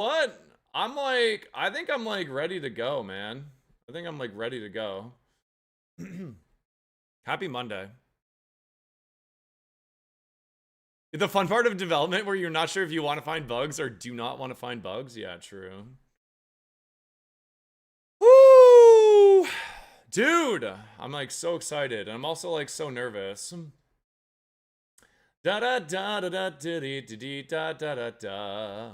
what? I think I'm like ready to go, man. I think I'm like ready to go. Happy Monday. The fun part of development where you're not sure if you want to find bugs or do not want to find bugs. Yeah, true. Woo! Dude, I'm like so excited. And I'm also like so nervous. Da da da da da da da da da da.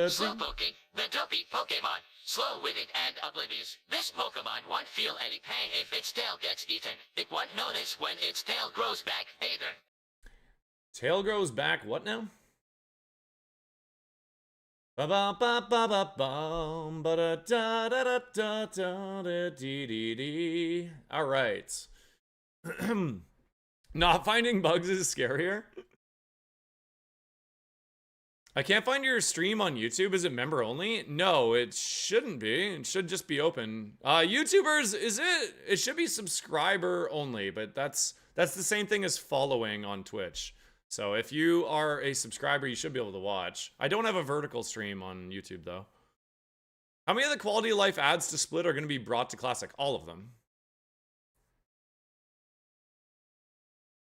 Slowpoking, the dopey Pokemon. Slow-witted and oblivious. This Pokemon won't feel any pain if its tail gets eaten. It won't notice when its tail grows back either. Tail grows back what now? Ba ba ba ba ba bum ba da da da da da da da dee dee dee. All right. Not finding bugs is scarier. I can't find your stream on YouTube. Is it member only? No, it shouldn't be. It should just be open. YouTubers, is it? It should be subscriber only, but that's the same thing as following on Twitch. So if you are a subscriber, you should be able to watch. I don't have a vertical stream on YouTube though. How many of the quality of life ads to Split are going to be brought to Classic? All of them.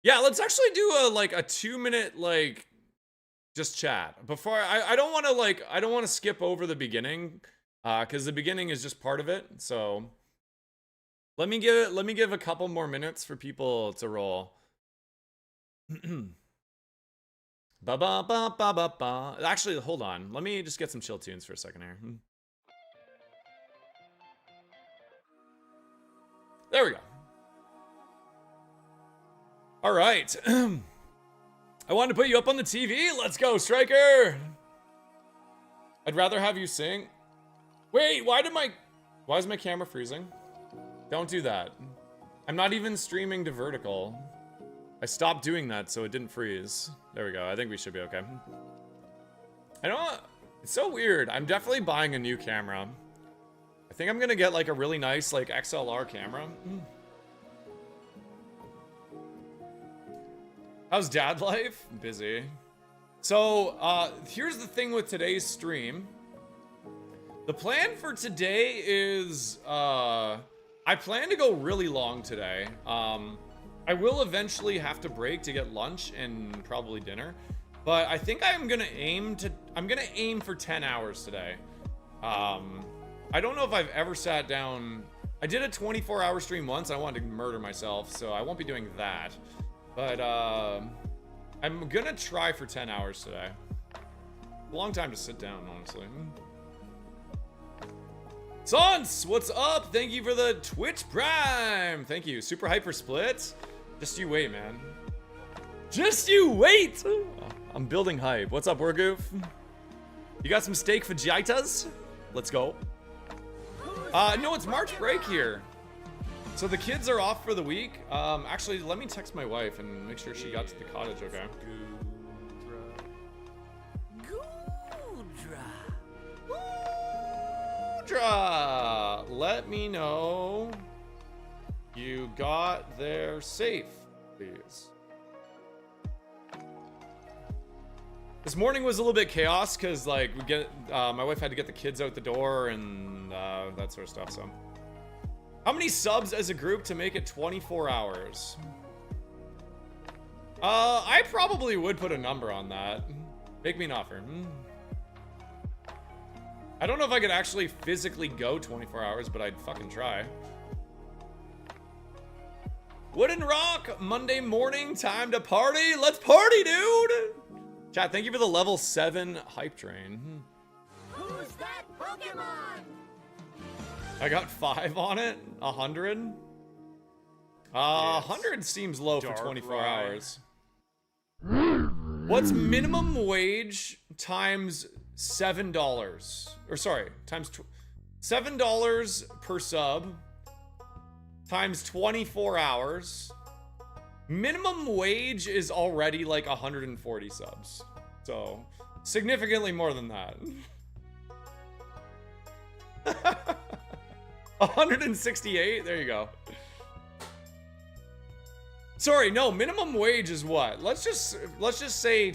Yeah, let's actually do a 2-minute just chat before I don't want to skip over the beginning because the beginning is just part of it. So let me give a couple more minutes for people to roll. Ba ba ba ba ba ba. Actually, hold on. Let me just get some chill tunes for a second here. There we go. All right. I wanted to put you up on the TV. Let's go, Striker. I'd rather have you sing. Wait, why is my camera freezing? Don't do that. I'm not even streaming to vertical. I stopped doing that so it didn't freeze. There we go. I think we should be okay. I don't. It's so weird. I'm definitely buying a new camera. I think I'm gonna get like a really nice like XLR camera. How's dad life? Busy. So, here's the thing with today's stream. The plan for today is, I plan to go really long today. I will eventually have to break to get lunch and probably dinner. But I think I'm gonna aim for 10 hours today. I don't know if I've ever sat down. I did a 24-hour stream once. I wanted to murder myself, so I won't be doing that. But, I'm gonna try for 10 hours today. A long time to sit down, honestly. Sans, what's up? Thank you for the Twitch Prime. Thank you. Super hyper split. Just you wait, man. Just you wait. I'm building hype. What's up, Wargoof? You got some steak fajitas? Let's go. No, it's March break here. So the kids are off for the week. Actually, let me text my wife and make sure she got to the cottage, okay? Goodra! Let me know you got there safe, please. This morning was a little bit chaos because, like, my wife had to get the kids out the door and that sort of stuff, so. How many subs as a group to make it 24 hours? I probably would put a number on that. Make me an offer. I don't know if I could actually physically go 24 hours, but I'd fucking try. Wooden Rock, Monday morning, time to party. Let's party, dude! Chat, thank you for the level 7 hype train. Who's that Pokemon? I got 5 on it. 100. 100 seems low for 24 hours. What's minimum wage times $7? Or sorry, times $7 per sub times 24 hours. Minimum wage is already like 140 subs. So, significantly more than that. 168? There you go. Sorry, no, minimum wage is what? Let's just say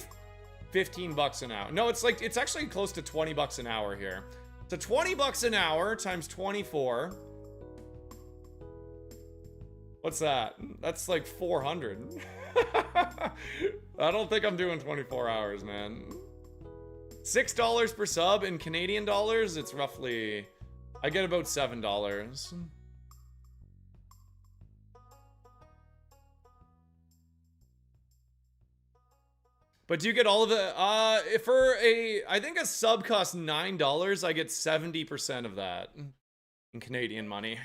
15 bucks an hour. No, it's like, it's actually close to 20 bucks an hour here. So 20 bucks an hour times 24. What's that? That's like 400. I don't think I'm doing 24 hours, man. $6 per sub in Canadian dollars. It's roughly, I get about $7. But do you get all of it? If for a, I think a sub costs $9, I get 70% of that in Canadian money.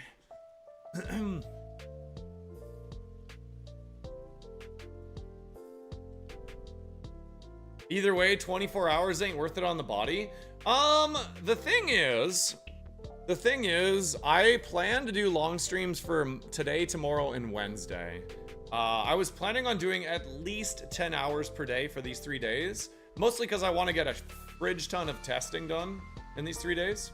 Either way, 24 hours ain't worth it on the body. The thing is, I plan to do long streams for today, tomorrow, and Wednesday. I was planning on doing at least 10 hours per day for these 3 days. Mostly because I want to get a fridge ton of testing done in these 3 days.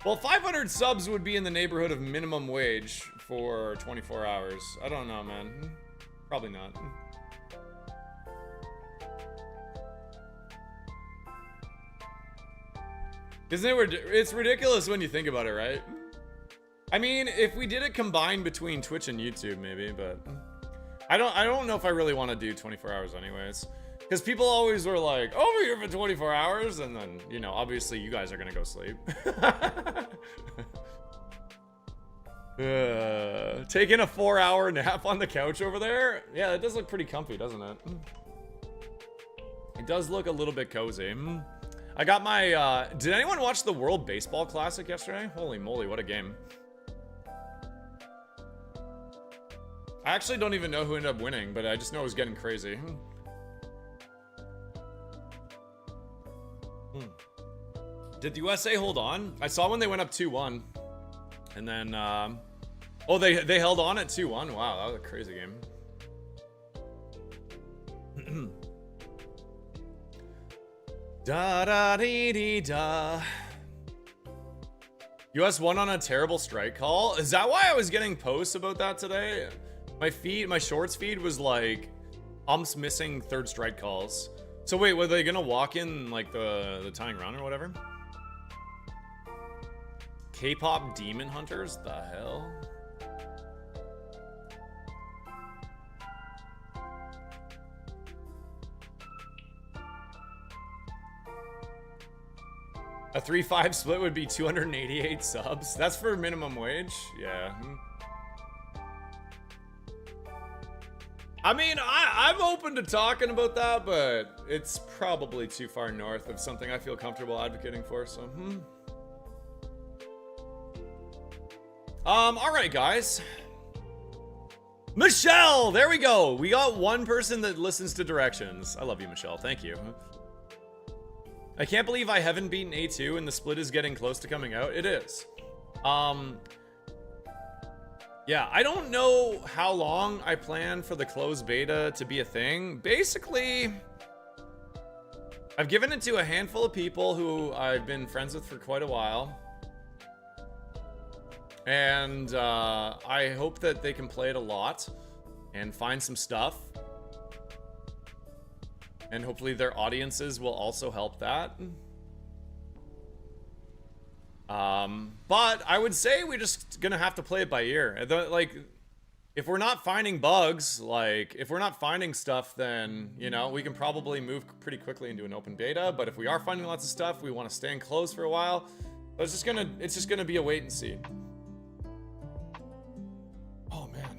Well, 500 subs would be in the neighborhood of minimum wage for 24 hours. I don't know, man. Probably not. Isn't it? It's ridiculous when you think about it, right? I mean, if we did it combined between Twitch and YouTube, maybe, but I don't know if I really want to do 24 hours anyways. Because people always were like, over here for 24 hours, and then, you know, obviously you guys are gonna go sleep. Taking a 4-hour nap on the couch over there? Yeah, it does look pretty comfy, doesn't it? It does look a little bit cozy. I got my, did anyone watch the World Baseball Classic yesterday? Holy moly, what a game. I actually don't even know who ended up winning, but I just know it was getting crazy. Did the USA hold on? I saw when they went up 2-1. And then, oh, they held on at 2-1? Wow, that was a crazy game. Da-da-dee-dee-da. US won on a terrible strike call? Is that why I was getting posts about that today? My shorts feed was like, umps missing third strike calls. So wait, were they gonna walk in like the tying run or whatever? K-pop demon hunters? The hell? A 3-5 split would be 288 subs. That's for minimum wage? Yeah. I mean, I'm open to talking about that, but it's probably too far north of something I feel comfortable advocating for, so, alright, guys. Michelle! There we go! We got one person that listens to directions. I love you, Michelle. Thank you. I can't believe I haven't beaten A2 and the split is getting close to coming out. It is. Yeah, I don't know how long I plan for the closed beta to be a thing. Basically, I've given it to a handful of people who I've been friends with for quite a while. And I hope that they can play it a lot and find some stuff. And hopefully their audiences will also help that. But I would say we're just gonna have to play it by ear. Like, if we're not finding bugs, like, if we're not finding stuff, then, you know, we can probably move pretty quickly into an open beta. But if we are finding lots of stuff, we want to stay enclosed for a while. But it's just gonna be a wait and see. Oh, man.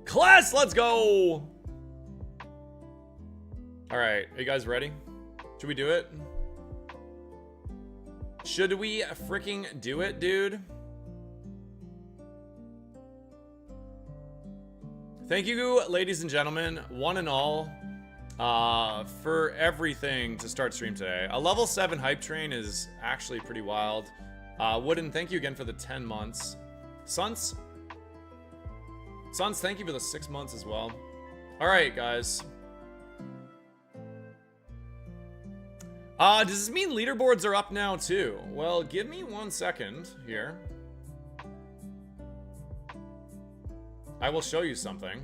Class, let's go! Alright, are you guys ready? Should we do it? Should we freaking do it, dude? Thank you, ladies and gentlemen, one and all, for everything to start stream today. A level 7 hype train is actually pretty wild. Wooden, thank you again for the 10 months. Suns, thank you for the 6 months as well. Alright, guys. Does this mean leaderboards are up now too? Well, give me 1 second here. I will show you something.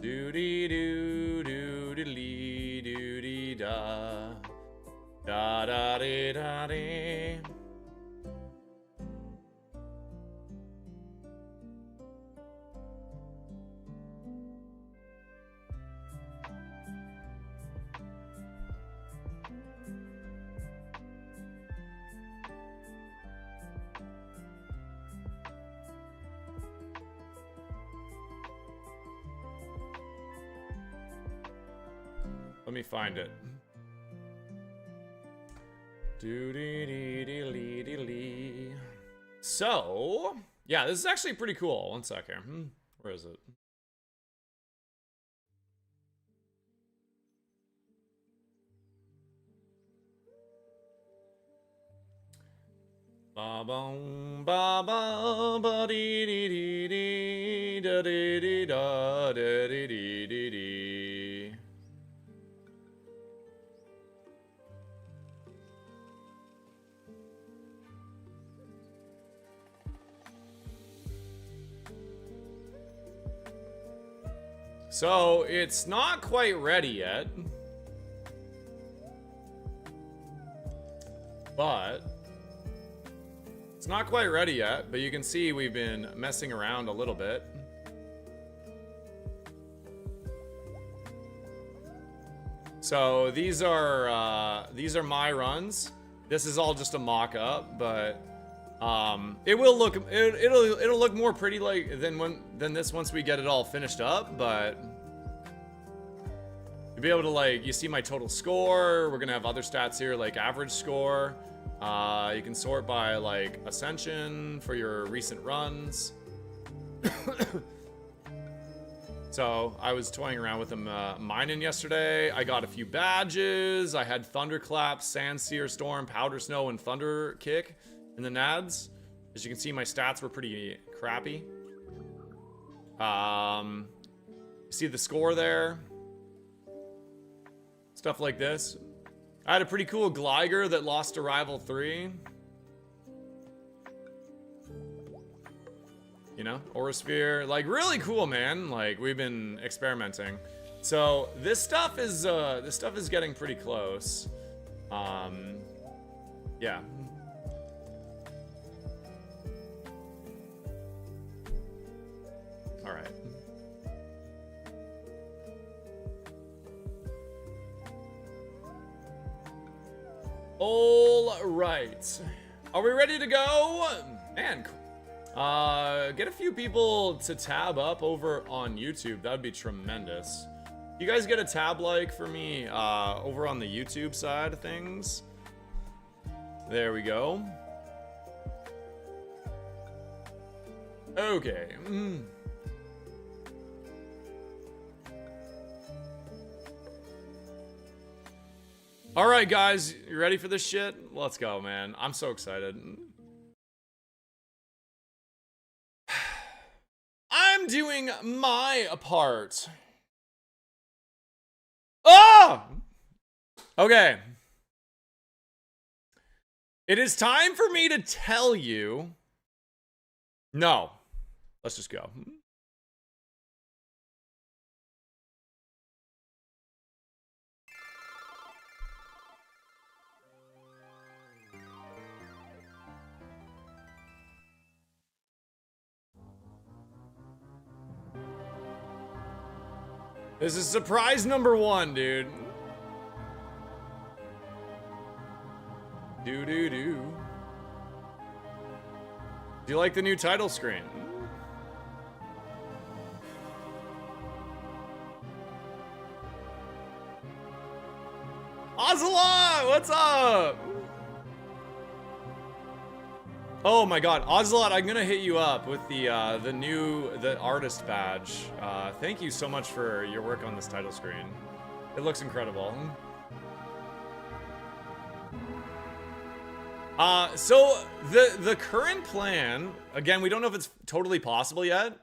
Doody doo doo dee doo dee da da da dee da dee. Let me find it. So, yeah, this is actually pretty cool. One sec here. Where is it? Ba bum ba ba ba dee dee dee dee da dee dee da da dee dee dee dee. So, it's not quite ready yet. But it's not quite ready yet, but you can see we've been messing around a little bit. So, these are my runs. This is all just a mock-up, but it will look it'll look more pretty like than this once we get it all finished up, but you'll be able to, like, you see my total score. We're gonna have other stats here like average score. You can sort by like ascension for your recent runs. So I was toying around with them mining yesterday. I got a few badges. I had Thunderclap, Sandseer Storm, Powder Snow, and Thunder Kick in the nads. As you can see, my stats were pretty crappy. See the score there? Stuff like this. I had a pretty cool Gligar that lost to Rival 3. You know, Aurasphere, like, really cool, man. Like, we've been experimenting. So this stuff is getting pretty close. Yeah. All right. All right. Are we ready to go? Man, get a few people to tab up over on YouTube. That would be tremendous. You guys get a tab like for me over on the YouTube side of things. There we go. Okay. All right, guys, you ready for this shit? Let's go, man. I'm so excited. I'm doing my part. Ah! Okay. It is time for me to tell you. No. Let's just go. This is surprise number 1, dude. Do. Do you like the new title screen? Ocelot, what's up? Oh my god, Ocelot, I'm gonna hit you up with the artist badge. Thank you so much for your work on this title screen. It looks incredible. So the current plan, again, we don't know if it's totally possible yet,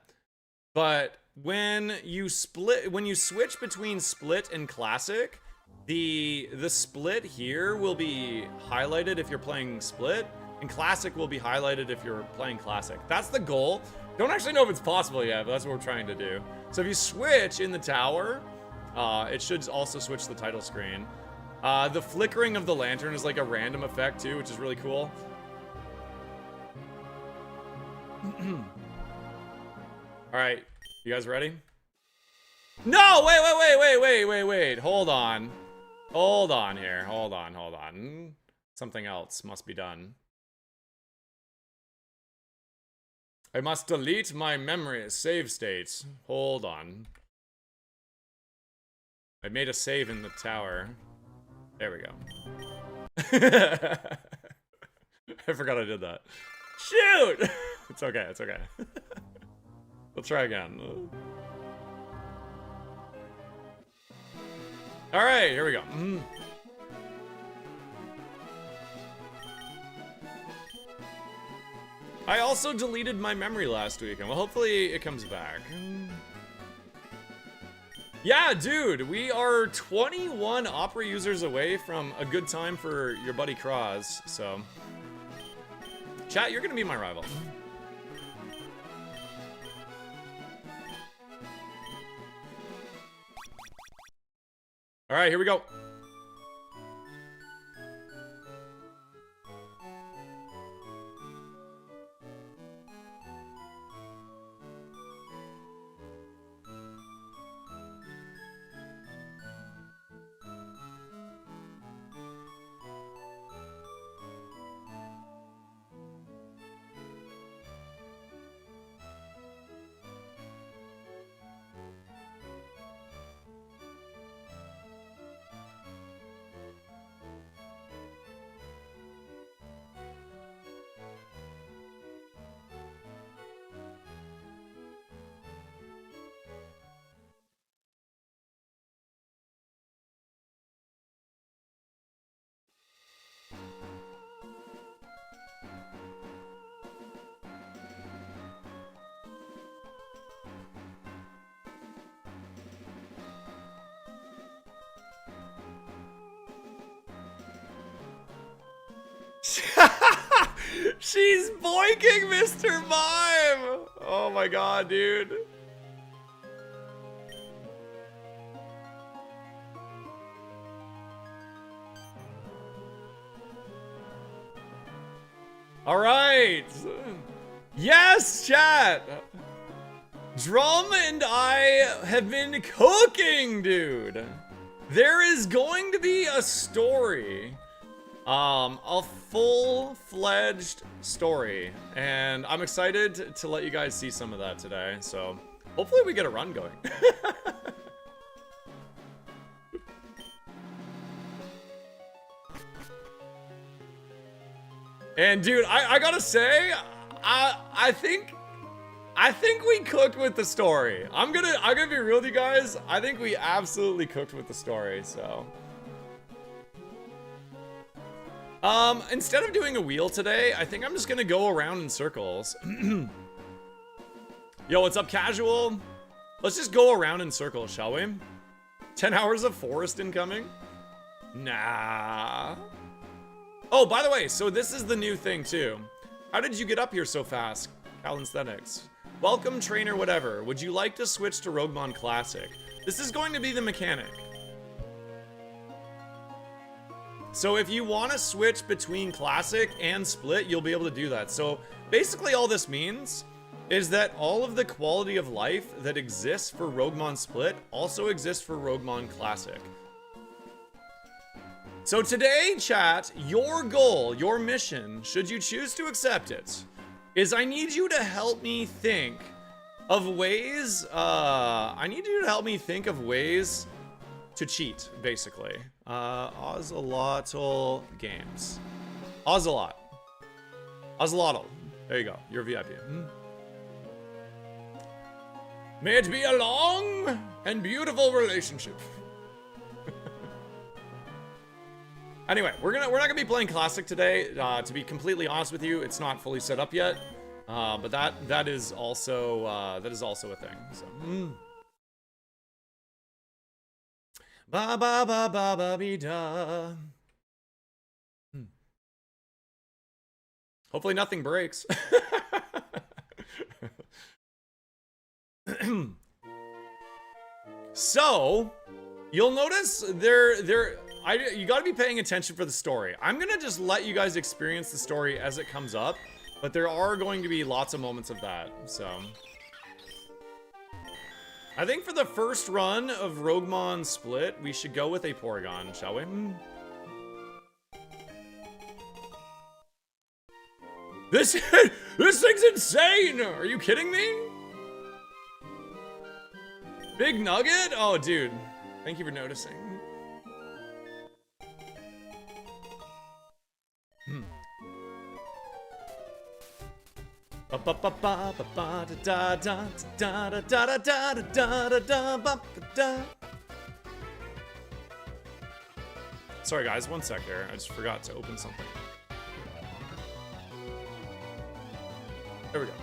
but when you switch between Split and Classic, the Split here will be highlighted if you're playing Split, and Classic will be highlighted if you're playing Classic. That's the goal. Don't actually know if it's possible yet, but that's what we're trying to do. So if you switch in the tower, it should also switch the title screen. The flickering of the lantern is like a random effect too, which is really cool. All right, you guys ready? No, wait. Hold on here. Hold on. Something else must be done. I must delete my memory save states. Hold on. I made a save in the tower. There we go. I forgot I did that. Shoot! It's okay, it's okay. Let's try again. All right, here we go. I also deleted my memory last week, and well, hopefully it comes back. Yeah, dude, we are 21 Opera users away from a good time for your buddy Croz, so. Chat, you're gonna be my rival. All right, here we go. She's boinking Mr. Mime! Oh my god, dude. Alright! Yes, chat! Drum and I have been cooking, dude! There is going to be a story. A full-fledged story, and I'm excited to let you guys see some of that today, so hopefully we get a run going. And dude, I gotta say, I think we cooked with the story. I'm gonna be real with you guys. I think we absolutely cooked with the story, so. Instead of doing a wheel today, I think I'm just gonna go around in circles. Yo, what's up, casual? Let's just go around in circles, shall we? 10 hours of forest incoming? Nah. Oh, by the way, so this is the new thing, too. How did you get up here so fast, Calisthenics? Welcome, trainer whatever. Would you like to switch to ROGUEMON Classic? This is going to be the mechanic. So if you want to switch between Classic and Split, you'll be able to do that. So basically all this means is that all of the quality of life that exists for ROGUEMON Split also exists for ROGUEMON Classic. So today, chat, your goal, your mission, should you choose to accept it, is I need you to help me think of ways, to cheat, basically. Ozelotl games. Ozelot. Ozelotl. There you go. You're VIP. May it be a long and beautiful relationship. Anyway, we're not gonna be playing Classic today. To be completely honest with you, it's not fully set up yet. But that is also a thing. So. Ba ba ba ba ba be da. Hopefully nothing breaks. So, you'll notice you gotta be paying attention for the story. I'm gonna just let you guys experience the story as it comes up, but there are going to be lots of moments of that, so. I think for the first run of ROGUEMON Split, we should go with a Porygon, shall we? This thing's insane! Are you kidding me? Big Nugget? Oh, dude. Thank you for noticing. Sorry guys, one sec there. I just forgot to open something. There we go.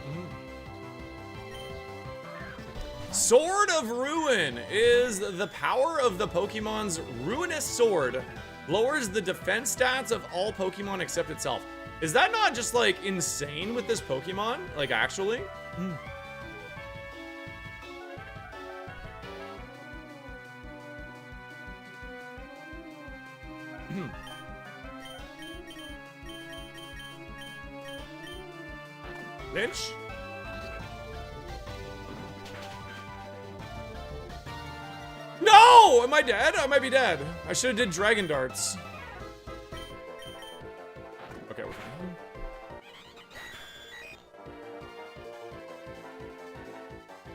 Sword of Ruin is the power of the Pokemon's Ruinous Sword. Lowers the defense stats of all Pokemon except itself. Is that not just like insane with this Pokemon? Like actually? Lynch? No! Am I dead? I might be dead. I should have did Dragon Darts. Okay, we're fine.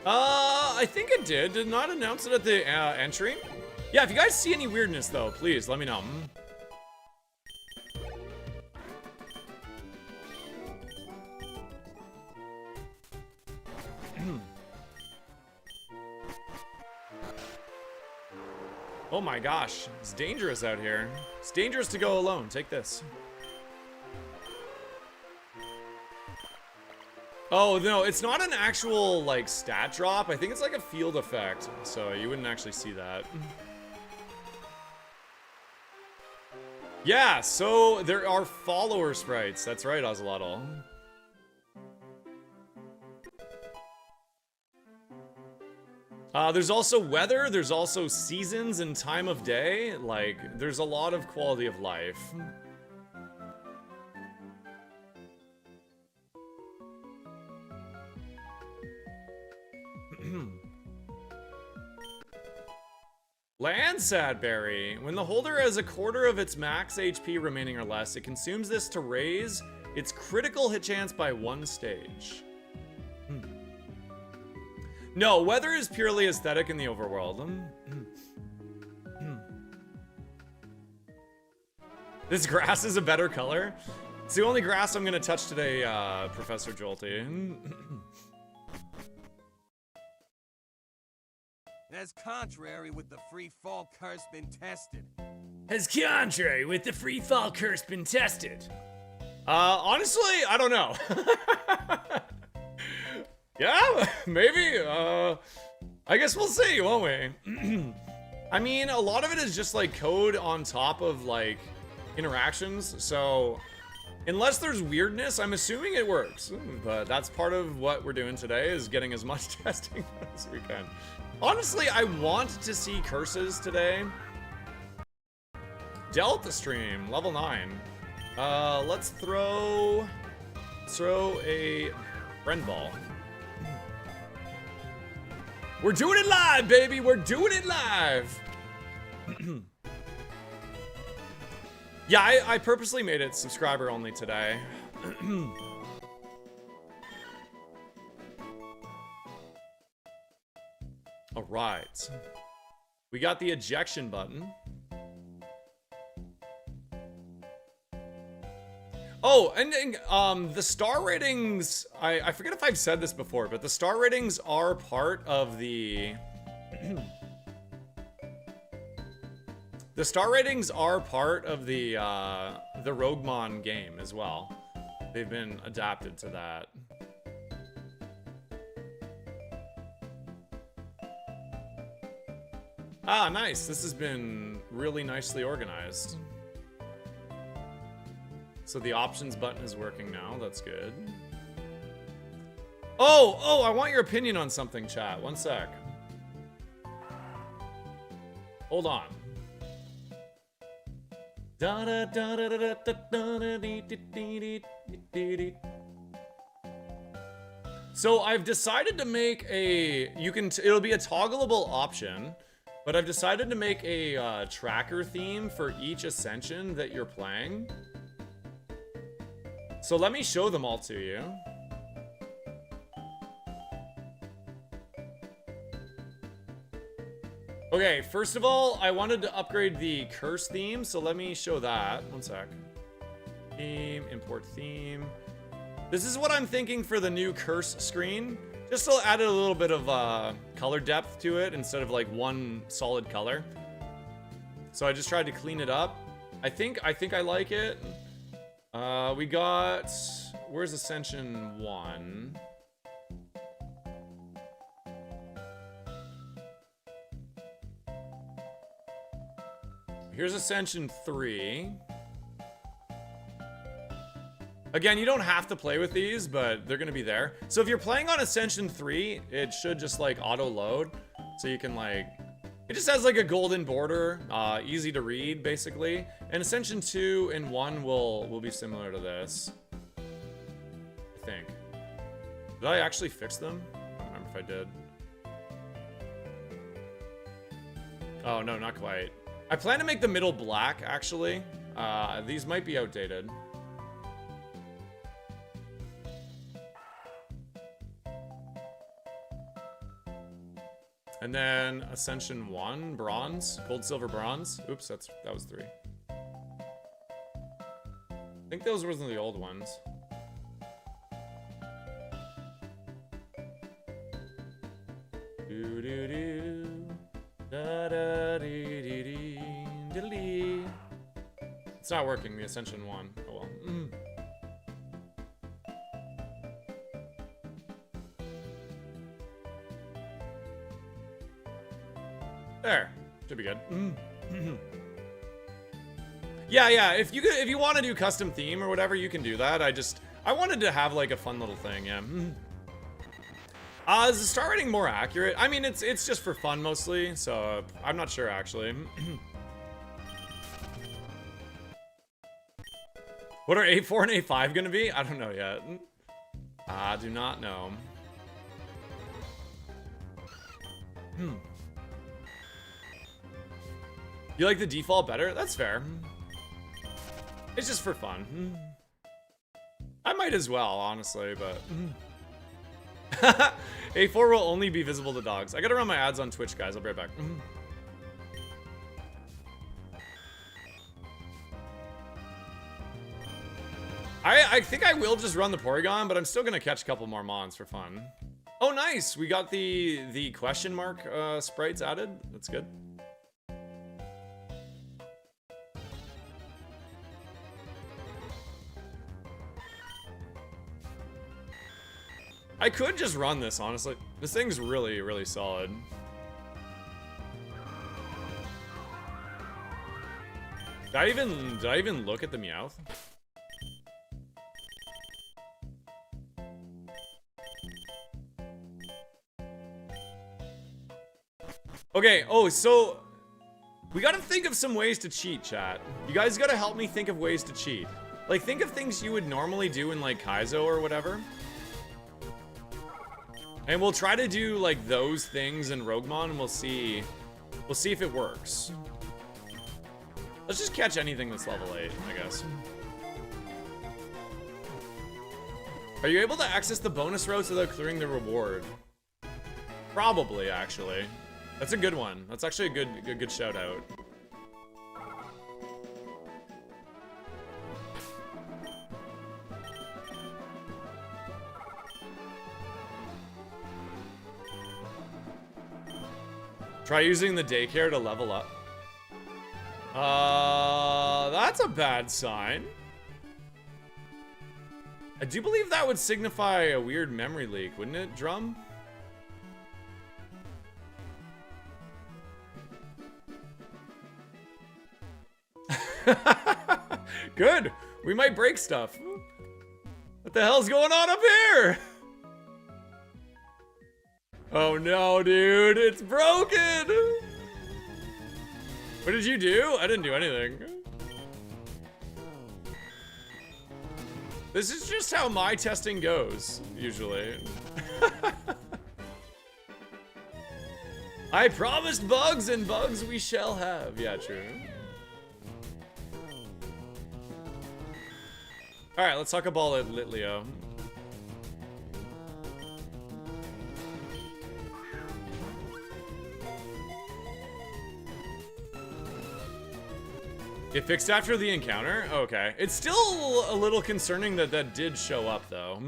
I think it did. Did not announce it at the entry. Yeah, if you guys see any weirdness though, please let me know. Oh my gosh, it's dangerous out here. It's dangerous to go alone. Take this. Oh, no, it's not an actual, like, stat drop. I think it's like a field effect, so you wouldn't actually see that. Yeah, so there are follower sprites. That's right, Ocelotl. There's also weather, there's also seasons and time of day. Like, there's a lot of quality of life. Landsadberry. When the holder has a quarter of its max HP remaining or less, it consumes this to raise its critical hit chance by 1 stage. No, weather is purely aesthetic in the overworld. This grass is a better color. It's the only grass I'm gonna touch today, Professor Jolty. As contrary with the free fall curse been tested. Has contrary with the free fall curse been tested? Honestly, I don't know. Yeah, maybe. I guess we'll see, won't we? I mean, a lot of it is just like code on top of like interactions. So unless there's weirdness, I'm assuming it works. But that's part of what we're doing today is getting as much testing as we can. Honestly, I want to see curses today. Delta Stream, level 9. Let's throw a friend ball. We're doing it live, baby. We're doing it live. Yeah, I purposely made it subscriber only today. All right. We got the ejection button. Oh, and the star ratings, I forget if I've said this before, but the star ratings are part of the... the star ratings are part of the ROGUEMON game as well. They've been adapted to that. Ah, nice. This has been really nicely organized. This So the options button is working now. That's good. Oh, I want your opinion on something, chat. One sec. Hold on. So I've decided to make a, it'll be a toggleable option, but I've decided to make a tracker theme for each ascension that you're playing. So let me show them all to you. Okay, first of all, I wanted to upgrade the curse theme, so let me show that. One sec. Theme, import theme. This is what I'm thinking for the new curse screen. Just to add a little bit of color depth to it instead of like one solid color. So I just tried to clean it up. I think I like it. We got, where's Ascension 1? Here's Ascension 3. Again, you don't have to play with these, but they're gonna be there. So if you're playing on Ascension 3, it should just like auto load. So you can like, it just has like a golden border, easy to read basically. And Ascension 2 and 1 will be similar to this. I think. Did I actually fix them? I don't remember if I did. Oh no, not quite. I plan to make the middle black, actually. These might be outdated. And then Ascension 1, bronze, gold, silver, bronze. Oops, that was 3. I think those were the old ones. It's not working, the Ascension 1. Oh well. There. Should be good. Yeah, if you want to do custom theme or whatever, you can do that. I wanted to have like a fun little thing, yeah. Is the star rating more accurate? I mean, it's just for fun mostly, so I'm not sure actually. What are A4 and A5 gonna be? I don't know yet. I do not know. You like the default better? That's fair. It's just for fun. I might as well, honestly, but... A4 will only be visible to dogs. I gotta run my ads on Twitch, guys. I'll be right back. I think I will just run the Porygon, but I'm still gonna catch a couple more mons for fun. Oh, nice! We got the question mark sprites added. That's good. I could just run this, honestly. This thing's really, really solid. Did I even look at the Meowth? Okay, oh, so we gotta think of some ways to cheat, chat. You guys gotta help me think of ways to cheat. Like, think of things you would normally do in, like, Kaizo or whatever. And we'll try to do, like, those things in ROGUEMON, and we'll see if it works. Let's just catch anything that's level 8, I guess. Are you able to access the bonus routes without clearing the reward? Probably, actually. That's a good one. That's actually a good shout out. Try using the daycare to level up. That's a bad sign. I do believe that would signify a weird memory leak, wouldn't it, Drum? Good. We might break stuff. What the hell's going on up here? Oh no, dude, it's broken. What did you do? I didn't do anything. This is just how my testing goes, usually. I promised bugs, and bugs we shall have. Yeah, true. Alright, let's talk a ball at Litleo. It fixed after the encounter? Okay. It's still a little concerning that that did show up, though.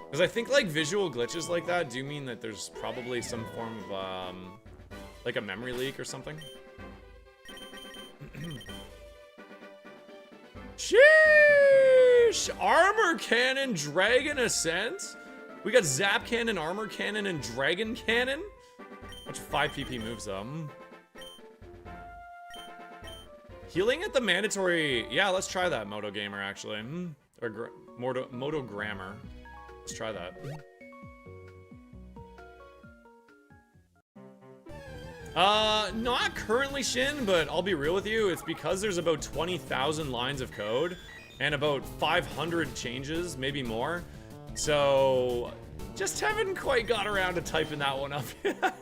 Because I think, like, visual glitches like that do mean that there's probably some form of, like a memory leak or something. Sheesh! Armor Cannon, Dragon Ascent? We got Zap Cannon, Armor Cannon, and Dragon Cannon? Bunch of 5 PP moves, though. Healing at the mandatory... Yeah, let's try that, Moto Gamer, actually. Or Moto Grammar. Let's try that. Not currently, Shin, but I'll be real with you. It's because there's about 20,000 lines of code and about 500 changes, maybe more. So, just haven't quite got around to typing that one up yet.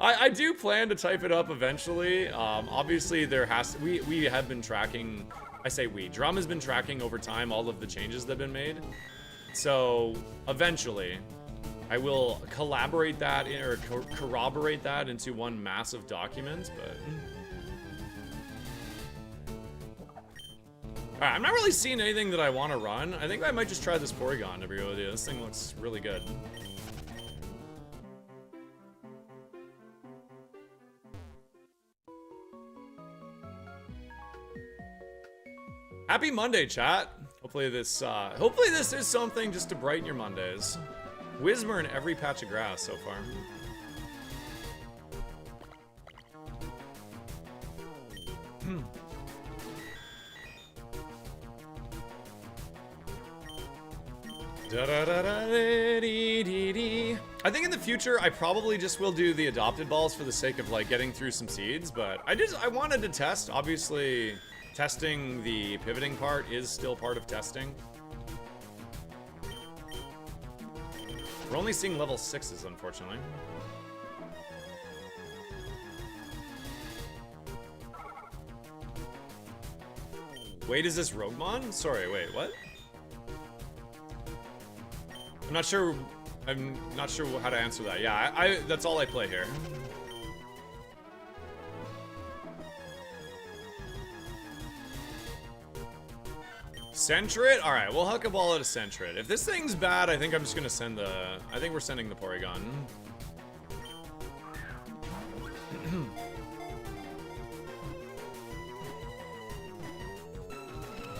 I do plan to type it up eventually. Obviously, there has to, we have been tracking. I say we. Drum has been tracking over time all of the changes that have been made. So eventually, I will collaborate that or corroborate that into one massive document. But all right, I'm not really seeing anything that I want to run. I think I might just try this Porygon to be real with you. This thing looks really good. Happy Monday, chat. Hopefully this is something just to brighten your Mondays. Whismer in every patch of grass so far. I think in the future I probably just will do the adopted balls for the sake of like getting through some seeds, but I wanted to test. Obviously, testing the pivoting part is still part of testing. We're only seeing level 6s, unfortunately. Wait, is this Roguemon? Sorry, wait, what? I'm not sure how to answer that. Yeah, that's all I play here. Sentret? Alright, we'll huck a ball at a Sentret. If this thing's bad, I think I'm just gonna send the... I think we're sending the Porygon.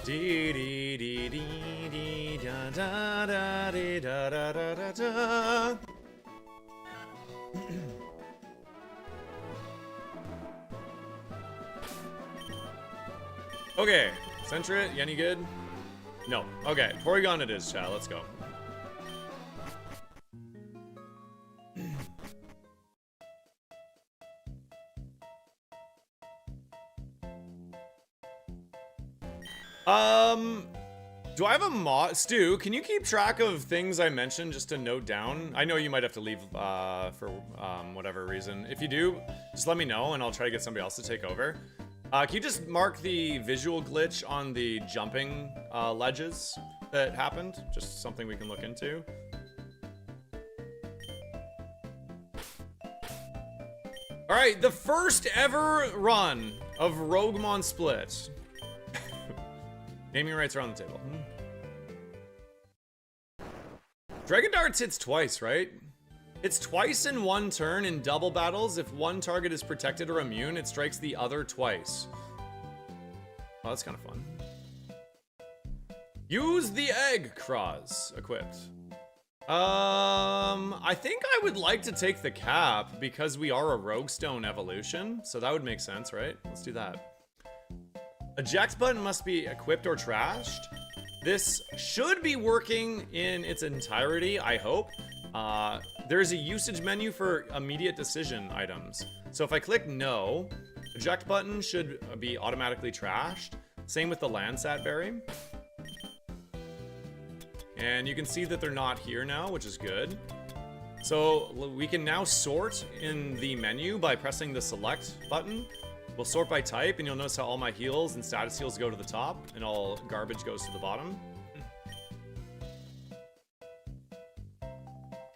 Dee dee dee dee dee da da da dee da da da da da. Okay, Sentret, you any good? No. Okay, Porygon it is, chat. Let's go. Do I have a mod? Stu, can you keep track of things I mentioned just to note down? I know you might have to leave for whatever reason. If you do, just let me know and I'll try to get somebody else to take over. Can you just mark the visual glitch on the jumping ledges that happened? Just something we can look into. All right, the first ever run of Roguemon Split. Naming rights are on the table. Dragon Darts hits twice, right? It's twice in one turn in double battles. If one target is protected or immune, it strikes the other twice. Oh, that's kind of fun. Use the egg, Croz. Equipped. I think I would like to take the cap because we are a Rogue Stone evolution. So that would make sense, right? Let's do that. Eject button must be equipped or trashed. This should be working in its entirety, I hope. There's a usage menu for immediate decision items. So if I click no, eject button should be automatically trashed. Same with the Landsat berry. And you can see that they're not here now, which is good. So we can now sort in the menu by pressing the select button. We'll sort by type, and you'll notice how all my heals and status heals go to the top, and all garbage goes to the bottom.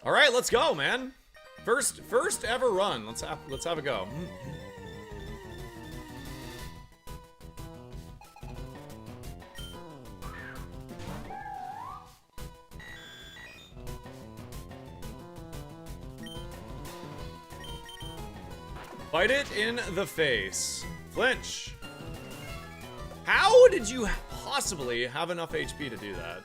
All right, let's go, man. First ever run. Let's have a go. Bite it in the face. Flinch. How did you possibly have enough HP to do that?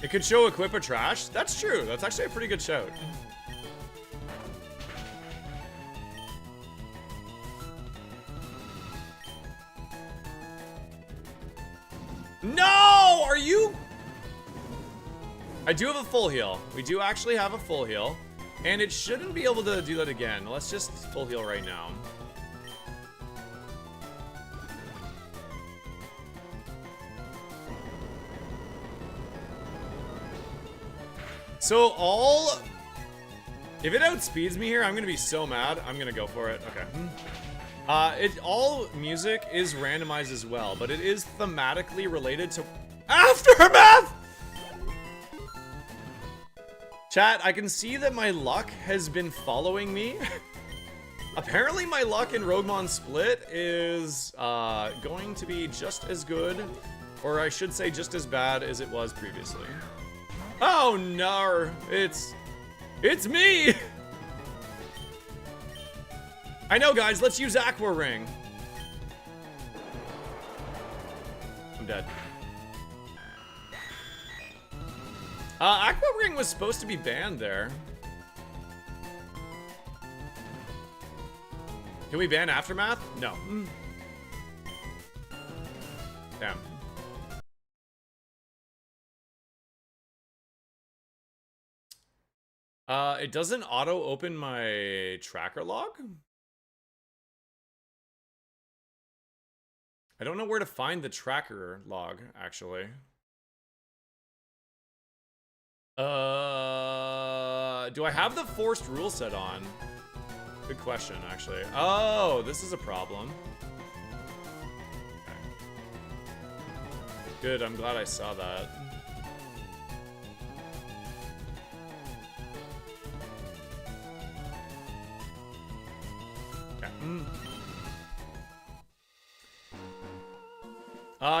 It could show equip or trash. That's true. That's actually a pretty good shout. No! Are you? I do have a full heal. We do actually have a full heal. And it shouldn't be able to do that again. Let's just full heal right now. So if it outspeeds me here, I'm gonna be so mad. I'm gonna go for it. Okay. All music is randomized as well, but it is thematically related to Aftermath! Chat, I can see that my luck has been following me. Apparently my luck in ROGUEMON Split is going to be just as good, or I should say just as bad as it was previously. Oh no, it's me! I know, guys, let's use Aqua Ring. I'm dead. Aqua Ring was supposed to be banned there. Can we ban Aftermath? No. Damn. It doesn't auto open my tracker log? I don't know where to find the tracker log, actually. Do I have the forced rule set on? Good question, actually. Oh, this is a problem. Okay. Good, I'm glad I saw that.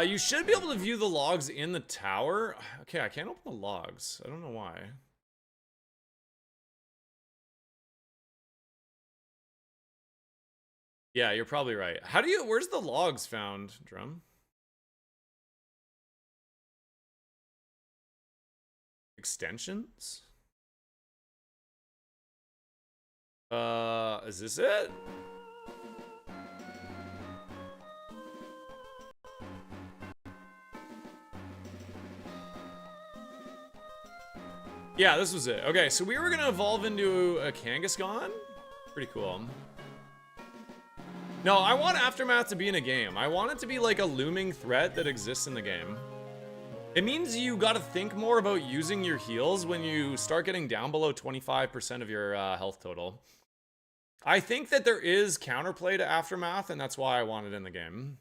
You should be able to view the logs in the tower. Okay, I can't open the logs. I don't know why. Yeah, you're probably right. Where's the logs found, Drum? Extensions? Is this it? Yeah, this was it. Okay, so we were gonna evolve into a Kangaskhan. Pretty cool. No, I want Aftermath to be in a game. I want it to be like a looming threat that exists in the game. It means you gotta think more about using your heals when you start getting down below 25% of your health total. I think that there is counterplay to Aftermath, and that's why I want it in the game.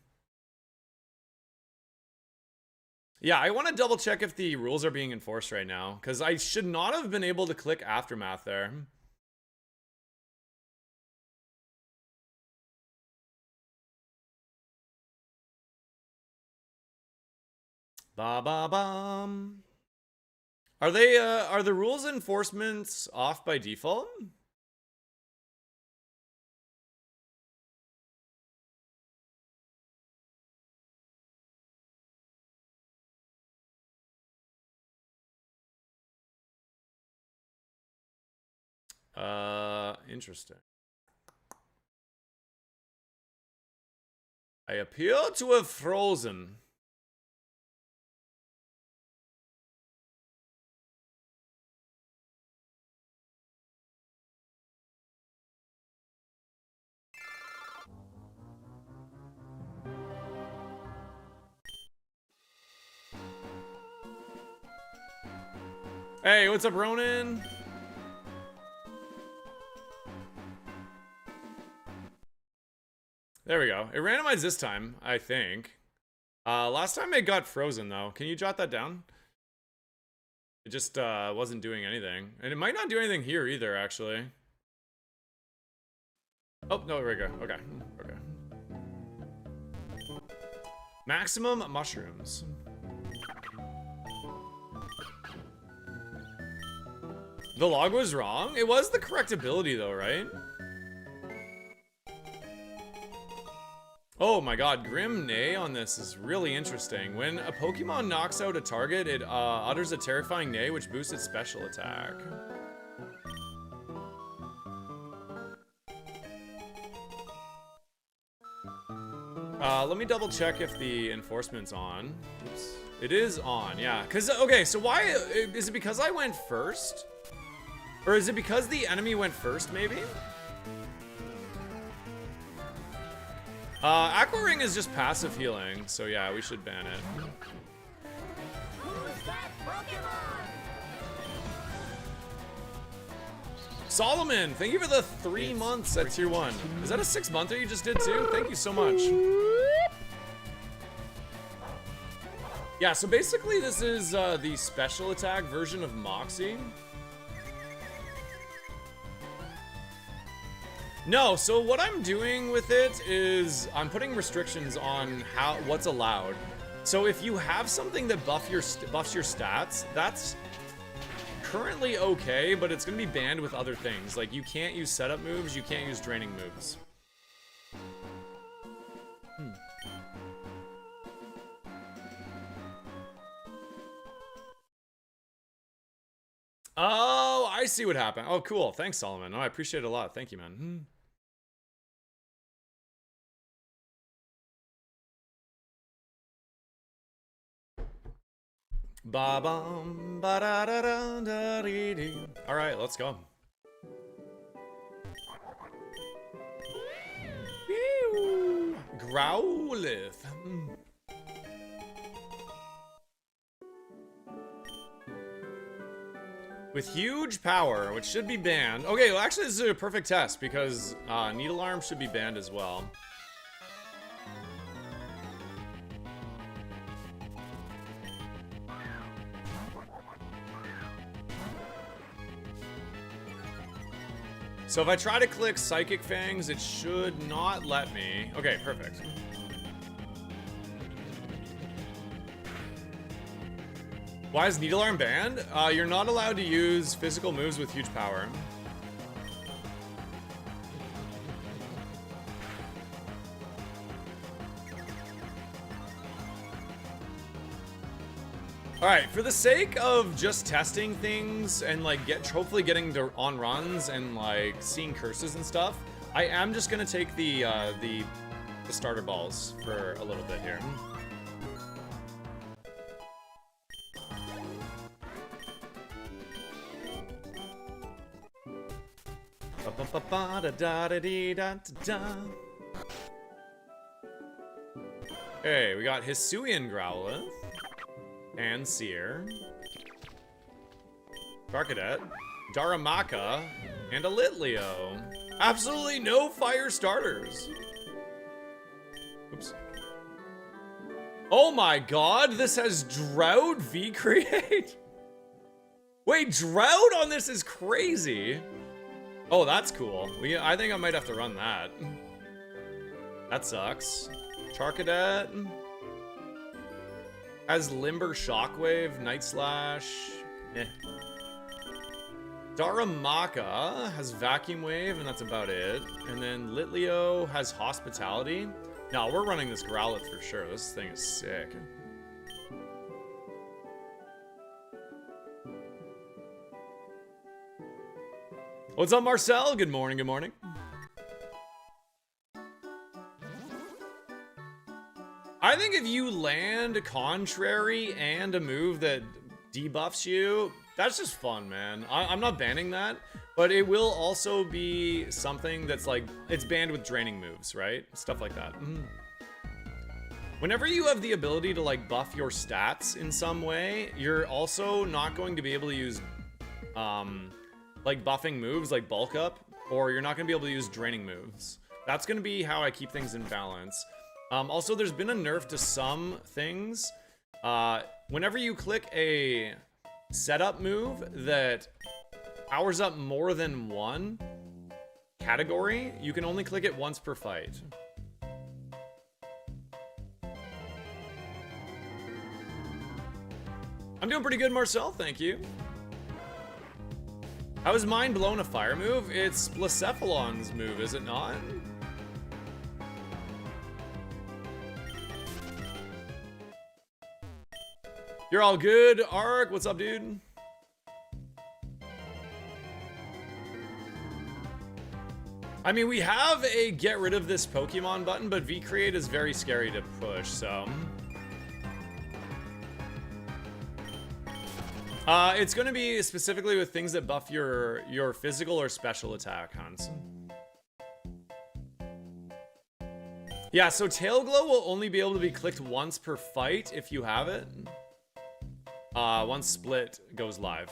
Yeah, I want to double check if the rules are being enforced right now, because I should not have been able to click Aftermath there. Ba ba bum. Are the rules enforcements off by default? Interesting. I appear to have frozen. Hey, what's up, Ronan? There we go. It randomized this time, I think. Last time it got frozen, though. Can you jot that down? It just wasn't doing anything. And it might not do anything here either, actually. Oh, no, there we go. Okay. Okay. Maximum mushrooms. The log was wrong? It was the correct ability, though, right? Oh my god, Grim Neigh on this is really interesting. When a Pokemon knocks out a target, it utters a terrifying neigh, which boosts its special attack. Let me double check if the enforcement's on. Oops. It is on, yeah. Cause, okay, so why, is it because I went first? Or is it because the enemy went first, maybe? Aqua Ring is just passive healing, so yeah, we should ban it. Who's that Pokemon? Solomon, thank you for the 3 months at tier 1. Is that a 6-monther you just did too? Thank you so much. Yeah, so basically this is the special attack version of Moxie. No, so what I'm doing with it is I'm putting restrictions on what's allowed. So if you have something that buffs your stats, that's currently okay, but it's gonna be banned with other things. Like you can't use setup moves, you can't use draining moves. Oh, I see what happened. Oh, cool. Thanks, Solomon. Oh, I appreciate it a lot. Thank you, man. Ba-bum, ba-da-da-da-da-dee-dee. All right, let's go. Growlithe. With huge power, which should be banned. Okay, well, actually, this is a perfect test because Needle Arm should be banned as well. So if I try to click Psychic Fangs, it should not let me. Okay, perfect. Why is Needle Arm banned? You're not allowed to use physical moves with huge power. Alright, for the sake of just testing things and like hopefully getting on runs and like seeing curses and stuff, I am just gonna take the starter balls for a little bit here. Hey, we got Hisuian Growlithe. And Seer, Darkadet, Daramaka, and a Litleo. Absolutely no fire starters. Oops. Oh my god, this has Drought V-Create? Wait, Drought on this is crazy. Oh, that's cool. I think I might have to run that. That sucks. Charcadet has Limber Shockwave, Night Slash. Eh. Daramaka has Vacuum Wave, and that's about it. And then Litleo has Hospitality. No, we're running this Growlithe for sure. This thing is sick. What's up, Marcel? Good morning, good morning. I think if you land contrary and a move that debuffs you, that's just fun, man. I'm not banning that, but it will also be something that's like, it's banned with draining moves, right? Stuff like that. Whenever you have the ability to like buff your stats in some way, you're also not going to be able to use like buffing moves like bulk up, or you're not going to be able to use draining moves. That's going to be how I keep things in balance. Also, there's been a nerf to some things. Whenever you click a setup move that powers up more than one category, you can only click it once per fight. I'm doing pretty good, Marcel, thank you. How is Mind Blown a fire move? It's Blacephalon's move, is it not? You're all good. Ark, what's up, dude? I mean, we have a get rid of this Pokemon button, but V-Create is very scary to push, so... it's going to be specifically with things that buff your physical or special attack, Hans. Yeah, so Tail Glow will only be able to be clicked once per fight if you have it. Once Split goes live.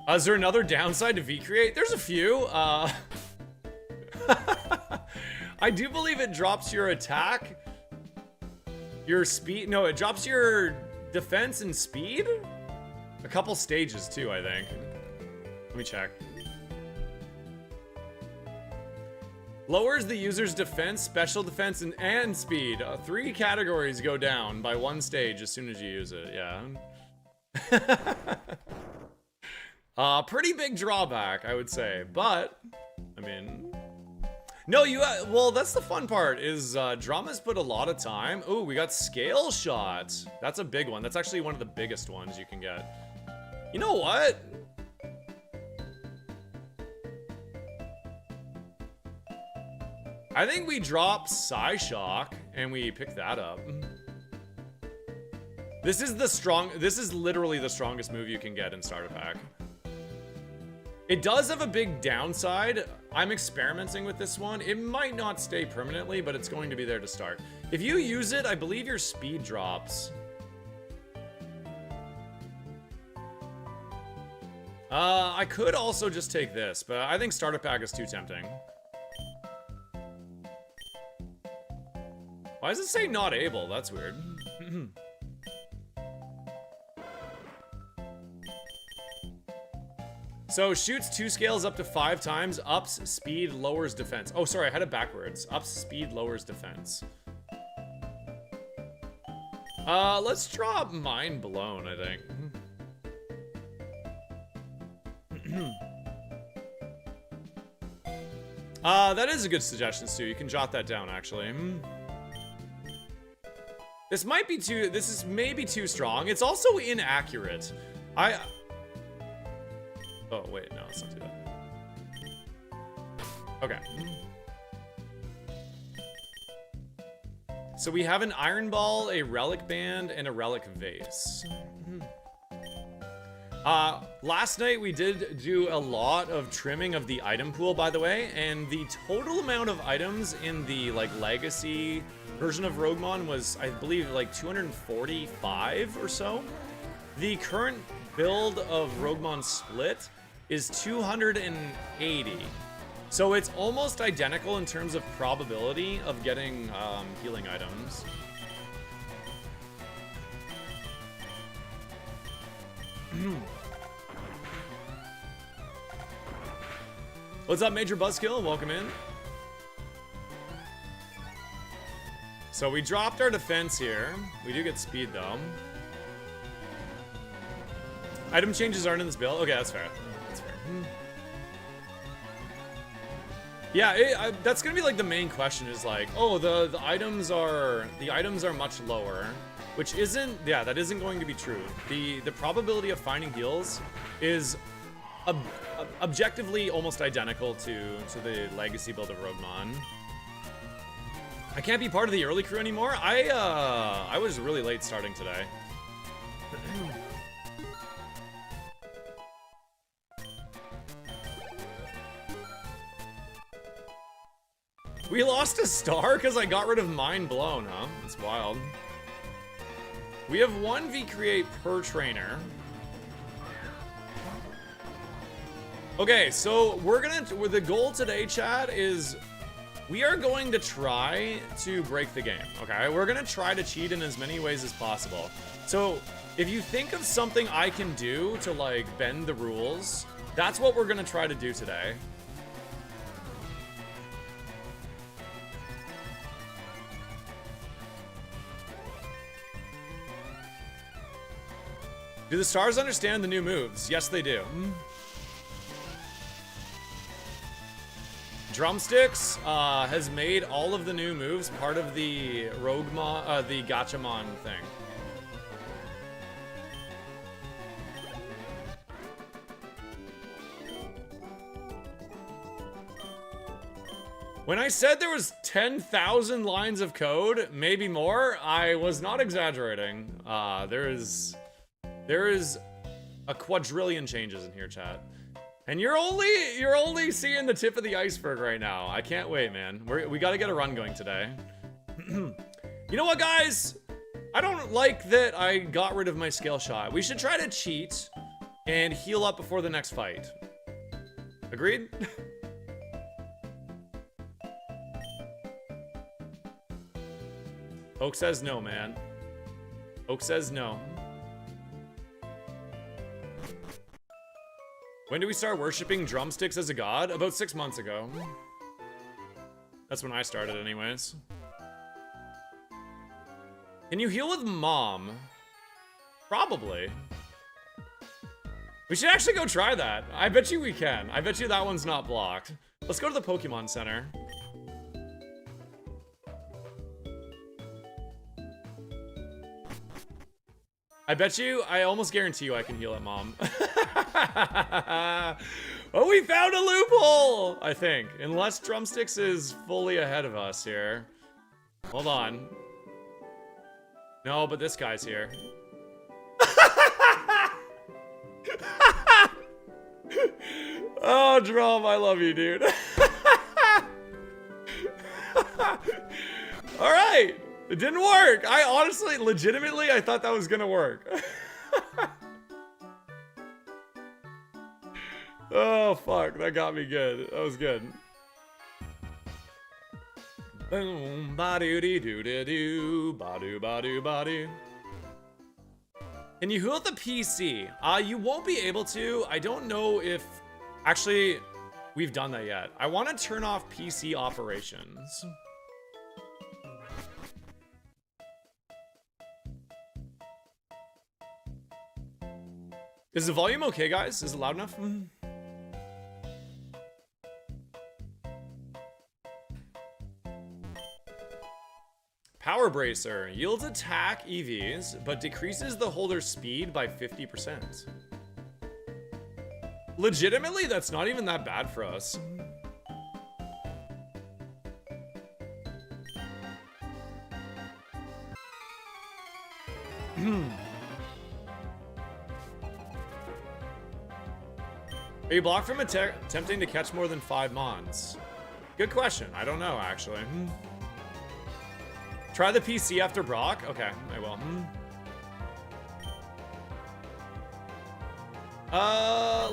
Is there another downside to V-Create? There's a few. I do believe it drops your attack, your speed. No, it drops your defense and speed. A couple stages too, I think. Let me check. Lowers the user's defense, special defense, and speed. 3 categories go down by 1 stage as soon as you use it, yeah. Pretty big drawback, I would say, but, I mean... No, well, that's the fun part, is Drama's put a lot of time. Ooh, we got Scale Shot. That's a big one. That's actually one of the biggest ones you can get. You know what? I think we drop Psyshock and we pick that up. This is literally the strongest move you can get in Starter Pack. It does have a big downside. I'm experimenting with this one. It might not stay permanently, but it's going to be there to start. If you use it, I believe your speed drops. I could also just take this, but I think Starter Pack is too tempting. Why does it say not able? That's weird. So shoots 2 scales up to 5 times, ups speed, lowers defense. Oh, sorry, I had it backwards. Ups speed, lowers defense. Let's drop Mind Blown, I think. That is a good suggestion, Stu. You can jot that down, actually. This is maybe too strong. It's also inaccurate. Oh, wait, no, let's not do that. Okay. So we have an Iron Ball, a Relic Band, and a Relic Vase. Last night we did do a lot of trimming of the item pool, by the way, and the total amount of items in the, like, Legacy version of Roguemon was, I believe, like 245 or so. The current build of Roguemon Split is 280. So it's almost identical in terms of probability of getting healing items. What's up, Major Buzzkill? Welcome in. So we dropped our defense here. We do get speed, though. Item changes aren't in this build. Okay, that's fair. That's fair. Yeah, that's gonna be like the main question is like, oh, the items are much lower, which isn't, yeah, that isn't going to be true. The probability of finding heals is objectively almost identical to the legacy build of Roguemon. I can't be part of the early crew anymore. I was really late starting today. We lost a star because I got rid of Mind Blown, huh? It's wild. We have 1 V-Create per trainer. Okay, so the goal today, chat, is we are going to try to break the game, okay? We're gonna try to cheat in as many ways as possible. So if you think of something I can do to like bend the rules, that's what we're gonna try to do today. Do the stars understand the new moves? Yes, they do. Drumsticks has made all of the new moves part of the Roguemon, the Gachamon thing. When I said there was 10,000 lines of code, maybe more, I was not exaggerating. There is a quadrillion changes in here, chat. And you're only seeing the tip of the iceberg right now. I can't wait, man. We gotta get a run going today. You know what, guys? I don't like that I got rid of my scale shot. We should try to cheat and heal up before the next fight. Agreed? Oak says no, man. Oak says no. When did we start worshipping drumsticks as a god? About 6 months ago. That's when I started anyways. Can you heal with Mom? Probably. We should actually go try that. I bet you we can. I bet you that one's not blocked. Let's go to the Pokemon Center. I bet you, I almost guarantee you I can heal it, Mom. Oh, we found a loophole, I think. Unless Drumsticks is fully ahead of us here. Hold on. No, but this guy's here. Oh, Drum, I love you, dude. All right. It didn't work. I honestly, legitimately, I thought that was gonna work. Oh, fuck. That got me good. That was good. Boom, ba-doo-dee-doo-dee-doo, ba-doo-ba-doo-ba-doo. Can you heal at the PC? You won't be able to. I don't know if... Actually, we've done that yet. I want to turn off PC operations. Is the volume okay, guys? Is it loud enough? Power Bracer yields attack EVs, but decreases the holder's speed by 50%. Legitimately, that's not even that bad for us. Are you blocked from attempting to catch more than 5 mons? Good question. I don't know, actually. Try the PC after Brock? Okay, I will.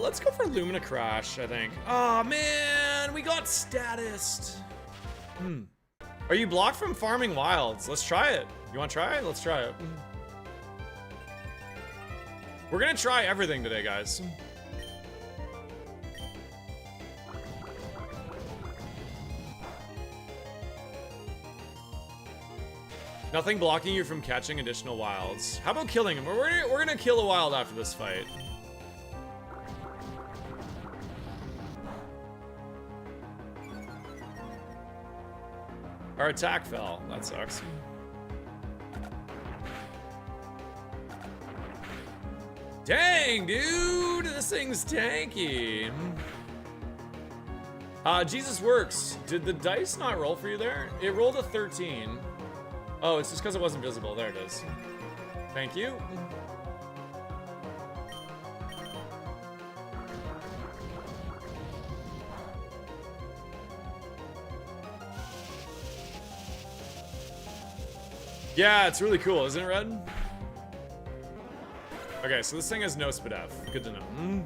Let's go for Lumina Crash, I think. Oh man, we got statused. Are you blocked from farming wilds? Let's try it. You want to try it? Let's try it. We're gonna try everything today, guys. Nothing blocking you from catching additional wilds. How about killing him? We're gonna kill a wild after this fight. Our attack fell. That sucks. Dang, dude! This thing's tanky. Jesus Works. Did the dice not roll for you there? It rolled a 13. Oh, it's just because it wasn't visible. There it is. Thank you. Yeah, it's really cool, isn't it, Red? Okay, so this thing has no SPDF. Good to know.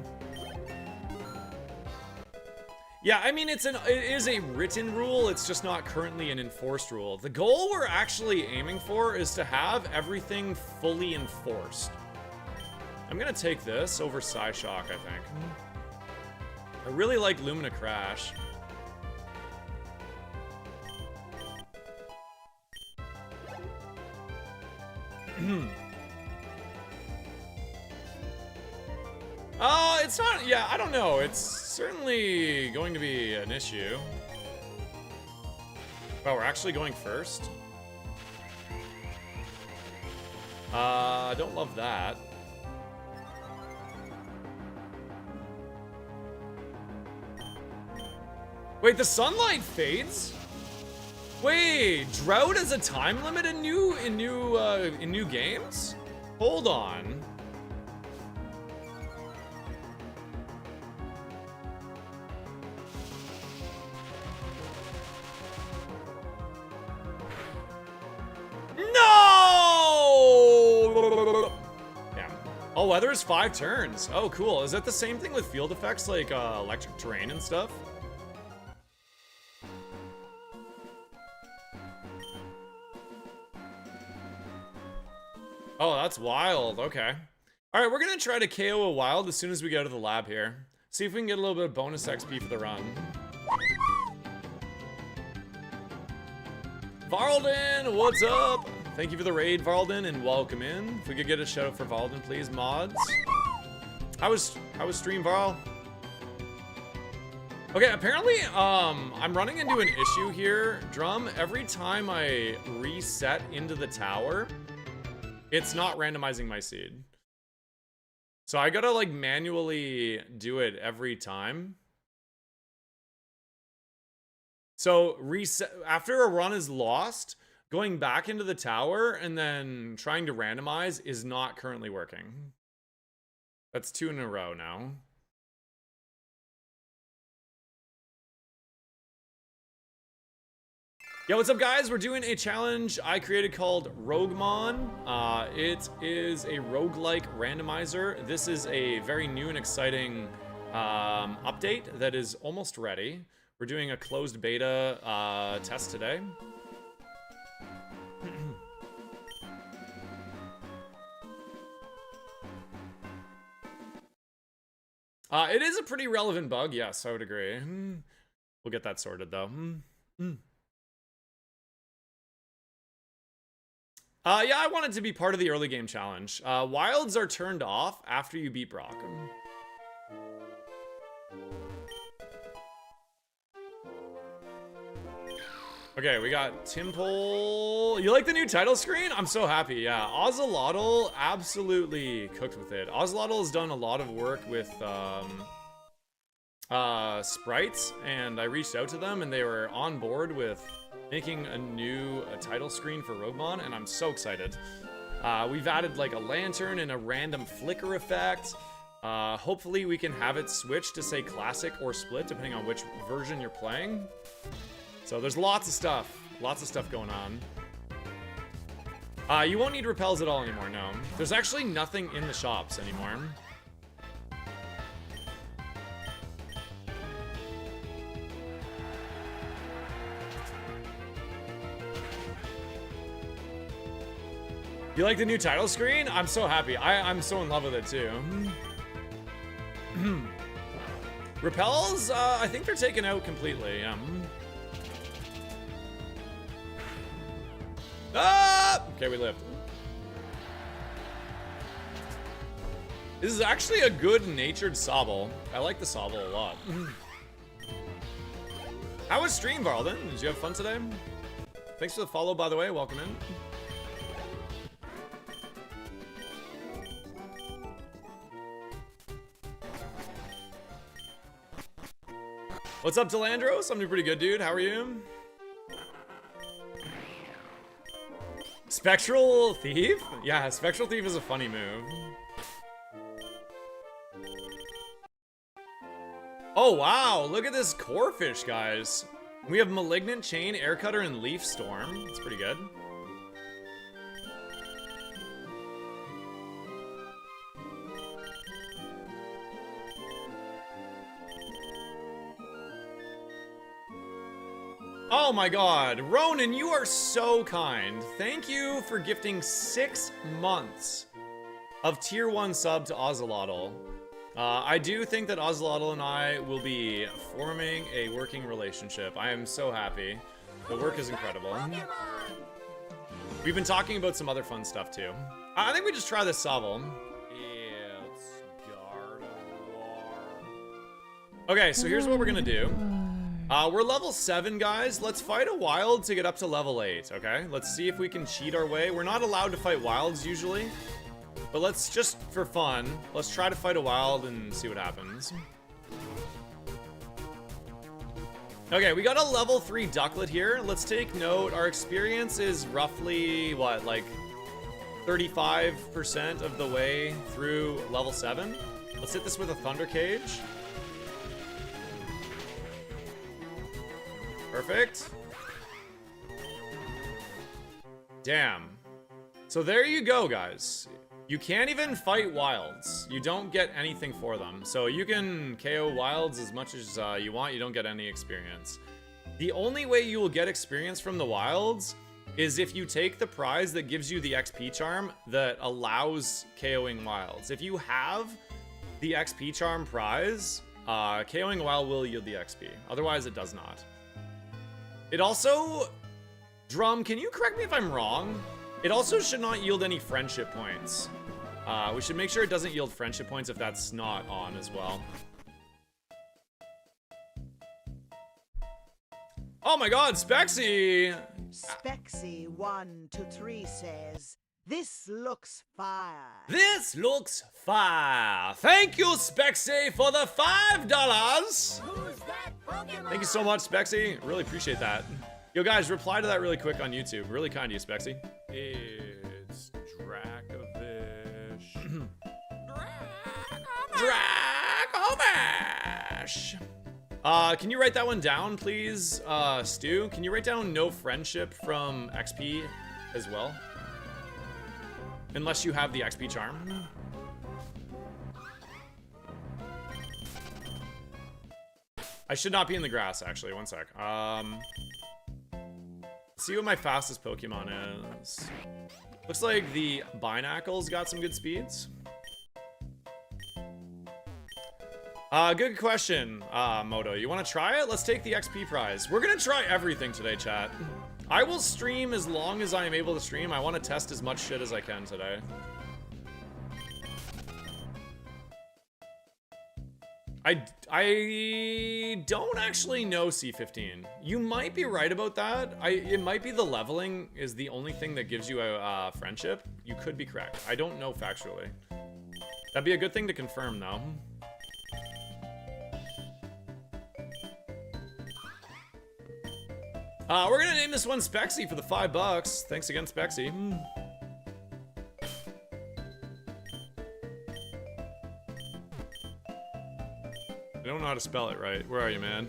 Yeah, I mean, it is a written rule, it's just not currently an enforced rule. The goal we're actually aiming for is to have everything fully enforced. I'm gonna take this over Psyshock, I think. I really like Lumina Crash. It's not, yeah, I don't know. It's certainly going to be an issue. Oh, we're actually going first? I don't love that. Wait, the sunlight fades? Wait, drought is a time limit in new games? Hold on. Oh, weather is 5 turns. Oh, cool. Is that the same thing with field effects like electric terrain and stuff? Oh, that's wild. Okay. All right, we're going to try to KO a wild as soon as we go to the lab here. See if we can get a little bit of bonus XP for the run. Varlden, what's up? Thank you for the raid, Varlden, and welcome in. If we could get a shout out for Varlden, please, mods. How was stream, Varl? Okay, apparently, I'm running into an issue here, Drum. Every time I reset into the tower, it's not randomizing my seed. So I gotta like manually do it every time. So reset after a run is lost, going back into the tower and then trying to randomize is not currently working. That's 2 in a row now. Yo, what's up, guys? We're doing a challenge I created called ROGUEMON. It is a roguelike randomizer. This is a very new and exciting update that is almost ready. We're doing a closed beta test today. It is a pretty relevant bug, yes, I would agree. We'll get that sorted, though. Yeah, I wanted to be part of the early game challenge. Wilds are turned off after you beat Brock. Okay, we got Timpole. You like the new title screen? I'm so happy, yeah. Ocelotl absolutely cooked with it. Ocelotl has done a lot of work with sprites, and I reached out to them, and they were on board with making a new title screen for ROGUEMON, and I'm so excited. We've added like a lantern and a random flicker effect. Hopefully we can have it switch to say classic or split, depending on which version you're playing. So there's lots of stuff going on. You won't need repels at all anymore, no. There's actually nothing in the shops anymore. You like the new title screen? I'm so happy. I'm so in love with it too. Repels, I think they're taken out completely. Ah! Okay, we lived. This is actually a good-natured Sobble. I like the Sobble a lot. How was stream, Varlden? Did you have fun today? Thanks for the follow, by the way. Welcome in. What's up, Delandros? I'm doing pretty good, dude. How are you? Spectral Thief? Yeah, Spectral Thief is a funny move. Oh, wow. Look at this core fish, guys. We have Malignant Chain, Air Cutter, and Leaf Storm. That's pretty good. Oh my god, Ronan, you are so kind. Thank you for gifting 6 months of tier 1 sub to Ozelotl. I do think that Ozelotl and I will be forming a working relationship. I am so happy. The work is incredible. We've been talking about some other fun stuff too. I think we just try this Sobble. It's Gardevoir. Okay, so here's what we're gonna do. We're level 7, guys. Let's fight a wild to get up to level 8, okay? Let's see if we can cheat our way. We're not allowed to fight wilds usually, but let's just, for fun, let's try to fight a wild and see what happens. Okay, we got a level 3 Ducklet here. Let's take note. Our experience is roughly, what, like 35% of the way through level 7. Let's hit this with a Thunder Cage. Perfect. Damn. So there you go, guys. You can't even fight wilds. You don't get anything for them. So you can KO wilds as much as you want. You don't get any experience. The only way you will get experience from the wilds is if you take the prize that gives you the XP charm that allows KOing wilds. If you have the XP charm prize, KOing a wild will yield the XP. Otherwise, it does not. It also, Drum, can you correct me if I'm wrong? It also should not yield any friendship points. We should make sure it doesn't yield friendship points if that's not on as well. Oh my god, Spexy! Spexy123 says, "This looks fire." This looks fire. Thank you, Spexy, for the $5. Who's that Pokemon? Thank you so much, Spexy. Really appreciate that. Yo, guys, reply to that really quick on YouTube. Really kind of you, Spexy. It's Dracovish. Dracovish! Can you write that one down, please, Stu? Can you write down no friendship from XP as well? Unless you have the XP charm. I should not be in the grass, actually. One sec. See what my fastest Pokemon is. Looks like the Binacle's got some good speeds. Good question, Moto. You want to try it? Let's take the XP prize. We're gonna try everything today, chat. I will stream as long as I am able to stream. I want to test as much shit as I can today. I don't actually know C15. You might be right about that. It might be the leveling is the only thing that gives you a friendship. You could be correct. I don't know factually. That'd be a good thing to confirm, though. We're gonna name this one Spexy for the $5. Thanks again, Spexy. I don't know how to spell it right. Where are you, man?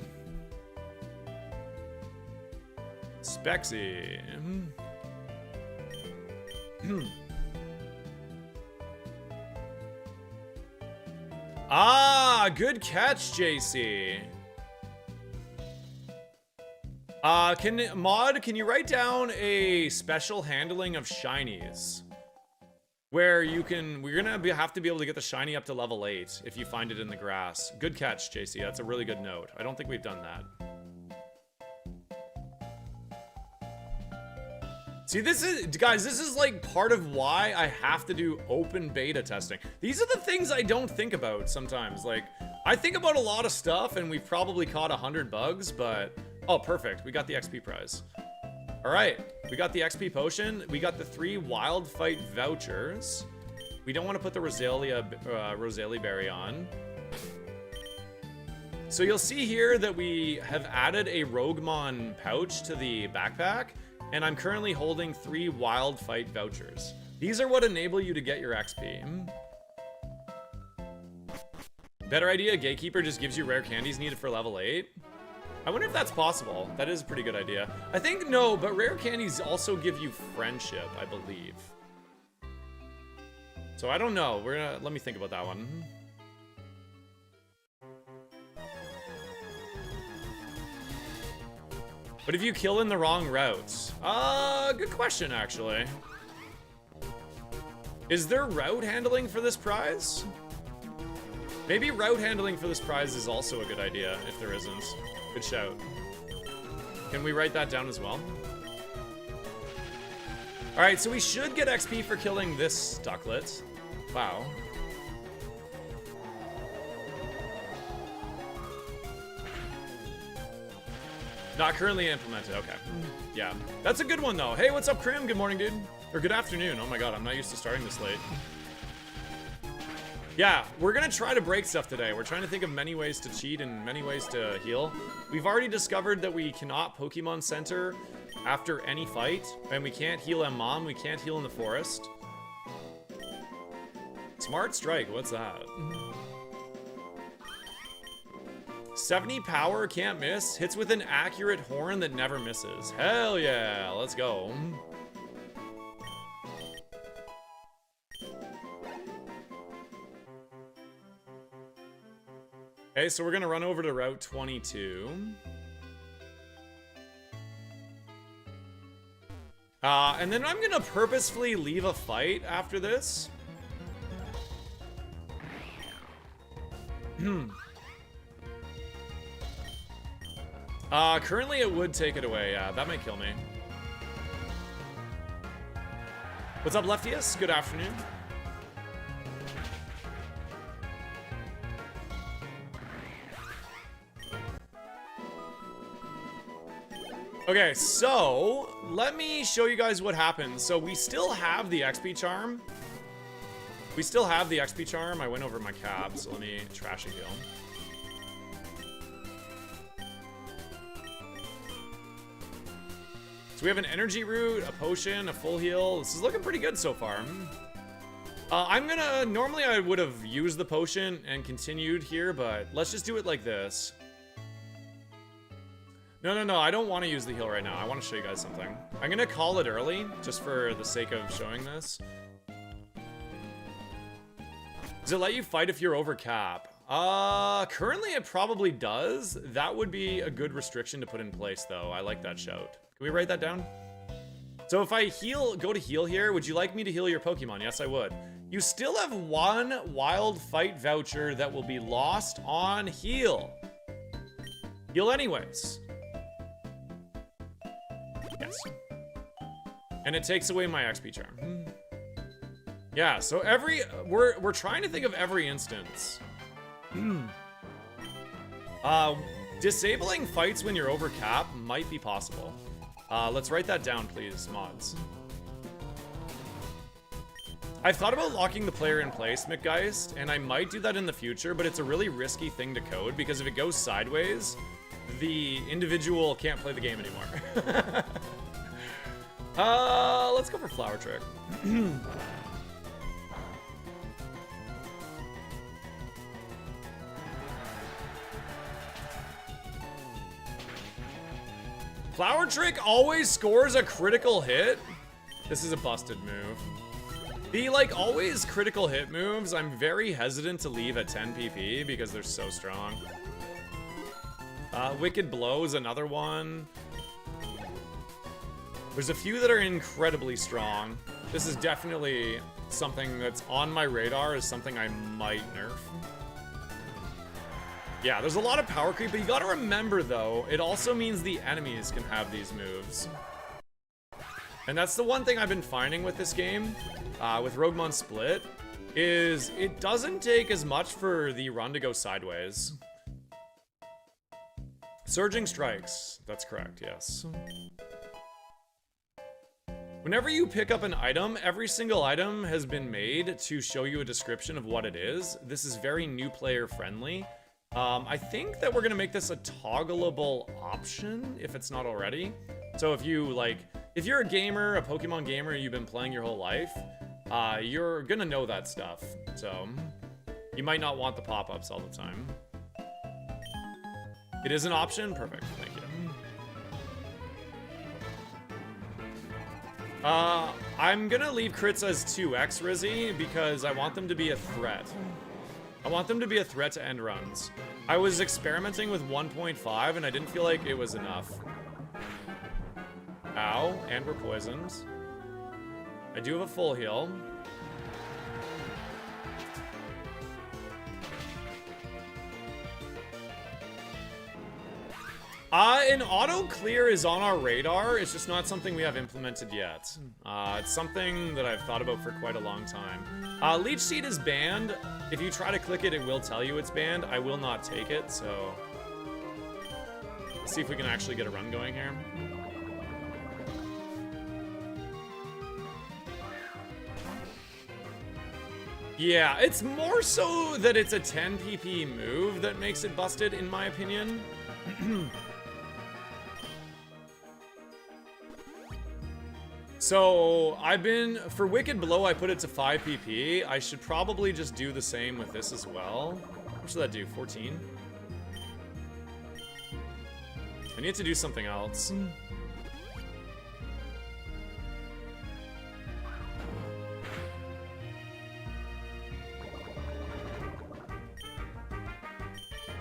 Spexy. Ah, good catch, JC. Can you write down a special handling of shinies? Where you can, we're gonna have to be able to get the shiny up to level 8 if you find it in the grass. Good catch, JC. That's a really good note. I don't think we've done that. See, this is, guys, this is like part of why I have to do open beta testing. These are the things I don't think about sometimes. Like, I think about a lot of stuff and we've probably caught 100 bugs, but, oh, perfect. We got the XP prize. All right, we got the XP potion. We got the 3 wild fight vouchers. We don't want to put the Rosalie berry on. So you'll see here that we have added a ROGUEMON pouch to the backpack, and I'm currently holding 3 wild fight vouchers. These are what enable you to get your XP. Better idea, Gatekeeper just gives you rare candies needed for level 8. I wonder if that's possible. That is a pretty good idea. I think no, but rare candies also give you friendship, I believe. So I don't know. Let me think about that one. But if you kill in the wrong routes? Good question, actually. Is there route handling for this prize? Maybe route handling for this prize is also a good idea, if there isn't. Good shout. Can we write that down as well? Alright, so we should get XP for killing this ducklet. Wow. Not currently implemented, okay. Yeah, that's a good one though. Hey, what's up, Krim? Good morning, dude. Or good afternoon. Oh my god, I'm not used to starting this late. Yeah, we're gonna try to break stuff today. We're trying to think of many ways to cheat and many ways to heal. We've already discovered that we cannot Pokemon Center after any fight, and we can't heal Mom. We can't heal in the forest. Smart Strike, what's that? 70 power, can't miss. Hits with an accurate horn that never misses. Hell yeah, let's go. Okay, so we're gonna run over to Route 22. And then I'm gonna purposefully leave a fight after this. Currently it would take it away, yeah, that might kill me. What's up, Leftius? Good afternoon. Okay, so let me show you guys what happens. So we still have the XP charm. I went over my cab, so let me trash and heal. So we have an energy root, a potion, a full heal. This is looking pretty good so far. Normally I would have used the potion and continued here, but let's just do it like this. No, I don't want to use the heal right now. I want to show you guys something. I'm gonna call it early, just for the sake of showing this. Does it let you fight if you're over cap? Currently it probably does. That would be a good restriction to put in place, though. I like that shout. Can we write that down? So if I go to heal here, would you like me to heal your Pokemon? Yes, I would. You still have 1 wild fight voucher that will be lost on heal. Heal anyways. Yes. And it takes away my XP charm. Yeah, so we're trying to think of every instance. Disabling fights when you're over cap might be possible. Let's write that down, please, mods. I've thought about locking the player in place, McGeist, and I might do that in the future, but it's a really risky thing to code because if it goes sideways, the individual can't play the game anymore. Let's go for Flower Trick. Flower Trick always scores a critical hit. This is a busted move. The, like, always critical hit moves, I'm very hesitant to leave at 10 PP because they're so strong. Wicked Blow is another one. There's a few that are incredibly strong. This is definitely something that's on my radar as something I might nerf. Yeah, there's a lot of power creep, but you gotta remember, though, it also means the enemies can have these moves. And that's the one thing I've been finding with this game, with ROGUEMON Split, is it doesn't take as much for the run to go sideways. Surging Strikes, that's correct, yes. Whenever you pick up an item, every single item has been made to show you a description of what it is. This is very new player friendly. I think that we're gonna make this a toggleable option if it's not already. So if you if you're a gamer, a Pokemon gamer, you've been playing your whole life, you're gonna know that stuff. So you might not want the pop-ups all the time. It is an option? Perfect, thank you. I'm gonna leave crits as 2x, Rizzy, because I want them to be a threat. I want them to be a threat to end runs. I was experimenting with 1.5 and I didn't feel like it was enough. Ow, and we're poisoned. I do have a full heal. An auto clear is on our radar. It's just not something we have implemented yet. It's something that I've thought about for quite a long time. Leech Seed is banned. If you try to click it, it will tell you it's banned. I will not take it, so let's see if we can actually get a run going here. Yeah, it's more so that it's a 10 PP move that makes it busted, in my opinion. So, for Wicked Blow, I put it to 5 PP. I should probably just do the same with this as well. What should that do, 14? I need to do something else.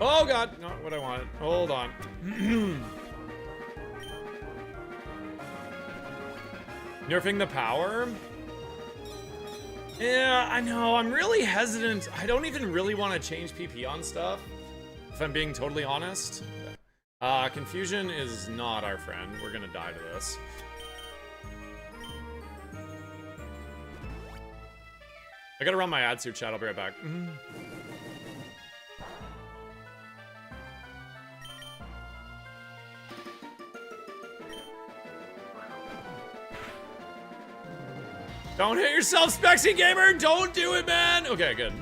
Oh god, not what I wanted. Hold on. Nerfing the power? Yeah, I know. I'm really hesitant. I don't even really want to change PP on stuff, if I'm being totally honest. Confusion is not our friend. We're gonna die to this. I gotta run my ad suit chat. I'll be right back. Don't hit yourself, Spexy Gamer! Don't do it, man! Okay, good.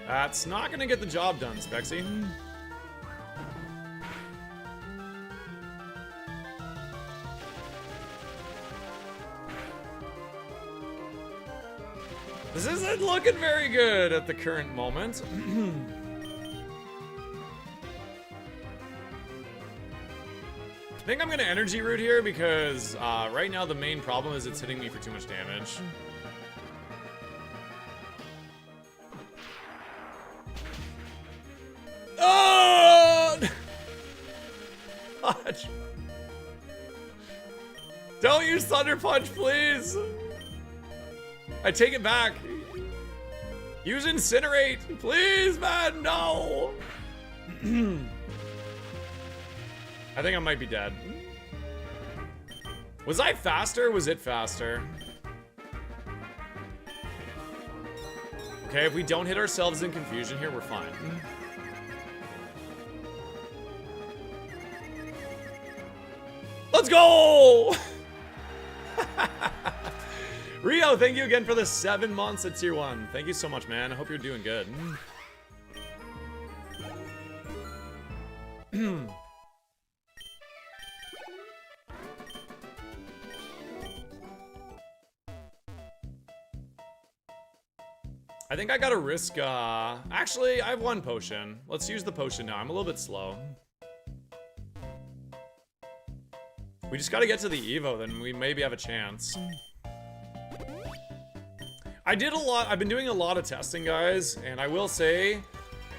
That's not gonna get the job done, Spexy. This isn't looking very good at the current moment. I think I'm gonna energy root here because right now the main problem is it's hitting me for too much damage. Oh! Punch. Don't use Thunder Punch, please. I take it back. Use Incinerate, please, man. No. I think I might be dead. Was I faster or was it faster? Okay, if we don't hit ourselves in confusion here, we're fine. Let's go! Rio, thank you again for the 7 months at tier 1. Thank you so much, man. I hope you're doing good. I think I gotta risk, actually, I have 1 potion. Let's use the potion now. I'm a little bit slow. We just gotta get to the Evo, then we maybe have a chance. I've been doing a lot of testing, guys, and I will say,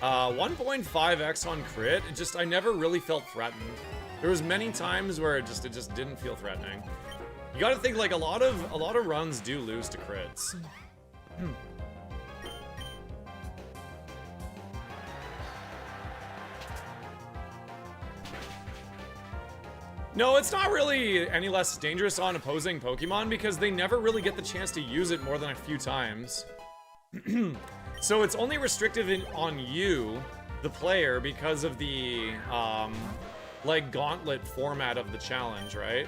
1.5x on crit, I never really felt threatened. There was many times where it just didn't feel threatening. You gotta think, like, a lot of runs do lose to crits. No, it's not really any less dangerous on opposing Pokemon because they never really get the chance to use it more than a few times. So it's only restrictive on you, the player, because of the like gauntlet format of the challenge, right?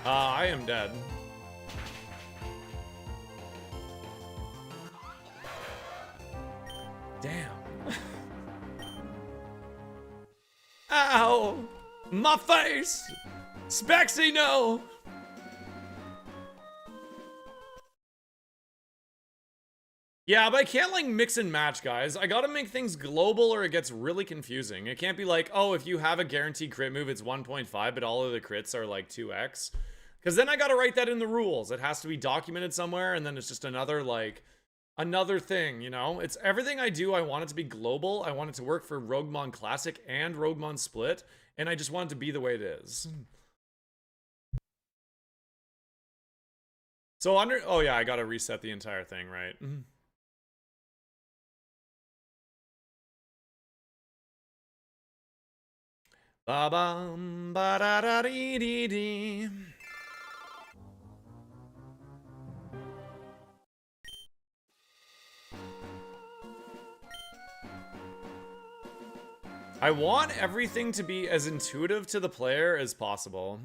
I am dead. Damn. Ow! My face! Spexy, no! Yeah, but I can't, like, mix and match, guys. I gotta make things global or it gets really confusing. It can't be like, oh, if you have a guaranteed crit move, it's 1.5, but all of the crits are, like, 2x. Because then I gotta write that in the rules. It has to be documented somewhere, and then it's just another, like, another thing, you know? It's everything I do, I want it to be global. I want it to work for Roguemon Classic and Roguemon Split, and I just want it to be the way it is. So oh yeah, I gotta reset the entire thing, right? Ba-bum, ba-da-da-dee-dee-dee. I want everything to be as intuitive to the player as possible.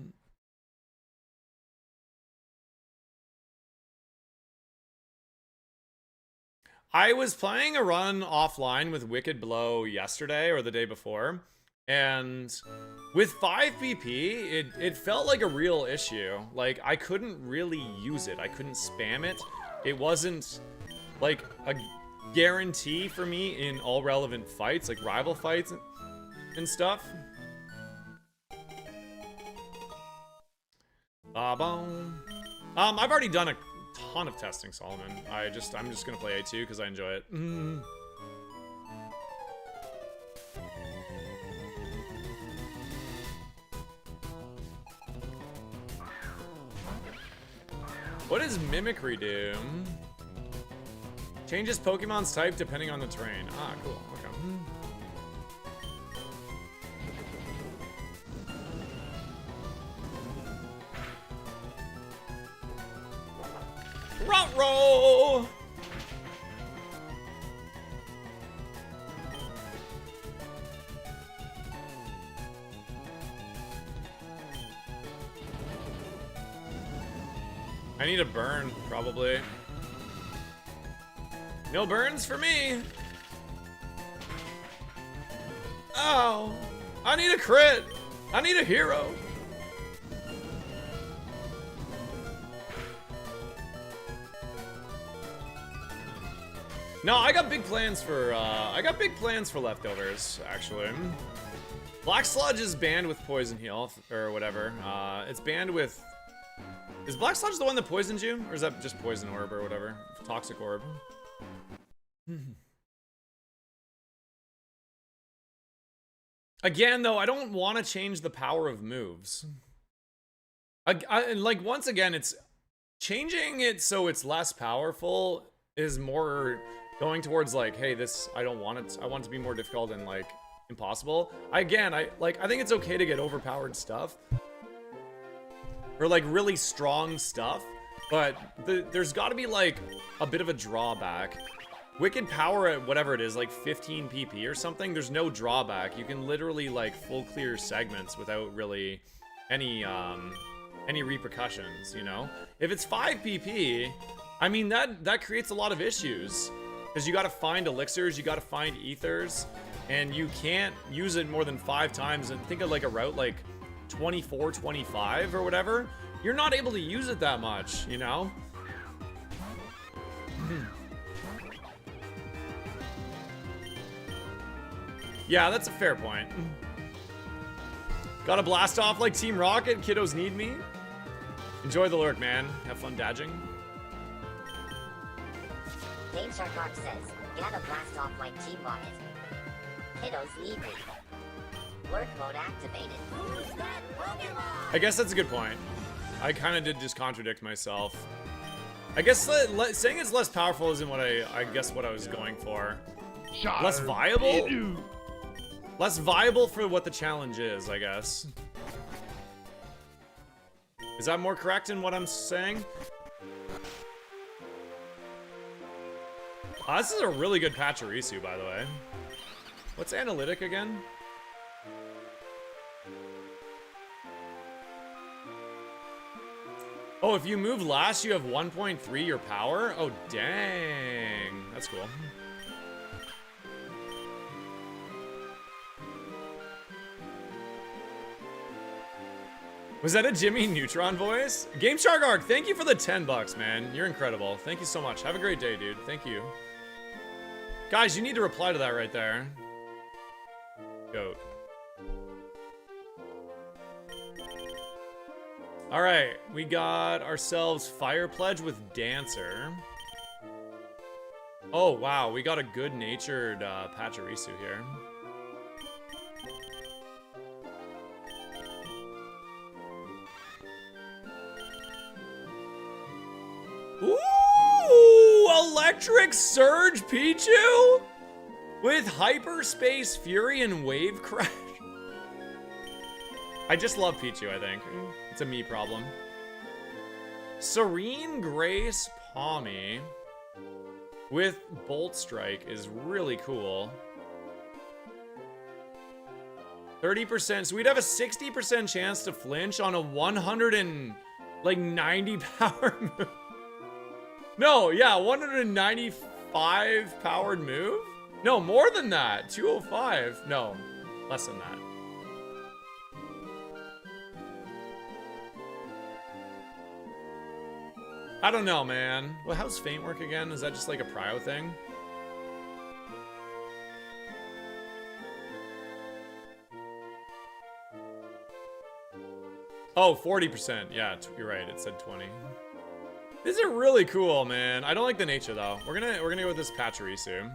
I was playing a run offline with Wicked Blow yesterday or the day before, and with 5 PP, it felt like a real issue. Like, I couldn't really use it. I couldn't spam it. It wasn't, like, a guarantee for me in all relevant fights, like rival fights and stuff. I've already done a ton of testing, Solomon. I'm just gonna play A2 because I enjoy it. What does Mimicry do? Changes Pokemon's type depending on the terrain. Ah, cool. Okay. Ruh-roh! I need a burn, probably. No burns for me! Oh! I need a crit! I need a hero! No, I got big plans for leftovers, actually. Black Sludge is banned with Poison Heal, or whatever. It's banned with... Is Black Sludge the one that poisons you? Or is that just Poison Orb or whatever? Toxic Orb. Again, though, I don't want to change the power of moves. Like, once again, it's... Changing it so it's less powerful is more... going towards like, hey, this, I don't want it, I want it to be more difficult and like impossible. I think it's okay to get overpowered stuff or like really strong stuff, but there's got to be like a bit of a drawback. Wicked power at whatever it is, like 15 PP or something, there's no drawback. You can literally like full clear segments without really any repercussions, you know? If it's 5 PP, I mean, that creates a lot of issues. Because you gotta find elixirs, you gotta find ethers, and you can't use it more than 5 times. And think of like a route like 24, 25 or whatever. You're not able to use it that much, you know? Yeah, that's a fair point. Gotta blast off like Team Rocket, kiddos need me. Enjoy the lurk, man. Have fun dodging. Game Shark Mark says, gotta blast off like Team Rocket. Kiddos need me. Lurk mode activated. Who's that Pokemon? I guess that's a good point. I kind of did just contradict myself. I guess saying it's less powerful isn't what I guess what I was going for. Less viable? Less viable for what the challenge is, I guess. Is that more correct in what I'm saying? This is a really good Pachirisu, by the way. What's analytic again? Oh, if you move last, you have 1.3 your power? Oh, dang. That's cool. Was that a Jimmy Neutron voice? Game Shark Arc, thank you for the 10 bucks, man. You're incredible. Thank you so much. Have a great day, dude. Thank you. Guys, you need to reply to that right there. Goat. All right, we got ourselves Fire Pledge with Dancer. Oh, wow, we got a good-natured Pachirisu here. Ooh, Electric Surge Pichu with Hyperspace Fury and Wave Crash. I just love Pichu, I think. It's a me problem. Serene Grace Palmy with Bolt Strike is really cool. 30%, so we'd have a 60% chance to flinch on a 190 power move. No, yeah, 195 powered move? No, more than that. 205. No, less than that. I don't know, man. Well, how's Faint work again? Is that just like a prio thing? Oh, 40%. Yeah, you're right. It said 20. These are really cool, man. I don't like the nature though. We're gonna go with this Pachirisu.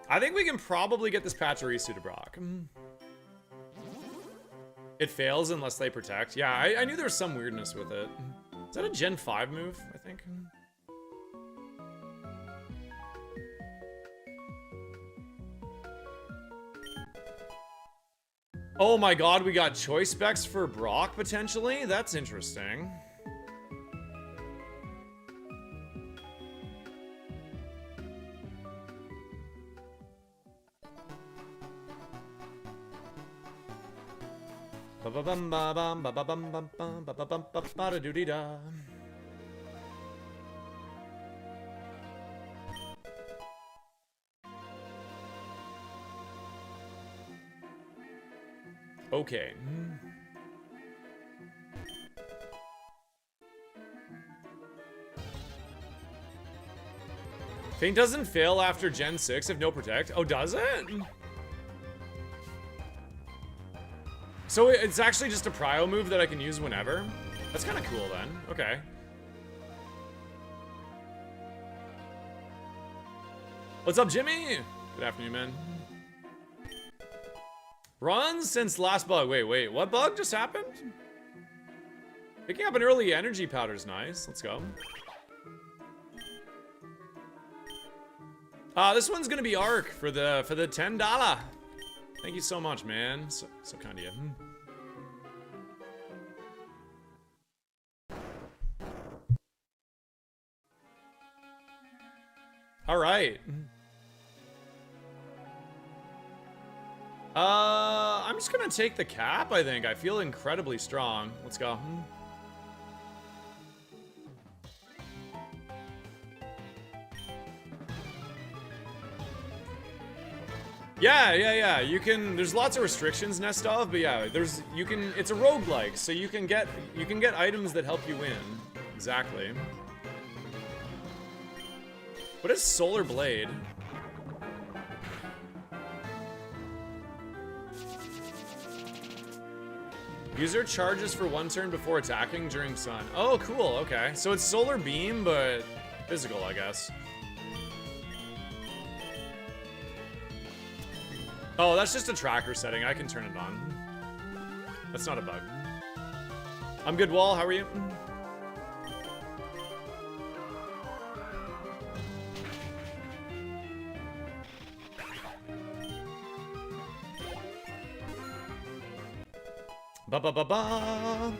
I think we can probably get this Pachirisu to Brock. It fails unless they protect. Yeah, I knew there was some weirdness with it. Is that a Gen 5 move, I think? Oh my god, we got choice specs for Brock, potentially? That's interesting. Okay. Faint doesn't fail after Gen 6 if no protect. Oh, does it? So it's actually just a prio move that I can use whenever? That's kind of cool then. Okay. What's up, Jimmy? Good afternoon, man. Runs since last bug. Wait. What bug just happened? Picking up an early energy powder is nice. Let's go. This one's gonna be Arc for the $10. Thank you so much, man. So kind of you. All right. I'm just gonna take the cap, I think. I feel incredibly strong. Let's go. Yeah. You can, there's lots of restrictions, Nestov, but yeah, it's a roguelike, so you can get items that help you win. Exactly. What is Solar Blade? User charges for 1 turn before attacking during sun. Oh, cool, okay. So it's Solar Beam, but physical, I guess. Oh, that's just a tracker setting. I can turn it on. That's not a bug. I'm good, Wall. How are you? Ba ba ba ba.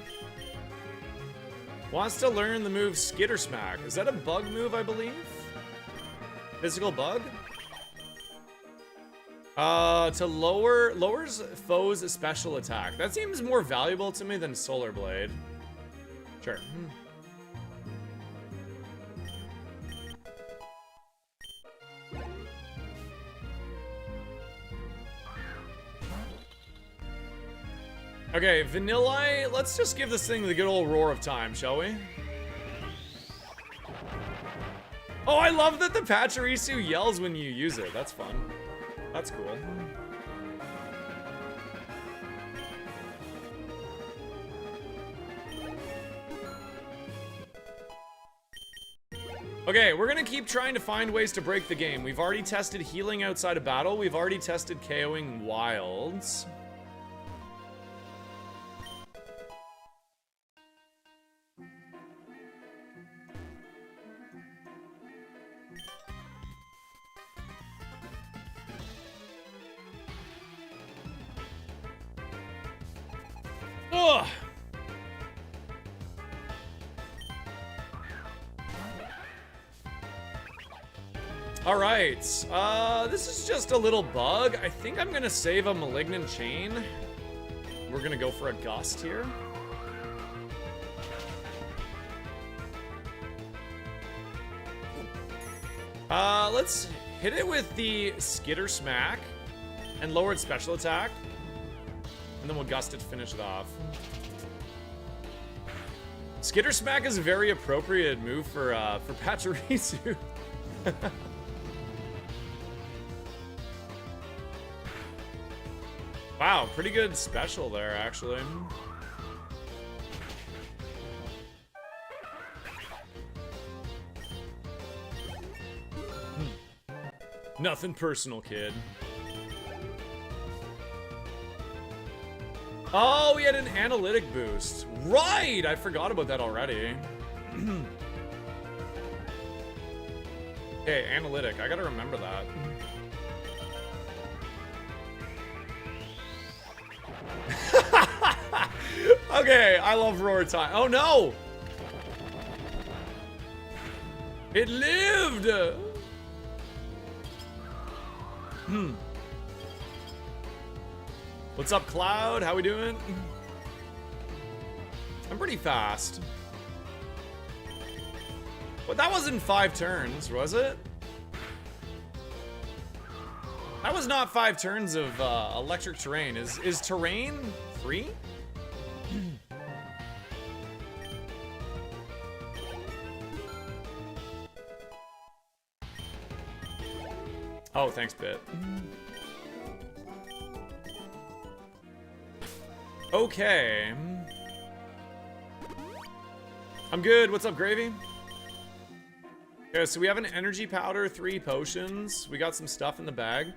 Wants to learn the move Skitter Smack. Is that a bug move, I believe? Physical bug? To lowers foes' special attack. That seems more valuable to me than Solar Blade. Sure. Okay, Vanilla, let's just give this thing the good old roar of time, shall we? Oh, I love that the Pachirisu yells when you use it. That's fun. That's cool. Okay, we're gonna keep trying to find ways to break the game. We've already tested healing outside of battle. We've already tested KOing wilds. Ugh. All right, this is just a little bug. I think I'm gonna save a Malignant Chain. We're gonna go for a Gust here. Let's hit it with the Skitter Smack and lower its special attack. And then we'll Gust it to finish it off. Skitter Smack is a very appropriate move for Pachirisu. Wow, pretty good special there, actually. Nothing personal, kid. Oh, we had an analytic boost. Right! I forgot about that already. Okay, analytic. I gotta remember that. Okay, I love Roar Time. Oh no! It lived! What's up, Cloud? How we doing? I'm pretty fast. But that wasn't 5 turns, was it? That was not 5 turns of electric terrain. Is terrain 3? Oh, thanks, Bit. Okay. I'm good. What's up, Gravy? Okay, so we have an energy powder, 3 potions. We got some stuff in the bag.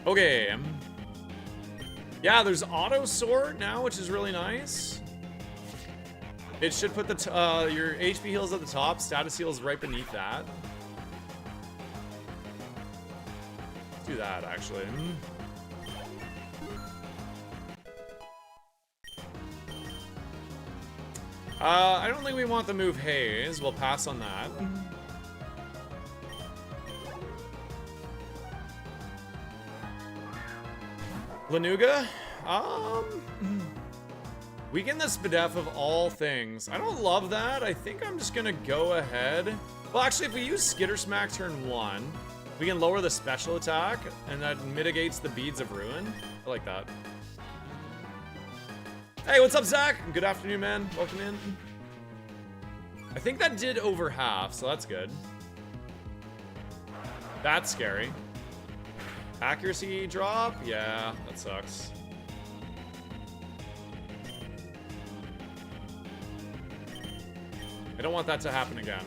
Okay. Yeah, there's auto sort now, which is really nice. It should put the your HP heals at the top, status heals right beneath that. Let's do that, actually. I don't think we want the move Haze. We'll pass on that. Lanuga? Weaken the Spadef of all things. I don't love that. I think I'm just gonna go ahead. Well, actually, if we use Skitter Smack turn 1, we can lower the special attack, and that mitigates the Beads of Ruin. I like that. Hey, what's up, Zach? Good afternoon, man. Welcome in. I think that did over half, so that's good. That's scary. Accuracy drop? Yeah, that sucks. I don't want that to happen again.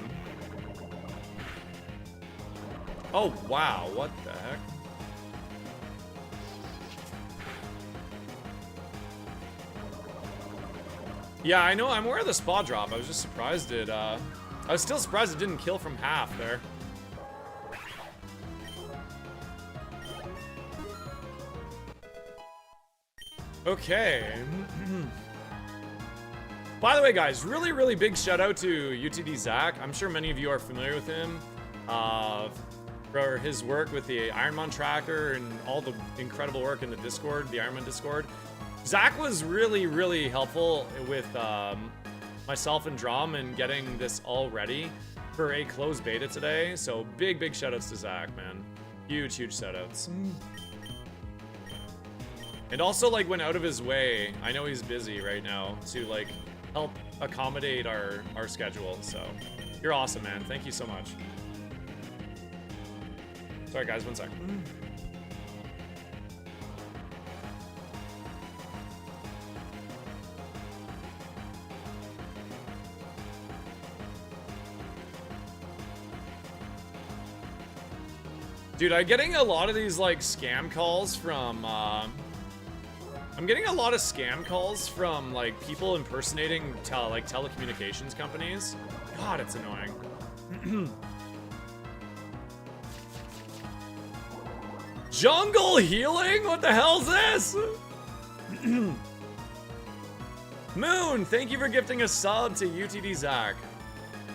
Oh, wow. What the heck? Yeah, I know. I'm aware of the spot drop. I was just surprised it, I was still surprised it didn't kill from half there. Okay. By the way, guys, really, really big shout out to UTD Zach. I'm sure many of you are familiar with him for his work with the Ironmon tracker and all the incredible work in the Discord, the Ironmon Discord. Zach was really, really helpful with myself and Drum and getting this all ready for a closed beta today. So big, big shout outs to Zach, man. Huge, huge shout outs. And also, like, went out of his way, I know he's busy right now, to, like, help accommodate our schedule. So, you're awesome, man. Thank you so much. Sorry, guys, one sec. Dude, I'm getting a lot of these, like, scam calls from, I'm getting a lot of scam calls from, like, people impersonating, telecommunications companies. God, it's annoying. Jungle healing? What the hell's this? Moon, thank you for gifting a sub to UTD Zach.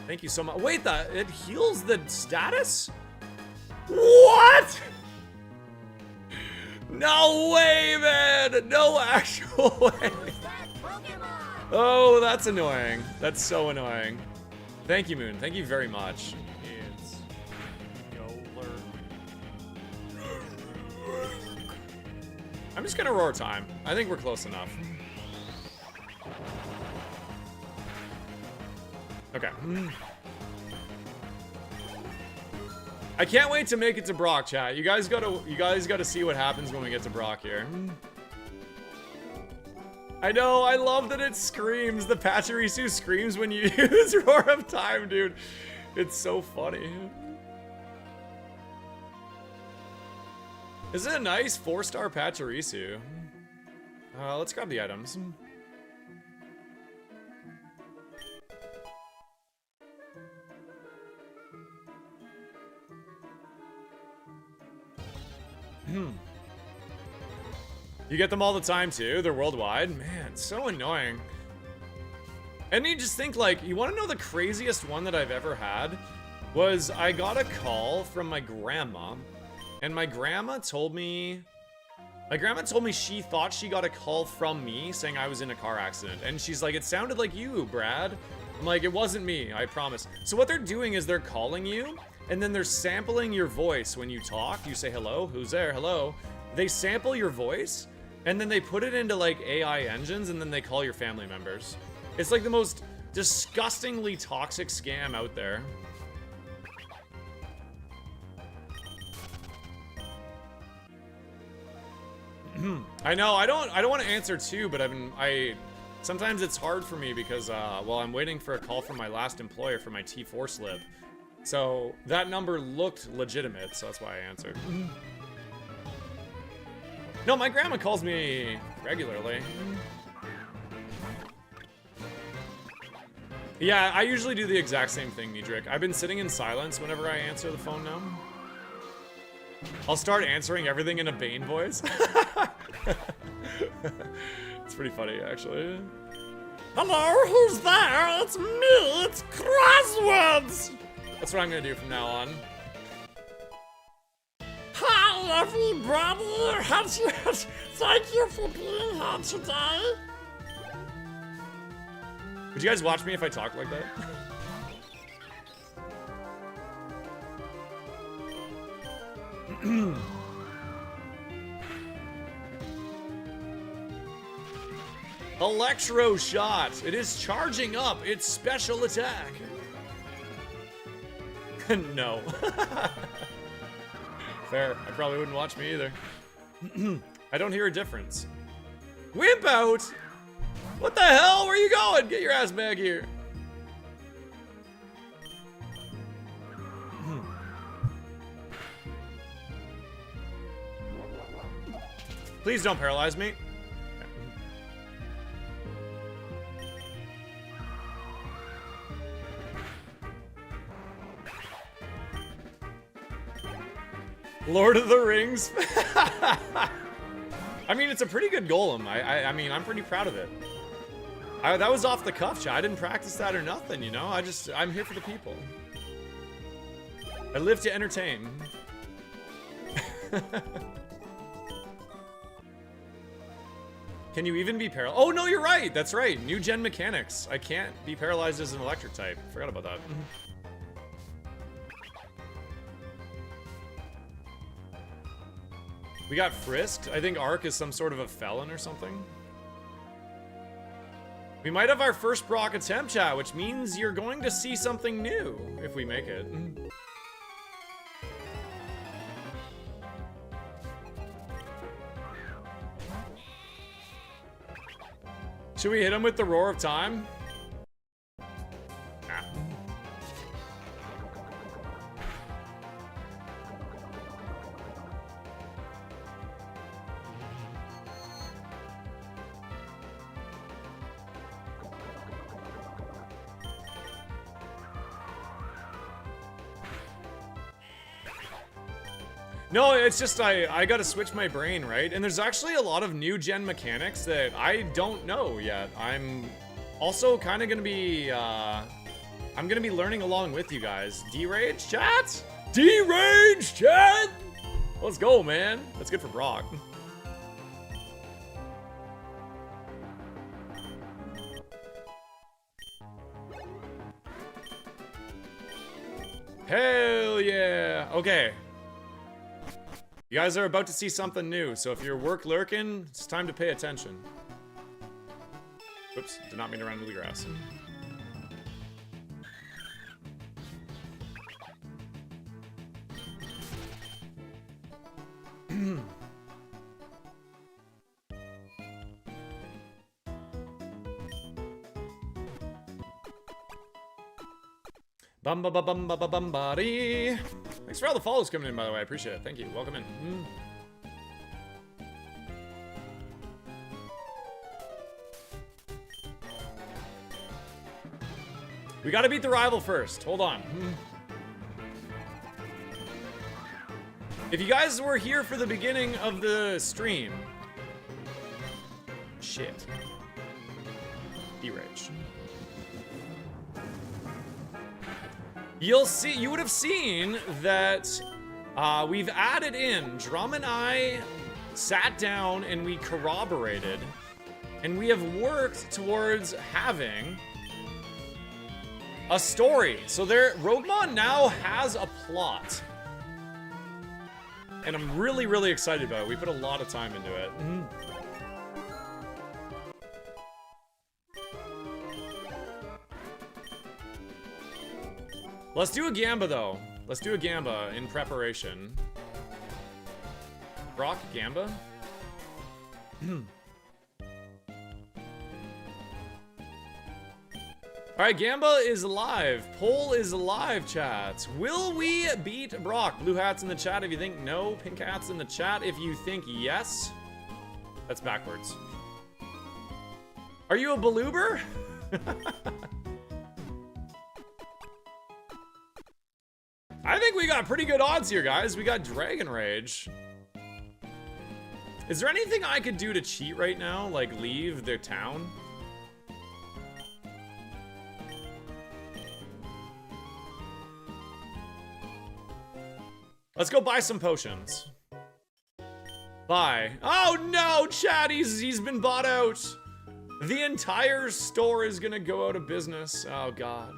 Thank you so much. Wait, it heals the status? What? No way, man! No actual way. Oh, that's annoying. That's so annoying. Thank you, Moon. Thank you very much. It's I'm just gonna roar time. I think we're close enough. Okay. I can't wait to make it to Brock, chat. You guys gotta see what happens when we get to Brock here. I know, I love that it screams. The Pachirisu screams when you use Roar of Time, dude. It's so funny. Is it a nice 4-star Pachirisu? Let's grab the items. You get them all the time too? They're worldwide? Man, so annoying. And you just think, like, you want to know the craziest one that I've ever had? Was I got a call from my grandma, and my grandma told me she thought she got a call from me saying I was in a car accident. And she's like, it sounded like you, Brad. I'm like, it wasn't me, I promise. So what they're doing is they're calling you, and then they're sampling your voice when you talk. You say, hello, who's there, hello. They sample your voice, and then they put it into, like, AI engines, and then they call your family members. It's like the most disgustingly toxic scam out there. I know, I don't want to answer too, but sometimes it's hard for me because, well, I'm waiting for a call from my last employer for my T4 slip. So that number looked legitimate, so that's why I answered. No, my grandma calls me regularly. Yeah, I usually do the exact same thing, Niedrick. I've been sitting in silence whenever I answer the phone now. I'll start answering everything in a Bane voice. It's pretty funny, actually. Hello, who's there? It's me, it's Crozwords! That's what I'm gonna do from now on. Hi, everybody! Thank you for being here today. Would you guys watch me if I talk like that? Electro shot. It is charging up its special attack. No. Fair. I probably wouldn't watch me either. I don't hear a difference. Wimp out? What the hell? Where are you going? Get your ass back here. Please don't paralyze me. Lord of the Rings. I mean, it's a pretty good golem. I mean, I'm pretty proud of it. That was off the cuff, chat. I didn't practice that or nothing, you know? I'm here for the people. I live to entertain. Can you even be paralyzed? Oh, no, you're right. That's right. New gen mechanics. I can't be paralyzed as an electric type. Forgot about that. We got frisked. I think Ark is some sort of a felon or something. We might have our first Brock attempt, chat, which means you're going to see something new if we make it. Should we hit him with the Roar of Time? Nah. No, it's just I gotta switch my brain, right? And there's actually a lot of new gen mechanics that I don't know yet. I'm also kind of gonna be, I'm gonna be learning along with you guys. D-Rage, chat? D-Rage, chat? Let's go, man. That's good for Brock. Hell yeah. Okay. You guys are about to see something new, so if you're work lurking, it's time to pay attention. Oops, did not mean to run into the grass. Bum-ba-ba-bum-ba-ba-bum-body. Thanks for all the follows coming in, by the way. I appreciate it. Thank you. Welcome in. We gotta beat the rival first. Hold on. If you guys were here for the beginning of the stream... Shit. D-Rage. You would have seen that we've added in, Drum and I sat down and we corroborated, and we have worked towards having a story. So ROGUEMON now has a plot. And I'm really, really excited about it. We put a lot of time into it. Let's do a Gamba, though. Let's do a Gamba in preparation. Brock, Gamba? Alright, Gamba is alive. Poll is alive, chat. Will we beat Brock? Blue hats in the chat if you think no. Pink hats in the chat if you think yes. That's backwards. Are you a Baloober? I think we got pretty good odds here, guys. We got Dragon Rage. Is there anything I could do to cheat right now? Like, leave the town? Let's go buy some potions. Buy. Oh no, chat, he's been bought out. The entire store is gonna go out of business. Oh god.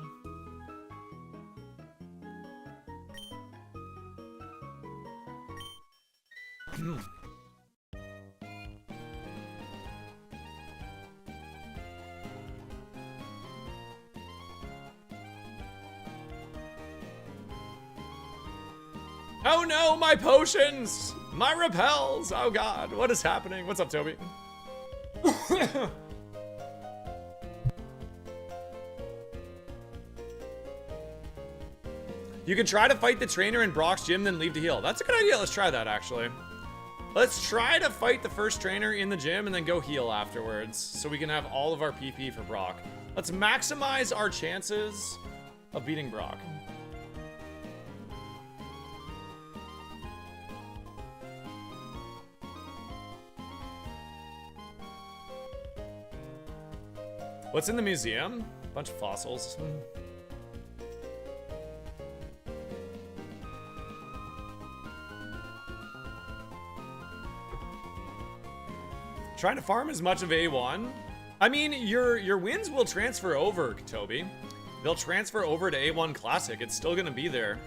Oh no, my potions! My repels! Oh god, what is happening? What's up, Toby? You can try to fight the trainer in Brock's gym, then leave to heal. That's a good idea. Let's try that, actually. Let's try to fight the first trainer in the gym and then go heal afterwards so we can have all of our PP for Brock. Let's maximize our chances of beating Brock. What's in the museum? Bunch of fossils. Trying to farm as much of A1. I mean, your wins will transfer over, Toby. They'll transfer over to A1 Classic. It's still gonna be there.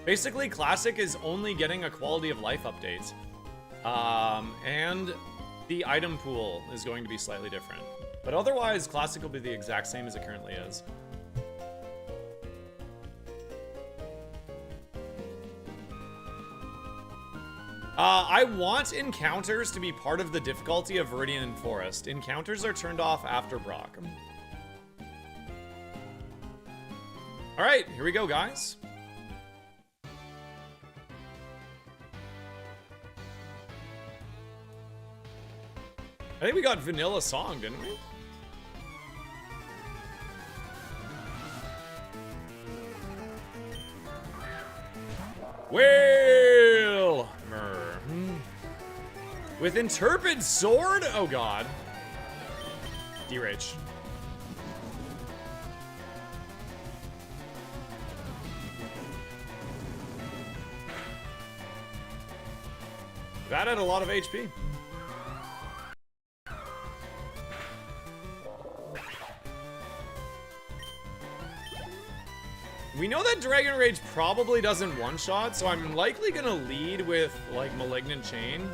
Basically, Classic is only getting a quality of life update. And the item pool is going to be slightly different. But otherwise, Classic will be the exact same as it currently is. I want encounters to be part of the difficulty of Viridian Forest. Encounters are turned off after Brock. Alright, here we go, guys. I think we got Vanilla Song, didn't we? Well, with Interpid Sword? Oh god. D-Rage. That had a lot of HP. We know that Dragon Rage probably doesn't one-shot, so I'm likely gonna lead with, like, Malignant Chain.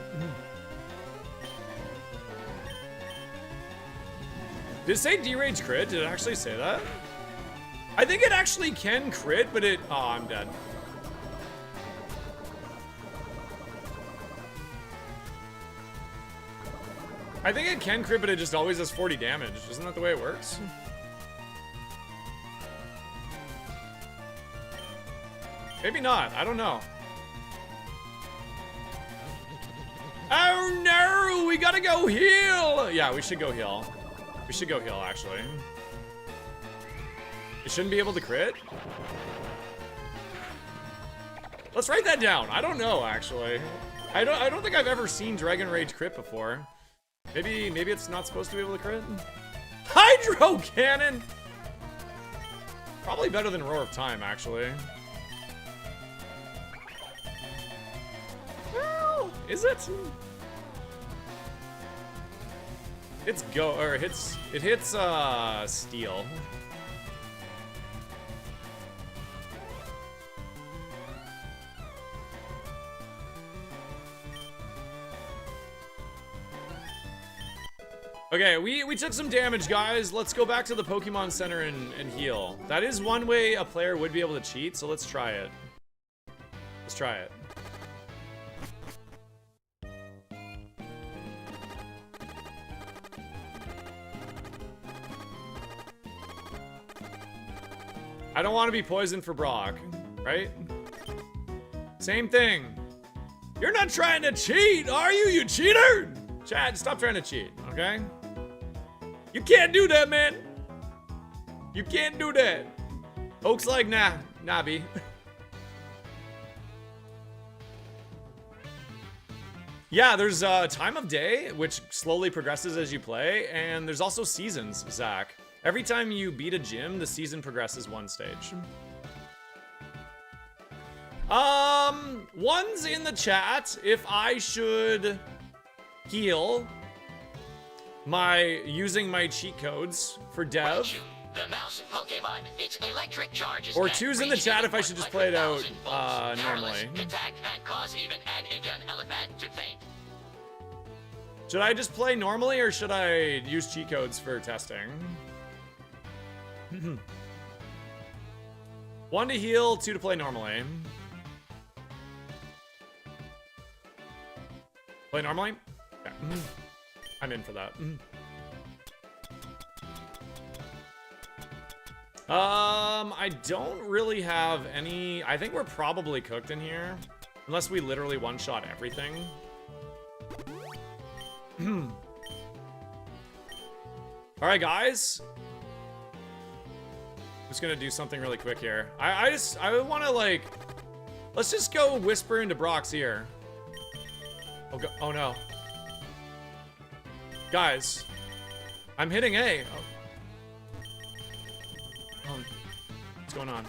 Did it say D-Rage crit? Did it actually say that? I think it actually can crit, but it... Oh, I'm dead. I think it can crit, but it just always does 40 damage. Isn't that the way it works? Maybe not. I don't know. Oh no! We gotta go heal! Yeah, we should go heal. We should go heal, actually. It shouldn't be able to crit? Let's write that down. I don't know, actually. I don't think I've ever seen Dragon Rage crit before. Maybe it's not supposed to be able to crit? Hydro Cannon! Probably better than Roar of Time, actually. Well, is it? It's it hits steel. Okay, we took some damage, guys. Let's go back to the Pokemon Center and heal. That is one way a player would be able to cheat, so let's try it. Let's try it. I don't want to be poisoned for Brock, right? Same thing. You're not trying to cheat, are you, you cheater? Chad, stop trying to cheat, okay? You can't do that, man. You can't do that. Oak's like, nah, B. Yeah, there's time of day, which slowly progresses as you play, and there's also seasons, Zach. Every time you beat a gym, the season progresses one stage. One's in the chat if I should heal using my cheat codes for Dev. The mouse Pokemon, its electric charges, or two's in the chat if I should just play it out normally. Attack and cause even an Indian elephant to faint. Should I just play normally or should I use cheat codes for testing? 1 to heal, 2 to play normally. Play normally? Okay. I'm in for that. I don't really have any... I think we're probably cooked in here. Unless we literally one-shot everything. Alright, guys. I'm just gonna do something really quick here. I wanna like, let's just go whisper into Brock's ear. Oh no. Guys, I'm hitting A. Oh. What's going on?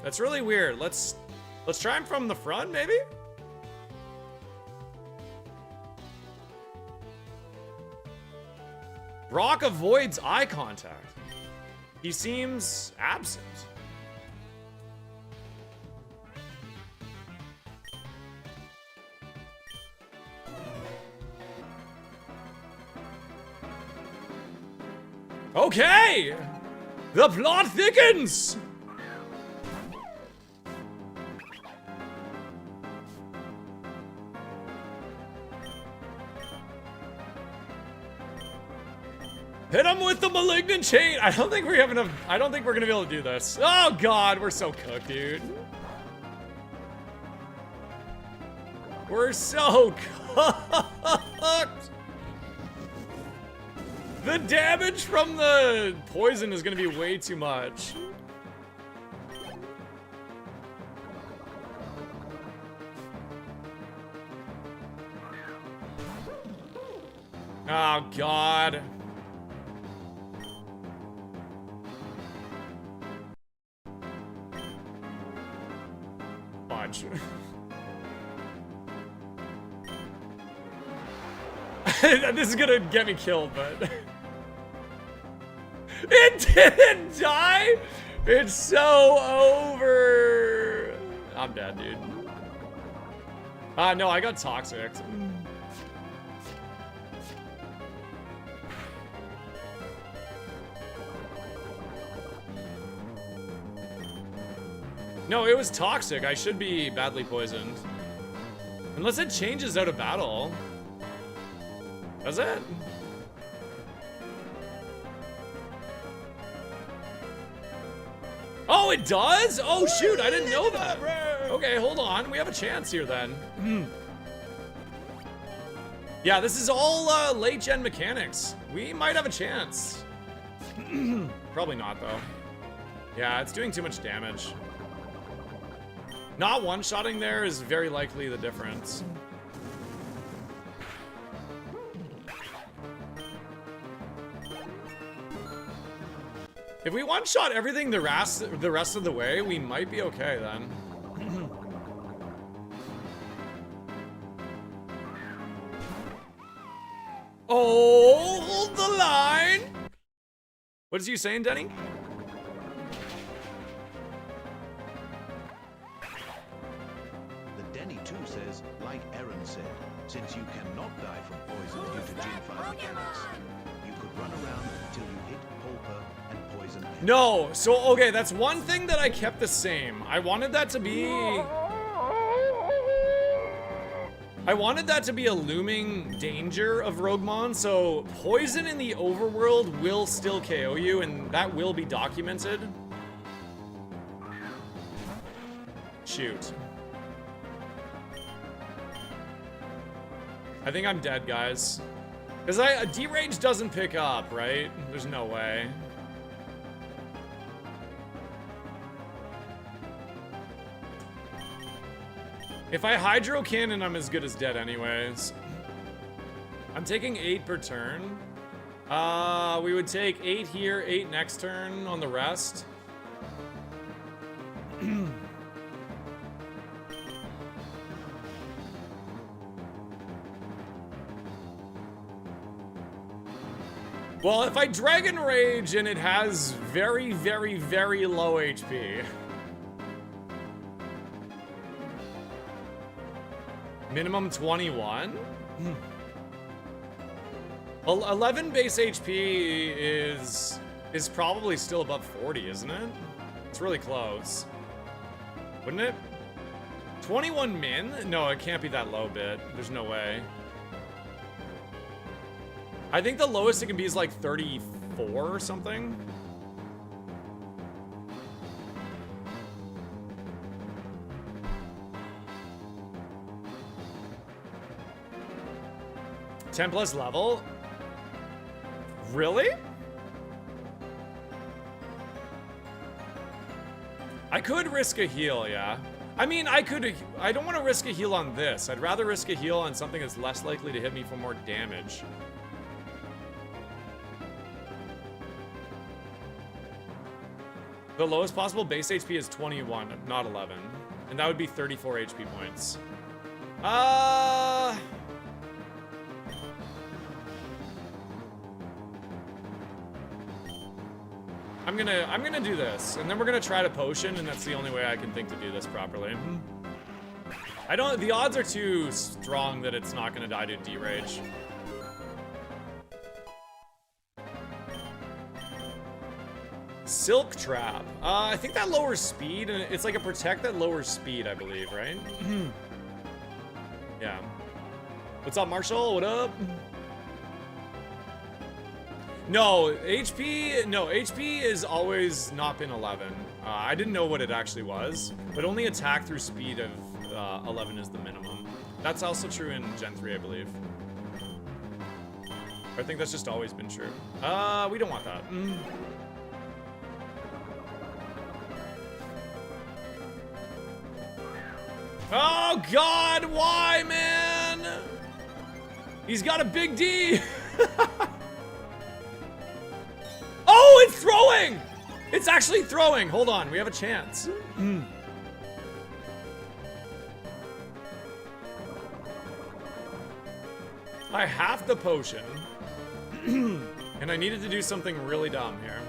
That's really weird. Let's try him from the front, maybe? Brock avoids eye contact. He seems absent. Okay! The plot thickens! Hit him with the malignant chain! I don't think we have enough. I don't think we're gonna be able to do this. Oh god, we're so cooked, dude. We're so cooked! The damage from the poison is gonna be way too much. Oh god. Fudge. This is gonna get me killed, but it didn't die. It's so over. I'm dead, dude. No, I got toxic. No, it was toxic. I should be badly poisoned. Unless it changes out of battle. Does it? Oh, it does? Oh, shoot. I didn't know that. Okay, hold on. We have a chance here then. Yeah, this is all late gen mechanics. We might have a chance. Probably not, though. Yeah, it's doing too much damage. Not one-shotting there is very likely the difference. If we one-shot everything the rest of the way, we might be okay then. Oh, hold the line! What is you saying, Denny? Says, like Aaron said, since you cannot die from poison due to G5 mechanics, you could run around until you hit Pulper and poison. No, so okay, that's one thing that I kept the same. I wanted that to be a looming danger of Roguemon, so poison in the overworld will still KO you, and that will be documented. Shoot. I think I'm dead, guys. Because D-Rage doesn't pick up, right? There's no way. If I Hydro Cannon, I'm as good as dead anyways. I'm taking 8 per turn. We would take 8 here, 8 next turn on the rest. Well, if I Dragon Rage and it has very, very, very low HP. Minimum 21? 11 base HP is probably still above 40, isn't it? It's really close. Wouldn't it? 21 min? No, it can't be that low bit. There's no way. I think the lowest it can be is like 34 or something. 10 plus level? Really? I could risk a heal, yeah. I mean, I don't want to risk a heal on this. I'd rather risk a heal on something that's less likely to hit me for more damage. The lowest possible base HP is 21, not 11. And that would be 34 HP points. I'm gonna do this, and then we're gonna try to potion, and that's the only way I can think to do this properly. The odds are too strong that it's not gonna die to D-Rage. Silk Trap. I think that lowers speed, and it's like a protect that lowers speed, I believe, right? Yeah. What's up, Marshall? What up? No, HP has always not been 11. I didn't know what it actually was, but only attack through speed of 11 is the minimum. That's also true in Gen 3, I believe. I think that's just always been true. We don't want that. Oh God, why, man? He's got a big D. Oh, it's throwing! It's actually throwing. Hold on, we have a chance. I have the potion. And I needed to do something really dumb here.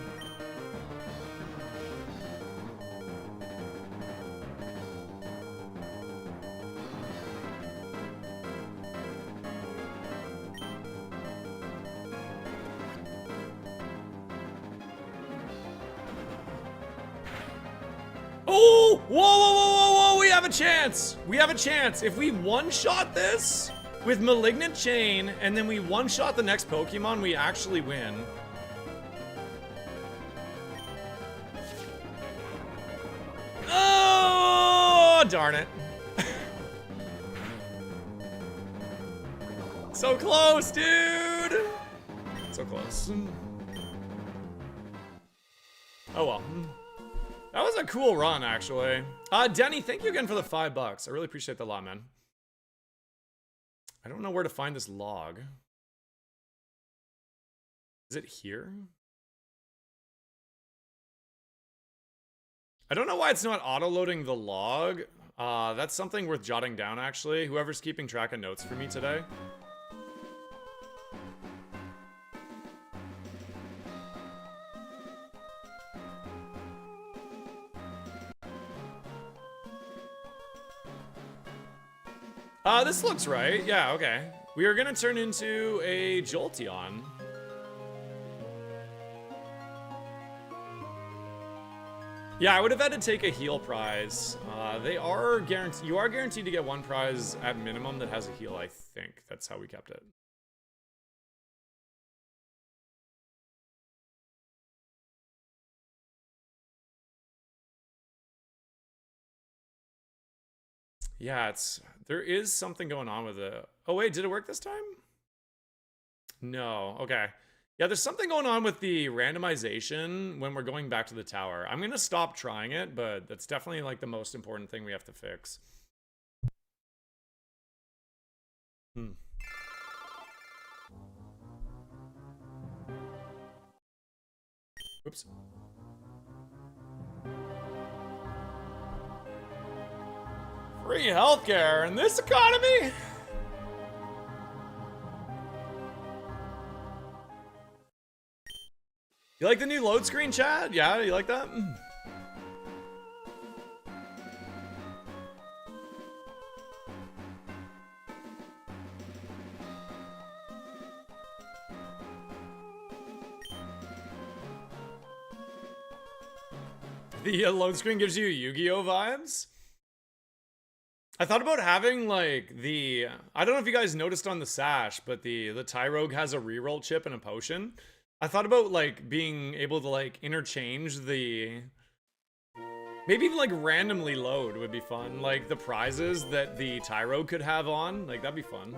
Oh! Whoa, whoa, whoa, whoa, whoa! We have a chance! We have a chance! If we one-shot this with Malignant Chain, and then we one-shot the next Pokemon, we actually win. Oh, darn it. So close, dude! So close. Oh well. That was a cool run, actually. Denny, thank you again for the $5. I really appreciate that a lot, man. I don't know where to find this log. Is it here? I don't know why it's not auto-loading the log. That's something worth jotting down, actually. Whoever's keeping track of notes for me today. This looks right. Yeah, okay. We are gonna turn into a Jolteon. Yeah, I would have had to take a heal prize. You are guaranteed to get one prize at minimum that has a heal, I think. That's how we kept it. Yeah, there is something going on with it. Oh wait, did it work this time? No, okay. Yeah, there's something going on with the randomization when we're going back to the tower. I'm gonna stop trying it, but that's definitely like the most important thing we have to fix. Oops. Free healthcare in this economy? You like the new load screen, Chad? Yeah, you like that? The load screen gives you Yu-Gi-Oh vibes? I thought about having like I don't know if you guys noticed on the sash, but the Tyrogue has a reroll chip and a potion. I thought about like being able to like interchange maybe even like randomly load would be fun. Like the prizes that the Tyrogue could have on, like that'd be fun.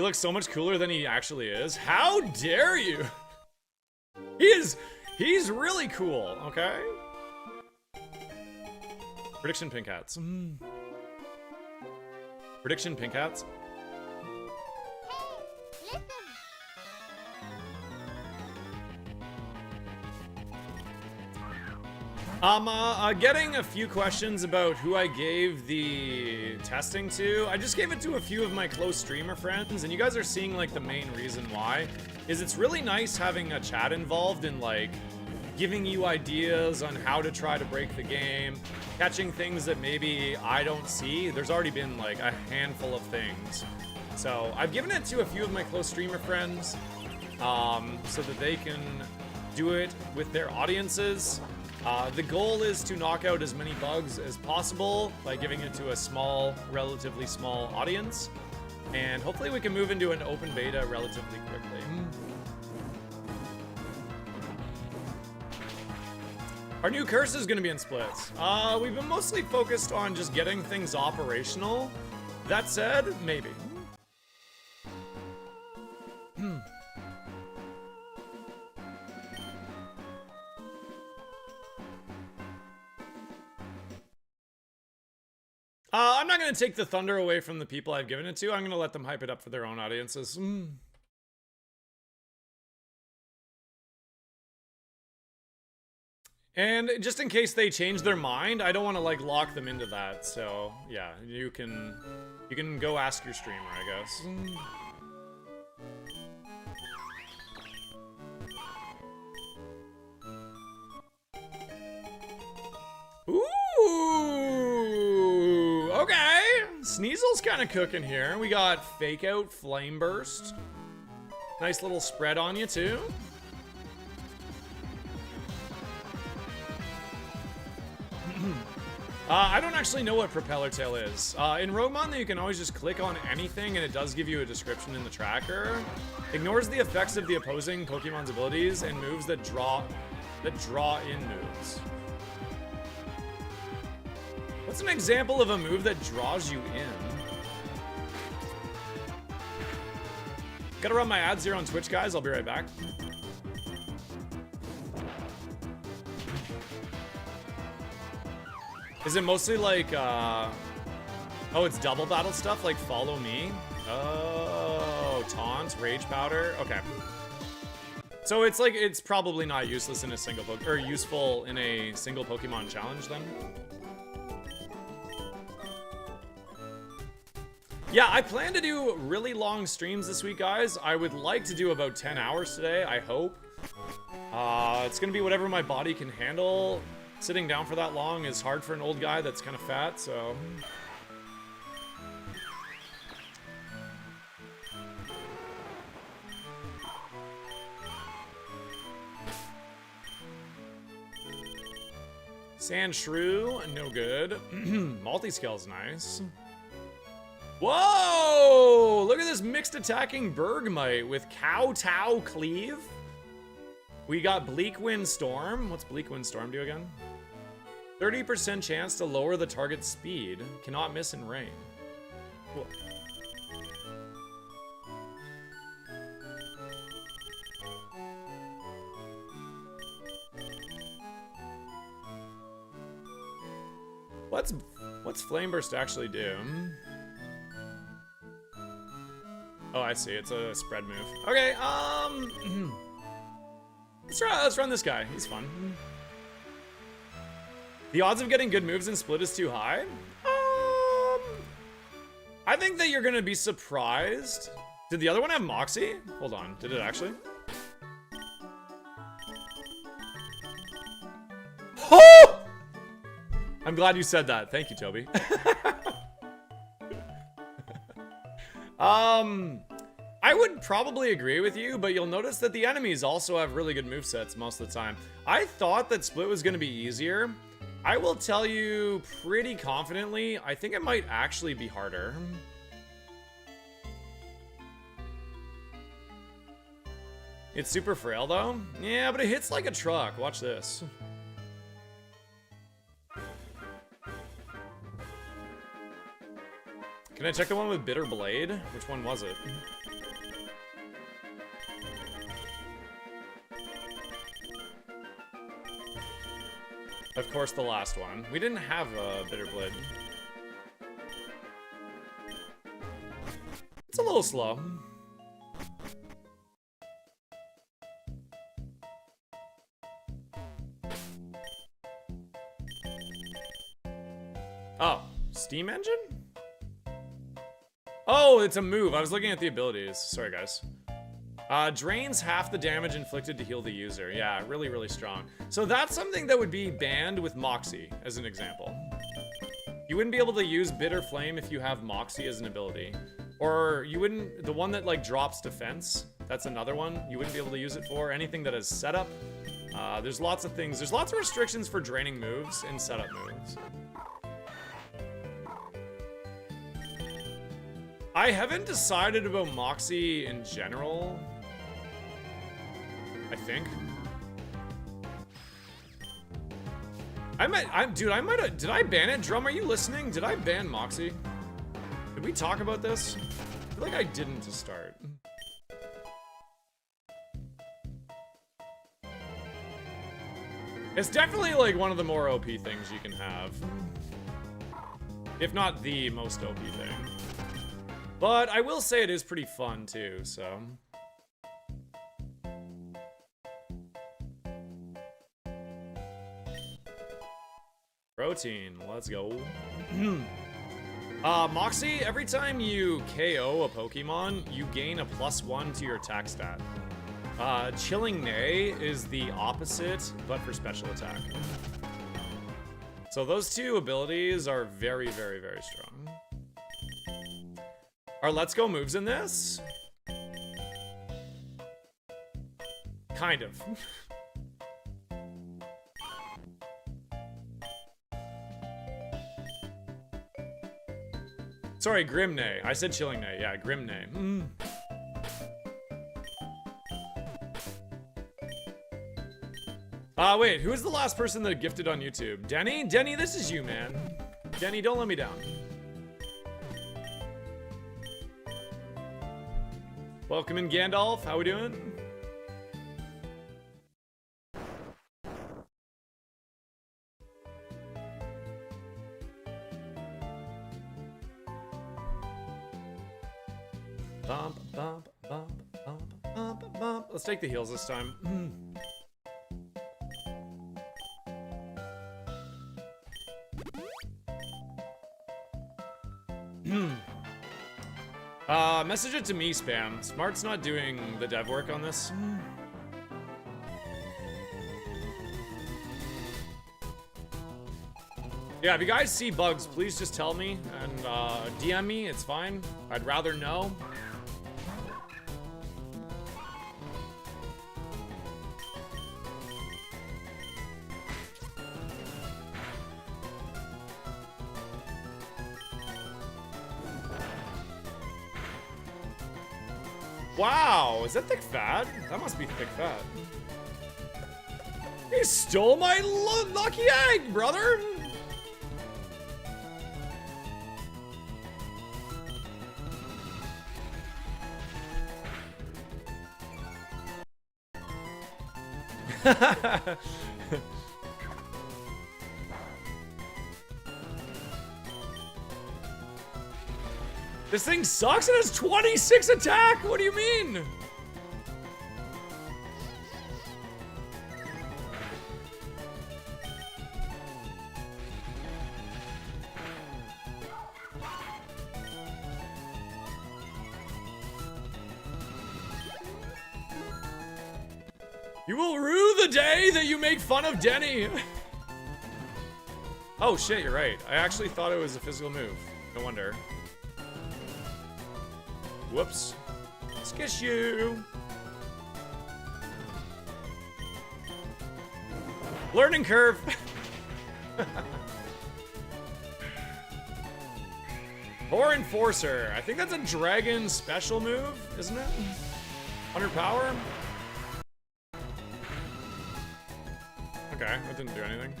He looks so much cooler than he actually is. How dare you? He's really cool, okay? Prediction pink hats. Prediction pink hats. Getting a few questions about who I gave the testing to. I just gave it to a few of my close streamer friends, and you guys are seeing like the main reason why is it's really nice having a chat involved in like giving you ideas on how to try to break the game, catching things that maybe I don't see. There's already been like a handful of things. So I've given it to a few of my close streamer friends so that they can do it with their audiences. The goal is to knock out as many bugs as possible by giving it to a small, relatively small audience. And hopefully we can move into an open beta relatively quickly. Our new curse is going to be in splits. We've been mostly focused on just getting things operational. That said, maybe. I'm not going to take the thunder away from the people I've given it to. I'm going to let them hype it up for their own audiences. And just in case they change their mind, I don't want to like lock them into that. So yeah, you can go ask your streamer, I guess. Ooh, okay. Sneasel's kind of cooking here. We got Fake Out, Flame Burst. Nice little spread on you too. I don't actually know what Propeller Tail is. In ROGUEMON, you can always just click on anything and it does give you a description in the tracker. Ignores the effects of the opposing Pokemon's abilities and moves that draw in moves. What's an example of a move that draws you in? Gotta run my ads here on Twitch, guys. I'll be right back. Is it mostly like, oh, it's double battle stuff, like Follow Me? Oh, Taunt, Rage Powder, okay. So it's like, it's probably not useless in a single or useful in a single Pokemon challenge then? Yeah, I plan to do really long streams this week, guys. I would like to do about 10 hours today, I hope. It's gonna be whatever my body can handle. Sitting down for that long is hard for an old guy that's kind of fat, so... Sandshrew, no good. Multi-scale's nice. Whoa! Look at this mixed attacking Bergmite with Kowtow Cleave. We got Bleak Wind Storm. What's Bleak Wind Storm do again? 30% chance to lower the target's speed. Cannot miss in rain. Cool. What's Flame Burst actually do? Oh, I see. It's a spread move. Okay, let's run this guy. He's fun. The odds of getting good moves in Split is too high? I think that you're gonna be surprised. Did the other one have Moxie? Hold on, did it actually? Oh! I'm glad you said that. Thank you, Toby. I would probably agree with you, but you'll notice that the enemies also have really good movesets most of the time. I thought that Split was going to be easier. I will tell you pretty confidently, I think it might actually be harder. It's super frail though. Yeah, but it hits like a truck. Watch this. Can I check the one with Bitter Blade? Which one was it? of course, the last one. We didn't have a Bitter Blade. It's a little slow. Oh, Steam Engine? Oh, it's a move. I was looking at the abilities. Sorry, guys. Drains half the damage inflicted to heal the user. Yeah, really, really strong. So that's something that would be banned with Moxie, as an example. You wouldn't be able to use Bitter Flame if you have Moxie as an ability. Or you wouldn't, the one that like drops defense, that's another one. You wouldn't be able to use it for. Anything that is setup. There's lots of things. There's lots of restrictions for draining moves and setup moves. I haven't decided about Moxie in general. I think. Dude, I might have, did I ban it? Drum, are you listening? Did I ban Moxie? Did we talk about this? I feel like I didn't to start. It's definitely like one of the more OP things you can have. If not the most OP thing. But I will say it is pretty fun too, so. Protein, let's go. Moxie, every time you KO a Pokemon, you gain a +1 to your attack stat. Chilling Neigh is the opposite, but for special attack. So those two abilities are very, very, very strong. Are Let's Go moves in this? Kind of. Sorry, Grim Neigh. I said Chilling Neigh. Yeah, Grim Neigh. Wait, who was the last person that gifted on YouTube? Denny? Denny, this is you, man. Denny, don't let me down. Welcome in, Gandalf. How we doing? Bump, bump, bump, bump, bump, bump. Let's take the heals this time. Message it to me, Spam. Smart's not doing the dev work on this. Yeah, if you guys see bugs, please just tell me and DM me. It's fine. I'd rather know. Wow, is that Thick Fat? That must be Thick Fat. He stole my lucky egg, brother! This thing sucks and has 26 attack! What do you mean? You will rue the day that you make fun of Denny! Oh shit, you're right. I actually thought it was a physical move. No wonder. Whoops. Skish you. Learning curve. Or Enforcer. I think that's a dragon special move, isn't it? 100 power? Okay, that didn't do anything.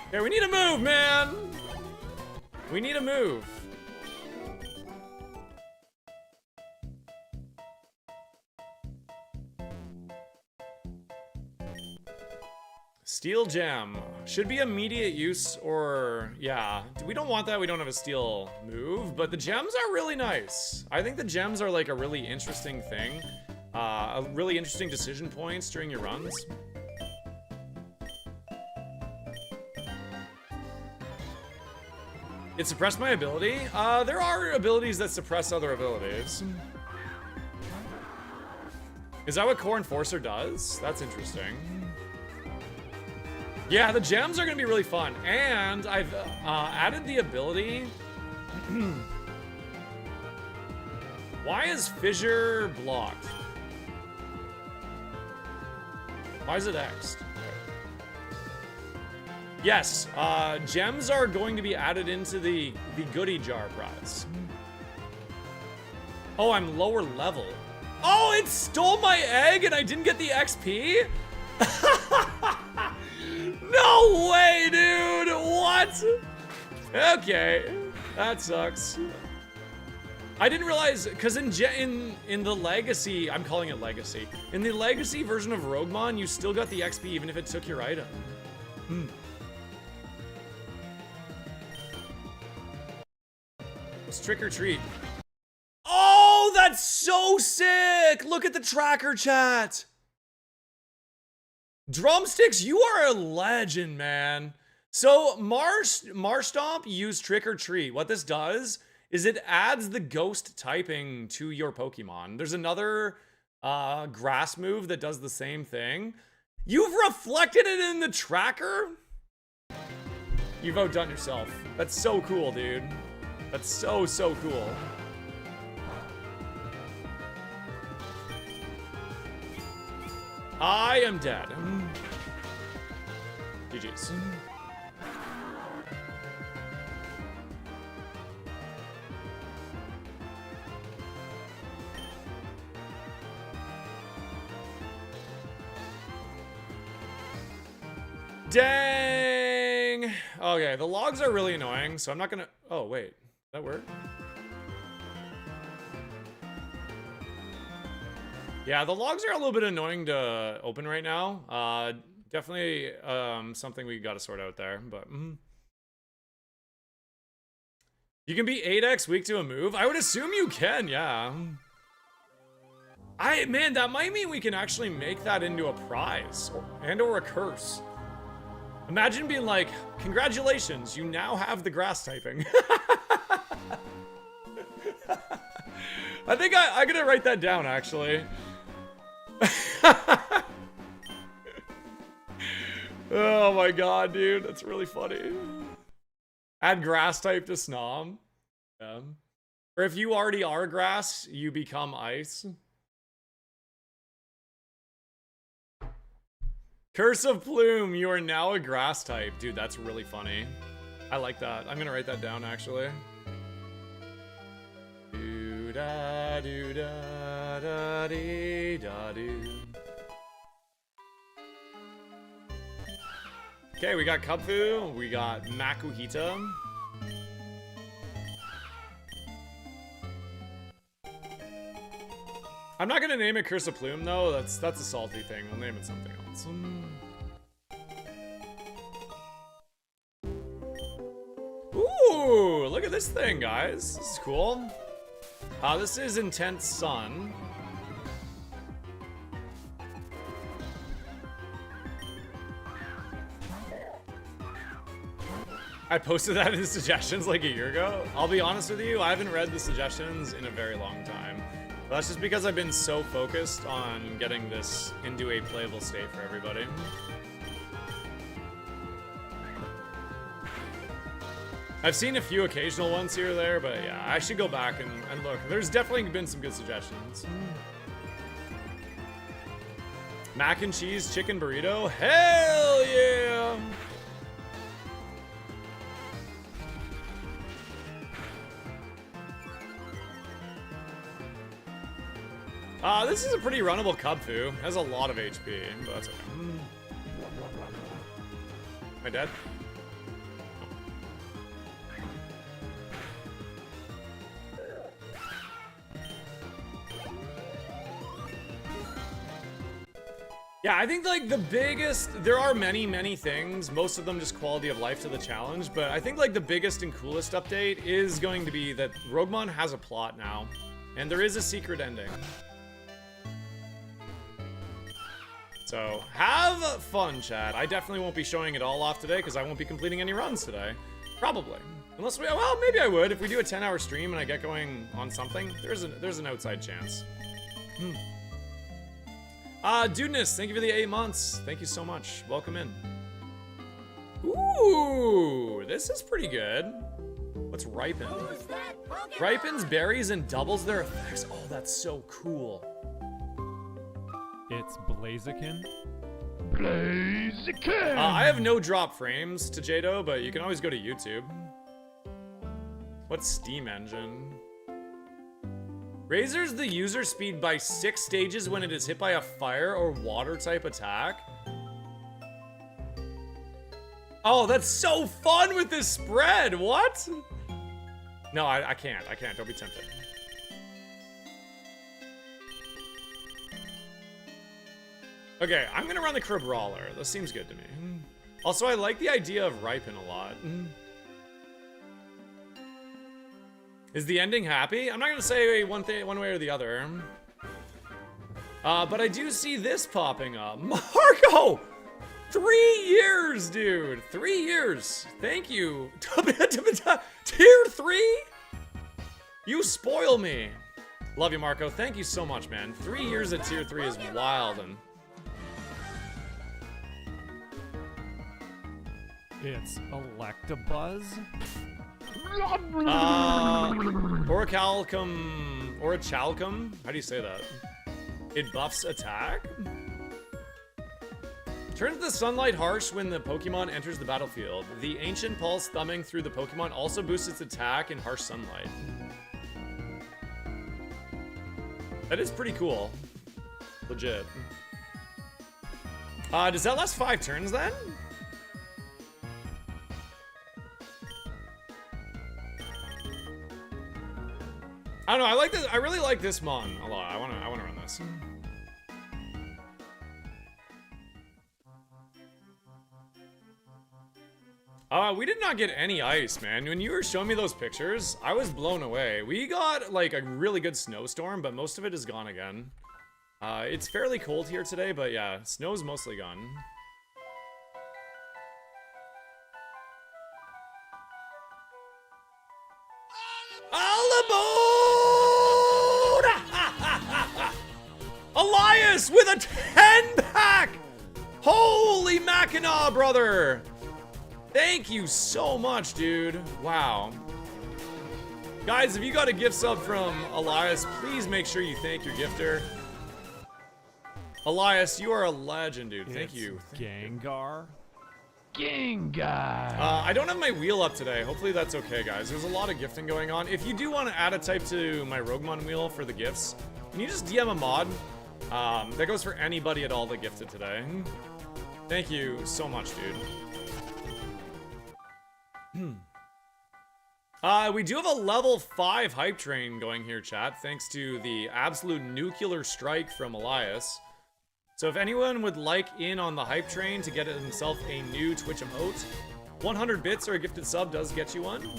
Okay, we need a move, man! We need a move. Steel gem. Should be immediate use or... Yeah. We don't want that. We don't have a steel move. But the gems are really nice. I think the gems are like a really interesting thing. A really interesting decision points during your runs. It suppressed my ability. There are abilities that suppress other abilities. Is that what Core Enforcer does? That's interesting. Yeah, the gems are gonna be really fun. And I've added the ability. Why is Fissure blocked? Why is it X'd? Yes, gems are going to be added into the goodie jar prize. Oh, I'm lower level. Oh, it stole my egg and I didn't get the XP? No way, dude! What? Okay, that sucks. I didn't realize, because in the Legacy, I'm calling it Legacy. In the Legacy version of ROGUEMON, you still got the XP even if it took your item. It's trick or treat. Oh, that's so sick! Look at the tracker chat. Drumsticks, you are a legend, man. So Marstomp used trick or treat. What this does is it adds the ghost typing to your Pokemon. There's another grass move that does the same thing. You've reflected it in the tracker? You've outdone yourself. That's so cool, dude. That's so cool. I am dead. GG's. Dang! Okay, the logs are really annoying, so I'm not gonna... Oh, wait. Did that work? Yeah, the logs are a little bit annoying to open right now. Definitely something we gotta sort out there, but... You can be 8x weak to a move? I would assume you can, yeah. Man, that might mean we can actually make that into a prize or a curse. Imagine being like, congratulations, you now have the grass typing. I think I'm gonna write that down, actually. Oh my god, dude, that's really funny. Add grass type to Snom. Yeah. Or if you already are grass, you become ice. Curse of Plume, you are now a grass type. Dude, that's really funny. I like that. I'm gonna write that down, actually. Okay, we got Kubfu, we got Makuhita. I'm not gonna name it Curse of Plume though, that's a salty thing. We'll name it something else. Ooh, look at this thing, guys. This is cool. This is Intense Sun. I posted that in the suggestions like a year ago. I'll be honest with you, I haven't read the suggestions in a very long time. But that's just because I've been so focused on getting this into a playable state for everybody. I've seen a few occasional ones here or there, but yeah, I should go back and look. There's definitely been some good suggestions. Mac and cheese chicken burrito? Hell yeah! This is a pretty runnable Kubfu. Has a lot of HP, but that's okay. Am I dead? Yeah, I think like the biggest, there are many things, most of them just quality of life to the challenge, but I think like the biggest and coolest update is going to be that ROGUEMON has a plot now, and there is a secret ending. So, have fun, chat. I definitely won't be showing it all off today, because I won't be completing any runs today. Probably. Unless we, well, maybe I would. If we do a 10-hour stream and I get going on something, there's an outside chance. Dudeness, thank you for the 8 months. Thank you so much. Welcome in. Ooh, this is pretty good. What's Ripen? Ripens berries and doubles their effects. Oh, that's so cool. It's Blaziken. I have no drop frames to Jado, but you can always go to YouTube. What's Steam Engine? Raises the user speed by 6 stages when it is hit by a fire or water type attack. Oh, that's so fun with this spread. What? No, I can't. I can't. Don't be tempted. Okay, I'm gonna run the Crabrawler. That seems good to me. Also, I like the idea of Ripen a lot. Is the ending happy? I'm not gonna say one way or the other. But I do see this popping up. Marco! 3 years, dude. 3 years. Thank you. Tier 3? You spoil me. Love you, Marco. Thank you so much, man. 3 years at tier 3 is wild. And It's Electabuzz. Orichalcum. How do you say that? It buffs attack? Turns the sunlight harsh when the Pokemon enters the battlefield. The ancient pulse thumbing through the Pokemon also boosts its attack in harsh sunlight. That is pretty cool. Legit. Does that last 5 turns then? I don't know, I like this. I really like this mon a lot. I wanna run this. We did not get any ice, man. When you were showing me those pictures, I was blown away. We got like a really good snowstorm, but most of it is gone again. It's fairly cold here today, but yeah, snow's mostly gone. Elias with a 10-pack! Holy Mackinaw, brother! Thank you so much, dude. Wow. Guys, if you got a gift sub from Elias, please make sure you thank your gifter. Elias, you are a legend, dude. Thank you. Gengar. I don't have my wheel up today. Hopefully that's okay, guys. There's a lot of gifting going on. If you do want to add a type to my ROGUEMON wheel for the gifts, can you just DM a mod? That goes for anybody at all that gifted today. Thank you so much, dude. We do have a level 5 hype train going here, chat, thanks to the absolute nuclear strike from Elias. So if anyone would like in on the hype train to get himself a new Twitch emote, 100 bits or a gifted sub does get you one.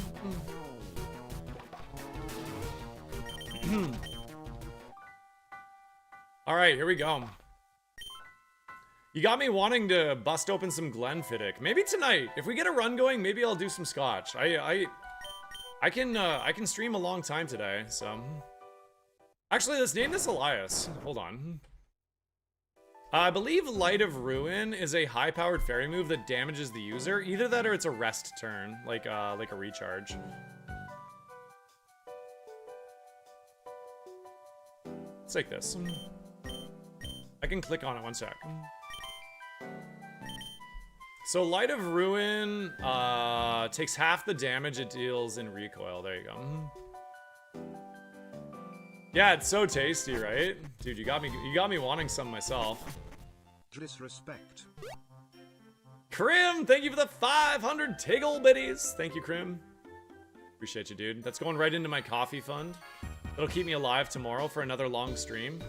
All right, here we go. You got me wanting to bust open some Glenfiddich. Maybe tonight. If we get a run going, maybe I'll do some scotch. I can stream a long time today, so. Actually, let's name this Elias. Hold on. I believe Light of Ruin is a high-powered fairy move that damages the user. Either that or it's a rest turn, like a recharge. Let's take this. I can click on it, 1 sec. So Light of Ruin takes half the damage it deals in recoil. There you go. Yeah, it's so tasty, right? Dude, you got me wanting some myself. Disrespect. Krim, thank you for the 500 Tiggle biddies. Thank you, Krim. Appreciate you, dude. That's going right into my coffee fund. It'll keep me alive tomorrow for another long stream.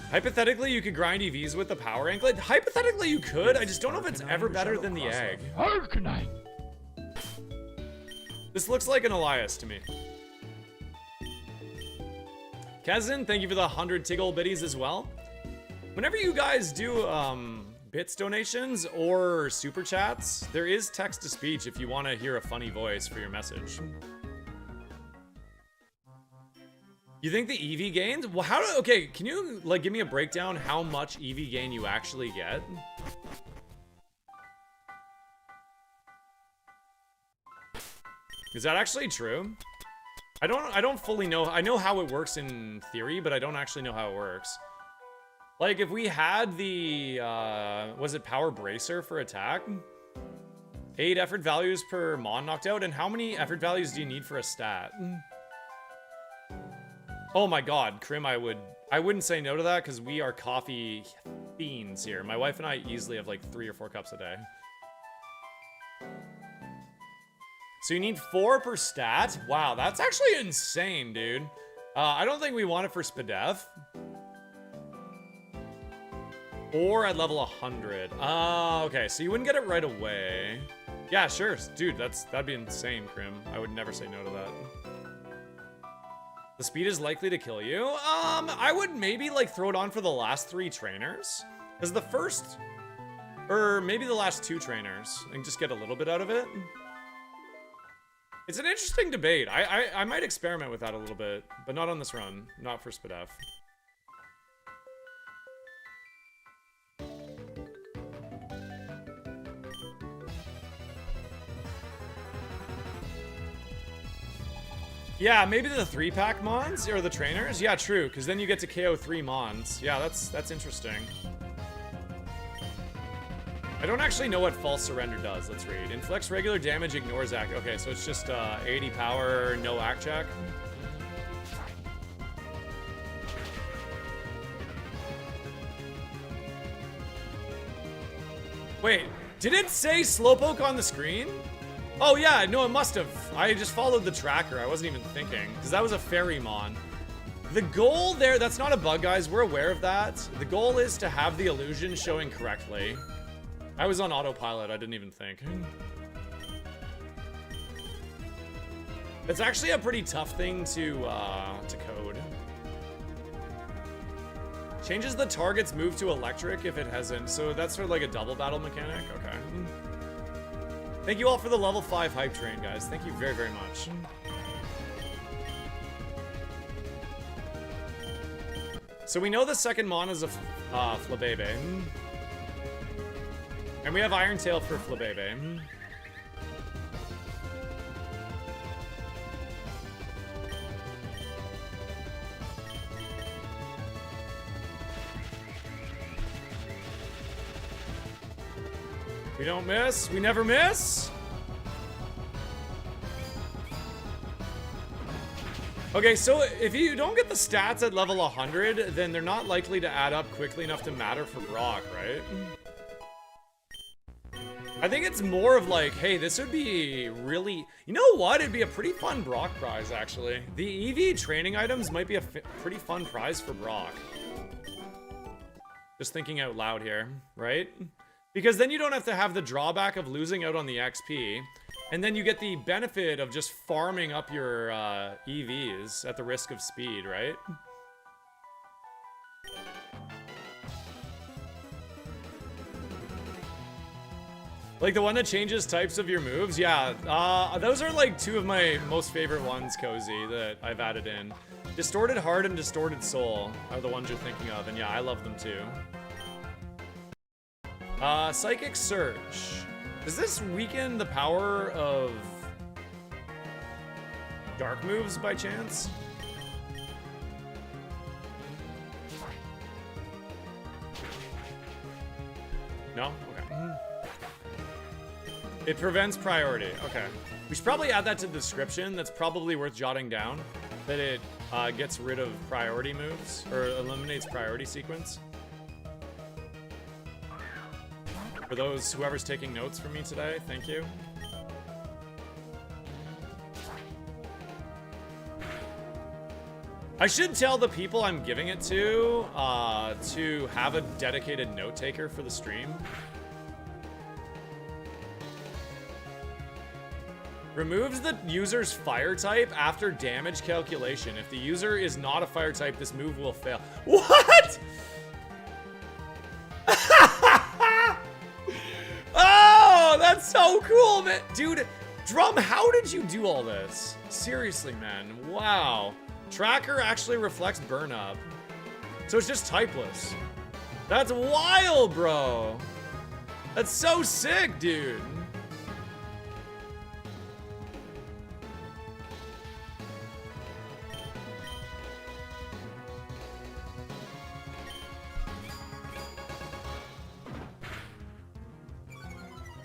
Hypothetically, you could grind EVs with the power anklet. Hypothetically, you could. I just don't know if it's ever better than the egg. This looks like an Elias to me. Kazin, thank you for the 100 Tiggle biddies as well. Whenever you guys do bits donations or super chats, there is text to speech if you want to hear a funny voice for your message. You think the EV gains? Well, okay, can you like give me a breakdown how much EV gain you actually get? Is that actually true? I don't fully know. I know how it works in theory, but I don't actually know how it works. Like if we had the was it power bracer for attack? 8 effort values per mon knocked out, and how many effort values do you need for a stat? Oh my god, Krim, I wouldn't say no to that because we are coffee fiends here. My wife and I easily have like 3 or 4 cups a day. So you need 4 per stat? Wow, that's actually insane, dude. I don't think we want it for Spadef. Or at level 100. Okay, so you wouldn't get it right away. Yeah, sure, dude, that'd be insane, Krim. I would never say no to that. The speed is likely to kill you. I would maybe like throw it on for the last 3 trainers. Because the first, or maybe the last 2 trainers, and just get a little bit out of it. It's an interesting debate. I might experiment with that a little bit, but not on this run. Not for Spadef. Yeah, maybe the 3-pack mons or the trainers. Yeah, true, because then you get to KO 3 mons. Yeah, that's interesting. I don't actually know what false surrender does. Let's read. Inflicts regular damage, ignores act. Okay, so it's just 80 power, no act check. Wait, did it say Slowpoke on the screen? Oh yeah, no, it must have. I just followed the tracker. I wasn't even thinking, because that was a Fairy-mon. The goal there, that's not a bug, guys. We're aware of that. The goal is to have the illusion showing correctly. I was on autopilot. I didn't even think. It's actually a pretty tough thing to code. Changes the target's move to electric if it hasn't. So that's sort of like a double battle mechanic. Okay. Thank you all for the level 5 hype train, guys. Thank you very, very much. So we know the second mon is a Flabebe. And we have Iron Tail for Flabebe. We don't miss. We never miss. Okay, so if you don't get the stats at level 100, then they're not likely to add up quickly enough to matter for Brock, right? I think it's more of like, hey, this would be really... You know what? It'd be a pretty fun Brock prize, actually. The EV training items might be a pretty fun prize for Brock. Just thinking out loud here, right? Because then you don't have to have the drawback of losing out on the XP. And then you get the benefit of just farming up your EVs at the risk of speed, right? Like the one that changes types of your moves? Yeah, those are like 2 of my most favorite ones, Cozy, that I've added in. Distorted Heart and Distorted Soul are the ones you're thinking of, and yeah, I love them too. Psychic Surge. Does this weaken the power of dark moves by chance? No? Okay. It prevents priority. Okay. We should probably add that to the description. That's probably worth jotting down. That it gets rid of priority moves, or eliminates priority sequence. For those, whoever's taking notes from me today, thank you. I should tell the people I'm giving it to have a dedicated note taker for the stream. Removes the user's fire type after damage calculation. If the user is not a fire type, this move will fail. What? Oh, that's so cool, man. Dude, Drum, how did you do all this? Seriously, man. Wow. Tracker actually reflects burn up. So it's just typeless. That's wild, bro. That's so sick, dude.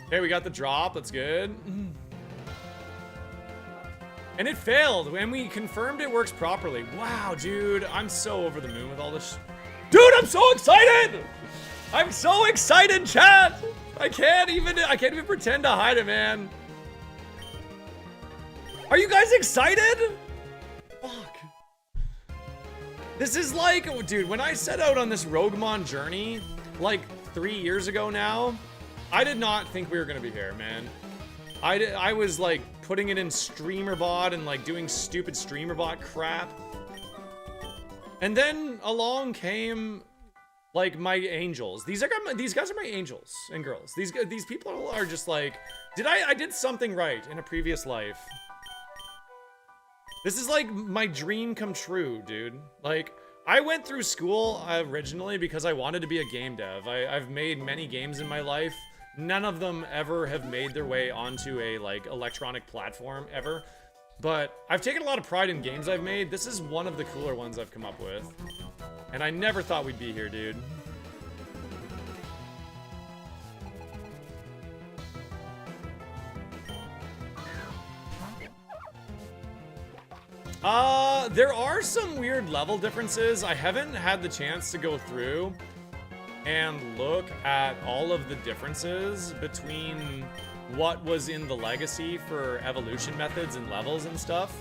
Okay, we got the drop. That's good. And it failed, and we confirmed it works properly. Wow, dude. I'm so over the moon with all this. Dude, I'm so excited! I'm so excited, chat! I can't even pretend to hide it, man. Are you guys excited? Fuck. This is like, dude, when I set out on this ROGUEMON journey, like 3 years ago now, I did not think we were gonna be here, man. I was like putting it in streamerbot and like doing stupid streamerbot crap. And then along came like my angels. These guys are my angels and girls. These people are just like, I did something right in a previous life. This is like my dream come true, dude. Like, I went through school originally because I wanted to be a game dev. I've made many games in my life. None of them ever have made their way onto a like electronic platform ever. But I've taken a lot of pride in games I've made. This is one of the cooler ones I've come up with. And I never thought we'd be here, dude. There are some weird level differences. I haven't had the chance to go through and look at all of the differences between what was in the legacy for evolution methods and levels and stuff,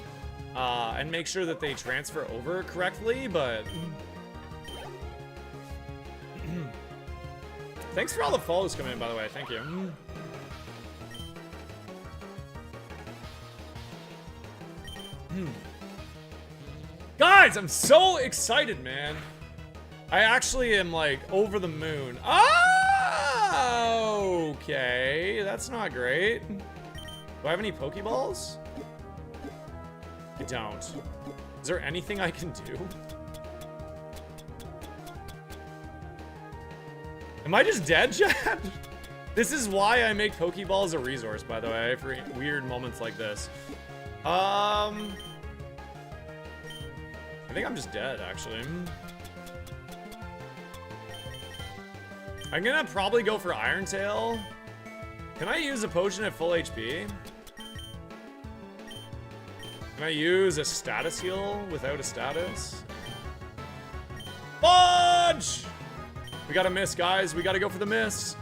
and make sure that they transfer over correctly, but thanks for all the follows coming in, by the way. Thank you. Guys, I'm so excited, man. I actually am like over the moon. Oh, okay. That's not great. Do I have any Pokeballs? I don't. Is there anything I can do? Am I just dead, Chad? This is why I make Pokeballs a resource, by the way, for weird moments like this. I think I'm just dead, actually. I'm gonna probably go for Iron Tail. Can I use a potion at full HP? Can I use a status heal without a status? Fudge! We gotta miss, guys. We gotta go for the miss.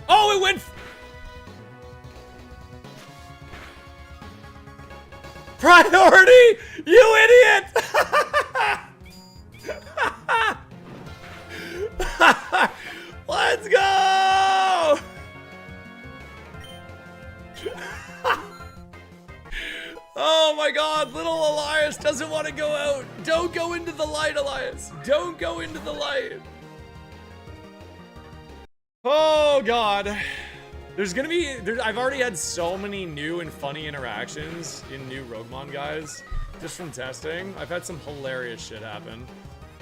Oh, it went... Priority! You idiot! Let's go! Oh my god, little Elias doesn't want to go out. Don't go into the light, Elias. Don't go into the light. Oh god. There's gonna be, I've already had so many new and funny interactions in new ROGUEMON, guys. Just from testing. I've had some hilarious shit happen.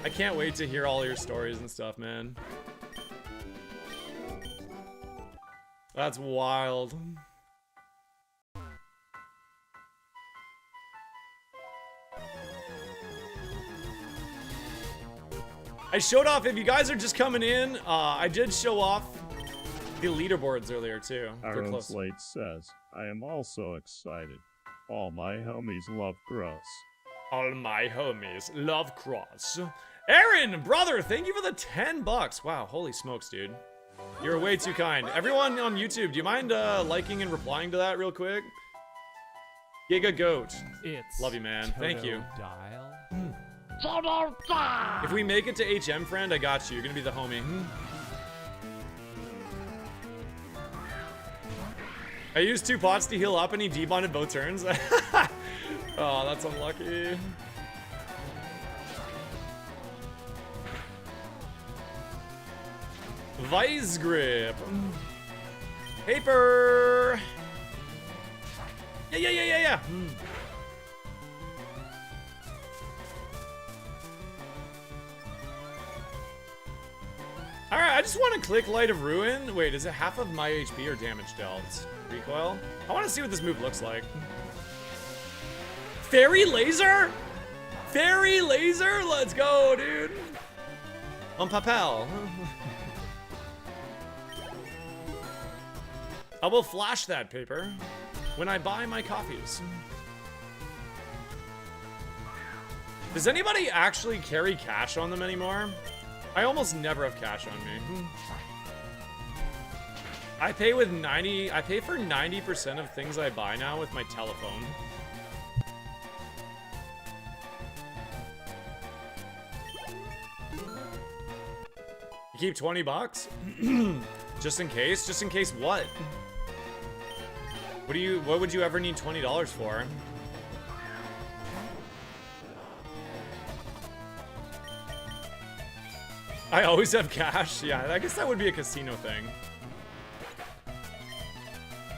I can't wait to hear all your stories and stuff, man. That's wild. I showed off, if you guys are just coming in, I did show off the leaderboards earlier too. They're close. Slate says, I am also excited. All my homies love Cross. All my homies love Cross. Aaron, brother, thank you for the 10 bucks. Wow, holy smokes, dude. You're way too kind. Everyone on YouTube, do you mind liking and replying to that real quick? Giga Goat. It's Love you, man. Thank you. Dial. If we make it to HM, friend, I got you. You're gonna be the homie. I used 2 pots to heal up and he debonded both turns. Oh, that's unlucky. Vice grip. Paper. Yeah. Alright, I just want to click Light of Ruin. Wait, is it half of my HP or damage dealt? Recoil? I want to see what this move looks like. Fairy Laser? Fairy Laser? Let's go, dude. On Papel. I will flash that paper when I buy my coffees. Does anybody actually carry cash on them anymore? I almost never have cash on me. I pay for 90% of things I buy now with my telephone. You keep 20 bucks? Just in case? Just in case what? What would you ever need $20 for? I always have cash. Yeah, I guess that would be a casino thing.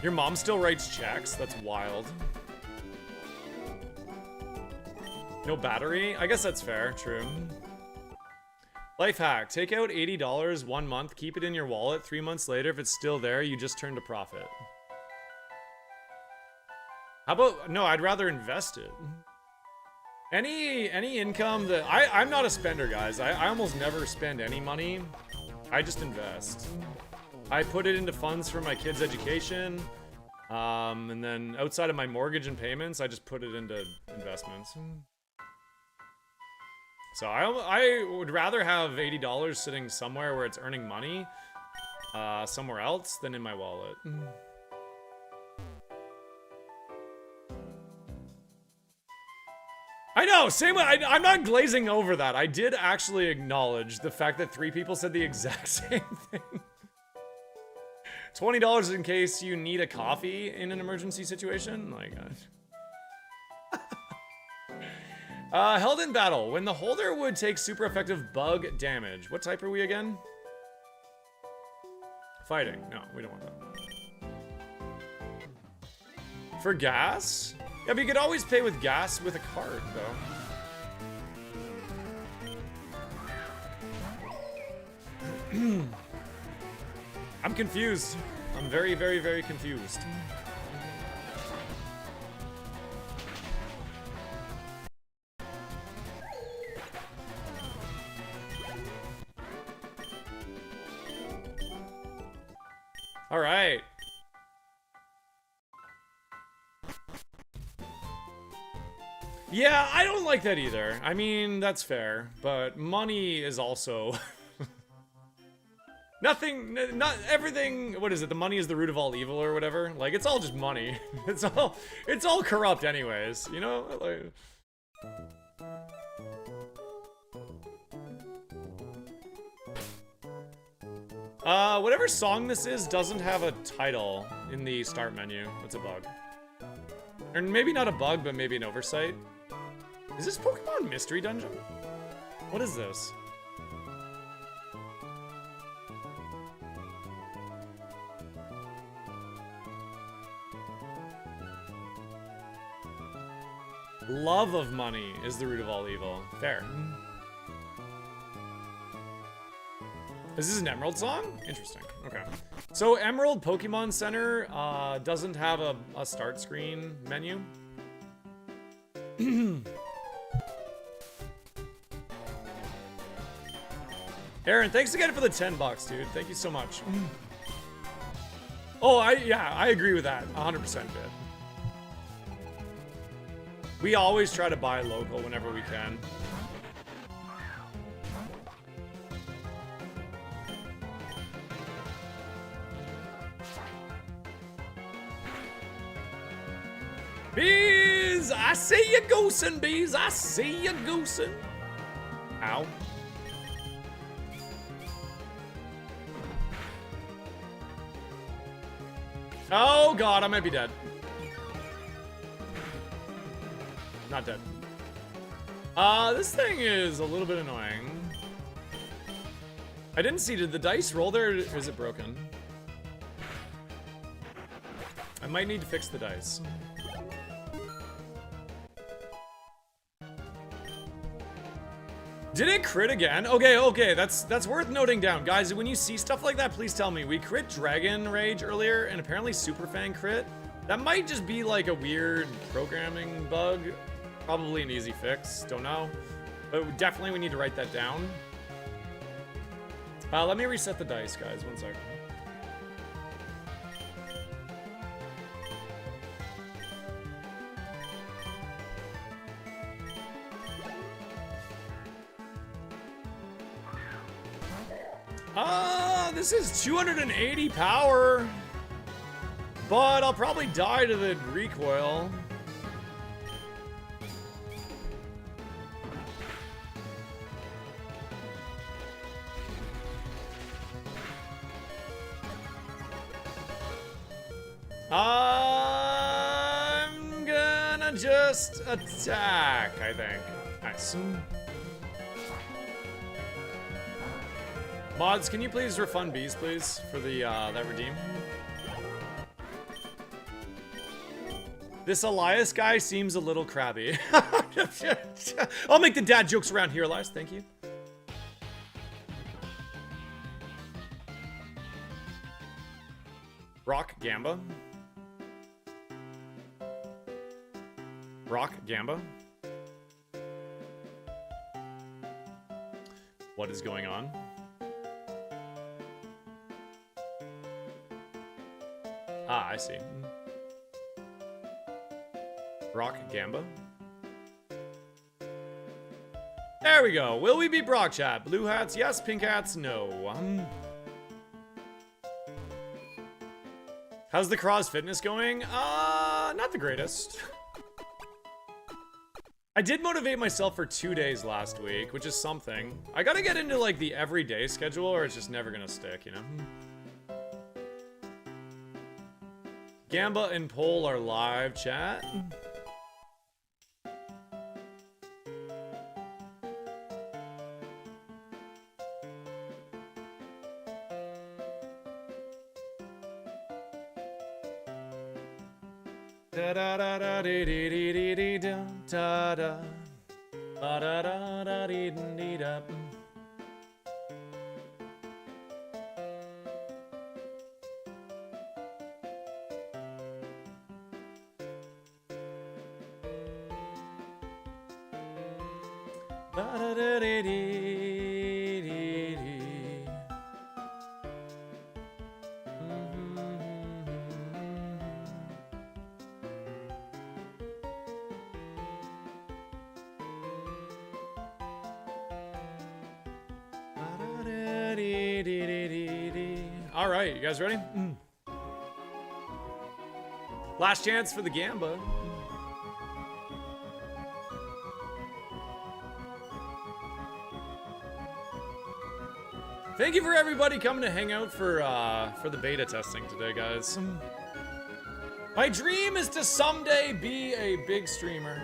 Your mom still writes checks? That's wild. No battery? I guess that's fair. True. Life hack. Take out $80 1 month, keep it in your wallet. 3 months later, if it's still there, you just turn to profit. How about... No, I'd rather invest it. Any income that... I'm not a spender, guys. I almost never spend any money. I just invest. I put it into funds for my kids' education. And then outside of my mortgage and payments, I just put it into investments. So I would rather have $80 sitting somewhere where it's earning money, somewhere else, than in my wallet. I know, same way. I'm not glazing over that. I did actually acknowledge the fact that 3 people said the exact same thing. $20 in case you need a coffee in an emergency situation? My God. Held in battle. When the holder would take super effective bug damage. What type are we again? Fighting. No, we don't want that. For gas? Yeah, but you could always pay with gas with a card, though. I'm confused. I'm very, very, very confused. All right. Yeah, I don't like that either. I mean, that's fair, but money is also not everything. What is it? The money is the root of all evil or whatever. Like, it's all just money. It's all corrupt anyways, you know? Like, whatever song this is doesn't have a title in the start menu. That's a bug. Or maybe not a bug, but maybe an oversight. Is this Pokemon Mystery Dungeon? What is this? Love of money is the root of all evil. Fair. Is this an Emerald song? Interesting. Okay. So Emerald Pokemon Center doesn't have a start screen menu. Aaron, thanks again for the 10 bucks, dude. Thank you so much. Oh, I agree with that. 100% bit. We always try to buy local whenever we can. Peace! bees. I see you goosing, bees. I see you goosing. Ow. Oh god, I might be dead. Not dead. This thing is a little bit annoying. I didn't see, did the dice roll there, or is it broken? I might need to fix the dice. Did it crit again? Okay, that's worth noting down. Guys, when you see stuff like that, please tell me. We crit Dragon Rage earlier, and apparently Superfang crit. That might just be like a weird programming bug. Probably an easy fix, don't know. But definitely we need to write that down. Let me reset the dice, guys, 1 second. This is 280 power. But I'll probably die to the recoil. I'm gonna just attack, I think. Nice. Mods, can you please refund bees, please, for the that redeem? This Elias guy seems a little crabby. I'll make the dad jokes around here, Elias. Thank you. Rock Gamba. Rock Gamba. What is going on? Ah, I see. Brock Gamba. There we go. Will we be Brock chat? Blue hats, yes. Pink hats, no. How's the Cross fitness going? Not the greatest. I did motivate myself for 2 days last week, which is something. I gotta get into like the everyday schedule or it's just never gonna stick, you know? Gamba and Pole are live, chat. Da da da da dee dee dee dee dee da da da ba da da da dee dee da. All right, you guys ready? Last chance for the Gamba. Thank you for everybody coming to hang out for the beta testing today, guys. My dream is to someday be a big streamer.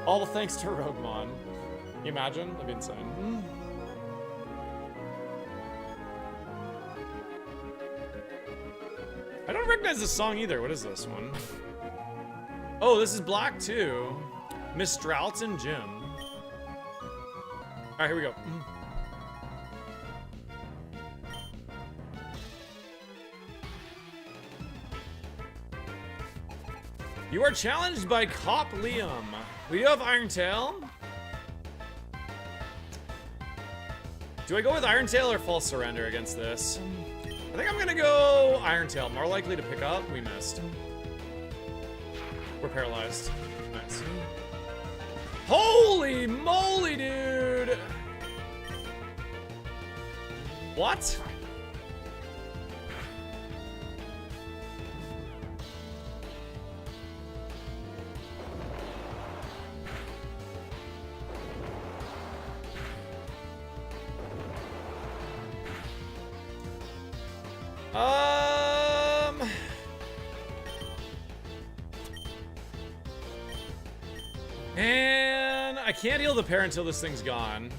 All thanks to ROGUEMON. Can you imagine? That'd be insane. I don't recognize this song either. What is this one? Oh, this is Black 2. Miss Stroughton Jim. All right, here we go. You are challenged by Cop Liam. We do have Iron Tail. Do I go with Iron Tail or False Surrender against this? I think I'm gonna go Iron Tail. More likely to pick up. We missed. We're paralyzed. Nice. Holy moly, dude! What? And I can't heal the pair until this thing's gone.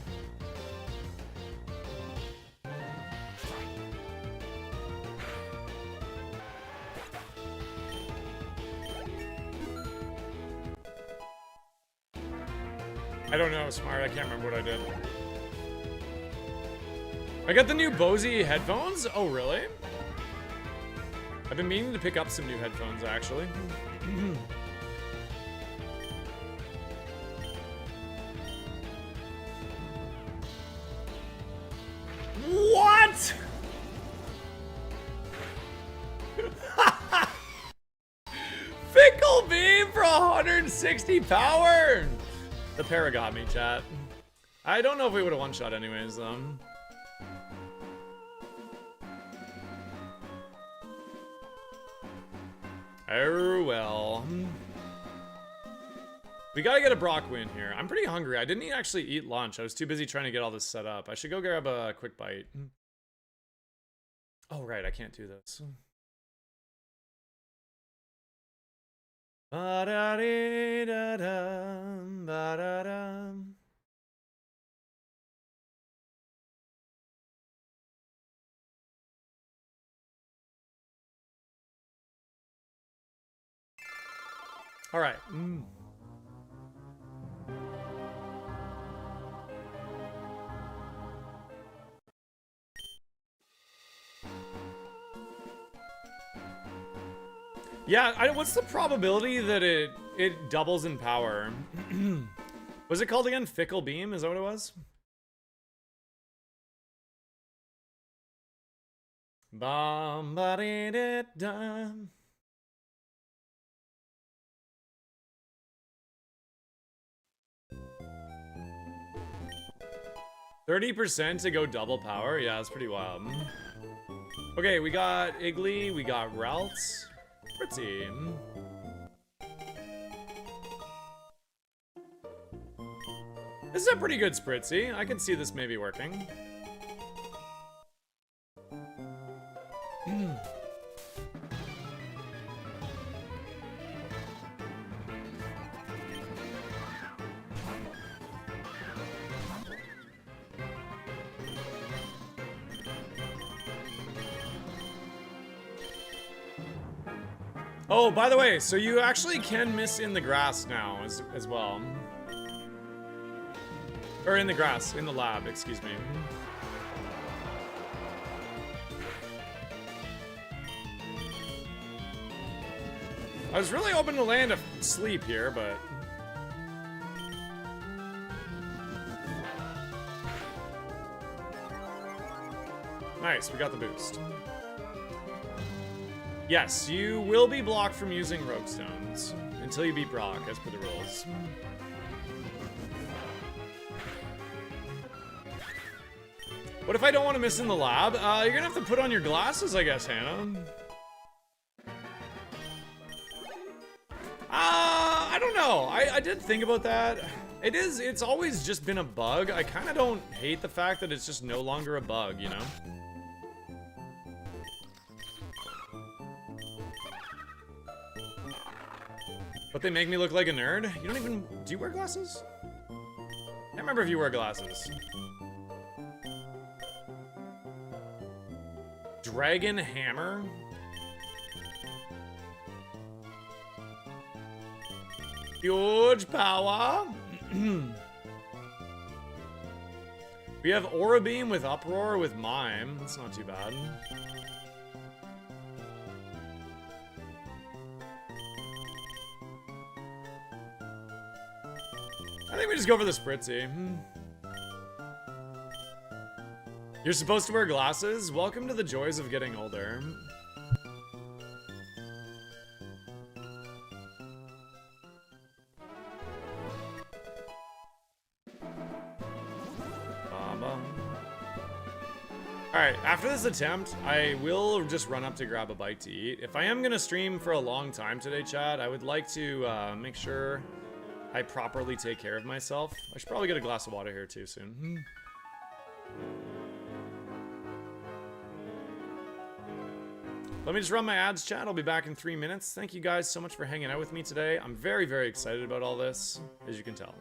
I don't know, Smart. I can't remember what I did. I got the new Bose headphones? Oh, really? I've been meaning to pick up some new headphones, actually. What? Fickle Beam for 160 power? The para got me, chat. I don't know if we would have one-shot anyways, though. Oh, well. We gotta get a Brock win here. I'm pretty hungry. I didn't actually eat lunch. I was too busy trying to get all this set up. I should go grab a quick bite. Oh, right. I can't do this. Ba-da-dee-da-dum, ba-da-dum. All right. Yeah, what's the probability that it doubles in power? Was it called again? Fickle Beam? Is that what it was? Bum-ba-dee-dee-dum. %30 to go double power? Yeah, that's pretty wild. Okay, we got Iggly, we got Ralts. Pretty. This is a pretty good Spritzy. I can see this maybe working. Oh, by the way, so you actually can miss in the grass now as well. Or in the grass, in the lab, excuse me. I was really hoping to land a sleep here, but... Nice, we got the boost. Yes, you will be blocked from using Rogue Stones until you beat Brock, as per the rules. What if I don't want to miss in the lab? You're gonna have to put on your glasses, I guess, Hannah. I don't know. I did think about that. It's always just been a bug. I kind of don't hate the fact that it's just no longer a bug, you know? But they make me look like a nerd? You don't even... Do you wear glasses? I can't remember if you wear glasses. Dragon Hammer? Huge power! We have Aura Beam with Uproar with Mime. That's not too bad. I think we just go for the Spritzy. You're supposed to wear glasses? Welcome to the joys of getting older. Alright, after this attempt, I will just run up to grab a bite to eat. If I am going to stream for a long time today, chat, I would like to make sure I properly take care of myself. I should probably get a glass of water here too soon. Let me just run my ads, chat. I'll be back in 3 minutes. Thank you guys so much for hanging out with me today. I'm very, very excited about all this, as you can tell.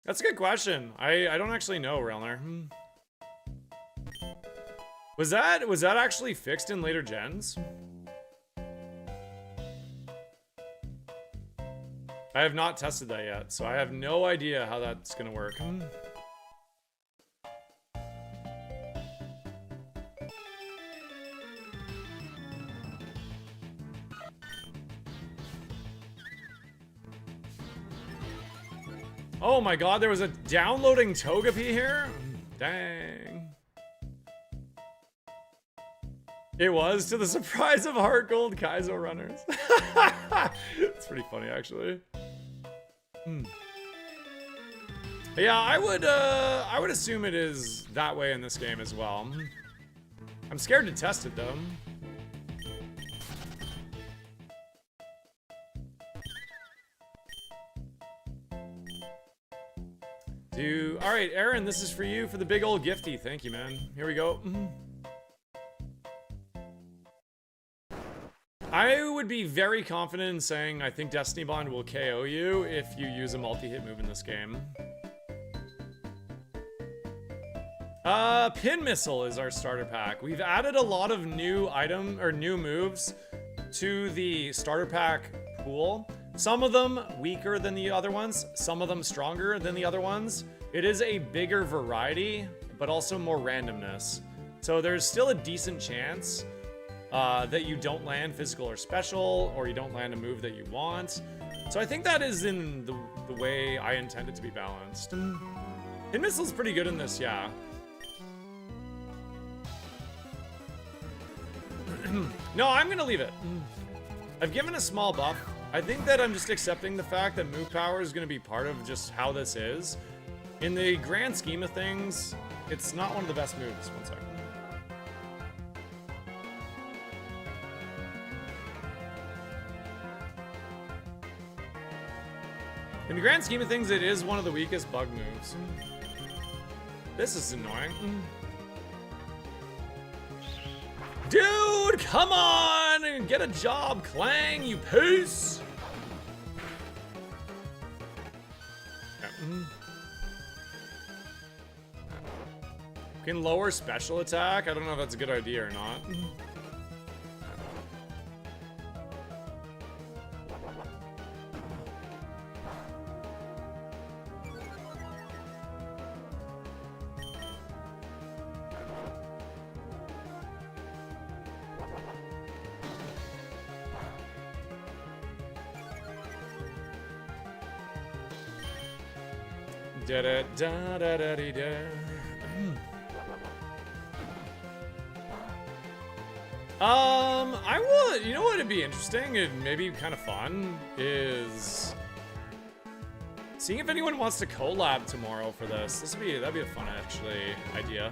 That's a good question. I don't actually know, Relner. Was that actually fixed in later gens? I have not tested that yet, so I have no idea how that's gonna work. Oh my god, there was a downloading Togepi here? Dang. It was, to the surprise of Heart Gold Kaizo runners. It's pretty funny, actually. Yeah, I would assume it is that way in this game as well. I'm scared to test it, though. All right, Aaron, this is for you for the big old gifty. Thank you, man. Here we go. I would be very confident in saying I think Destiny Bond will KO you if you use a multi-hit move in this game. Pin Missile is our starter pack. We've added a lot of new new moves to the starter pack pool. Some of them weaker than the other ones, some of them stronger than the other ones. It is a bigger variety, but also more randomness. So there's still a decent chance that you don't land physical or special, or you don't land a move that you want. So I think that is in the way I intend it to be balanced. Pin Missile's pretty good in this, yeah. No, I'm gonna leave it. I've given a small buff. I think that I'm just accepting the fact that move power is gonna be part of just how this is. In the grand scheme of things, it's not one of the best moves. One second. In the grand scheme of things, it is one of the weakest bug moves. This is annoying. Dude, come on and get a job, Clang, you piece. Can lower special attack. I don't know if that's a good idea or not. Da da da da da da da. I would. You know what would be interesting and maybe kind of fun is seeing if anyone wants to collab tomorrow for this. That'd be a fun actually idea.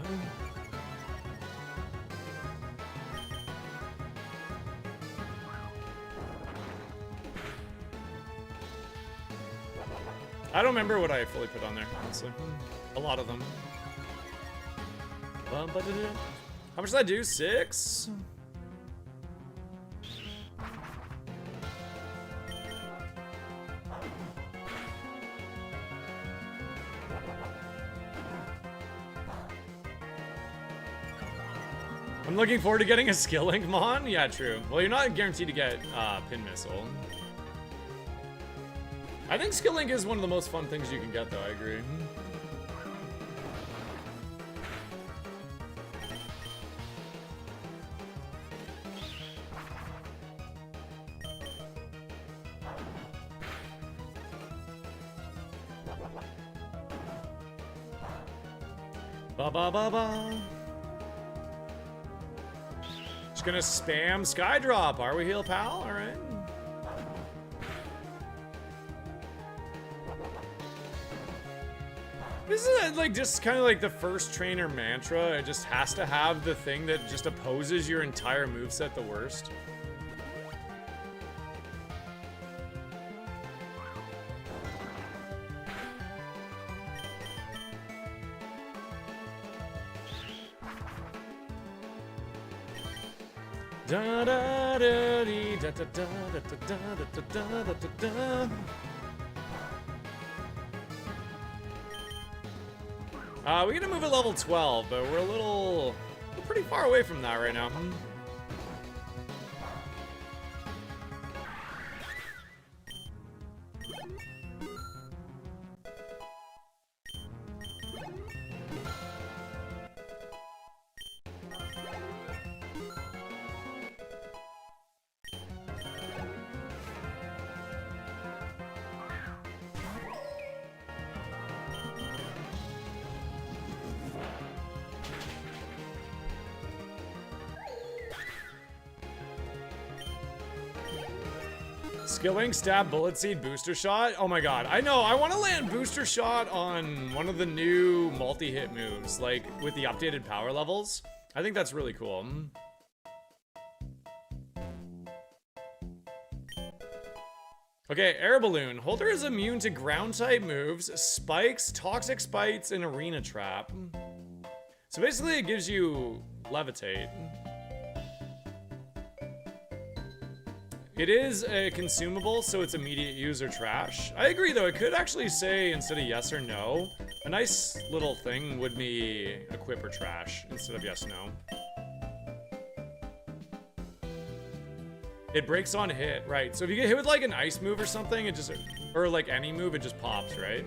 I don't remember what I fully put on there, honestly. A lot of them. How much did I do? 6? I'm looking forward to getting a skill link mon. Yeah, true. Well, you're not guaranteed to get Pin Missile. I think skill link is one of the most fun things you can get, though. I agree. Ba ba ba ba. Just gonna spam Skydrop. Are we heal, pal? All right. This is like just kind of like the first trainer mantra. It just has to have the thing that just opposes your entire moveset the worst. Da da da dee, da da da da da da da da da da. We're gonna move at level 12, but we're pretty far away from that right now. Skilling, stab, bullet seed, booster shot. Oh my god. I know. I want to land booster shot on one of the new multi-hit moves, like with the updated power levels. I think that's really cool. Okay, air balloon. Holder is immune to ground type moves, spikes, toxic spites, and arena trap. So basically it gives you levitate. It is a consumable, so it's immediate use or trash. I agree though, it could actually say instead of yes or no, a nice little thing would be equip or trash instead of yes, no. It breaks on hit, right. So if you get hit with like an ice move or something, it just, or like any move, it just pops, right?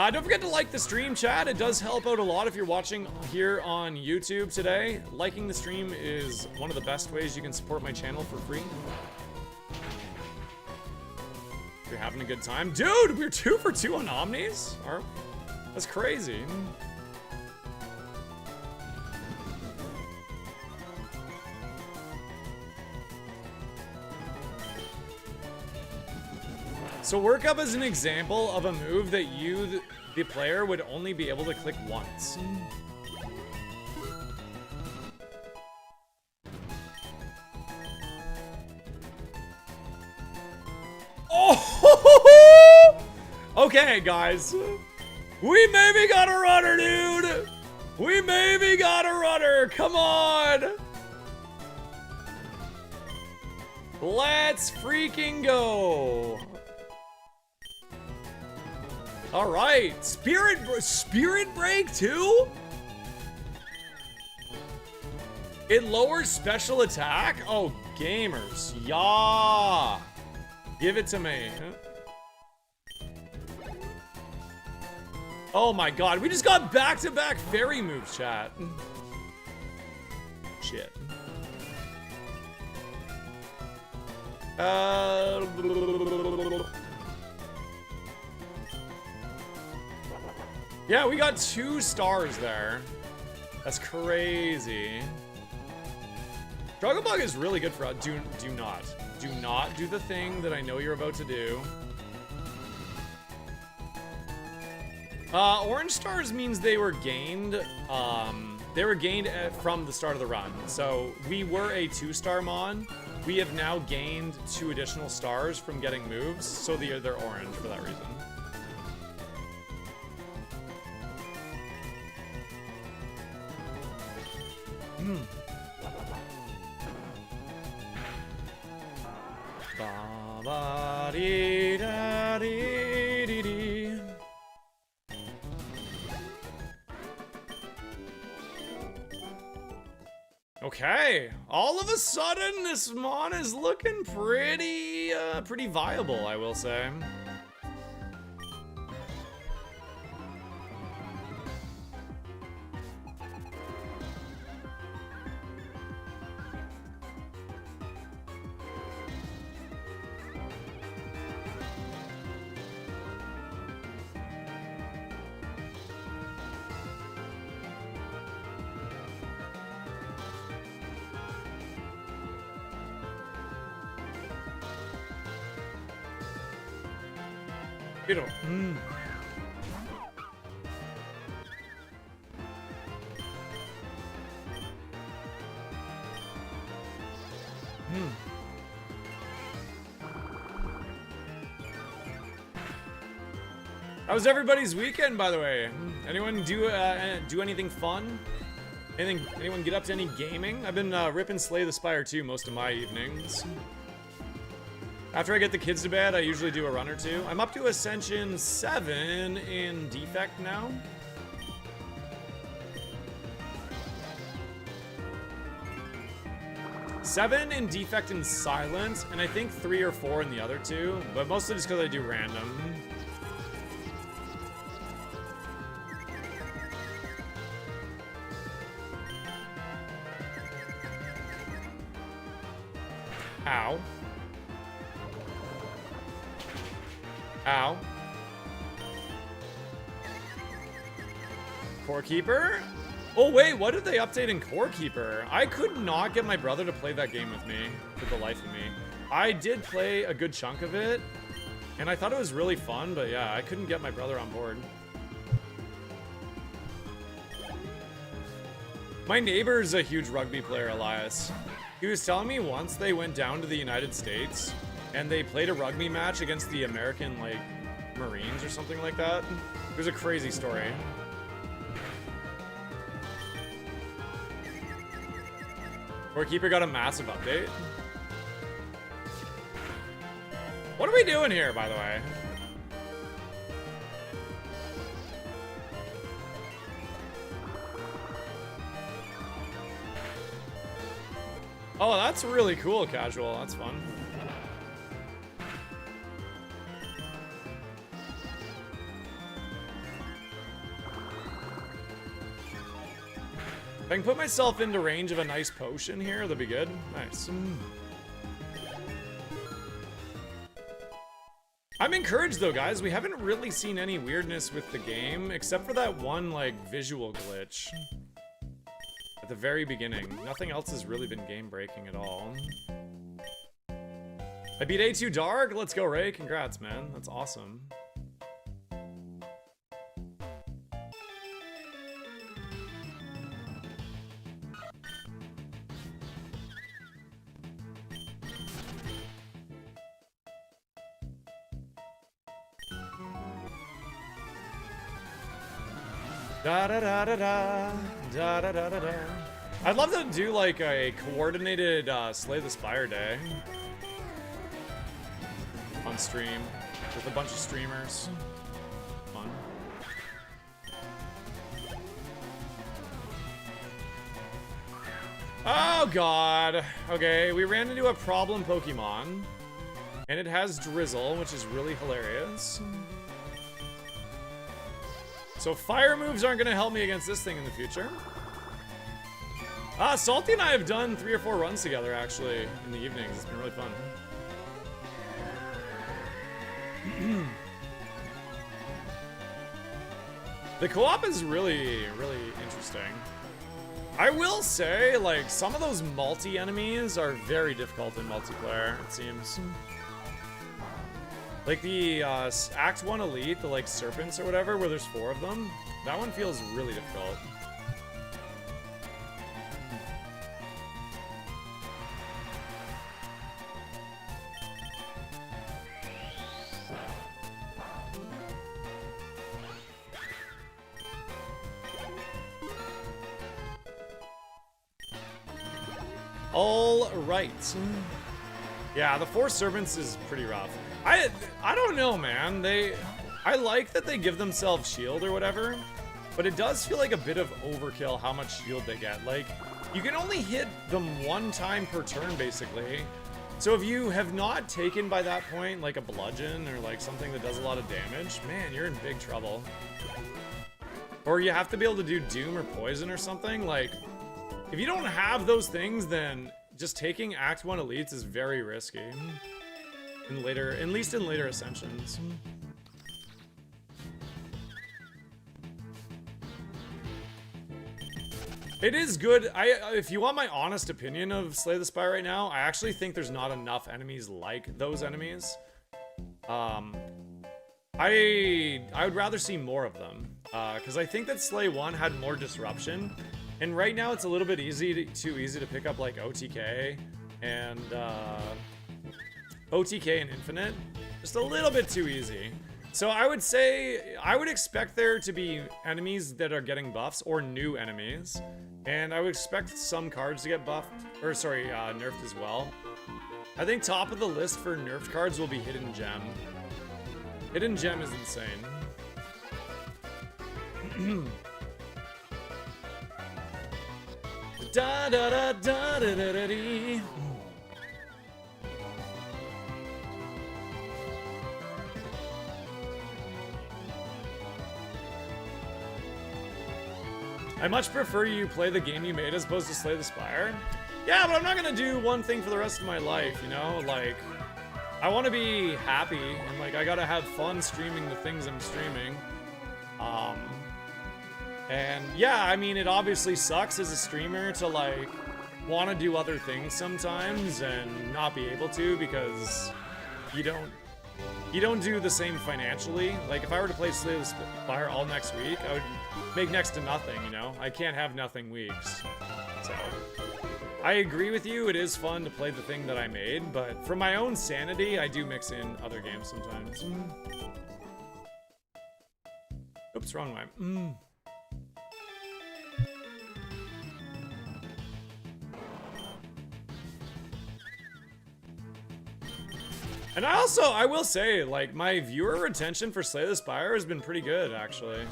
Don't forget to like the stream, chat. It does help out a lot if you're watching here on YouTube today. Liking the stream is one of the best ways you can support my channel for free. If you're having a good time. Dude, we're 2 for 2 on Omnis? That's crazy. So work up as an example of a move that you, the player, would only be able to click once. Oh! Okay, guys. We maybe got a runner, dude. We maybe got a runner. Come on. Let's freaking go. All right, Spirit Break too? It lowers special attack? Oh, gamers, yeah. Give it to me. Oh my god, we just got back-to-back fairy moves, chat. Shit. Yeah, we got 2 stars there. That's crazy. Drugglebug is really good for do not do the thing that I know you're about to do. Orange stars means they were gained. They were gained from the start of the run. So we were a 2-star mon. We have now gained 2 additional stars from getting moves, so they're orange for that reason. Ba-ba-dee-da-dee-dee-dee. Okay, all of a sudden this mon is looking pretty viable, I will say. How was everybody's weekend, by the way? Anyone do anything fun? Anyone get up to any gaming? I've been ripping Slay the Spire 2 most of my evenings. After I get the kids to bed, I usually do a run or two. I'm up to Ascension 7 in Defect now. Seven in Defect and Silent, and I think 3 or 4 in the other two, but mostly just because I do random. Ow. Ow. Core Keeper? Oh wait, what did they update in Core Keeper? I could not get my brother to play that game with me, for the life of me. I did play a good chunk of it, and I thought it was really fun, but yeah, I couldn't get my brother on board. My neighbor's a huge rugby player, Elias. He was telling me once they went down to the United States and they played a rugby match against the American, like, Marines or something like that. It was a crazy story. Core Keeper got a massive update. What are we doing here, by the way? Oh, that's really cool, Casual. That's fun. If I can put myself into range of a nice potion here, that'd be good. Nice. I'm encouraged though, guys. We haven't really seen any weirdness with the game, except for that one, like, visual glitch. At the very beginning. Nothing else has really been game-breaking at all. I beat A2 Dark? Let's go, Ray. Congrats, man. That's awesome. Da-da-da-da-da, da-da-da-da-da. I'd love to do like a coordinated Slay the Spire day on stream with a bunch of streamers. Fun. Oh god. Okay, we ran into a problem Pokemon, and it has Drizzle, which is really hilarious. So fire moves aren't gonna help me against this thing in the future. Salty and I have done 3 or 4 runs together actually in the evenings. It's been really fun. The co-op is really, really interesting. I will say, like, some of those multi-enemies are very difficult in multiplayer, it seems. Like the Act 1 Elite, the like serpents or whatever, where there's 4 of them, that one feels really difficult. All right. Yeah, the 4 serpents is pretty rough. I don't know, man. I like that they give themselves shield or whatever, but it does feel like a bit of overkill how much shield they get. Like, you can only hit them 1 time per turn, basically. So if you have not taken by that point, like a bludgeon or like something that does a lot of damage, man, you're in big trouble. Or you have to be able to do doom or poison or something. Like, if you don't have those things, then just taking Act 1 Elites is very risky. In later, at least in later Ascensions. It is good. If you want my honest opinion of Slay the Spire right now, I actually think there's not enough enemies like those enemies. I would rather see more of them. Because I think that Slay 1 had more disruption. And right now it's a little bit too easy to pick up like OTK and OTK and Infinite. Just a little bit too easy. So I would say, I would expect there to be enemies that are getting buffs or new enemies. And I would expect some cards to get buffed, or sorry, nerfed as well. I think top of the list for nerfed cards will be Hidden Gem. Hidden Gem is insane. Da da da da da da da dee. I much prefer you play the game you made as opposed to Slay the Spire. Yeah, but I'm not gonna do one thing for the rest of my life, you know? Like, I want to be happy, and like, I gotta have fun streaming the things I'm streaming. And yeah, I mean, it obviously sucks as a streamer to like, want to do other things sometimes and not be able to because you don't do the same financially. Like, if I were to play Slay the Spire all next week, I would make next to nothing, you know? I can't have nothing weeks. So, I agree with you, it is fun to play the thing that I made, but for my own sanity, I do mix in other games sometimes. Oops, wrong way. And I will say, like, my viewer retention for Slay the Spire has been pretty good, actually.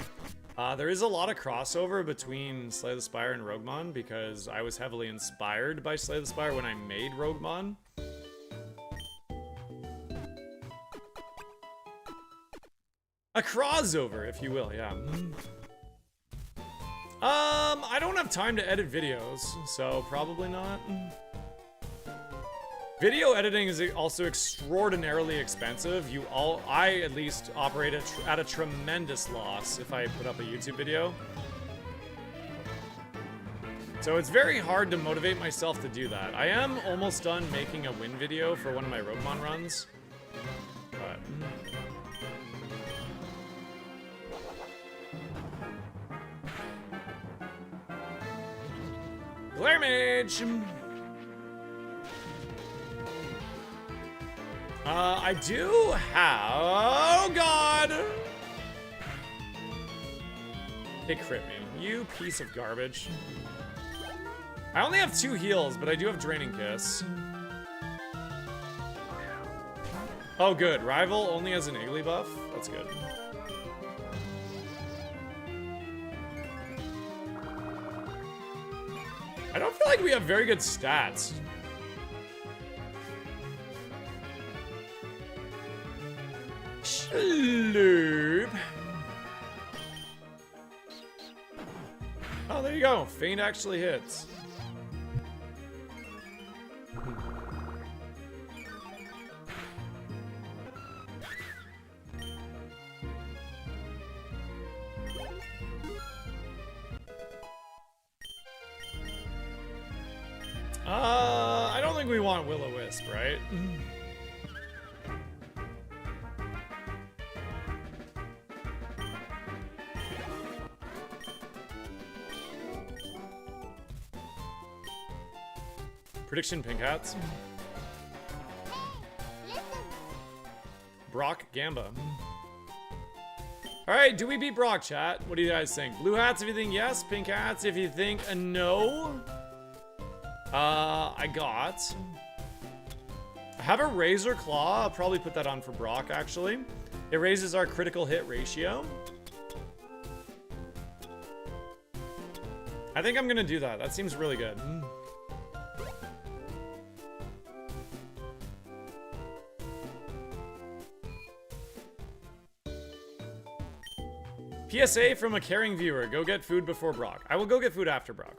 There is a lot of crossover between Slay the Spire and ROGUEMON because I was heavily inspired by Slay the Spire when I made ROGUEMON. A crossover, if you will, yeah. I don't have time to edit videos, so probably not. Video editing is also extraordinarily expensive. I at least operate at a tremendous loss if I put up a YouTube video. So it's very hard to motivate myself to do that. I am almost done making a win video for one of my ROGUEMON runs. But... Glare Mage! I do have... Oh, God! It crit me. You piece of garbage. I only have 2 heals, but I do have Draining Kiss. Oh, good. Rival only has an Iggly buff? That's good. I don't feel like we have very good stats. Sloop. Oh, there you go. Feint actually hits. I don't think we want Will-O-Wisp, right? Prediction, Pink Hats. Brock Gamba. Alright, do we beat Brock, chat? What do you guys think? Blue Hats if you think yes, Pink Hats if you think no. I have a Razor Claw. I'll probably put that on for Brock, actually. It raises our critical hit ratio. I think I'm gonna do that. That seems really good. PSA from a caring viewer. Go get food before Brock. I will go get food after Brock.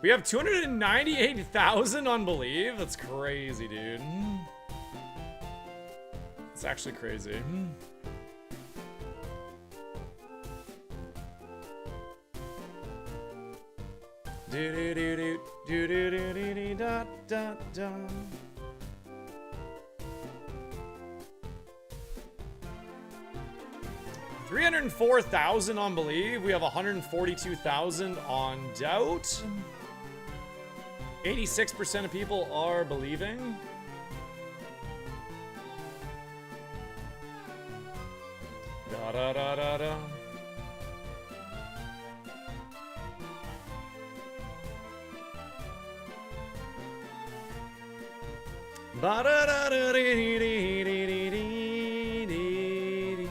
We have 298,000 on Believe. That's crazy, dude. It's actually crazy. Do do do do do do do do do da da da. $304,000 on Believe. We have 142,000 on Doubt. 86% of people are believing. Da da da da da. Ba da da da dee dee dee dee dee dee dee.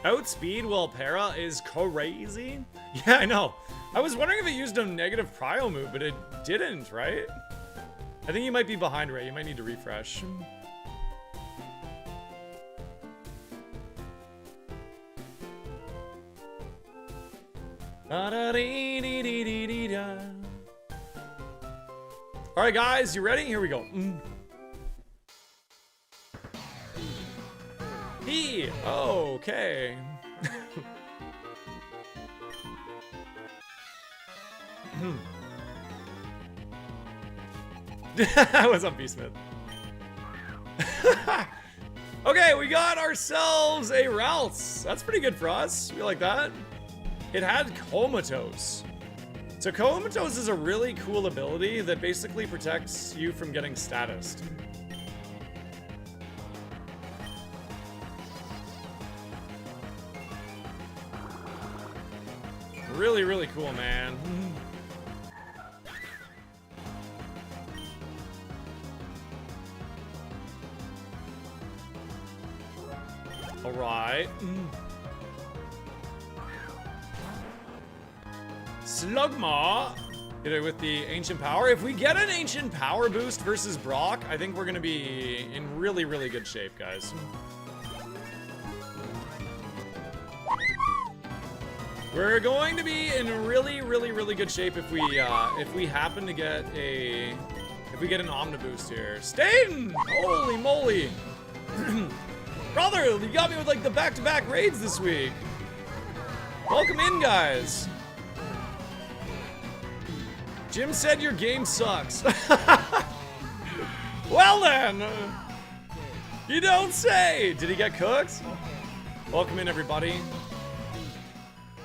Outspeed while para is crazy. Yeah, I know. I was wondering if it used a negative prio move, but it didn't, right? I think you might be behind, Ray. You might need to refresh. All right, guys, you ready? Here we go. Okay. What's up, B-Smith? Okay, we got ourselves a Ralts. That's pretty good for us. We like that. It had Comatose. So Comatose is a really cool ability that basically protects you from getting statused. Really, really cool, man. All right. Slugma. Get it with the Ancient Power. If we get an Ancient Power boost versus Brock, I think we're going to be in really, really good shape, guys. We're going to be in really, really, really good shape if we happen to get an Omniboost here. Staten! Holy moly! Brother, you got me with like the back-to-back raids this week. Welcome in, guys. Jim said your game sucks. Well then, you don't say. Did he get cooked? Welcome in, everybody.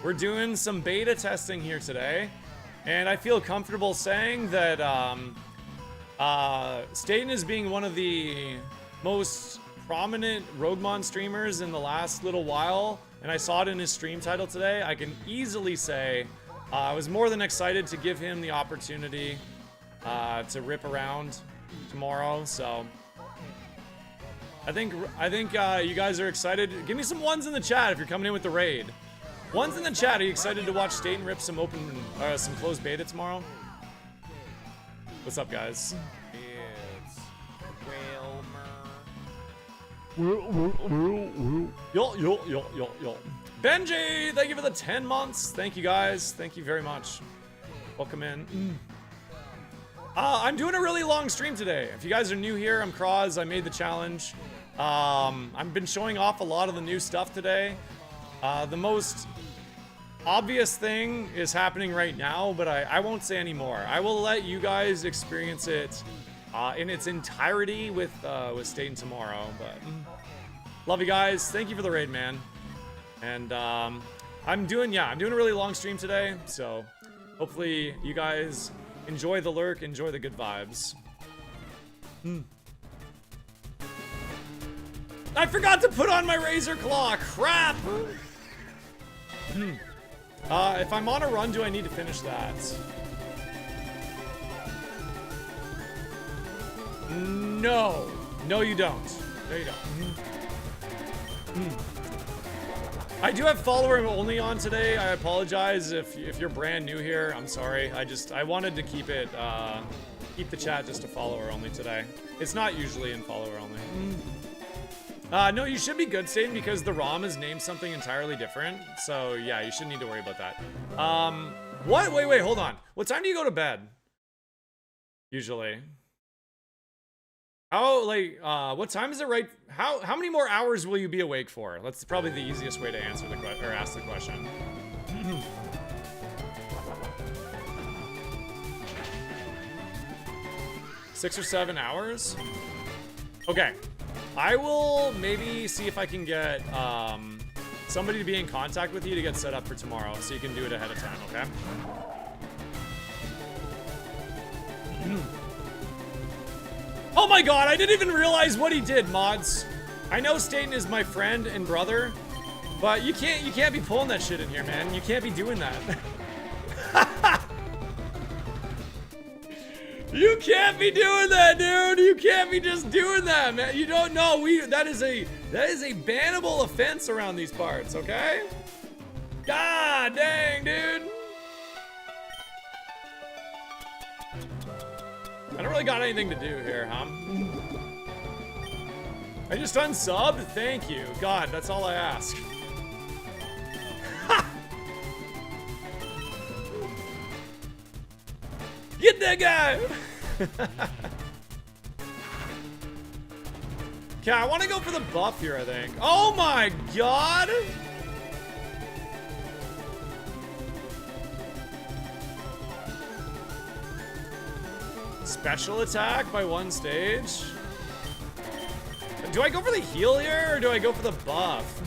We're doing some beta testing here today, and I feel comfortable saying that Staten is being one of the most prominent ROGUEMON streamers in the last little while, and I saw it in his stream title today. I can easily say I was more than excited to give him the opportunity to rip around tomorrow. So I think you guys are excited. Give me some ones in the chat if you're coming in with the raid. Ones in the chat. Are you excited to watch Staten rip some some closed beta tomorrow? What's up, guys? It's Yo. Benji, thank you for the 10 months. Thank you, guys. Thank you very much. Welcome in. I'm doing a really long stream today. If you guys are new here, I'm Croz. I made the challenge. I've been showing off a lot of the new stuff today. The most obvious thing is happening right now, but I won't say any more. I will let you guys experience it in its entirety with Staten tomorrow. But love you guys. Thank you for the raid, man. And I'm doing a really long stream today, so hopefully you guys enjoy the lurk, enjoy the good vibes. I forgot to put on my Razor Claw. Crap. If I'm on a run, do I need to finish that? No. No, you don't. No, you don't. I do have follower only on today. I apologize if you're brand new here. I'm sorry. I wanted to keep it keep the chat just to follower only today. It's not usually in follower only. No, you should be good, Staten, because the ROM is named something entirely different. So yeah, you shouldn't need to worry about that. What? Wait, hold on. What time do you go to bed? Usually. What time is it right? How many more hours will you be awake for? That's probably the easiest way to answer the question, or ask the question. 6 or 7 hours? Okay. I will maybe see if I can get somebody to be in contact with you to get set up for tomorrow, so you can do it ahead of time, okay? Oh my god, I didn't even realize what he did, mods. I know Staten is my friend and brother, but you can't be pulling that shit in here, man. You can't be doing that. You can't be doing that, dude. You can't be just doing that, man. You don't know. That is a bannable offense around these parts, okay? God dang, dude. I don't really got anything to do here, huh? I just unsubbed? Thank you. God, that's all I ask. Get that guy! Okay, I want to go for the buff here, I think. Oh my god! Special attack by one stage? Do I go for the heal here, or do I go for the buff?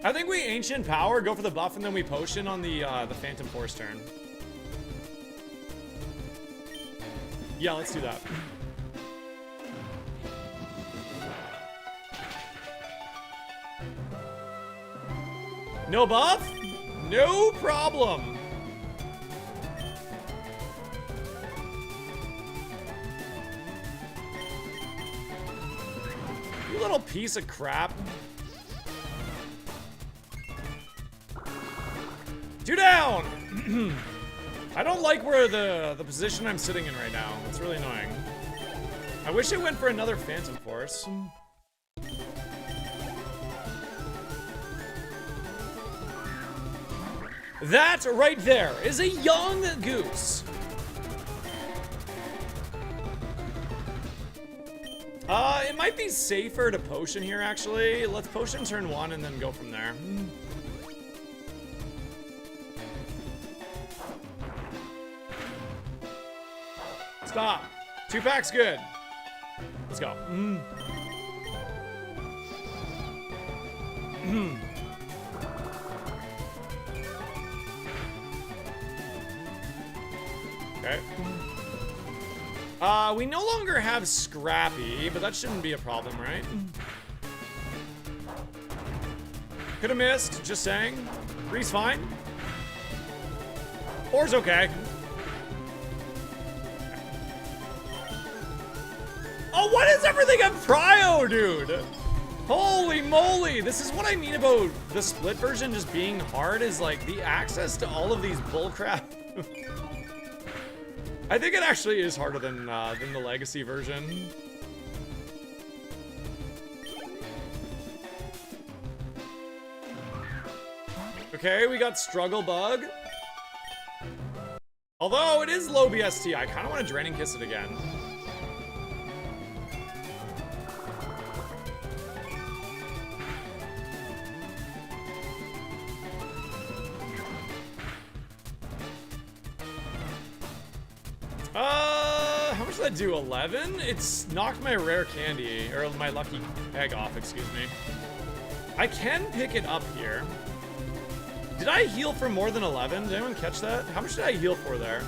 I think we Ancient Power, go for the buff, and then we Potion on the Phantom Force turn. Yeah, let's do that. No buff? No problem. You little piece of crap. 2 down! I don't like where the position I'm sitting in right now. It's really annoying. I wish I went for another Phantom Force. That right there is a young goose. It might be safer to Potion here, actually. Let's Potion turn 1 and then go from there. Stop. 2-pack's good. Let's go. Okay. We no longer have Scrappy, but that shouldn't be a problem, right? Could have missed, just saying. Ree's fine. Or's okay. Oh, what is everything at Prio, dude? Holy moly. This is what I mean about the split version just being hard, is like the access to all of these bullcrap. I think it actually is harder than the legacy version. Okay, we got Struggle Bug. Although it is low BST, I kind of want to Draining Kiss it again. How much did that do? 11? It's knocked my rare candy, or my lucky egg off, excuse me. I can pick it up here. Did I heal for more than 11? Did anyone catch that? How much did I heal for there?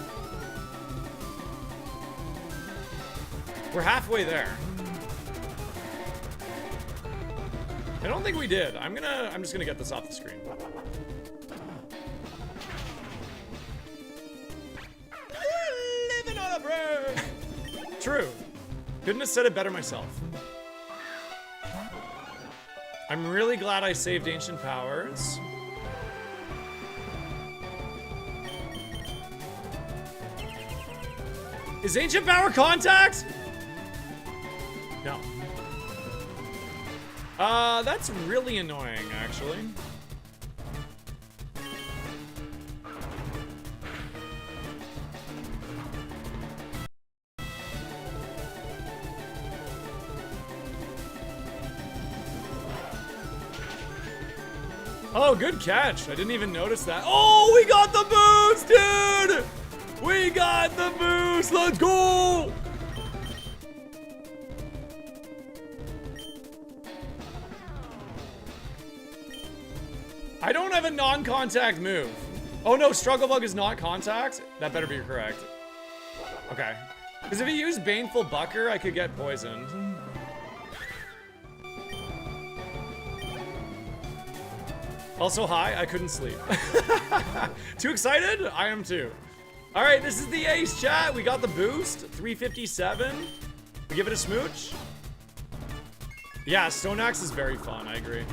We're halfway there. I don't think we did. I'm just gonna get this off the screen. Living on a prayer. True. Couldn't have said it better myself. I'm really glad I saved Ancient Powers. Is Ancient Power Contact? No. That's really annoying, actually. Oh, good catch. I didn't even notice that. Oh, we got the boost, dude! We got the boost! Let's go! I don't have a non-contact move. Oh no, Struggle Bug is not contact? That better be correct. Okay. Because if he used Baneful Bucker, I could get poisoned. Also, hi, I couldn't sleep. Too excited? I am too. All right, this is the ace, chat. We got the boost, 357. We give it a smooch. Yeah, Stone Axe is very fun, I agree.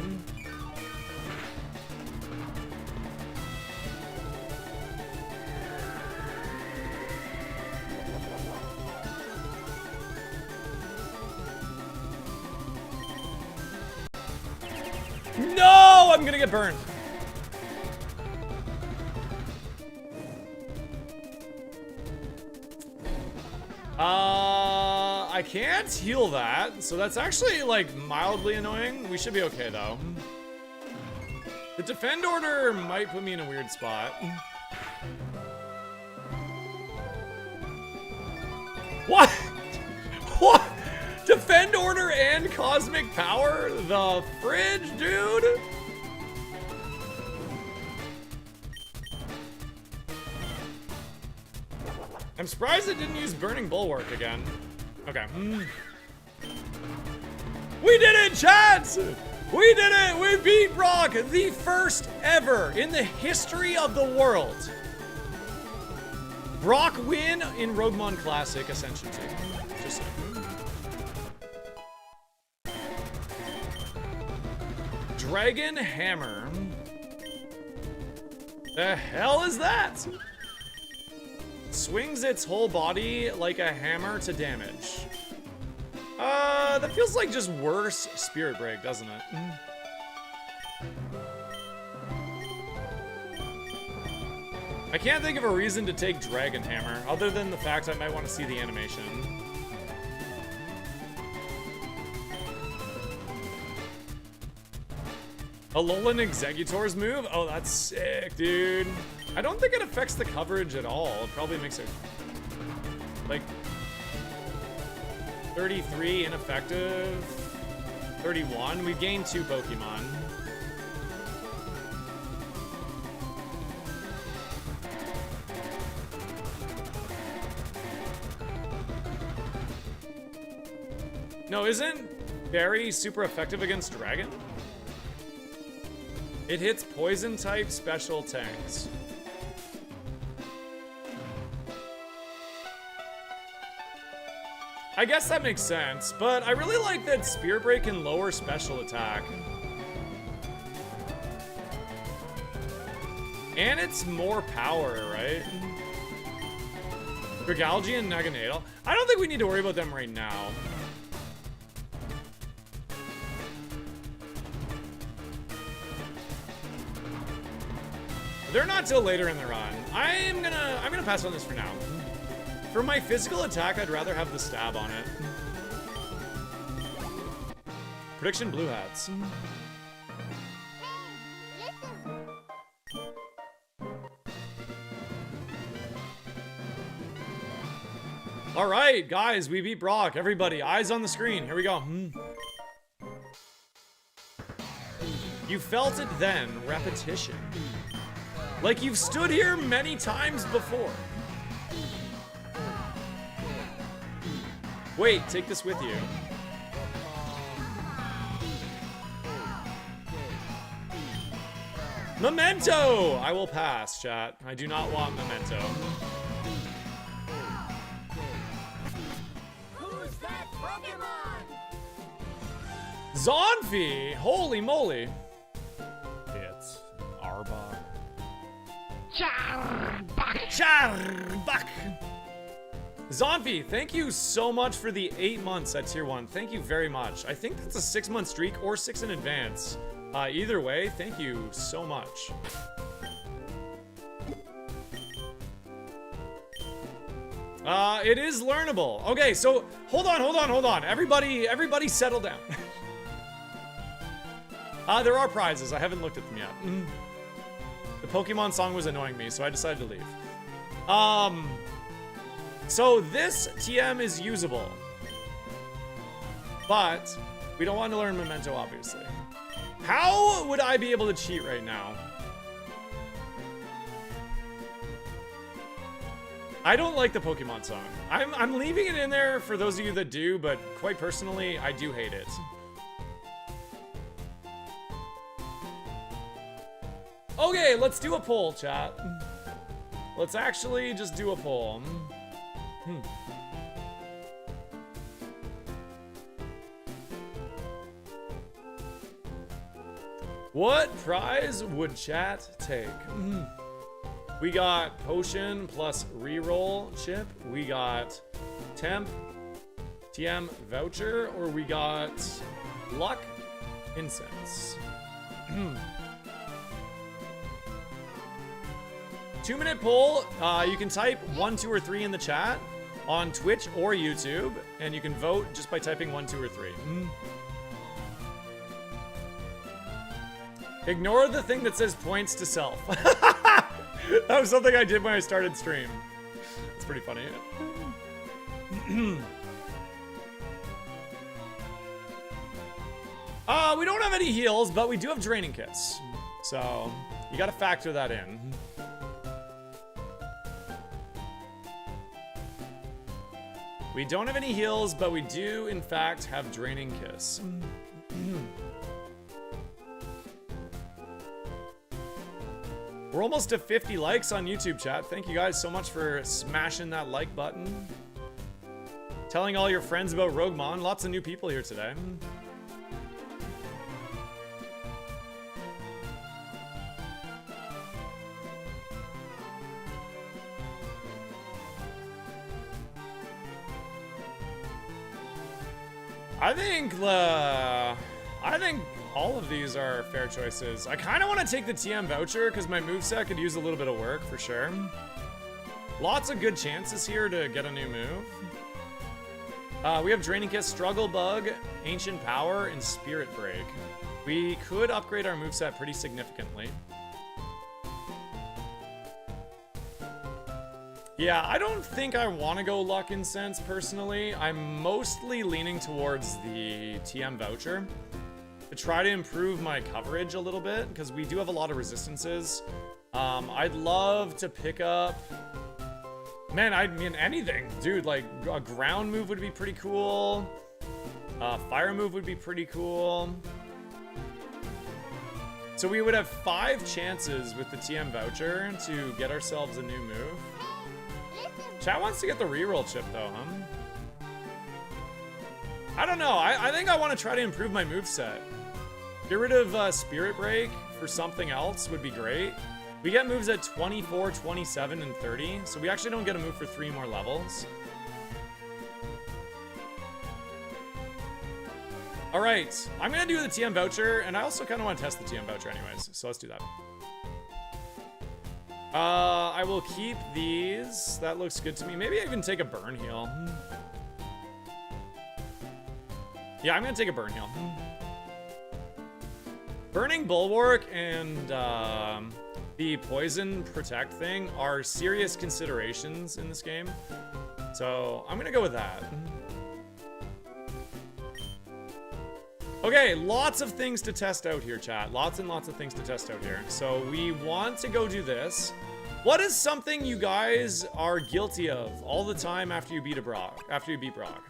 No, I'm gonna get burned. I can't heal that, so that's actually like mildly annoying. We should be okay though. The defend order might put me in a weird spot. What? What? Defend order and cosmic power? The fridge, dude? I'm surprised it didn't use Burning Bulwark again. Okay. We did it, chads! We did it! We beat Brock! The first ever in the history of the world. Brock win in ROGUEMON Classic Ascension 2. Just saying. Dragon Hammer. The hell is that? Swings its whole body like a hammer to damage. That feels like just worse Spirit Break, doesn't it? I can't think of a reason to take Dragon Hammer, other than the fact I might want to see the animation. Alolan Executor's move? Oh, that's sick, dude. I don't think it affects the coverage at all. It probably makes it like 33 ineffective, 31. We gained 2 Pokemon. No, isn't Berry super effective against Dragon? It hits poison type special tanks. I guess that makes sense, but I really like that Spear Break can lower special attack. And it's more power, right? Regalgi and Naganadel. I don't think we need to worry about them right now. They're not till later in the run. I'm gonna pass on this for now. For my physical attack, I'd rather have the stab on it. Prediction Blue Hats. All right, guys, we beat Brock. Everybody, eyes on the screen. Here we go. You felt it then, repetition. Like you've stood here many times before. Wait, take this with you. Memento! I will pass, chat. I do not want Memento. Who's that Pokemon? Zonfi! Holy moly. It's Arbok. Charbak! Zonfi, thank you so much for the 8 months at tier 1. Thank you very much. I think that's a 6-month streak or 6 in advance. Either way, thank you so much. It is learnable. Okay, so hold on. Everybody settle down. There are prizes. I haven't looked at them yet. The Pokemon song was annoying me, so I decided to leave. So this TM is usable, but we don't want to learn Memento, obviously. How would I be able to cheat right now? I don't like the Pokemon song. I'm leaving it in there for those of you that do, but quite personally, I do hate it. Okay, let's do a poll, chat. Let's actually just do a poll. What prize would chat take? We got potion plus reroll chip. We got temp, TM voucher, or we got luck incense. 2-minute poll. You can type 1, 2, or 3 in the chat on Twitch or YouTube, and you can vote just by typing 1, 2, or 3. Ignore the thing that says points to self. That was something I did when I started stream. It's pretty funny. We don't have any heals, but we do have draining kits. So, you gotta factor that in. We don't have any heals, but we do, in fact, have draining kits. We're almost to 50 likes on YouTube, chat. Thank you guys so much for smashing that like button. Telling all your friends about ROGUEMON. Lots of new people here today. I think all of these are fair choices. I kind of want to take the TM voucher because my moveset could use a little bit of work for sure. Lots of good chances here to get a new move. We have Draining Kiss, Struggle Bug, Ancient Power, and Spirit Break. We could upgrade our moveset pretty significantly. Yeah, I don't think I want to go Luck Incense personally. I'm mostly leaning towards the TM voucher to try to improve my coverage a little bit because we do have a lot of resistances. I'd love to pick up, man, I mean anything, dude. Like a ground move would be pretty cool. Fire move would be pretty cool. So we would have 5 chances with the TM voucher to get ourselves a new move. Chat wants to get the reroll chip though, huh? I don't know. I think I want to try to improve my moveset. Get rid of Spirit Break for something else would be great. We get moves at 24, 27, and 30, so we actually don't get a move for 3 more levels. All right, I'm gonna do the TM voucher, and I also kind of want to test the TM voucher anyways, so let's do that. I will keep these. That looks good to me. Maybe I even take a burn heal. Yeah, I'm gonna take a burn heal. Burning Bulwark and the Poison Protect thing are serious considerations in this game. So I'm gonna go with that. Okay, lots of things to test out here, chat. Lots and lots of things to test out here. So we want to go do this. What is something you guys are guilty of all the time after you beat a Brock? After you beat Brock?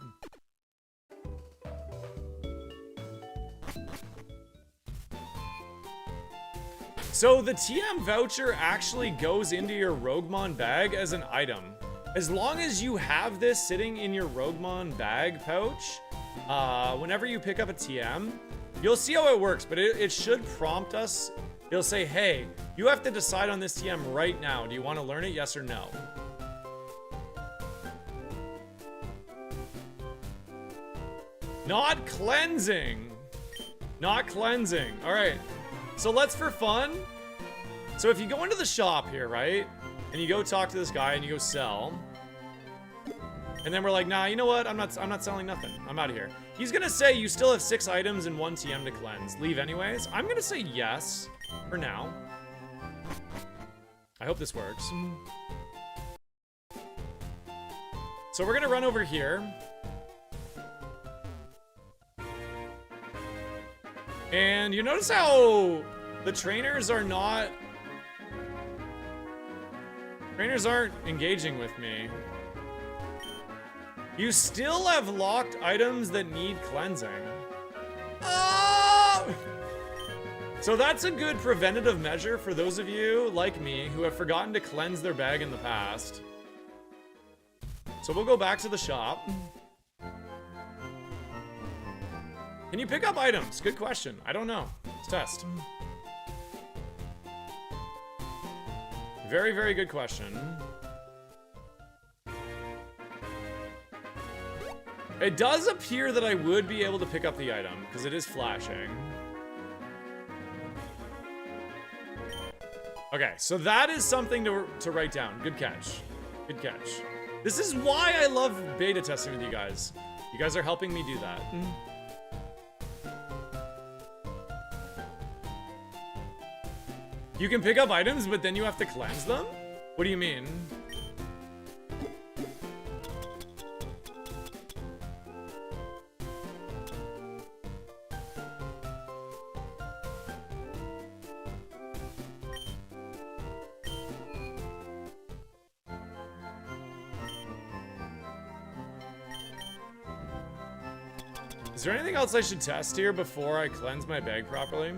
So the TM voucher actually goes into your ROGUEMON bag as an item. As long as you have this sitting in your ROGUEMON bag pouch, whenever you pick up a TM, you'll see how it works, but it should prompt us. It'll say, hey, you have to decide on this TM right now. Do you want to learn it, yes or no? Not cleansing. Not cleansing. All right. So let's for fun. So if you go into the shop here, right? And you go talk to this guy and you go sell. And then we're like, nah, you know what? I'm not selling nothing. I'm out of here. He's gonna say you still have 6 items and 1 TM to cleanse. Leave anyways. I'm gonna say yes for now. I hope this works. So we're gonna run over here. And you notice how the trainers are not... Trainers aren't engaging with me. You still have locked items that need cleansing. Oh! So that's a good preventative measure for those of you, like me, who have forgotten to cleanse their bag in the past. So we'll go back to the shop. Can you pick up items? Good question. I don't know. Let's test. Very, very good question. It does appear that I would be able to pick up the item, because it is flashing. Okay, so that is something to write down. Good catch. Good catch. This is why I love beta testing with you guys. You guys are helping me do that. You can pick up items, but then you have to cleanse them? What do you mean? Is there anything else I should test here before I cleanse my bag properly?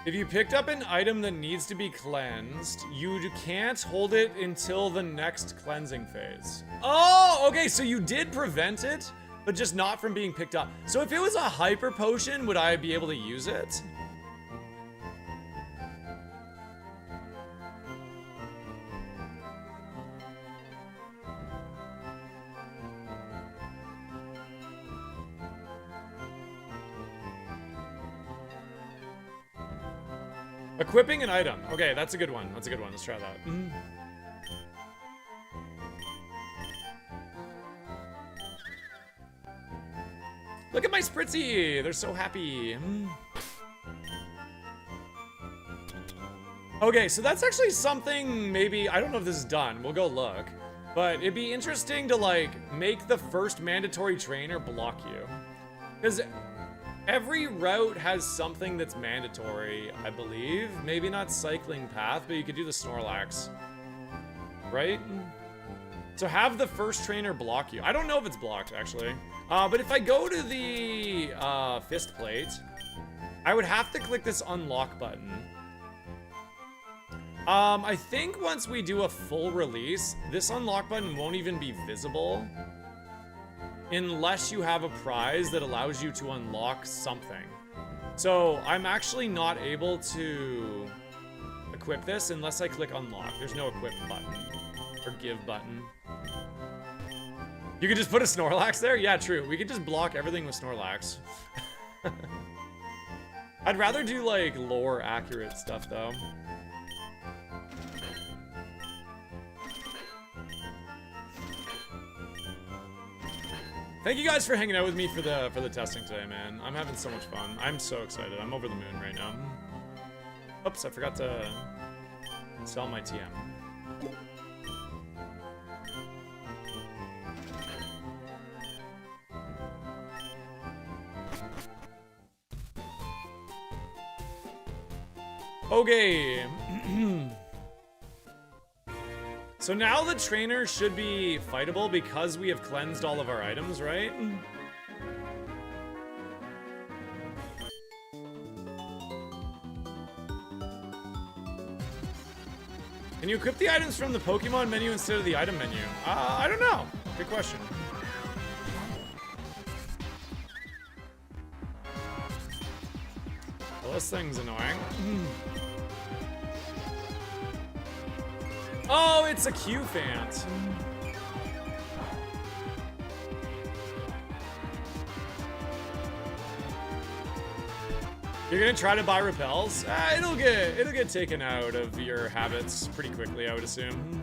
If you picked up an item that needs to be cleansed, you can't hold it until the next cleansing phase. Oh, okay, so you did prevent it, but just not from being picked up. So if it was a hyper potion, would I be able to use it? Equipping an item. Okay, that's a good one. That's a good one. Let's try that. Look at my Spritzy. They're so happy. Okay, so that's actually something maybe, I don't know if this is done. We'll go look. But it'd be interesting to like make the first mandatory trainer block you. Because every route has something that's mandatory, I believe. Maybe not cycling path, but you could do the Snorlax. Right? So have the first trainer block you. I don't know if it's blocked, actually. But if I go to the fist plate, I would have to click this unlock button. I think once we do a full release, this unlock button won't even be visible unless you have a prize that allows you to unlock something. So I'm actually not able to equip this unless I click unlock. There's no equip button or give button. You could just put a Snorlax there? Yeah, true. We could just block everything with Snorlax. I'd rather do like lore accurate stuff though. Thank you guys for hanging out with me for the testing today, man. I'm having so much fun. I'm so excited. I'm over the moon right now. Oops, I forgot to sell my TM. Okay. So now the trainer should be fightable because we have cleansed all of our items, right? Can you equip the items from the Pokemon menu instead of the item menu? I don't know. Good question. Well, this thing's annoying. Oh, it's a Q-Fant. You're gonna try to buy repels? It'll get taken out of your habits pretty quickly, I would assume.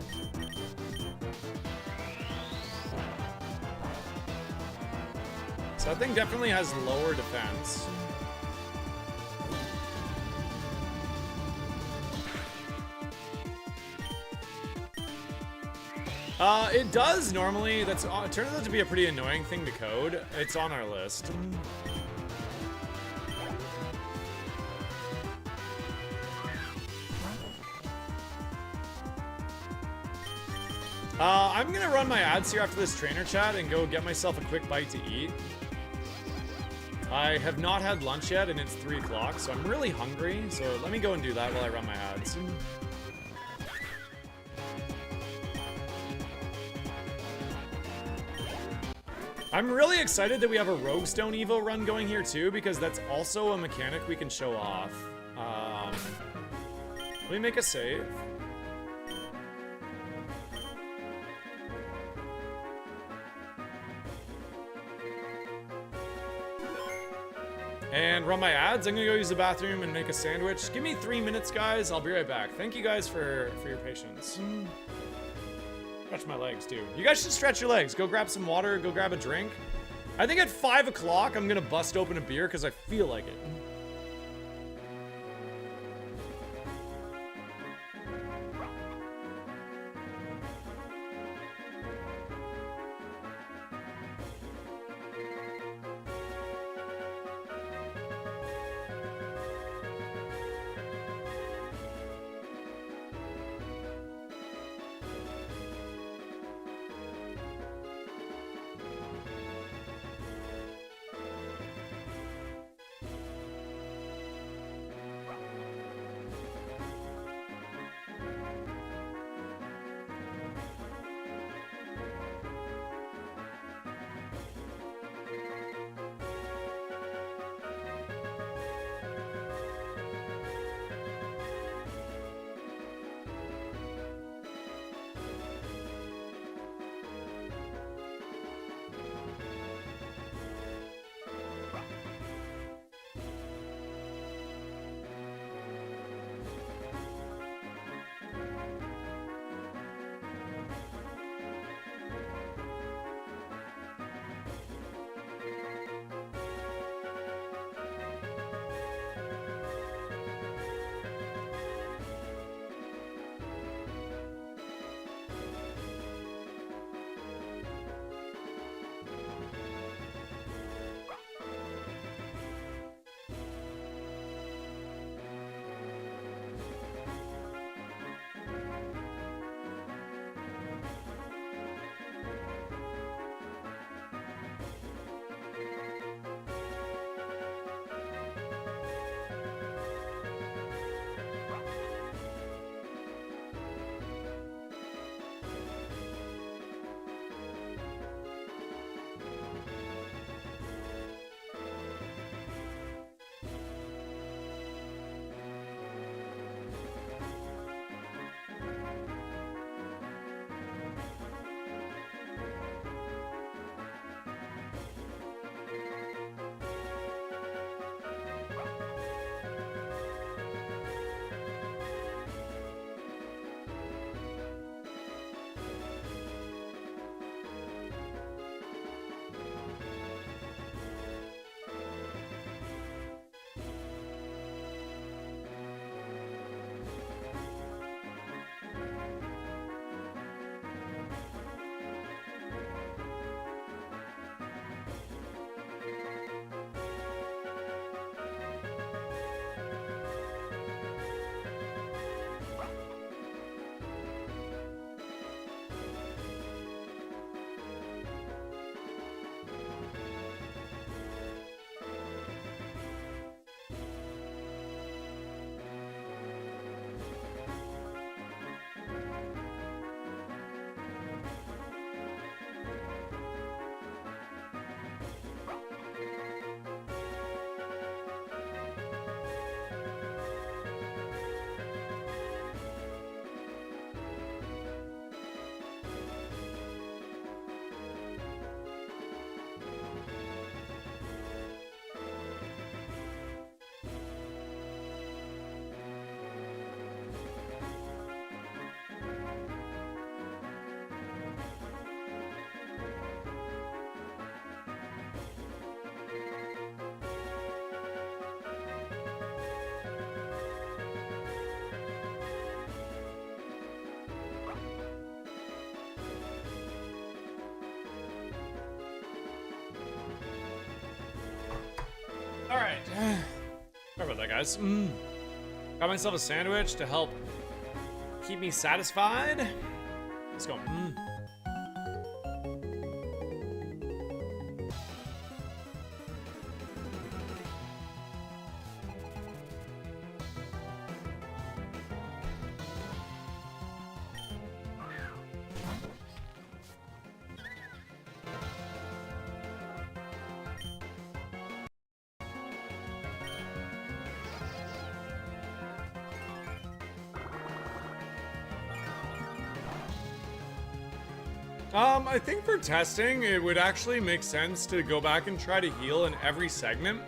So that thing definitely has lower defense. It does normally. It turns out to be a pretty annoying thing to code. It's on our list. I'm gonna run my ads here after this trainer chat and go get myself a quick bite to eat. I have not had lunch yet and it's 3 o'clock, so I'm really hungry. So let me go and do that while I run my ads. I'm really excited that we have a Rogue Stone Evo run going here too, because that's also a mechanic we can show off. Let me make a save. And run my ads. I'm gonna go use the bathroom and make a sandwich. Give me 3 minutes, guys. I'll be right back. Thank you guys for your patience. Stretch my legs, too. You guys should stretch your legs. Go grab some water, go grab a drink. I think at 5 o'clock, I'm gonna bust open a beer because I feel like it. Alright. Sorry about that, guys. Got myself a sandwich to help keep me satisfied. Let's go. I think for testing, it would actually make sense to go back and try to heal in every segment.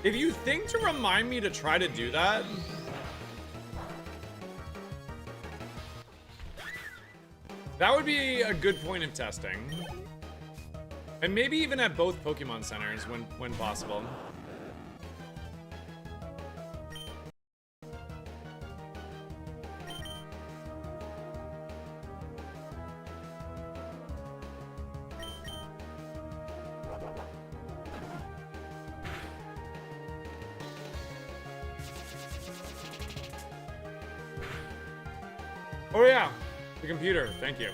If you think to remind me to try to do that, that would be a good point of testing. And maybe even at both Pokemon centers when possible. Oh yeah, the computer, thank you.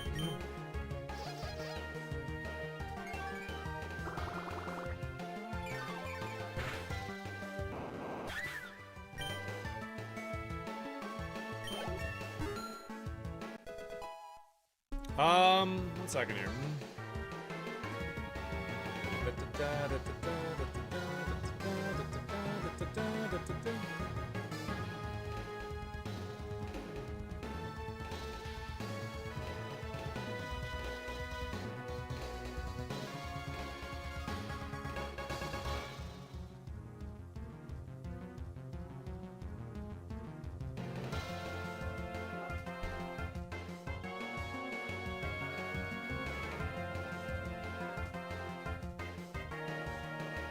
One second here.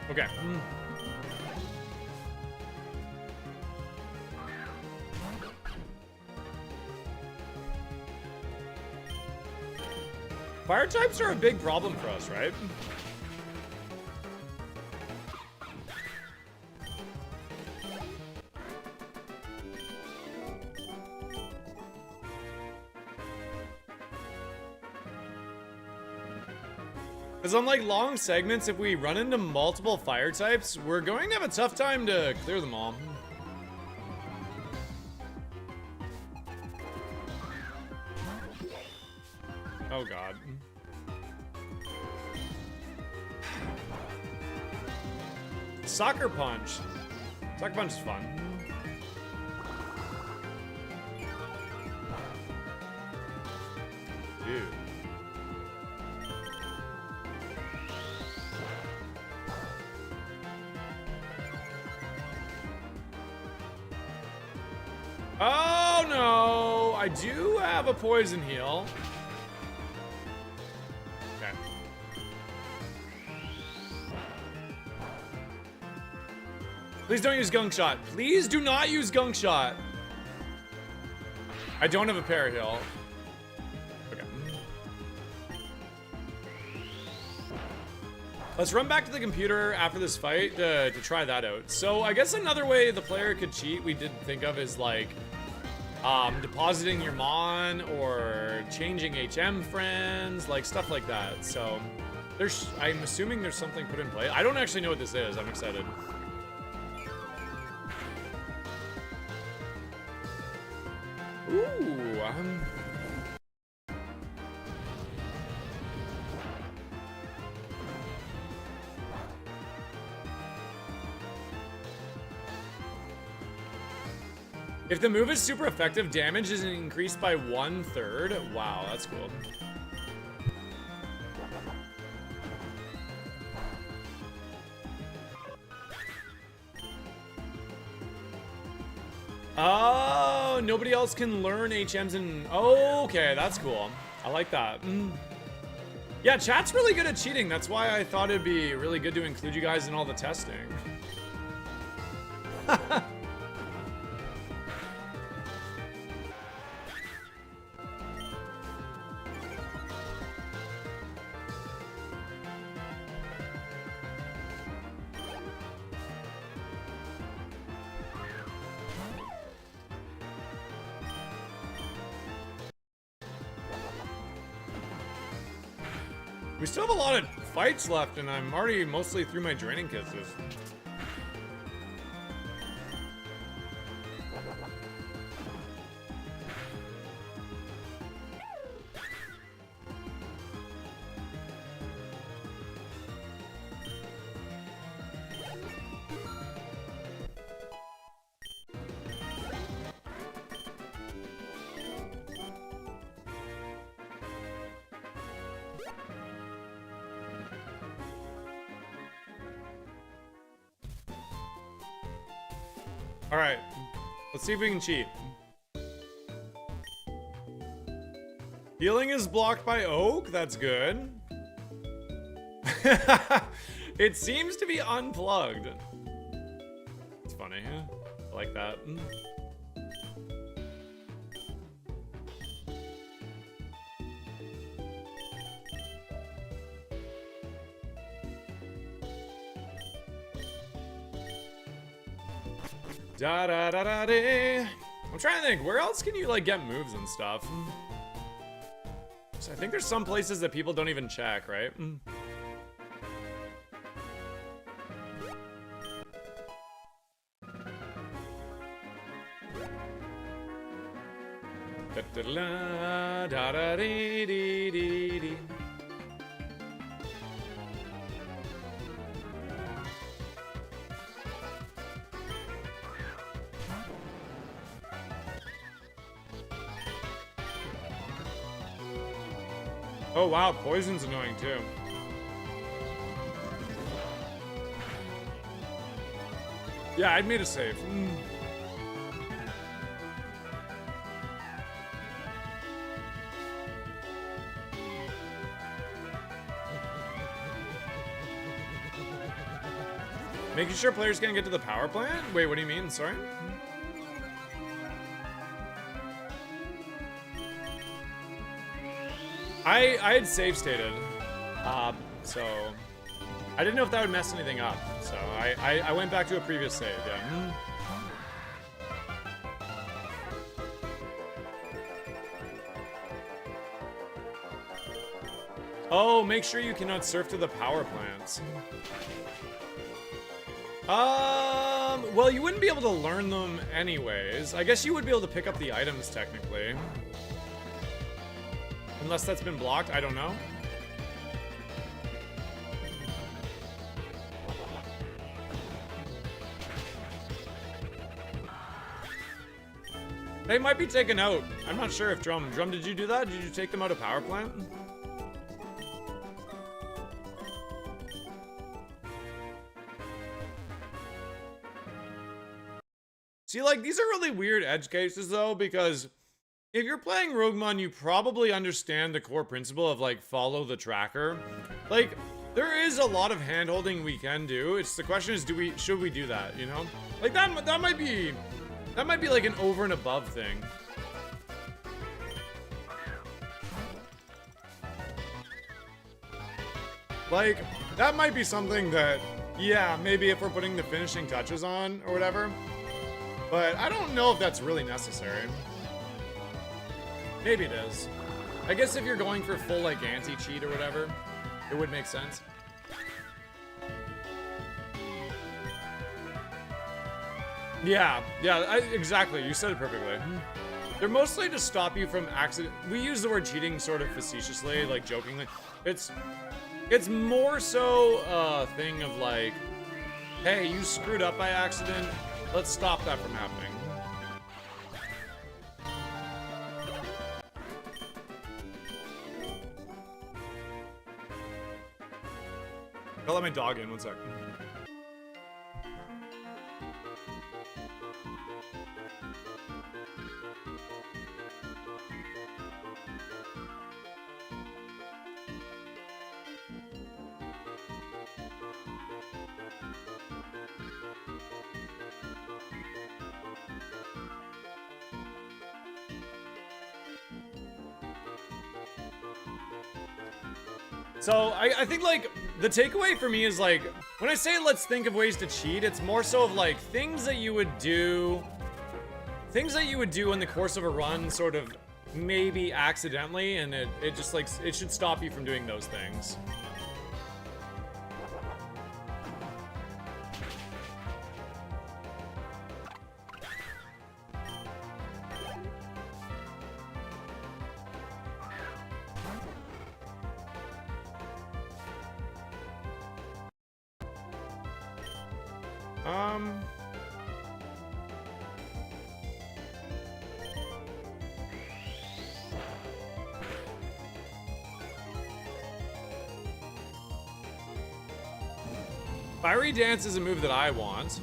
Okay. Fire types are a big problem for us, right? Because unlike long segments, if we run into multiple fire types, we're going to have a tough time to clear them all. Oh god. Soccer Punch. Soccer Punch is fun. Dude. Oh no! I do have a poison heal. Okay. Please don't use Gunk Shot. Please do not use Gunk Shot. I don't have a para heal. Okay. Let's run back to the computer after this fight to try that out. So I guess another way the player could cheat we didn't think of is like depositing your Mon or changing HM friends, like stuff like that. So I'm assuming there's something put in play. I don't actually know what this is. I'm excited. Ooh, if the move is super effective, damage is increased by 1/3. Wow, that's cool. Oh, nobody else can learn HMs and... Oh, okay, that's cool. I like that. Yeah, chat's really good at cheating. That's why I thought it'd be really good to include you guys in all the testing. We still have a lot of fights left, and I'm already mostly through my draining kisses. All right, let's see if we can cheat. Healing is blocked by Oak. That's good. It seems to be unplugged. It's funny. I like that. Da da da da da. I'm trying to think, where else can you like get moves and stuff? So I think there's some places that people don't even check, right? Da da da da da dee dee dee dee. Oh wow, poison's annoying too. Yeah, I'd made a save. Making sure players can't get to the power plant? Wait, what do you mean? Sorry? I had save stated, so I didn't know if that would mess anything up. So I went back to a previous save, yeah. Oh, make sure you cannot surf to the power plants. Well, you wouldn't be able to learn them anyways. I guess you would be able to pick up the items technically. Unless that's been blocked, I don't know. They might be taken out. I'm not sure if Drum, did you do that? Did you take them out of power plant? See, like, these are really weird edge cases, though, because if you're playing ROGUEMON, you probably understand the core principle of, like, follow the tracker. Like, there is a lot of hand-holding we can do. It's the question is, should we do that, you know? Like, that might be, like, an over and above thing. Like, that might be something that, yeah, maybe if we're putting the finishing touches on or whatever. But I don't know if that's really necessary. Maybe it is. I guess if you're going for full, like, anti-cheat or whatever, it would make sense. Yeah, exactly. You said it perfectly. They're mostly to stop you from accident. We use the word cheating sort of facetiously, like jokingly. It's more so a thing of like, hey, you screwed up by accident. Let's stop that from happening. I'll let my dog in, one sec. So, I think, like, the takeaway for me is, like, when I say let's think of ways to cheat, it's more so of, like, things that you would do in the course of a run, sort of, maybe accidentally, and it just, like, it should stop you from doing those things. Fiery Dance is a move that I want.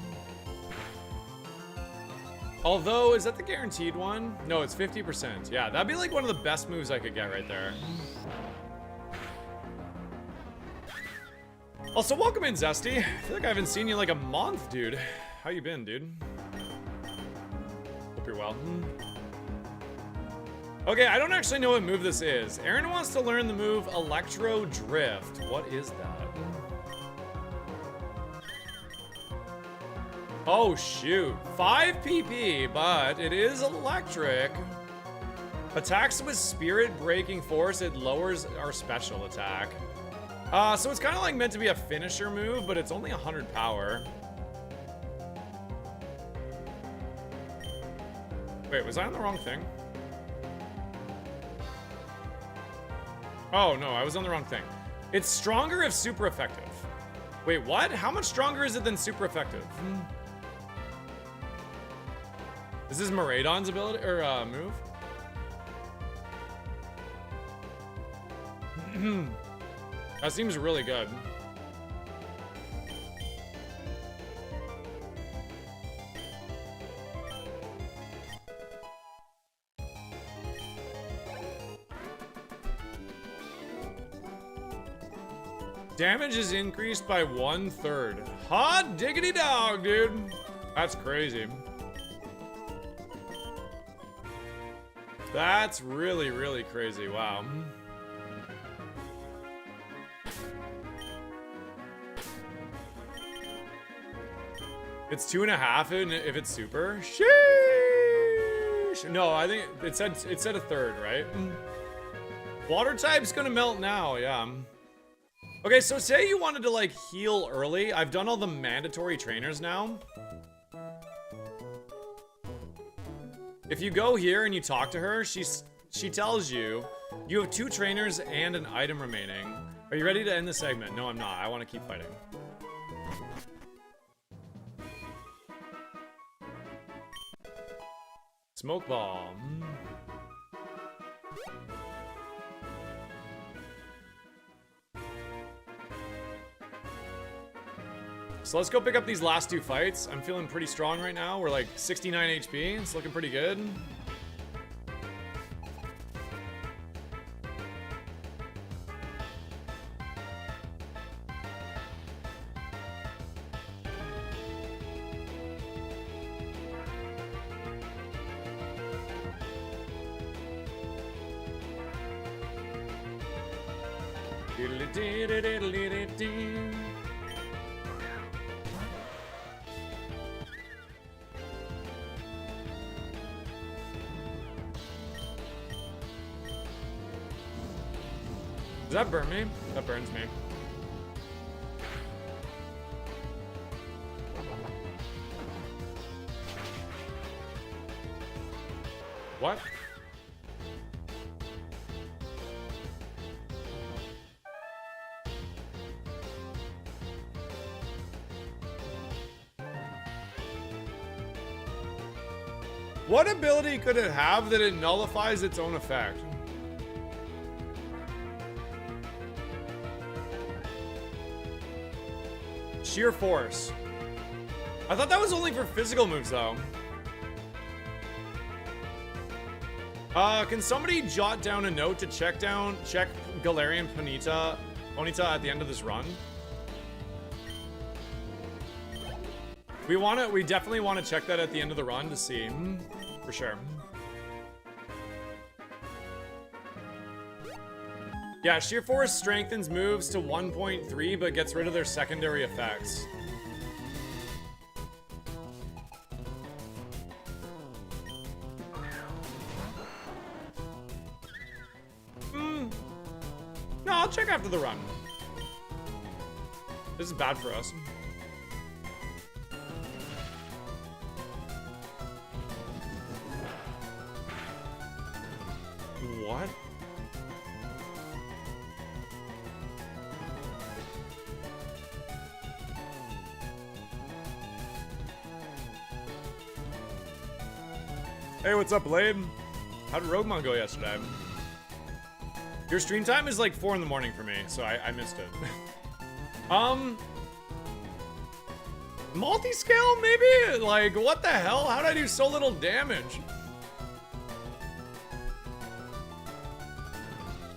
Although, is that the guaranteed one? No, it's 50%. Yeah, that'd be like one of the best moves I could get right there. Also, welcome in, Zesty. I feel like I haven't seen you in like a month, dude. How you been, dude? Hope you're well. Okay, I don't actually know what move this is. Aaron wants to learn the move Electro Drift. What is that? Oh, shoot. 5 PP, but it is electric. Attacks with Spirit Breaking Force, it lowers our special attack. So it's kind of like meant to be a finisher move, but it's only 100 power. Wait, was I on the wrong thing? Oh, no, I was on the wrong thing. It's stronger if super effective. Wait, what? How much stronger is it than super effective? Is this Miraidon's ability or move? That seems really good. Damage is increased by 1/3. Hot diggity dog, dude. That's crazy. That's really, really crazy. Wow. It's 2.5 if it's super. Sheesh. No, I think it said 1/3, right? Water type's gonna melt now, yeah. Okay, so say you wanted to like heal early. I've done all the mandatory trainers now. If you go here and you talk to her, she tells you you have 2 trainers and an item remaining. Are you ready to end the segment? No, I'm not. I want to keep fighting. Smoke ball. So let's go pick up these last 2 fights. I'm feeling pretty strong right now. We're like 69 HP. It's looking pretty good. Does that burn me? That burns me. What? What ability could it have that it nullifies its own effect? Sheer force. I thought that was only for physical moves, though. Can somebody jot down a note to check Galarian Ponyta at the end of this run? We definitely want to check that at the end of the run to see, for sure. Yeah, Sheer Force strengthens moves to 1.3, but gets rid of their secondary effects. No, I'll check after the run. This is bad for us. What? Hey, what's up, Blade? How did ROGUEMON go yesterday? Your stream time is like 4 in the morning for me, so I missed it. Multi-scale, maybe? Like, what the hell? How did I do so little damage?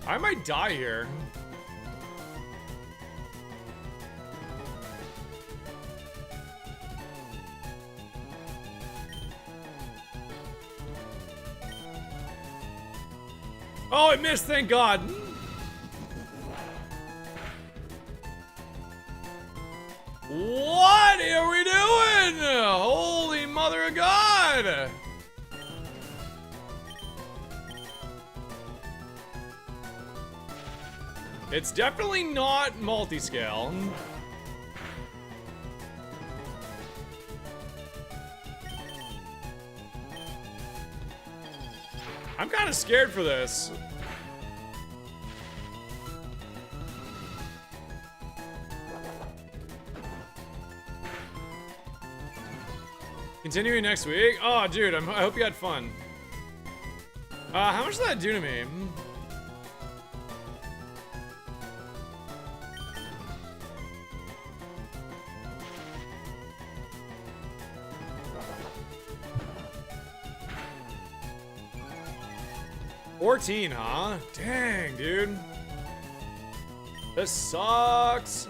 I might die here. Oh, I missed, thank God. What are we doing? Holy mother of God. It's definitely not multi-scale. I'm kind of scared for this. Continuing next week? Oh, dude, I hope you had fun. How much did that do to me? 14, huh? Dang, dude. This sucks.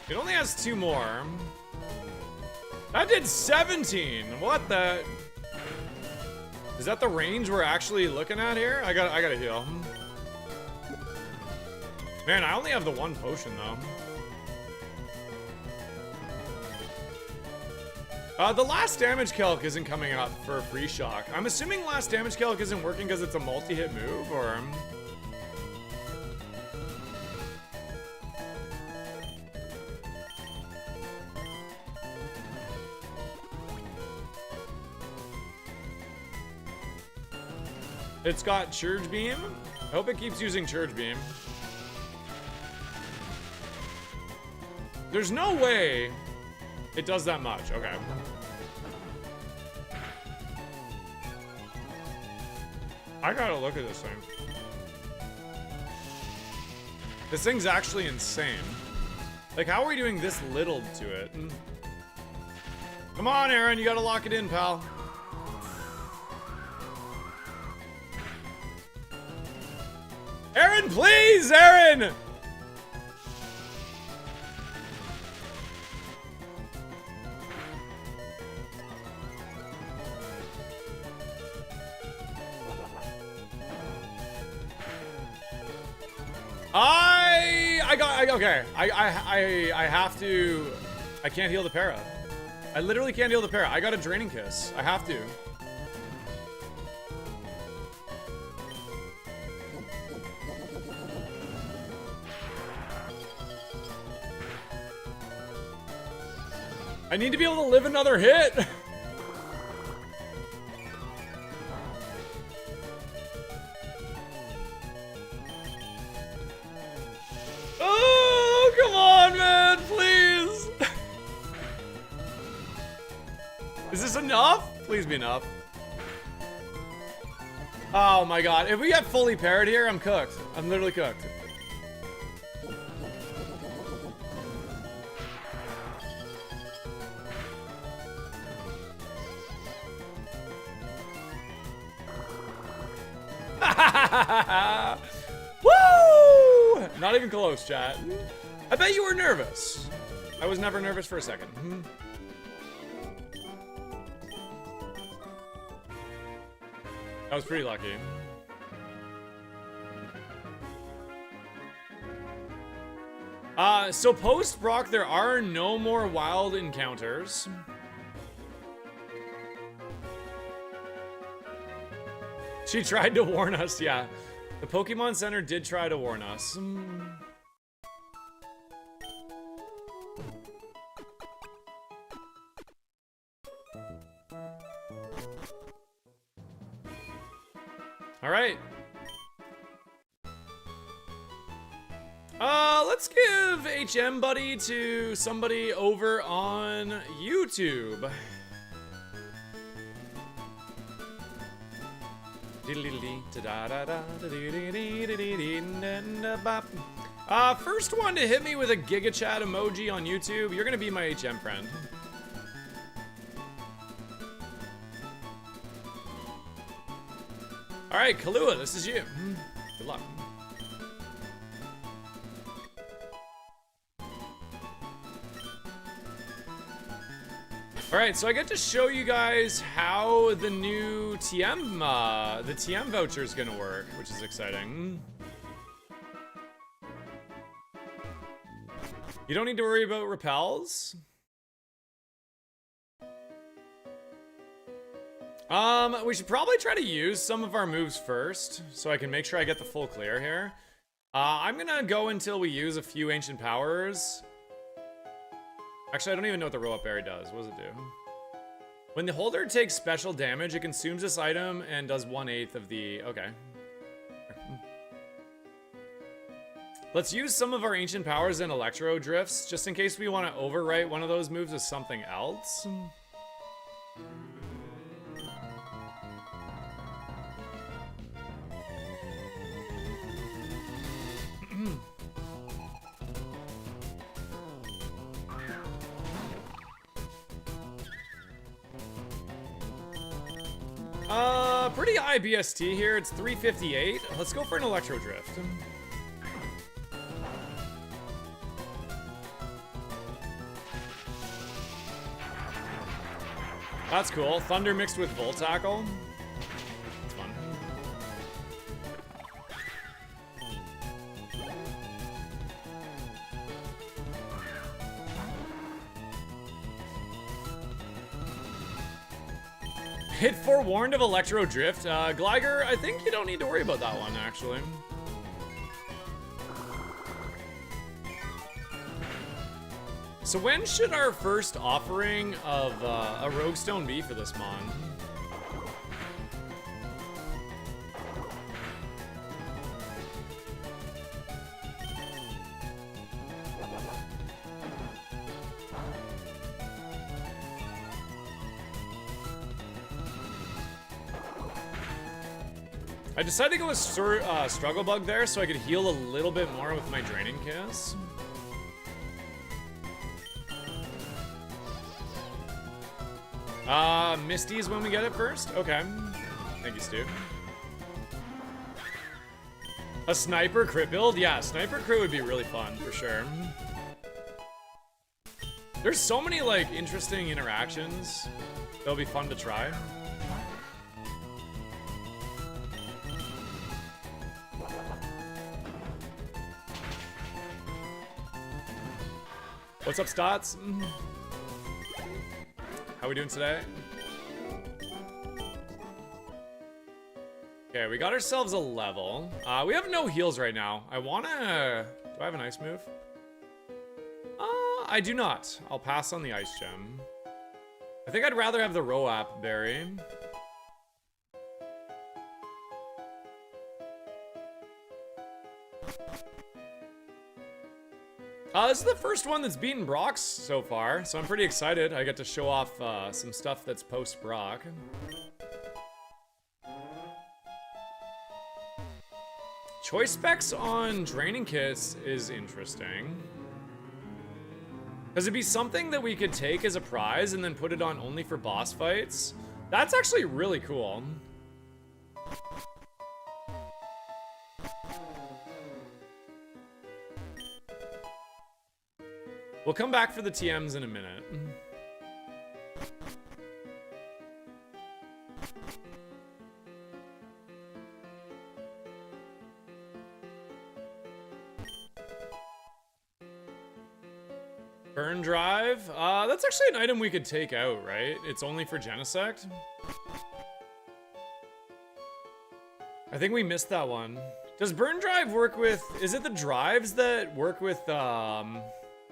It only has 2 more. That did 17. What the? Is that the range we're actually looking at here? I gotta heal. Man, I only have the 1 potion though. The last damage calc isn't coming up for free shock. I'm assuming last damage calc isn't working because it's a multi-hit move, or... It's got Charge Beam. I hope it keeps using Charge Beam. There's no way it does that much. Okay. I gotta look at this thing. This thing's actually insane. Like, how are we doing this little to it? Come on, Aaron, you gotta lock it in, pal. Aaron, please, Aaron! Okay. I have to. I can't heal the para. I literally can't heal the para. I got a Draining Kiss. I have to. I need to be able to live another hit. Oh, come on, man, please. Is this enough? Please be enough. Oh my God, if we get fully parried here, I'm cooked. I'm literally cooked. Woo! Not even close, chat. I bet you were nervous. I was never nervous for a second. I was pretty lucky. So post Brock, there are no more wild encounters. She tried to warn us, yeah. The Pokemon Center did try to warn us. All right. Let's give HM Buddy to somebody over on YouTube. First one to hit me with a Giga Chat emoji on YouTube, you're gonna be my HM friend. All right, Kahlua, this is you. Good luck. All right, so I get to show you guys how the new TM, the TM voucher is gonna work, which is exciting. You don't need to worry about repels. We should probably try to use some of our moves first, so I can make sure I get the full clear here. I'm gonna go until we use a few ancient powers. Actually, I don't even know what the roll-up berry does. What does it do? When the holder takes special damage, it consumes this item and does 1/8 of the... Okay. Let's use some of our ancient powers and electro drifts, just in case we want to overwrite one of those moves with something else. Pretty high BST here. It's 358. Let's go for an electro drift. That's cool. Thunder mixed with Volt Tackle. That's fun. Hit forewarned of Electro Drift. Gligar, I think you don't need to worry about that one, actually. So when should our first offering of a Rogue Stone be for this mon? I decided to go with Struggle Bug there so I could heal a little bit more with my Draining Kiss. Misty's when we get it first? Okay. Thank you, Stu. A Sniper crit build? Yeah, Sniper crit would be really fun, for sure. There's so many, like, interesting interactions that'll be fun to try. What's up, Stots? How we doing today? Okay, we got ourselves a level. We have no heals right now. I wanna... Do I have an ice move? I do not. I'll pass on the ice gem. I think I'd rather have the Roap berry. This is the first one that's beaten Brock's so far, so I'm pretty excited. I get to show off some stuff that's post-Brock. Choice specs on Draining Kiss is interesting. Because it'd be something that we could take as a prize and then put it on only for boss fights. That's actually really cool. We'll come back for the TMs in a minute. Burn Drive? That's actually an item we could take out, right? It's only for Genesect? I think we missed that one. Does Burn Drive work with... Is it the drives that work with,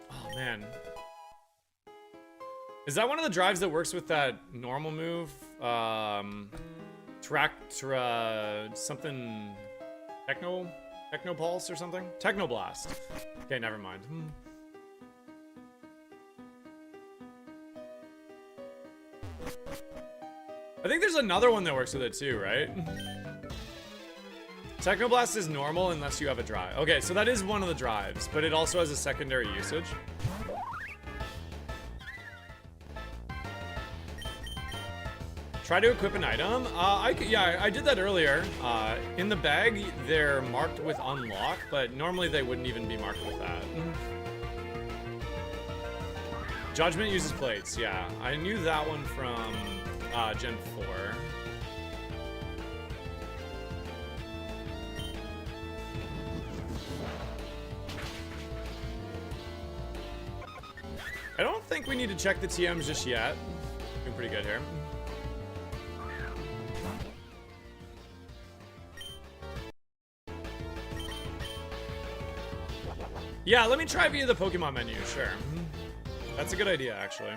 Oh, man. Is that one of the drives that works with that normal move? Something... Technopulse or something? Technoblast. Okay, never mind. I think there's another one that works with it too, right? Technoblast is normal unless you have a drive. Okay, so that is one of the drives, but it also has a secondary usage. Try to equip an item. Yeah, I did that earlier. In the bag, they're marked with unlock, but normally they wouldn't even be marked with that. Judgment uses plates. Yeah, I knew that one from Gen 4. I don't think we need to check the TMs just yet. Doing pretty good here. Yeah, let me try via the Pokemon menu, sure. That's a good idea, actually.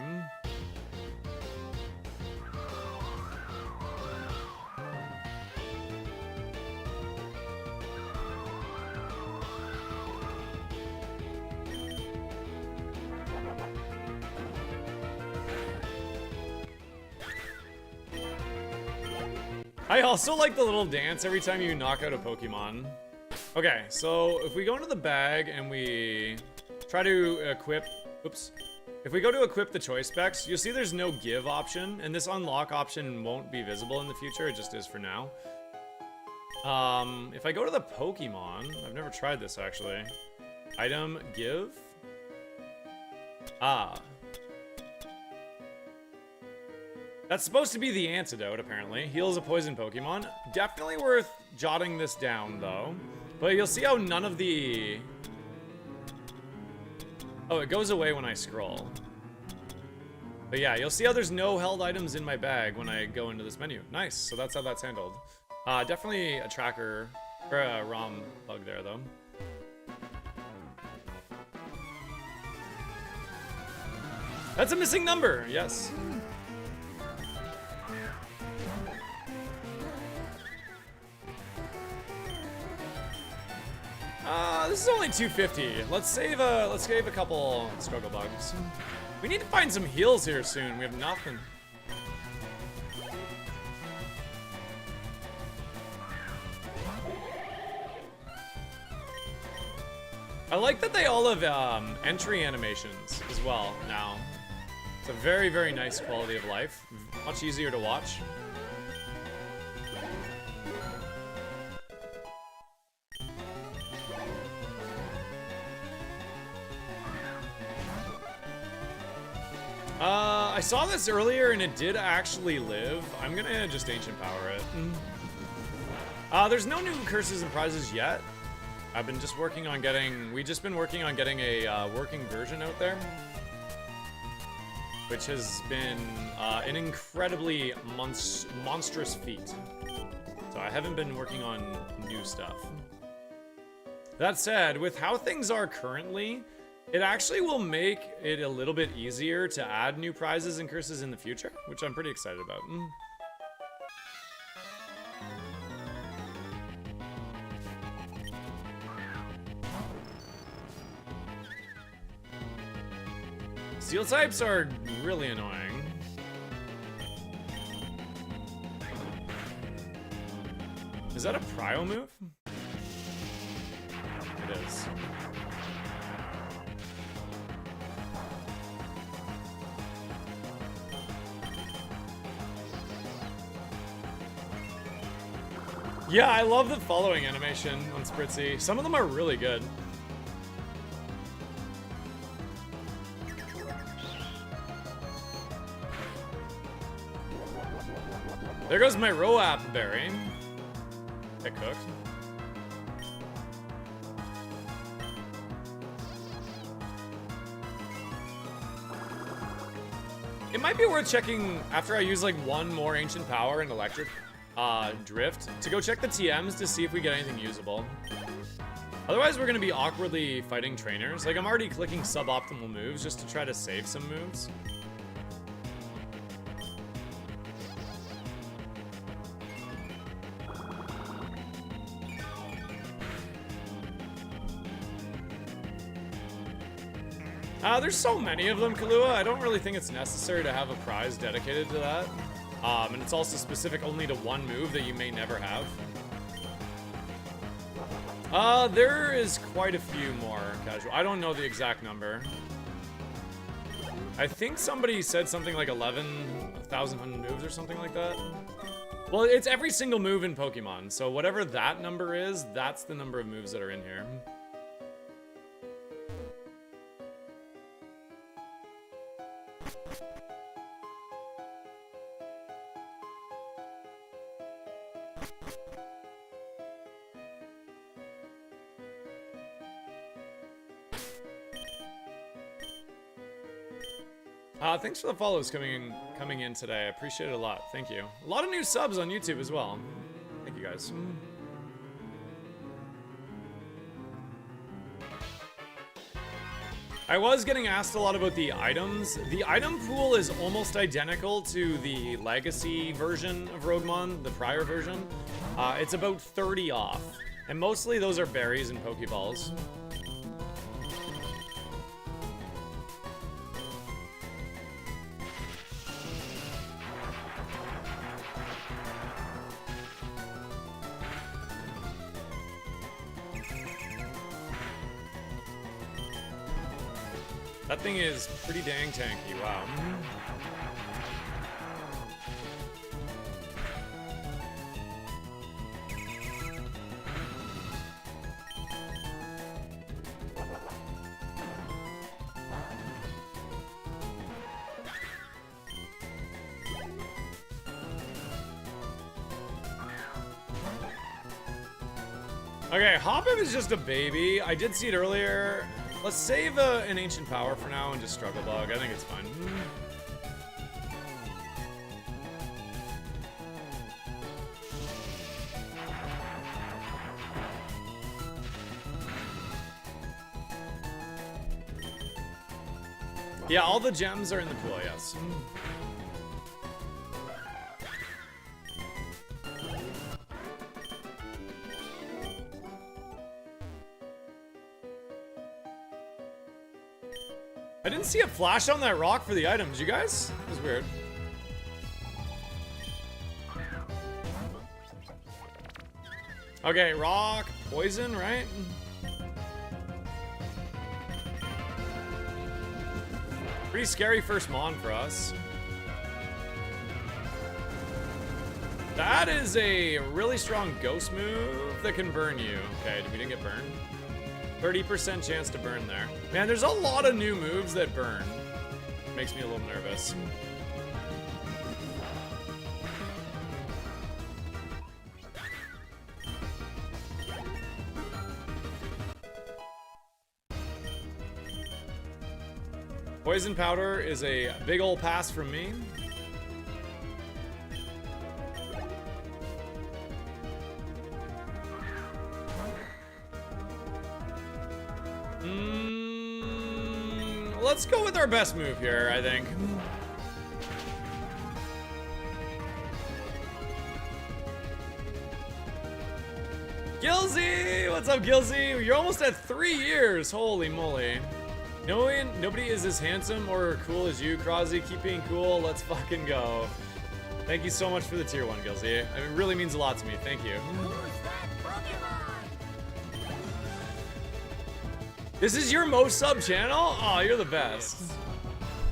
I also like the little dance every time you knock out a Pokemon. Okay, so if we go into the bag and we try to equip, oops. If we go to equip the choice specs, you'll see there's no give option, and this unlock option won't be visible in the future, it just is for now. If I go to the Pokemon, I've never tried this actually. Item, give. That's supposed to be the antidote, apparently. Heals a poison Pokemon. Definitely worth jotting this down, though. But you'll see how none of the... Oh, it goes away when I scroll. But yeah, you'll see how there's no held items in my bag when I go into this menu. Nice, so that's how that's handled. Definitely a tracker, or a ROM bug there, though. That's a missing number, yes. This is only 250. Let's save a couple struggle bugs. We need to find some heals here soon. We have nothing. I like that they all have entry animations as well now. It's a very, very nice quality of life. Much easier to watch. I saw this earlier and it did actually live. I'm gonna just Ancient Power it. There's no new curses and prizes yet. I've been just working on getting, we've just been working on getting a working version out there. Which has been an incredibly monstrous feat. So I haven't been working on new stuff. That said, with how things are currently, it actually will make it a little bit easier to add new prizes and curses in the future, which I'm pretty excited about. Steel types are really annoying. Is that a prio move? It is. Yeah, I love the following animation on Spritzy. Some of them are really good. There goes my Roap berry. It cooked. It might be worth checking after I use like one more Ancient Power and Electric Drift to go check the TMs to see if we get anything usable. Otherwise, we're gonna be awkwardly fighting trainers. Like, I'm already clicking suboptimal moves just to try to save some moves. There's so many of them, Kahlua. I don't really think it's necessary to have a prize dedicated to that. And it's also specific only to one move that you may never have. There is quite a few more casual. I don't know the exact number. I think somebody said something like 11,000 moves or something like that. Well, it's every single move in Pokemon, so whatever that number is, that's the number of moves that are in here. Thanks for the follows coming in today. I appreciate it a lot. Thank you. A lot of new subs on YouTube as well. Thank you guys. I was getting asked a lot about the items. The item pool is almost identical to the legacy version of Roguemon, the prior version. It's about 30 off. And mostly those are berries and Pokeballs. That thing is pretty dang tanky, wow. Okay, Hoppip is just a baby. I did see it earlier. Let's save an Ancient Power for now and just Struggle Bug. I think it's fine. Yeah, all the gems are in the pool, yes. I didn't see a flash on that rock for the items, you guys? It was weird. Okay, rock, poison, right? Pretty scary first Mon for us. That is a really strong ghost move that can burn you. Okay, we didn't get burned. 30% chance to burn there. Man, there's a lot of new moves that burn. Makes me a little nervous. Poison Powder is a big ol' pass from me. Let's go with our best move here, I think. Gilzy! What's up, Gilzy? You're almost at 3 years. Holy moly. Nobody is as handsome or cool as you, Crozzy. Keep being cool. Let's fucking go. Thank you so much for the tier 1, Gilzy. I mean, it really means a lot to me. Thank you. This is your most sub channel? Oh, you're the best.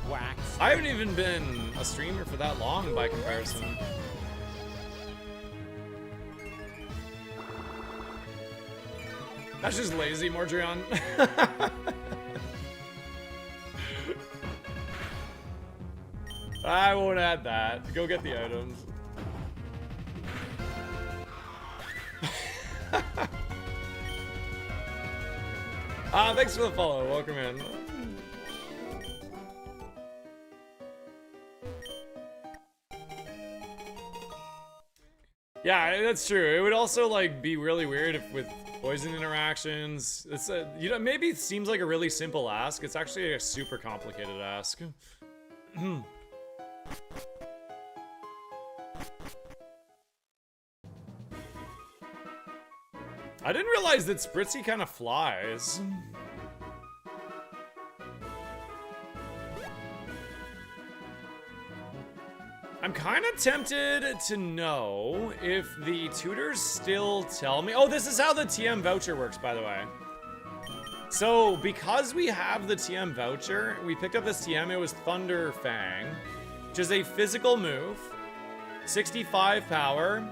Wax. I haven't even been a streamer for that long by comparison. That's just lazy, Mordrion. I won't add that. Go get the items. Thanks for the follow. Welcome in. Yeah, that's true. It would also like be really weird if with poison interactions. It's a, you know, maybe it seems like a really simple ask. It's actually a super complicated ask. I didn't realize that Spritzy kind of flies. I'm kind of tempted to know if the tutors still tell me. Oh, this is how the TM voucher works, by the way. So, because we have the TM voucher, we picked up this TM. It was Thunder Fang, which is a physical move, 65 power.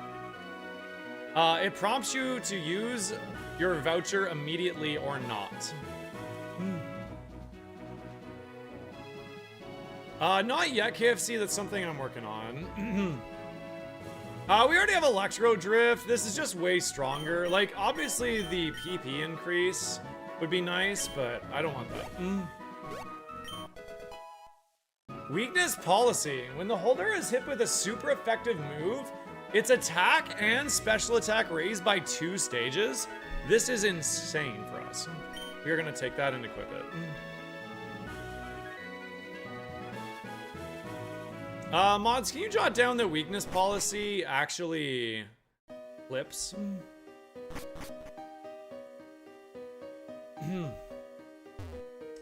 It prompts you to use your voucher immediately or not. Not yet, KFC. That's something I'm working on. We already have Electro Drift. This is just way stronger. Like, obviously, the PP increase would be nice, but I don't want that. Weakness Policy. When the holder is hit with a super effective move, its attack and special attack raised by 2 stages. This is insane for us. We're gonna take that and equip it. Mods, can you jot down that weakness policy actually flips?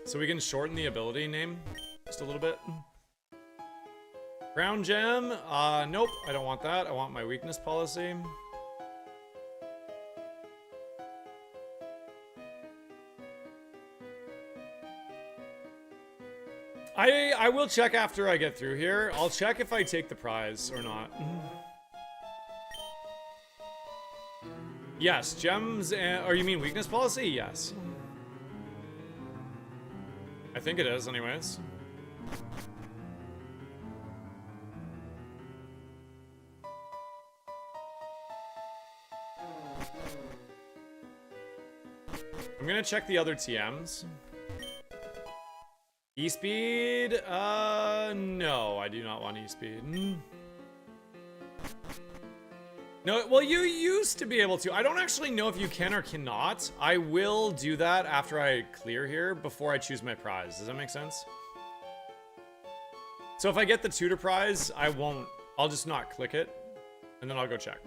So we can shorten the ability name just a little bit. Ground gem, nope, I don't want that. I want my weakness policy. I will check after I get through here. I'll check if I take the prize or not. Yes, gems and, or you mean weakness policy? Yes. I think it is anyways. I'm gonna check the other TMs. E-speed? No, I do not want E-speed. No, well, you used to be able to. I don't actually know if you can or cannot. I will do that after I clear here before I choose my prize. Does that make sense? So if I get the tutor prize, I'll just not click it, and then I'll go check.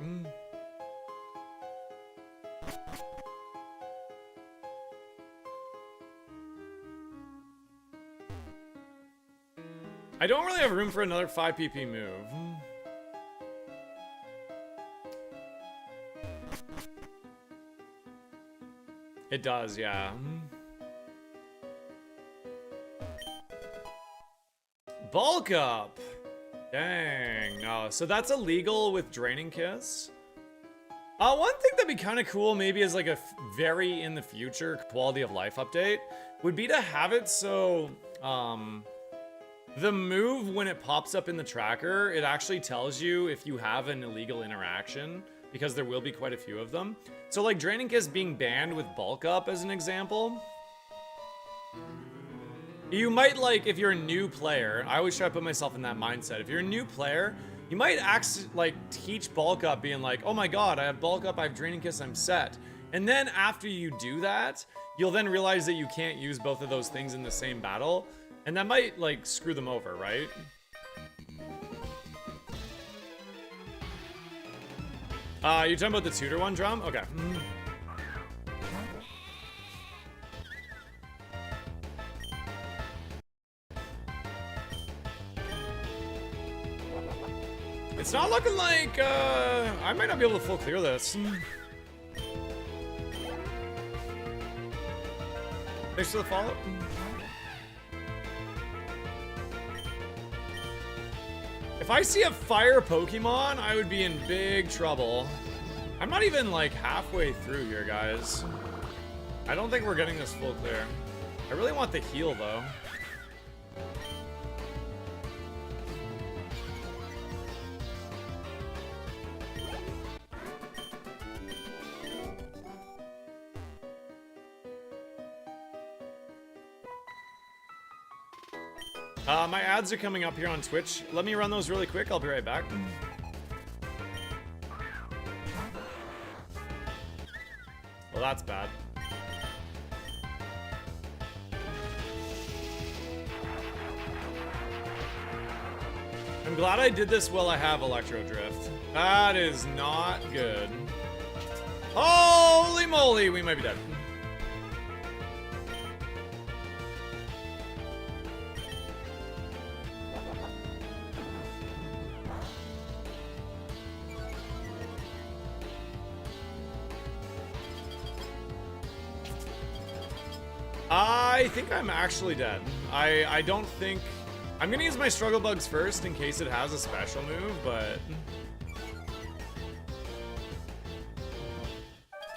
I don't really have room for another 5 PP move. It does, yeah. Bulk up! Dang, no. So that's illegal with Draining Kiss. One thing that'd be kind of cool, maybe as like a very in the future quality of life update, would be to have it so, the move, when it pops up in the tracker, it actually tells you if you have an illegal interaction, because there will be quite a few of them. So like Draining Kiss being banned with Bulk Up as an example. You might, like, if you're a new player, I always try to put myself in that mindset. If you're a new player, you might teach Bulk Up being like, oh my god, I have Bulk Up, I have Draining Kiss, I'm set. And then after you do that, you'll then realize that you can't use both of those things in the same battle. And that might, like, screw them over, right? You're talking about the tutor one, Drum? Okay. It's not looking like, I might not be able to full clear this. Thanks for the follow. If I see a fire Pokemon, I would be in big trouble. I'm not even like halfway through here, guys. I don't think we're getting this full clear. I really want the heal though. My ads are coming up here on Twitch. Let me run those really quick. I'll be right back. Well, that's bad. I'm glad I did this while I have Electro Drift. That is not good. Holy moly, we might be dead. I think I'm actually dead. I don't think... I'm gonna use my struggle bugs first in case it has a special move, but...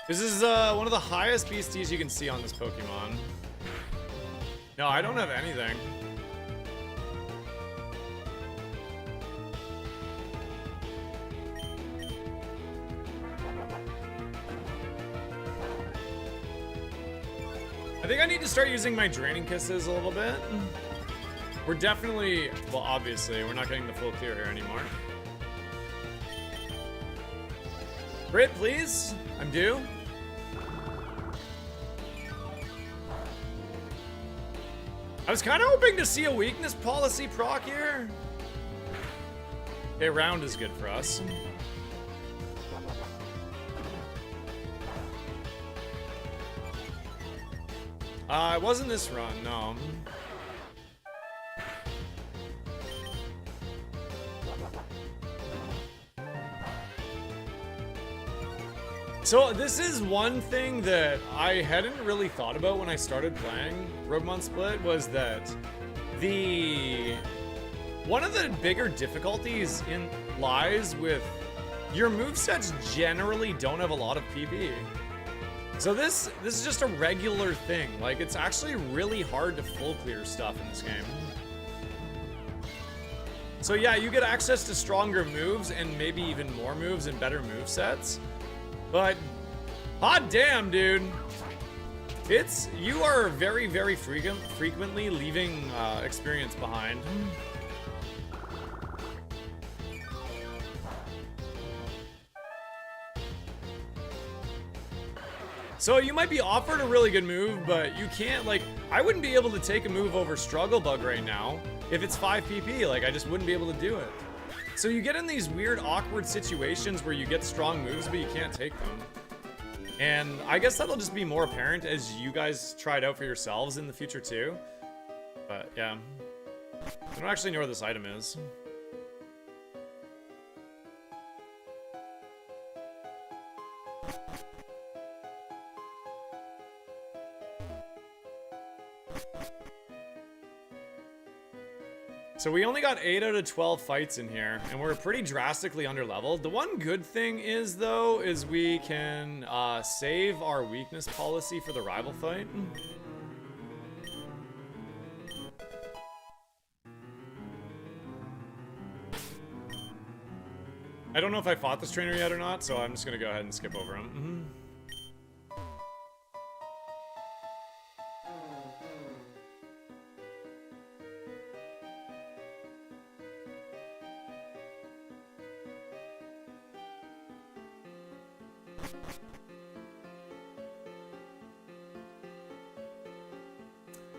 This is one of the highest beasties you can see on this Pokemon. No, I don't have anything. I think I need to start using my Draining Kisses a little bit. We're definitely, well, obviously, we're not getting the full clear here anymore. Crit, please. I'm due. I was kind of hoping to see a weakness policy proc here. Okay, round is good for us. It wasn't this run, no. So this is one thing that I hadn't really thought about when I started playing Roguemon Split, was that one of the bigger difficulties lies with your movesets generally don't have a lot of PB. So this is just a regular thing. Like, it's actually really hard to full clear stuff in this game. So yeah, you get access to stronger moves and maybe even more moves and better movesets. But, hot damn, dude. You are very, very frequently leaving experience behind. So you might be offered a really good move, but you can't, like, I wouldn't be able to take a move over Struggle Bug right now if it's 5 PP. Like, I just wouldn't be able to do it. So you get in these weird, awkward situations where you get strong moves, but you can't take them. And I guess that'll just be more apparent as you guys try it out for yourselves in the future too. But yeah. I don't actually know where this item is. So we only got 8 out of 12 fights in here, and we're pretty drastically underleveled. The one good thing is, though, is we can save our weakness policy for the rival fight. I don't know if I fought this trainer yet or not, so I'm just gonna go ahead and skip over him.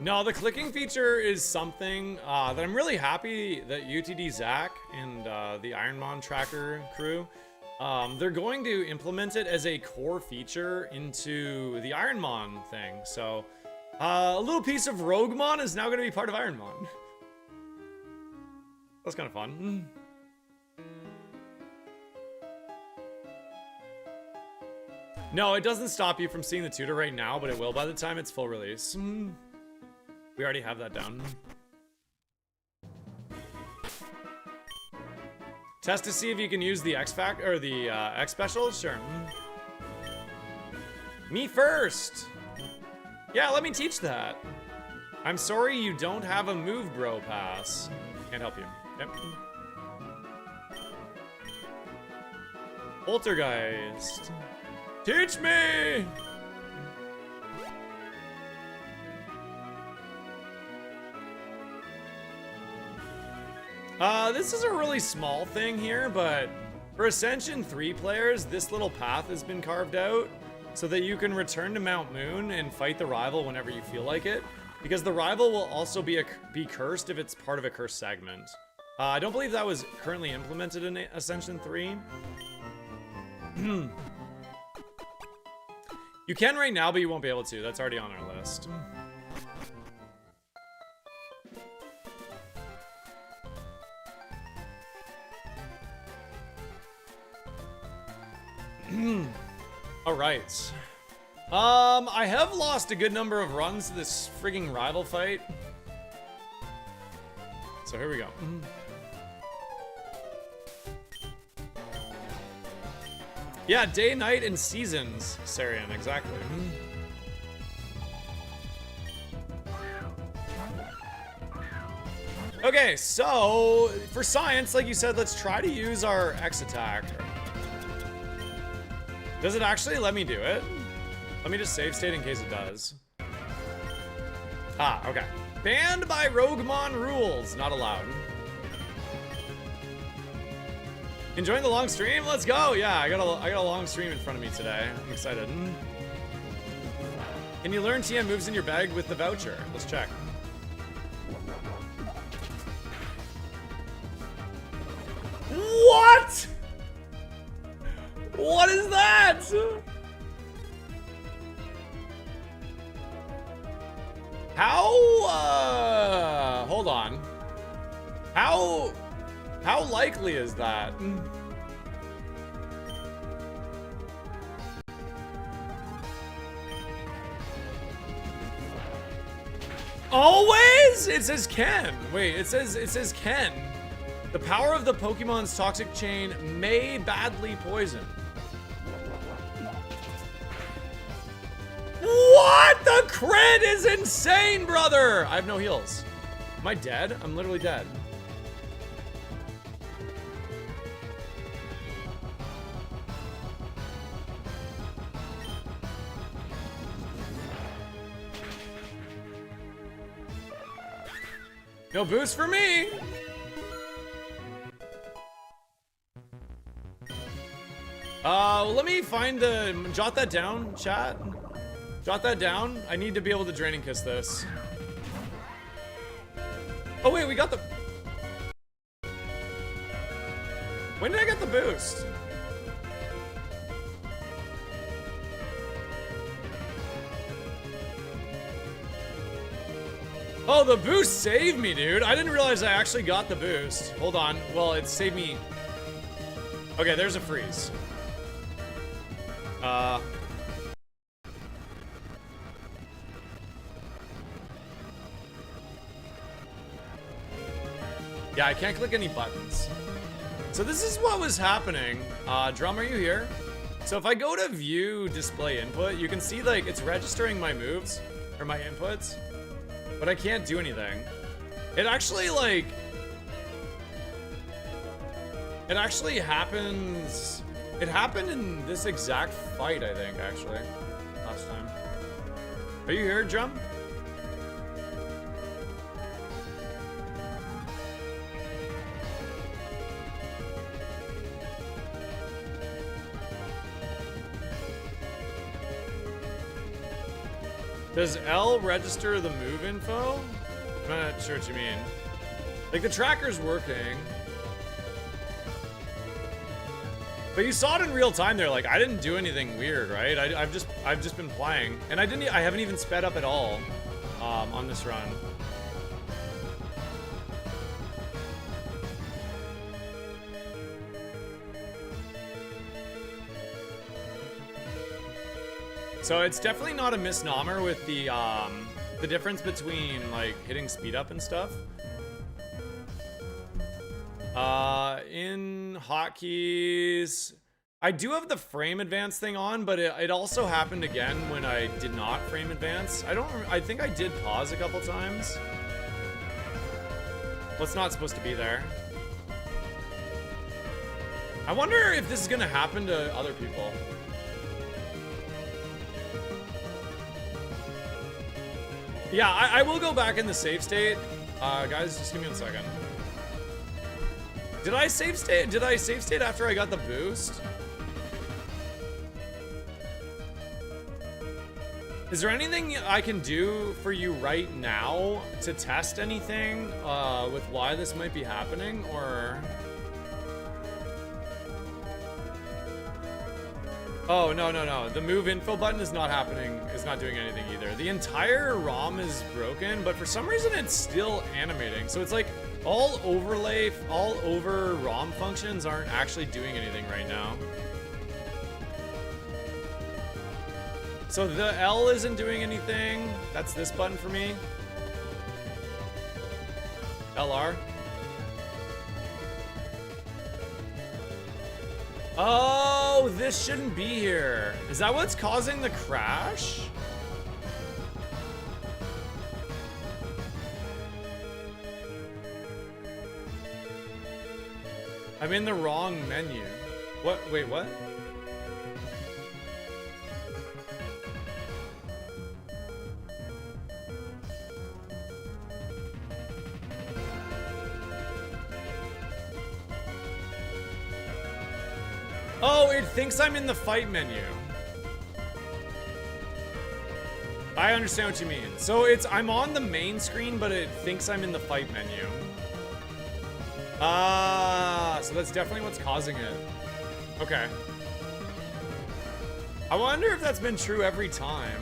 No, the clicking feature is something that I'm really happy that UTD Zach and the Ironmon Tracker crew, they're going to implement it as a core feature into the Ironmon thing. So a little piece of Roguemon is now going to be part of Ironmon. That's kind of fun. No, it doesn't stop you from seeing the tutor right now, but it will by the time it's full release. We already have that down. Test to see if you can use the X Factor or the X special. Sure. Me first. Yeah, let me teach that. I'm sorry you don't have a move, bro. Pass. Can't help you. Yep. Poltergeist. Teach me. This is a really small thing here, but for Ascension 3 players, this little path has been carved out so that you can return to Mount Moon and fight the rival whenever you feel like it, because the rival will also be cursed if it's part of a cursed segment. I don't believe that was currently implemented in Ascension 3. You can right now, but you won't be able to. That's already on our list. All right. I have lost a good number of runs to this frigging rival fight. So here we go. Yeah, day, night, and seasons, Sarian, exactly. Okay, so for science, like you said, let's try to use our X attack. Does it actually let me do it? Let me just save state in case it does. Ah, okay. Banned by ROGUEMON rules. Not allowed. Enjoying the long stream? Let's go. Yeah, I got a long stream in front of me today. I'm excited. Can you learn TM moves in your bag with the voucher? Let's check. What? What is that? How, hold on. How likely is that? Always? It says Ken. Wait, it says Ken. The power of the Pokemon's toxic chain may badly poison. What? The crit is insane, brother! I have no heals. Am I dead? I'm literally dead. No boost for me! Let me find the... Jot that down, chat. Jot that down. I need to be able to Draining Kiss this. Oh wait, we got the... When did I get the boost? Oh, the boost saved me, dude. I didn't realize I actually got the boost. Hold on. Well, it saved me... Okay, there's a freeze. Yeah, I can't click any buttons. So this is what was happening. Drum, are you here? So if I go to view display input, you can see like it's registering my moves or my inputs, but I can't do anything. It actually like, it actually happens. It happened in this exact fight, I think, actually, last time. Are you here, Drum? Does L register the move info? I'm not sure what you mean. Like the tracker's working. But you saw it in real time there. Like I didn't do anything weird, right? I've just been playing, and I haven't even sped up at all on this run. So it's definitely not a misnomer with the difference between like hitting speed up and stuff. In hotkeys, I do have the frame advance thing on, but it also happened again when I did not frame advance. I think I did pause a couple times. Well, it's not supposed to be there. I wonder if this is gonna happen to other people. Yeah, I will go back in the save state. Guys, just give me 1 second. Did I save state? Did I save state after I got the boost? Is there anything I can do for you right now to test anything with why this might be happening, or? Oh, no. The move info button is not happening, is not doing anything either. The entire ROM is broken, but for some reason it's still animating. So it's like all over ROM functions aren't actually doing anything right now. So the L isn't doing anything. That's this button for me. LR. Oh, this shouldn't be here. Is that what's causing the crash? I'm in the wrong menu. What? Wait, what? Oh, it thinks I'm in the fight menu. I understand what you mean. So I'm on the main screen, but it thinks I'm in the fight menu. Ah, so that's definitely what's causing it. Okay. I wonder if that's been true every time.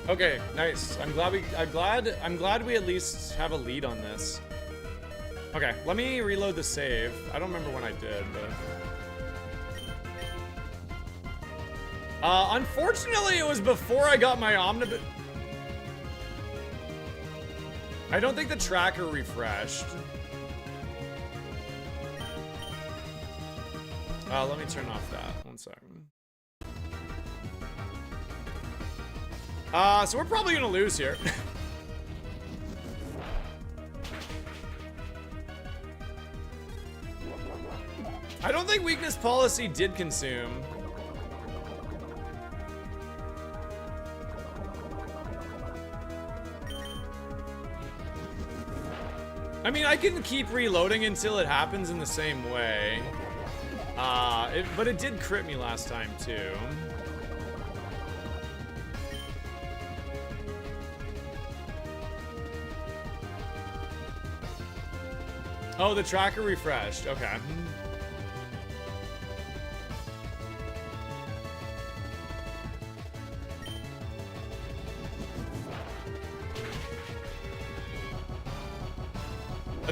Okay, nice. I'm glad we at least have a lead on this. Okay, let me reload the save. I don't remember when I did, but unfortunately, it was before I got my omnibus. I don't think the tracker refreshed. Let me turn off that. 1 second. So we're probably gonna lose here. I don't think weakness policy did consume. I mean, I can keep reloading until it happens in the same way. But it did crit me last time, too. Oh, the tracker refreshed. Okay.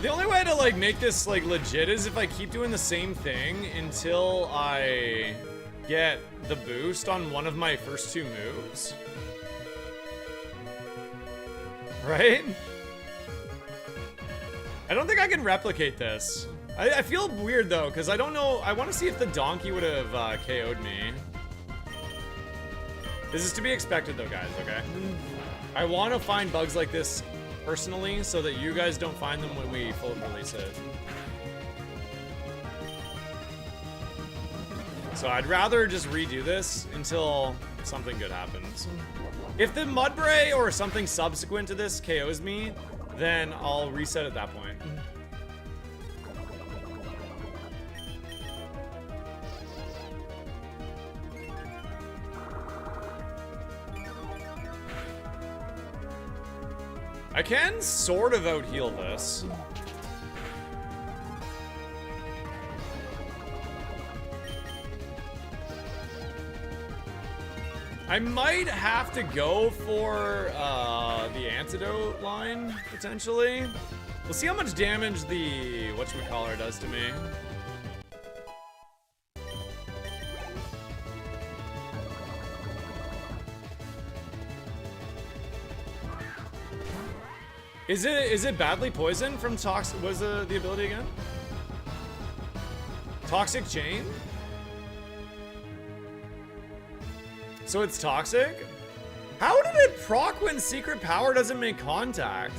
The only way to like make this like legit is if I keep doing the same thing until I get the boost on one of my first 2 moves. Right? I don't think I can replicate this. I feel weird though, because I don't know. I want to see if the donkey would have KO'd me. This is to be expected though, guys, okay? I want to find bugs like this personally, so that you guys don't find them when we full release it. So I'd rather just redo this until something good happens. If the Mudbray or something subsequent to this KOs me, then I'll reset at that point. I can sort of out-heal this. I might have to go for the antidote line, potentially. We'll see how much damage the whatchamacallit does to me. Is it badly poisoned from toxic? Was the ability again? Toxic chain? So it's toxic? How did it proc when secret power doesn't make contact?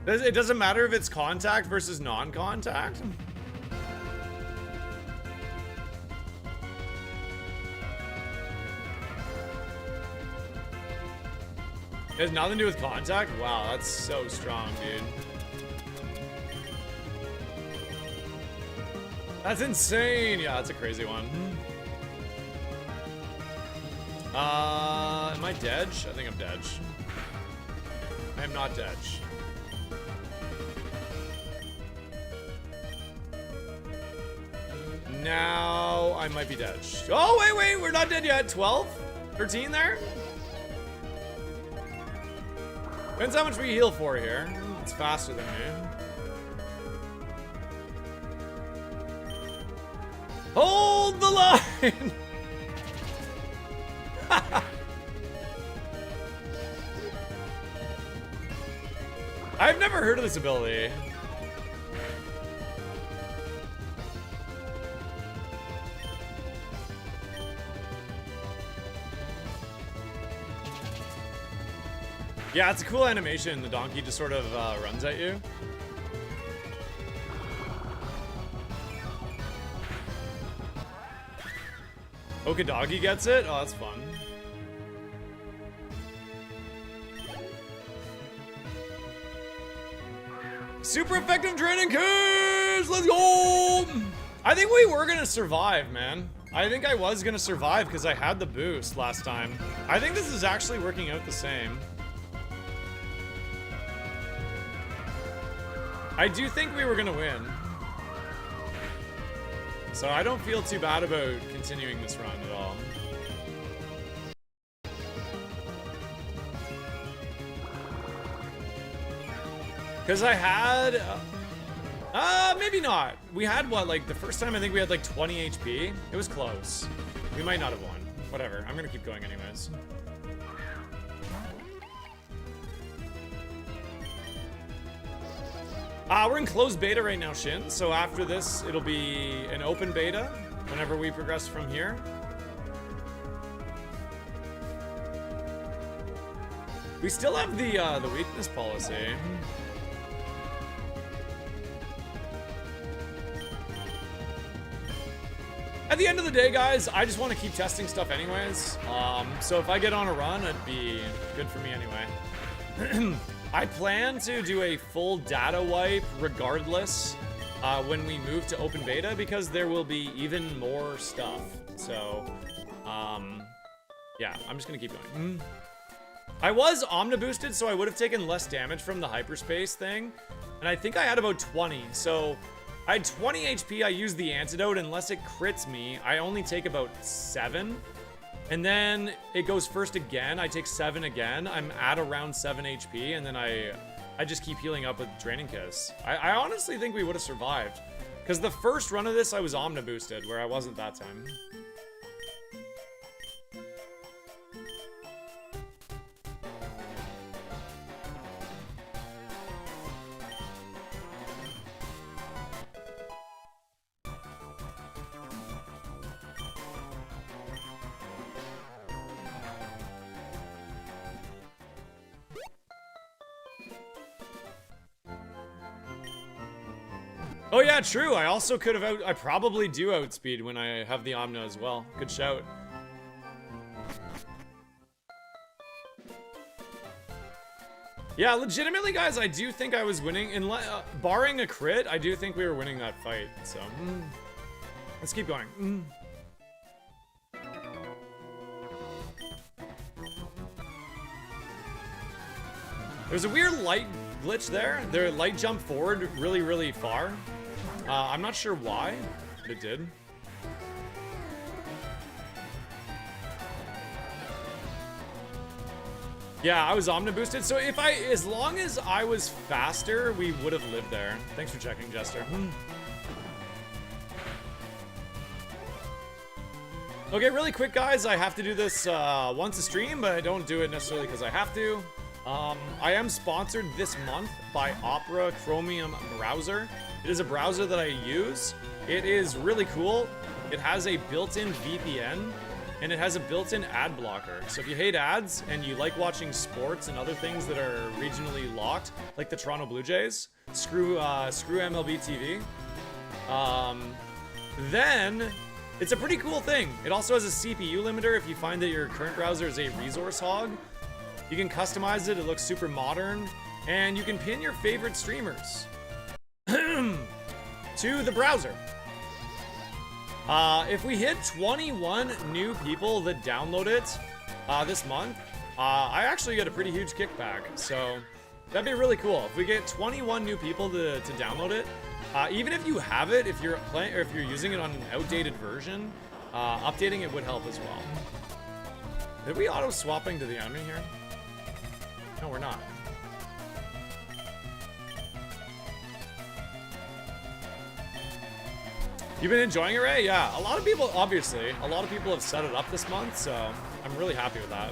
It doesn't matter if it's contact versus non-contact? It has nothing to do with contact? Wow, that's so strong, dude. That's insane. Yeah, that's a crazy one. Am I dead? I think I'm dead. I am not dead. Now I might be dead. Oh, wait, we're not dead yet. 12? 13 there? Depends how much we heal for here. It's faster than me. Hold the line! I've never heard of this ability. Yeah, it's a cool animation. The donkey just sort of runs at you. Okadagi gets it? Oh, that's fun. Super effective training kids! Let's go! I think we were gonna survive, man. I think I was gonna survive because I had the boost last time. I think this is actually working out the same. I do think we were gonna win. So I don't feel too bad about continuing this run at all. Because I had... maybe not. We had what, like the first time I think we had like 20 HP. It was close. We might not have won. Whatever, I'm gonna keep going anyways. We're in closed beta right now, Shin. So after this, it'll be an open beta whenever we progress from here. We still have the weakness policy. At the end of the day, guys, I just want to keep testing stuff anyways. So if I get on a run, it'd be good for me anyway. I plan to do a full data wipe regardless when we move to open beta because there will be even more stuff. So, yeah, I'm just gonna keep going. I was omniboosted, so I would have taken less damage from the hyperspace thing. And I think I had about 20, so I had 20 HP, I used the antidote, unless it crits me, I only take about 7. And then it goes first again, I take 7 again, I'm at around 7 HP, and then I just keep healing up with Draining Kiss. I honestly think we would have survived. Because the first run of this, I was omniboosted, where I wasn't that time. Oh yeah, true. I also could have I probably do outspeed when I have the Omna as well. Good shout. Yeah, legitimately, guys, I do think I was winning. Barring a crit, I do think we were winning that fight. So, let's keep going. There's a weird light glitch there. Their light jumped forward really, really far. I'm not sure why, but it did. Yeah, I was omniboosted, so as long as I was faster, we would have lived there. Thanks for checking, Jester. Okay, really quick, guys. I have to do this once a stream, but I don't do it necessarily because I have to. I am sponsored this month by Opera Chromium Browser. It is a browser that I use. It is really cool. It has a built-in VPN, and it has a built-in ad blocker. So if you hate ads and you like watching sports and other things that are regionally locked, like the Toronto Blue Jays, screw MLB TV, then it's a pretty cool thing. It also has a CPU limiter if you find that your current browser is a resource hog. You can customize it, it looks super modern, and you can pin your favorite streamers to the browser. If we hit 21 new people that download it this month, I actually get a pretty huge kickback, so that'd be really cool. If we get 21 new people to download it, even if you have it, if you're playing or if you're using it on an outdated version, updating it would help as well. Are we auto-swapping to the enemy here? No, we're not. You've been enjoying it, Ray? Yeah, a lot of people, obviously, a lot of people have set it up this month, so I'm really happy with that.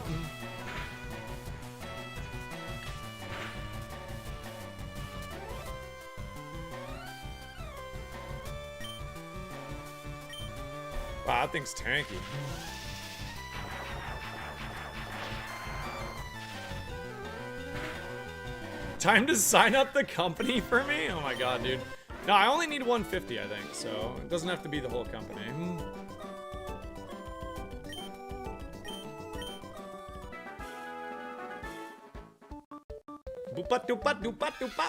Wow, that thing's tanky. Time to sign up the company for me? Oh my god, dude. No, I only need 150, I think, so it doesn't have to be the whole company. Boop doop doop doop.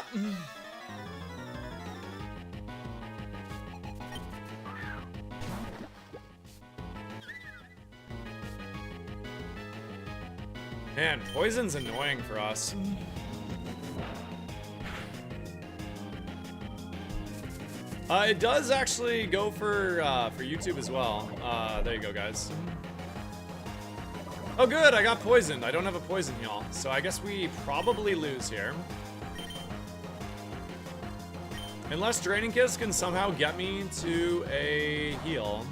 Man, poison's annoying for us. It does actually go for YouTube as well. There you go, guys. Oh, good, I got poisoned. I don't have a poison, y'all. So I guess we probably lose here. Unless Draining Kiss can somehow get me to a heal.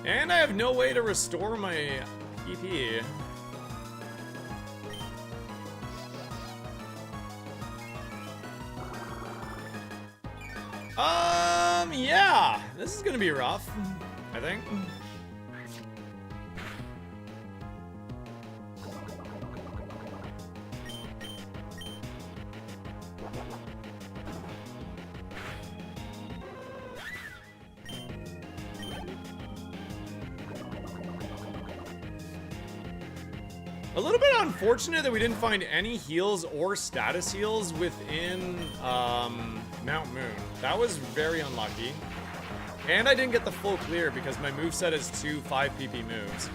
And I have no way to restore my PP. Yeah, this is gonna be rough, I think. A little bit unfortunate that we didn't find any heals or status heals within Mount Moon. That was very unlucky. And I didn't get the full clear because my moveset is 2 5 PP moves.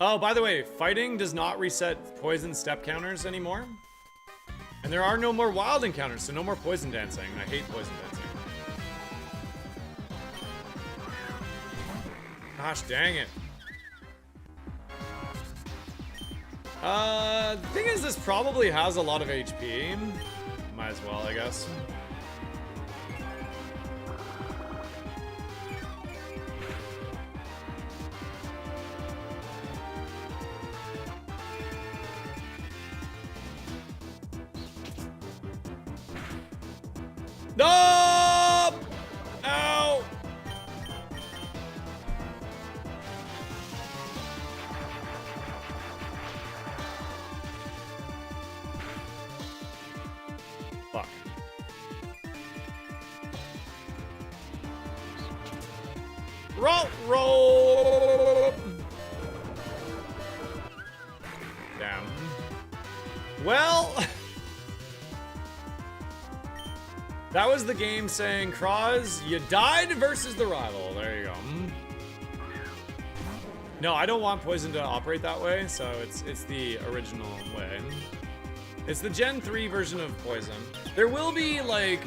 Oh, by the way, fighting does not reset poison step counters anymore. And there are no more wild encounters, so no more poison dancing. I hate poison dancing. Gosh dang it. The thing is, this probably has a lot of HP. Might as well, I guess. No! Ow! Fuck. Roll! Damn. Well... That was the game saying, Croz, you died versus the rival. There you go. No, I don't want poison to operate that way, so it's the original way. It's the Gen 3 version of poison. There will be, like,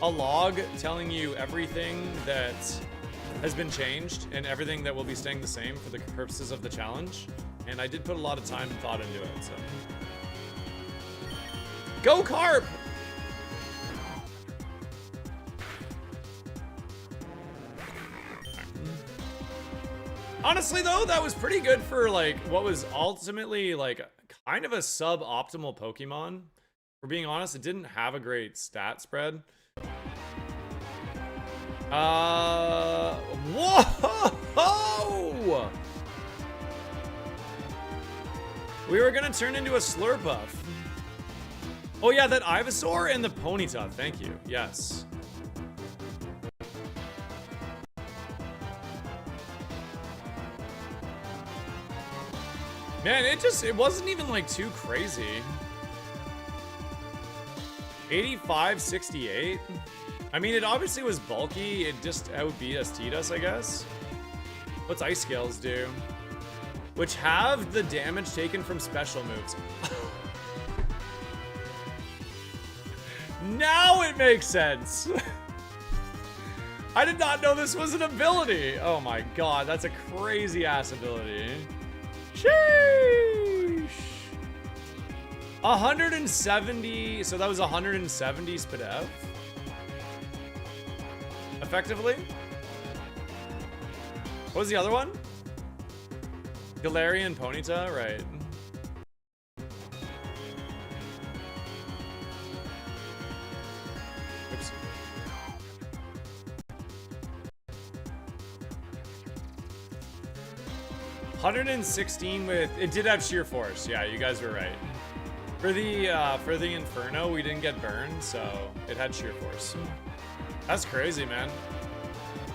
a log telling you everything that has been changed and everything that will be staying the same for the purposes of the challenge. And I did put a lot of time and thought into it, so. Go Carp! Honestly, though, that was pretty good for, like, what was ultimately, like, kind of a suboptimal Pokemon. For being honest, it didn't have a great stat spread. Whoa! We were gonna turn into a Slurpuff. Oh, yeah, that Ivysaur and the Ponyta. Thank you. Yes. Man, it wasn't even like too crazy. 85-68. I mean, it obviously was bulky. It just outbeat us, Titus, I guess. What's Ice Scales do? Which have the damage taken from special moves. Now it makes sense. I did not know this was an ability. Oh my god, that's a crazy ass ability. Sheesh. 170, so that was 170 Spadev. Effectively. What was the other one? Galarian Ponyta, right. Oops. $116 with, it did have sheer force. Yeah, you guys were right. For the Inferno, we didn't get burned, so it had sheer force. That's crazy, man.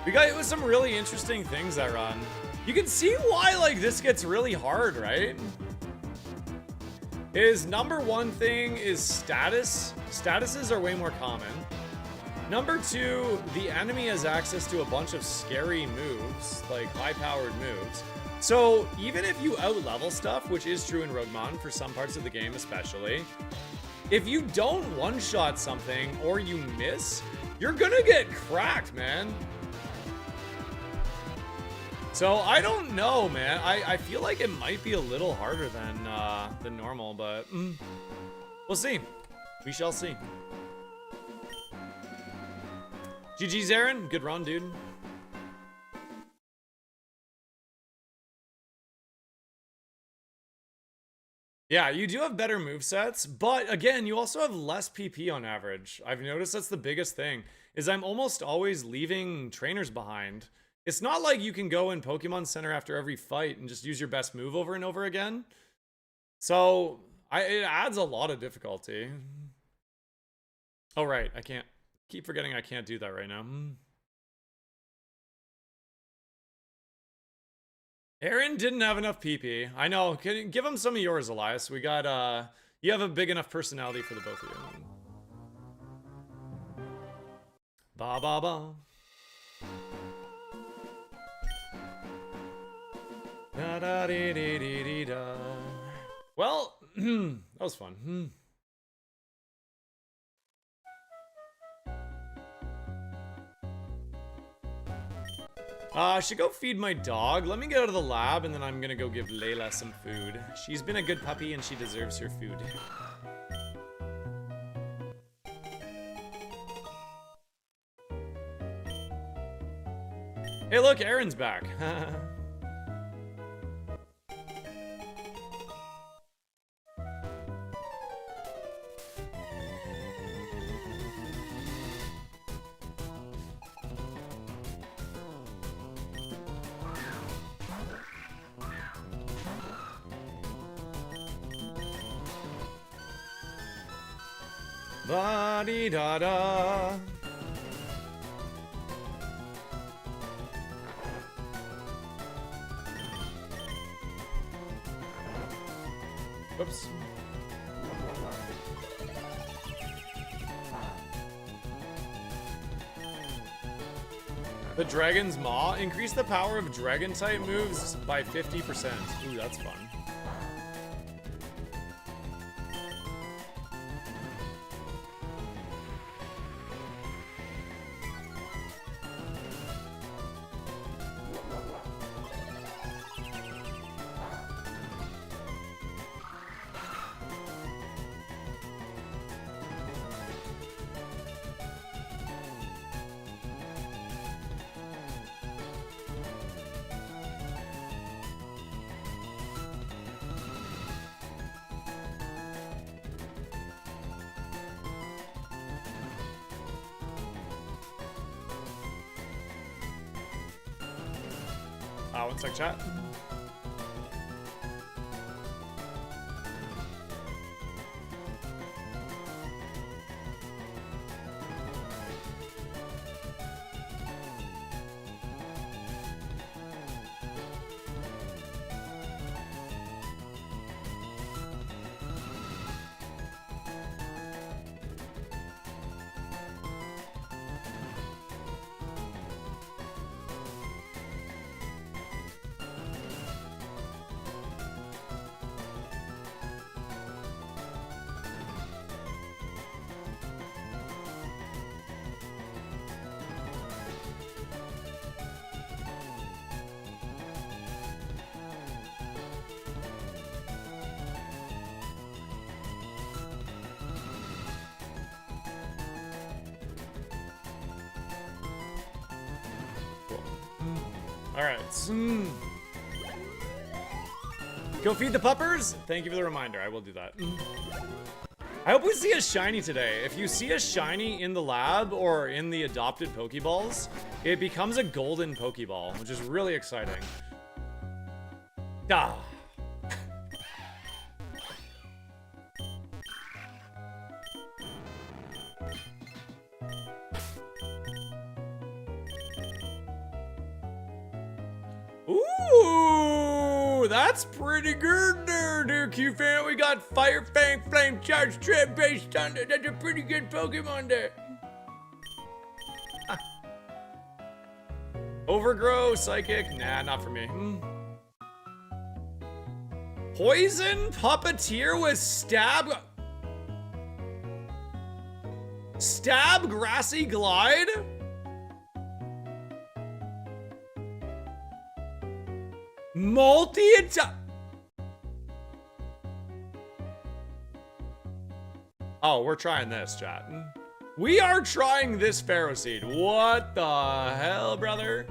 We got it with some really interesting things that run. You can see why like this gets really hard, right? Is number one thing is status. Statuses are way more common. Number two, the enemy has access to a bunch of scary moves, like high-powered moves. So even if you out-level stuff, which is true in ROGUEMON for some parts of the game especially, if you don't one-shot something or you miss, you're gonna get cracked, man. So I don't know, man. I feel like it might be a little harder than normal, but we'll see. We shall see. GG's, Aaron. Good run, dude. Yeah, you do have better movesets, but again, you also have less PP on average. I've noticed that's the biggest thing, is I'm almost always leaving trainers behind. It's not like you can go in Pokemon Center after every fight and just use your best move over and over again. So, it adds a lot of difficulty. Oh, right, I can't. Keep forgetting I can't do that right now. Aaron didn't have enough PP. I know. Give him some of yours, Elias. We got, you have a big enough personality for the both of you. Ba ba ba. Da da dee dee dee dee da. Well, that was fun. I should go feed my dog. Let me get out of the lab and then I'm gonna go give Layla some food. She's been a good puppy and she deserves her food. Hey look, Aaron's back. Ba-dee-da-da. Whoops. The Dragon's Maw. Increase the power of Dragon-type moves by 50%. Ooh, that's fun. One sec, chat. Alright. Go feed the puppers? Thank you for the reminder. I will do that. I hope we see a shiny today. If you see a shiny in the lab or in the adopted Pokeballs, it becomes a golden Pokeball, which is really exciting. Ah. Ooh, that's pretty good there, dude. Q-Fan. We got Fire Fang Flame Charge Trip based on it. That's a pretty good Pokemon there. Overgrow, Psychic. Nah, not for me. Poison Puppeteer with Stab. Stab Grassy Glide? Multi-attack. Oh, we're trying this, chat. We are trying this Pharaoh Seed. What the hell, brother?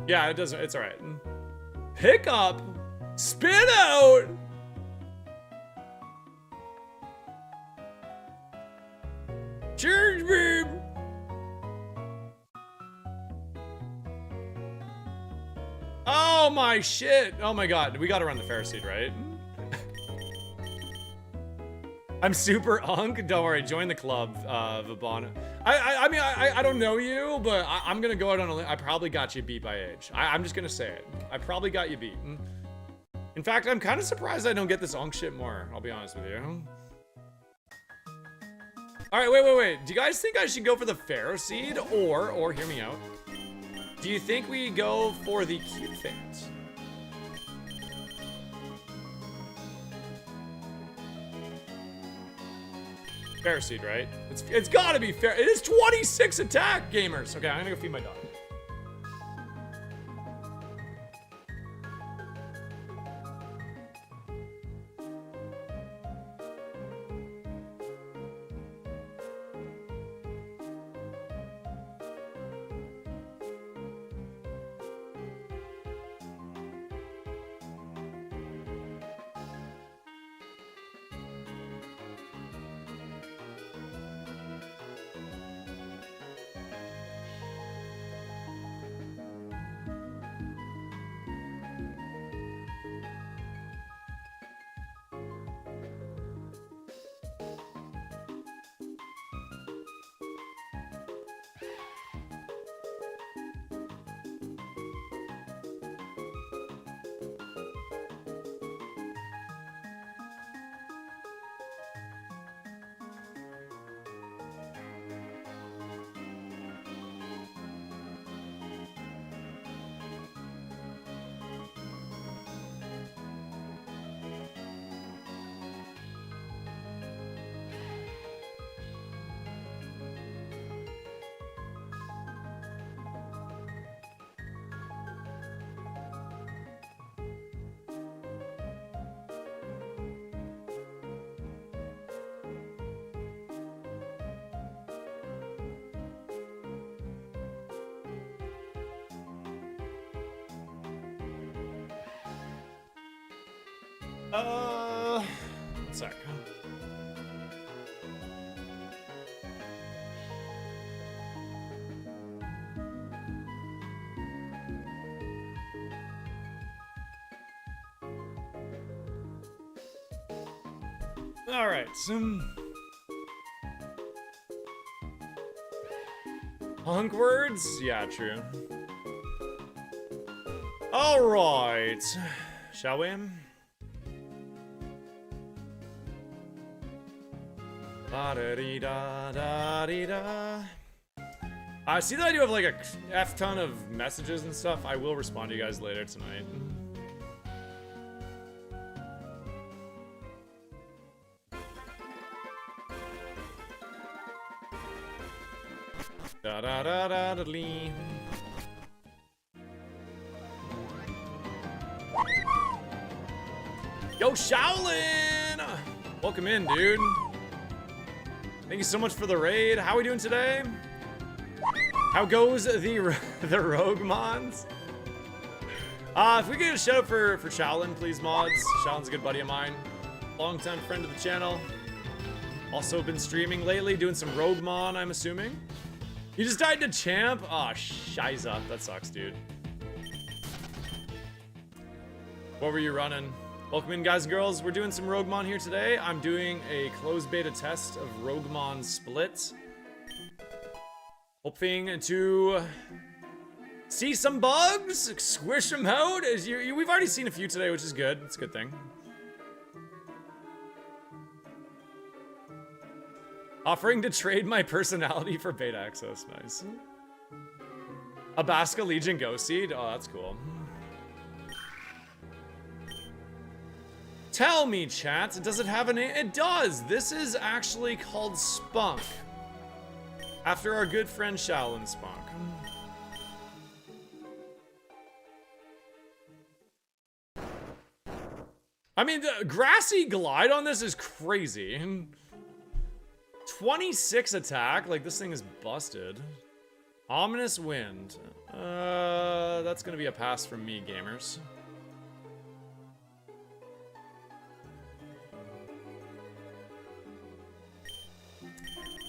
Yeah, it doesn't. It's all right. Pick up, spin out. Charge beam. Oh my shit. Oh my god. We gotta run the Pharaoh Seed, right? I'm super unk. Don't worry. Join the club, Vabana. I mean, I don't know you, but I'm gonna go out on a limb. I probably got you beat by age. I'm just gonna say it. I probably got you beat. In fact, I'm kind of surprised I don't get this unk shit more. I'll be honest with you. All right, wait. Do you guys think I should go for the Pharaoh Seed or hear me out? Do you think we go for the cute things? Pharaoh Seed, right? It's gotta be fair. It is 26 attack, gamers. Okay, I'm gonna go feed my dog. One sec. All right, hunk words? Yeah, true. All right, shall we? I see that I do have like a F ton of messages and stuff. I will respond to you guys later tonight. Yo, Shaolin! Welcome in, dude. Thank you so much for the raid. How are we doing today? How goes the ROGUEMONs? If we could get a shout out for Shaolin, please, mods. Shaolin's a good buddy of mine. Longtime friend of the channel. Also been streaming lately, doing some ROGUEMON, I'm assuming. You just died to champ? Aw, oh, shiza. That sucks, dude. What were you running? Welcome in, guys and girls. We're doing some ROGUEMON here today. I'm doing a closed beta test of ROGUEMON Split. Hoping to see some bugs, squish them out. We've already seen a few today, which is good. It's a good thing. Offering to trade my personality for beta access. Nice. A Basca Legion Ghost Seed. Oh, that's cool. Tell me, chat, does it have a name? It does. This is actually called Spunk. After our good friend Shaolin Spunk. I mean, the Grassy Glide on this is crazy. 26 attack, like this thing is busted. Ominous Wind. That's gonna be a pass from me, gamers.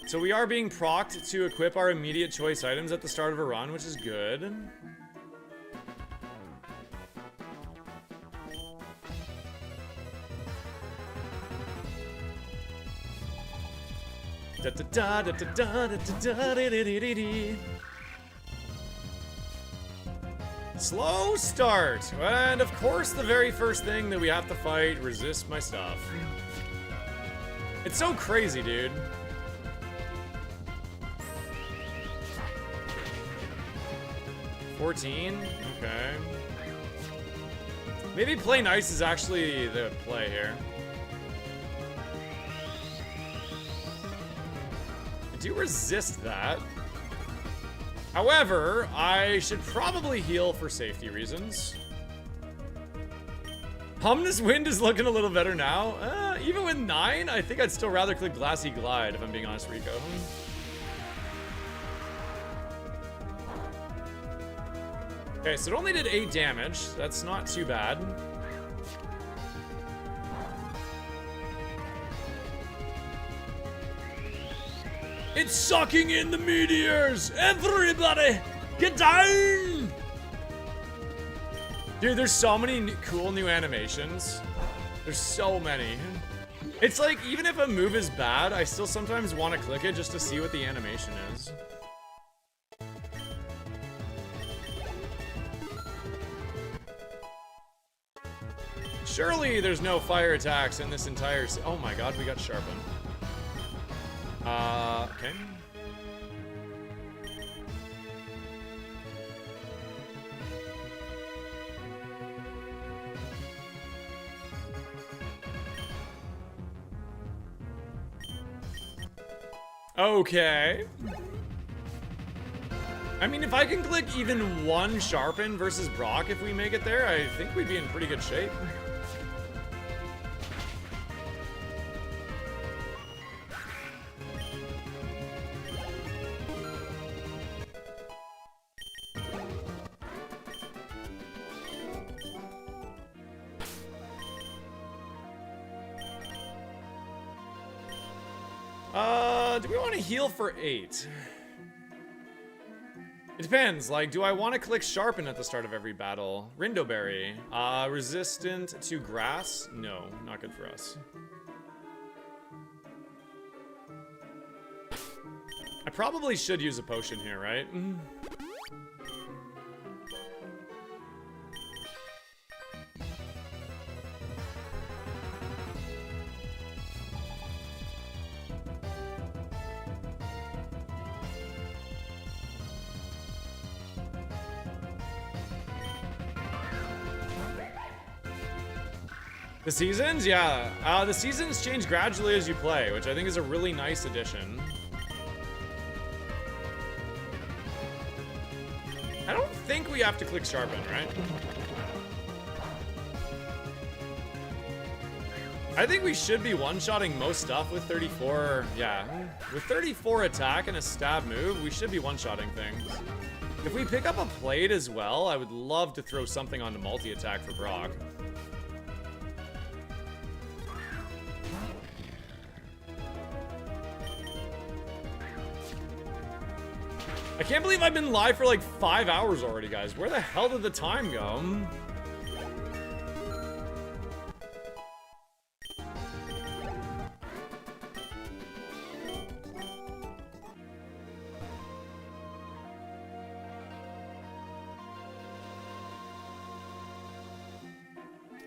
So we are being procced to equip our immediate choice items at the start of a run, which is good. Slow start. And of course the very first thing that we have to fight, resist my stuff. It's so crazy, dude. $14? Okay. Maybe play nice is actually the play here. I do resist that. However, I should probably heal for safety reasons. Ominous Wind is looking a little better now. Even with 9, I think I'd still rather click Glassy Glide, if I'm being honest, Rico. Okay, so it only did 8 damage. That's not too bad. It's sucking in the meteors! Everybody, get down! Dude, there's so many cool new animations. There's so many. It's like, even if a move is bad, I still sometimes want to click it just to see what the animation is. Surely there's no fire attacks in this entire oh my god, we got sharpened. Okay. Okay. I mean, if I can click even one sharpen versus Brock if we make it there, I think we'd be in pretty good shape. Do we want to heal for 8? It depends, like, do I want to click Sharpen at the start of every battle? Rindoberry. Resistant to grass? No, not good for us. I probably should use a potion here, right? The seasons? Yeah. The seasons change gradually as you play, which I think is a really nice addition. I don't think we have to click Sharpen, right? I think we should be one-shotting most stuff with 34, yeah. With 34 attack and a stab move, we should be one-shotting things. If we pick up a plate as well, I would love to throw something onto multi-attack for Brock. I can't believe I've been live for like 5 hours already, guys. Where the hell did the time go?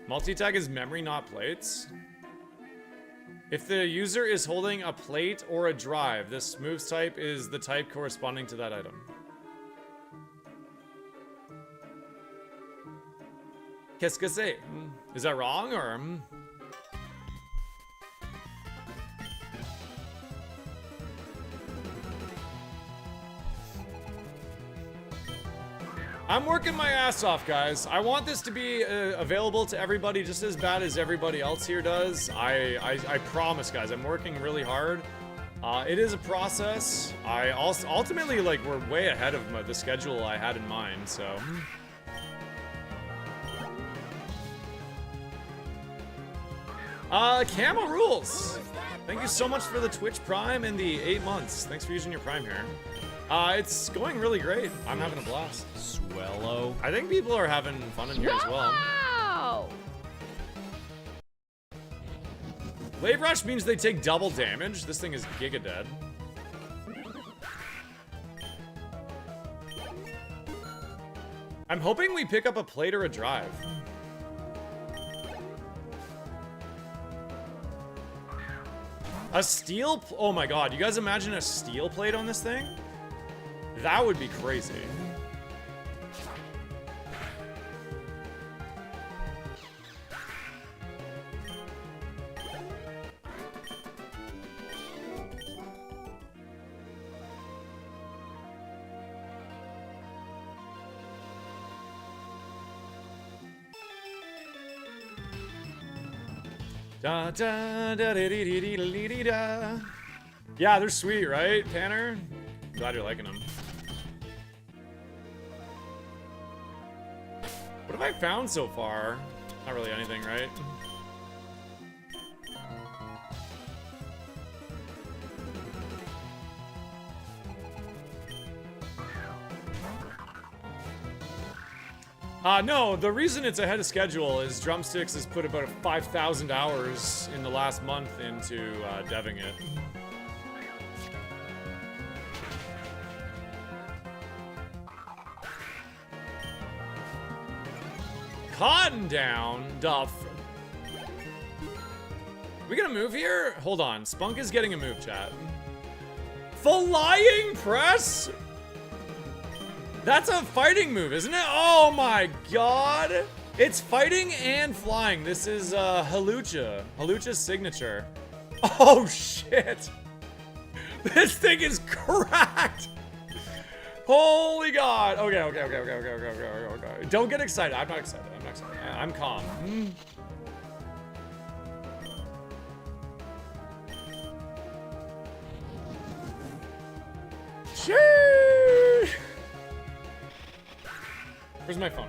Multi-tag is memory, not plates. If the user is holding a plate or a drive, this moves type is the type corresponding to that item. Qu'est-ce que c'est? Is that wrong, or? I'm working my ass off, guys. I want this to be available to everybody just as bad as everybody else here does. I promise, guys. I'm working really hard. It is a process. I also ultimately, like, we're way ahead of the schedule I had in mind, so. Camo rules. Thank you so much for the Twitch Prime and the 8 months. Thanks for using your Prime here. It's going really great. I'm having a blast. Swellow. I think people are having fun in here as well. Wow! Wave Rush means they take double damage. This thing is giga dead. I'm hoping we pick up a plate or a drive. A steel, oh my god, you guys imagine a steel plate on this thing? That would be crazy. Da, da, da, dee, dee, dee, dee, dee, dee, da. Yeah, they're sweet, right, Tanner? Glad you're liking them. What have I found so far? Not really anything, right? No, the reason it's ahead of schedule is Drumsticks has put about 5,000 hours in the last month into deving it. Cotton down, Duff. We gonna move here? Hold on, Spunk is getting a move, chat. Flying press? That's a fighting move, isn't it? Oh my god! It's fighting and flying. This is Halucha. Halucha's signature. Oh shit! This thing is cracked! Holy god! Okay. Don't get excited. I'm not excited. I'm calm. Sheesh! Where's my phone?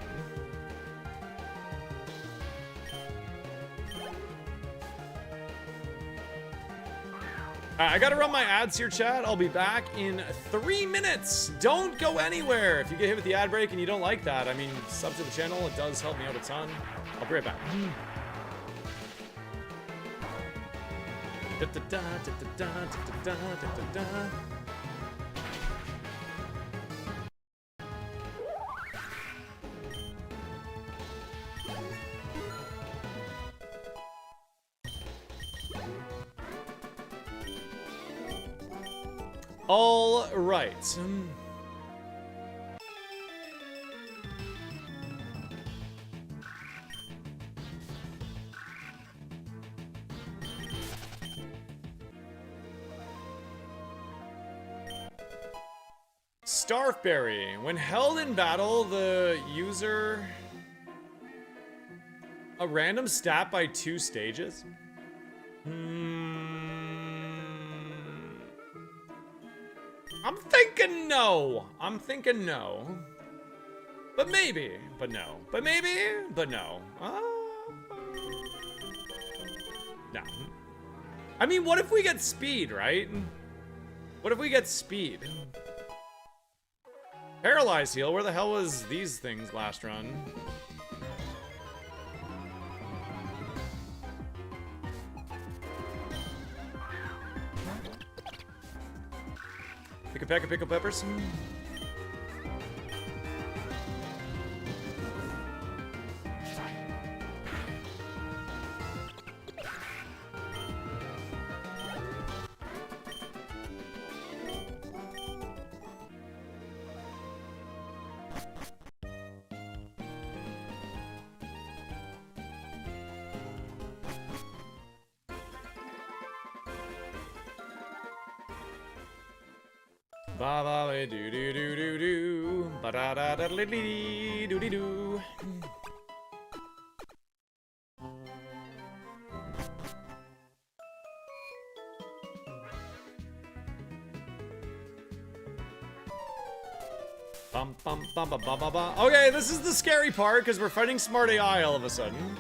I gotta run my ads here, chat. I'll be back in 3 minutes. Don't go anywhere. If you get hit with the ad break and you don't like that, I mean, sub to the channel. It does help me out a ton. I'll be right back. All right. Starfberry. When held in battle, the user a random stat by 2 stages. I'm thinking no. I'm thinking no. But maybe. But no. But maybe. But no. No. I mean, what if we get speed, right? What if we get speed? Paralyze heal. Where the hell was these things last run? Pick a peck of pickled peppers. Ba ba do do do do do ba da da da li li do do do. Bum bum bum ba ba ba ba. Okay, this is the scary part because we're fighting Smart AI all of a sudden.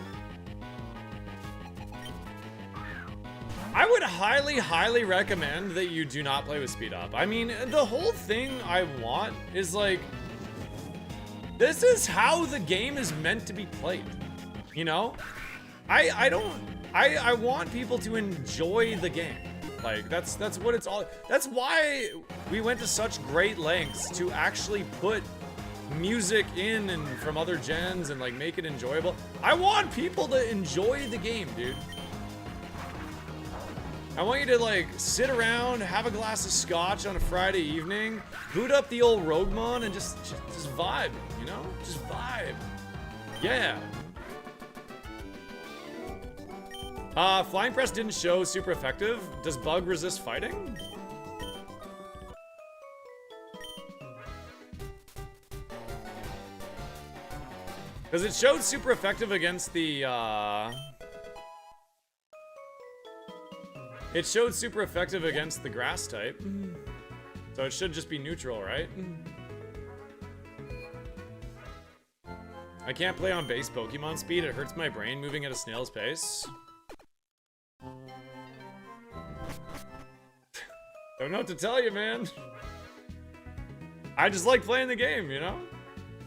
I would highly, highly recommend that you do not play with speed up. I mean, the whole thing I want is like, this is how the game is meant to be played. You know? I want people to enjoy the game. Like, that's what it's all, that's why we went to such great lengths to actually put music in and from other gens and like make it enjoyable. I want people to enjoy the game, dude. I want you to like sit around, have a glass of scotch on a Friday evening, boot up the old ROGUEMON and just vibe, you know? Just vibe. Yeah. Flying press didn't show super effective. Does bug resist fighting? Because it showed super effective against the, it showed super effective against the grass type. So it should just be neutral, right? I can't play on base Pokemon speed. It hurts my brain moving at a snail's pace. Don't know what to tell you, man. I just like playing the game, you know?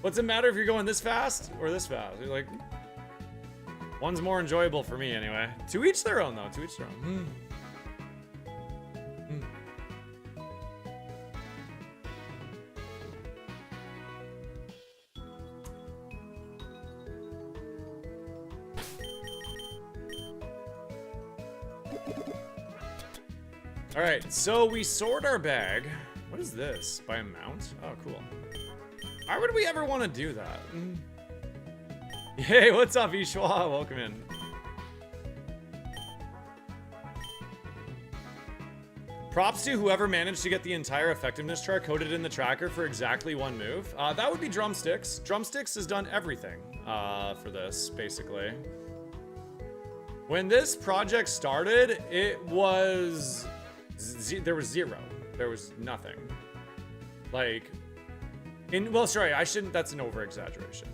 What's it matter if you're going this fast or this fast? You're like, one's more enjoyable for me anyway. To each their own, though. To each their own. All right, so we sort our bag. What is this? By amount? Oh, cool. Why would we ever want to do that? Hey, what's up, Ishwa? Welcome in. Props to whoever managed to get the entire effectiveness chart coded in the tracker for exactly one move. That would be Drumsticks. Drumsticks has done everything for this, basically. When this project started, it was... there was zero. There was nothing. Like... well, sorry, I shouldn't... that's an over-exaggeration.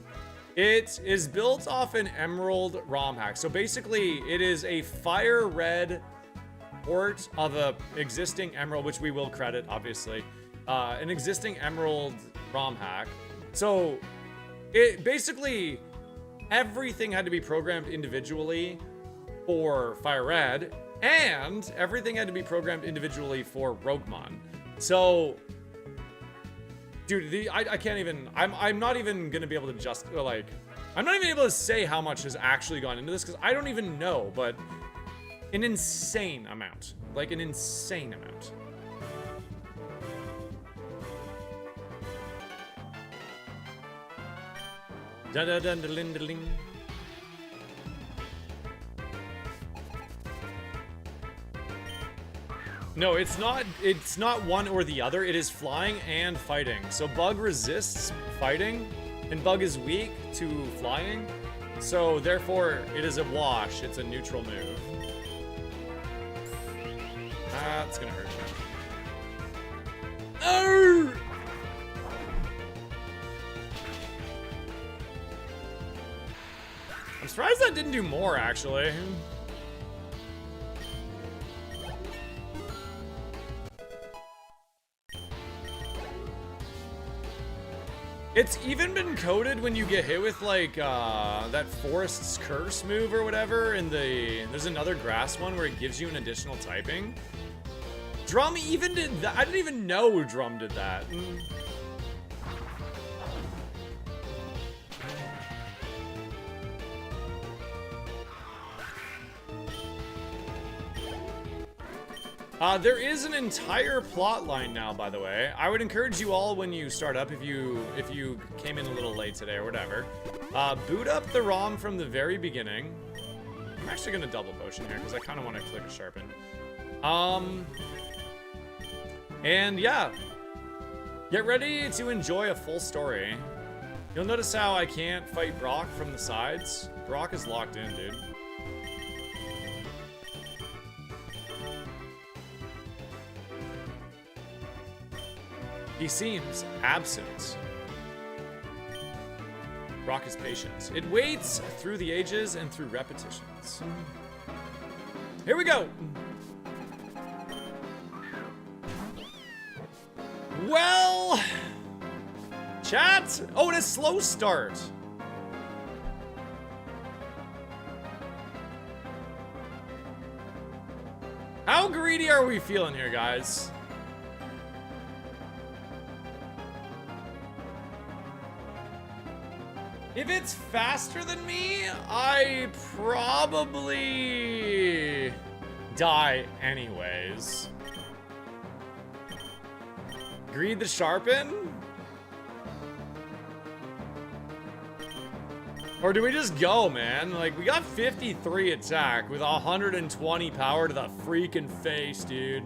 It is built off an Emerald ROM hack. So basically, it is a fire red port of a existing Emerald, which we will credit, obviously. An existing Emerald ROM hack. So, it basically... everything had to be programmed individually for Fire Red, and everything had to be programmed individually for ROGUEMON. So... dude, I can't even, I'm not even gonna be able to just, like, I'm not even able to say how much has actually gone into this, because I don't even know, but an insane amount. Like, an insane amount. Dun-dun-dun-dun-dun-dun. No, it's not one or the other. It is flying and fighting. So Bug resists fighting, and Bug is weak to flying. So therefore, it is a wash. It's a neutral move. it's gonna hurt. Arr! I'm surprised that didn't do more, actually. It's even been coded when you get hit with like that Forest's Curse move or whatever. There's another grass one where it gives you an additional typing. Drum even did that. I didn't even know Drum did that. There is an entire plot line now, by the way. I would encourage you all when you start up, if you came in a little late today or whatever, boot up the ROM from the very beginning. I'm actually gonna double potion here because I kind of want to click a sharpen. And yeah, get ready to enjoy a full story. You'll notice how I can't fight Brock from the sides. Brock is locked in, dude. He seems absent. Brock is patient. It waits through the ages and through repetitions. Here we go. Well, chat. Oh, and a slow start. How greedy are we feeling here, guys? If it's faster than me, I probably die anyways. Greed the Sharpen? Or do we just go, man? Like, we got 53 attack with 120 power to the freaking face, dude.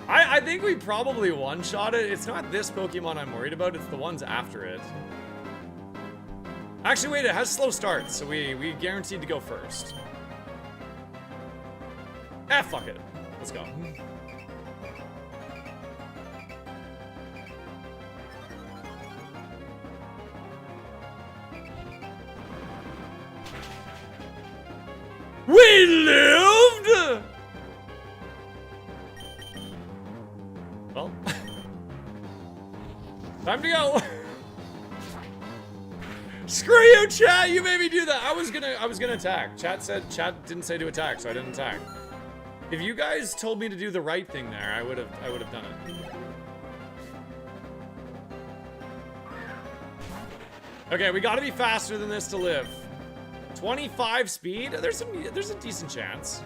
I think we probably one-shot it. It's not this Pokemon I'm worried about, it's the ones after it. Actually, wait, it has slow starts, so we guaranteed to go first. Ah, fuck it. Let's go. We lived! Well, time to go. Screw you, chat! You made me do that. I was gonna attack. Chat didn't say to attack, so I didn't attack. If you guys told me to do the right thing there, I would have done it. Okay, we gotta be faster than this to live. 25 speed? There's a decent chance.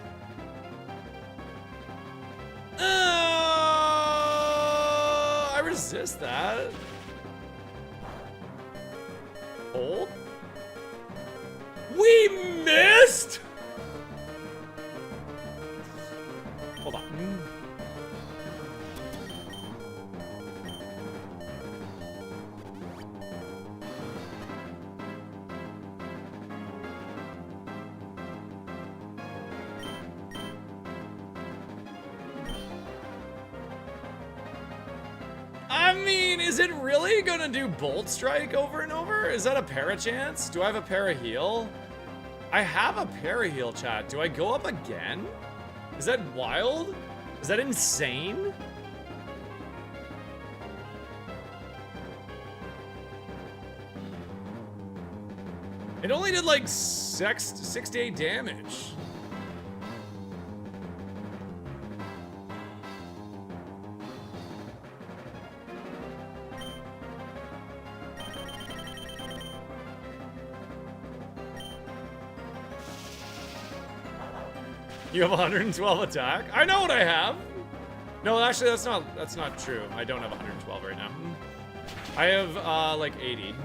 I resist that. Hold. We missed? Hold on. I mean, is it really gonna do Bolt Strike over and over? Is that a para-chance? Do I have a para-heal? I have a para-heal, chat. Do I go up again? Is that wild? Is that insane? It only did like 6 to 8 damage. You have 112 attack? I know what I have. No, actually, that's not true. I don't have 112 right now. I have like 80.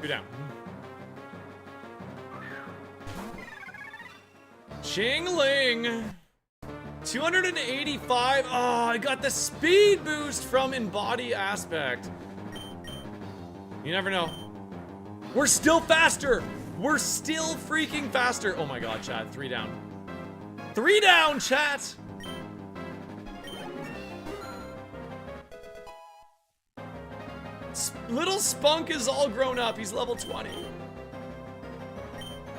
2 down. Chingling. 285. Oh, I got the speed boost from Embody Aspect. You never know. We're still faster. We're still freaking faster. Oh my god, chat. 3 down. 3 down, chat. Little Spunk is all grown up. He's level 20.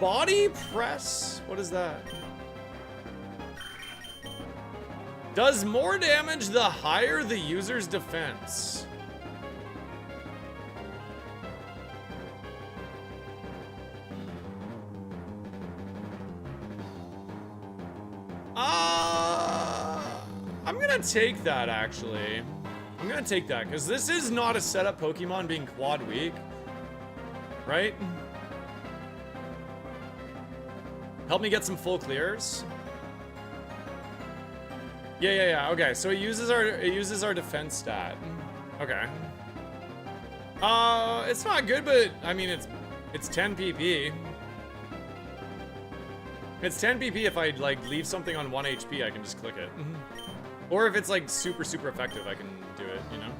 Body press? What is that? Does more damage the higher the user's defense. I'm gonna take that, actually. I'm gonna take that, because this is not a setup Pokemon being quad weak. Right? Help me get some full clears. Yeah. Okay, so it uses our defense stat. Okay. It's not good, but I mean it's 10 PP. It's 10 PP if I like leave something on 1 HP, I can just click it. Or if it's like super effective, I can do it, you know?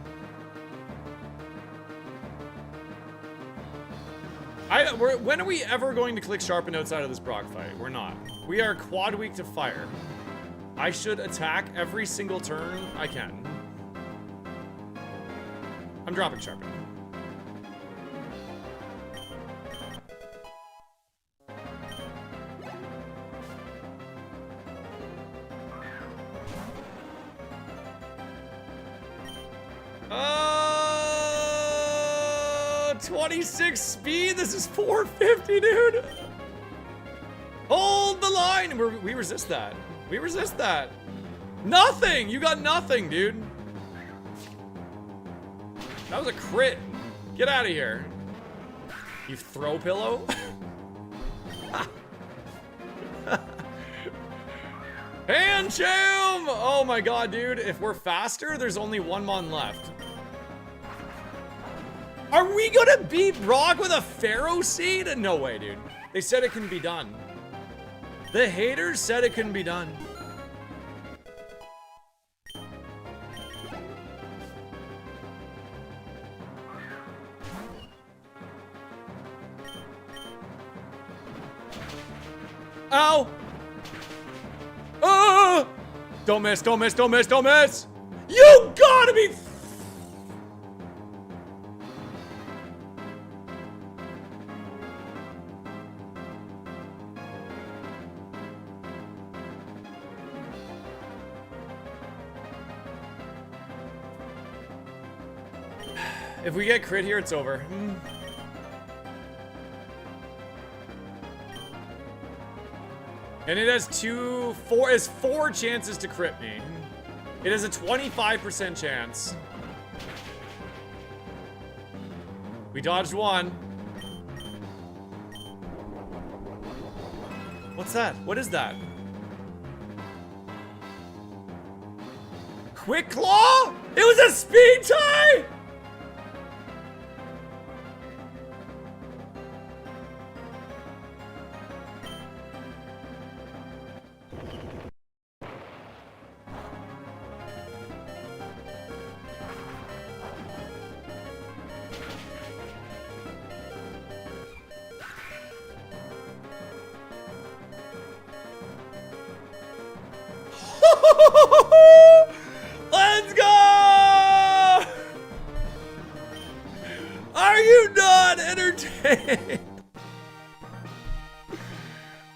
When are we ever going to click Sharpen outside of this Brock fight? We're not. We are quad weak to fire. I should attack every single turn I can. I'm dropping Sharpen. Oh, 26 speed. This is 450, dude. Hold the line. We resist that. We resist that. Nothing. You got nothing, dude. That was a crit. Get out of here. You throw pillow. Pancham! Oh my god, dude. If we're faster, there's only one mon left. Are we gonna beat Brock with a Pharaoh Seed? No way, dude. They said it can be done. The haters said it can be done. Ow! Oh! Don't miss, don't miss, don't miss, don't miss! You gotta be... If we get crit here, it's over. And it has four chances to crit me. It has a 25% chance. We dodged one. What's that? What is that? Quick Claw? It was a speed tie? Let's go! Are you not entertained?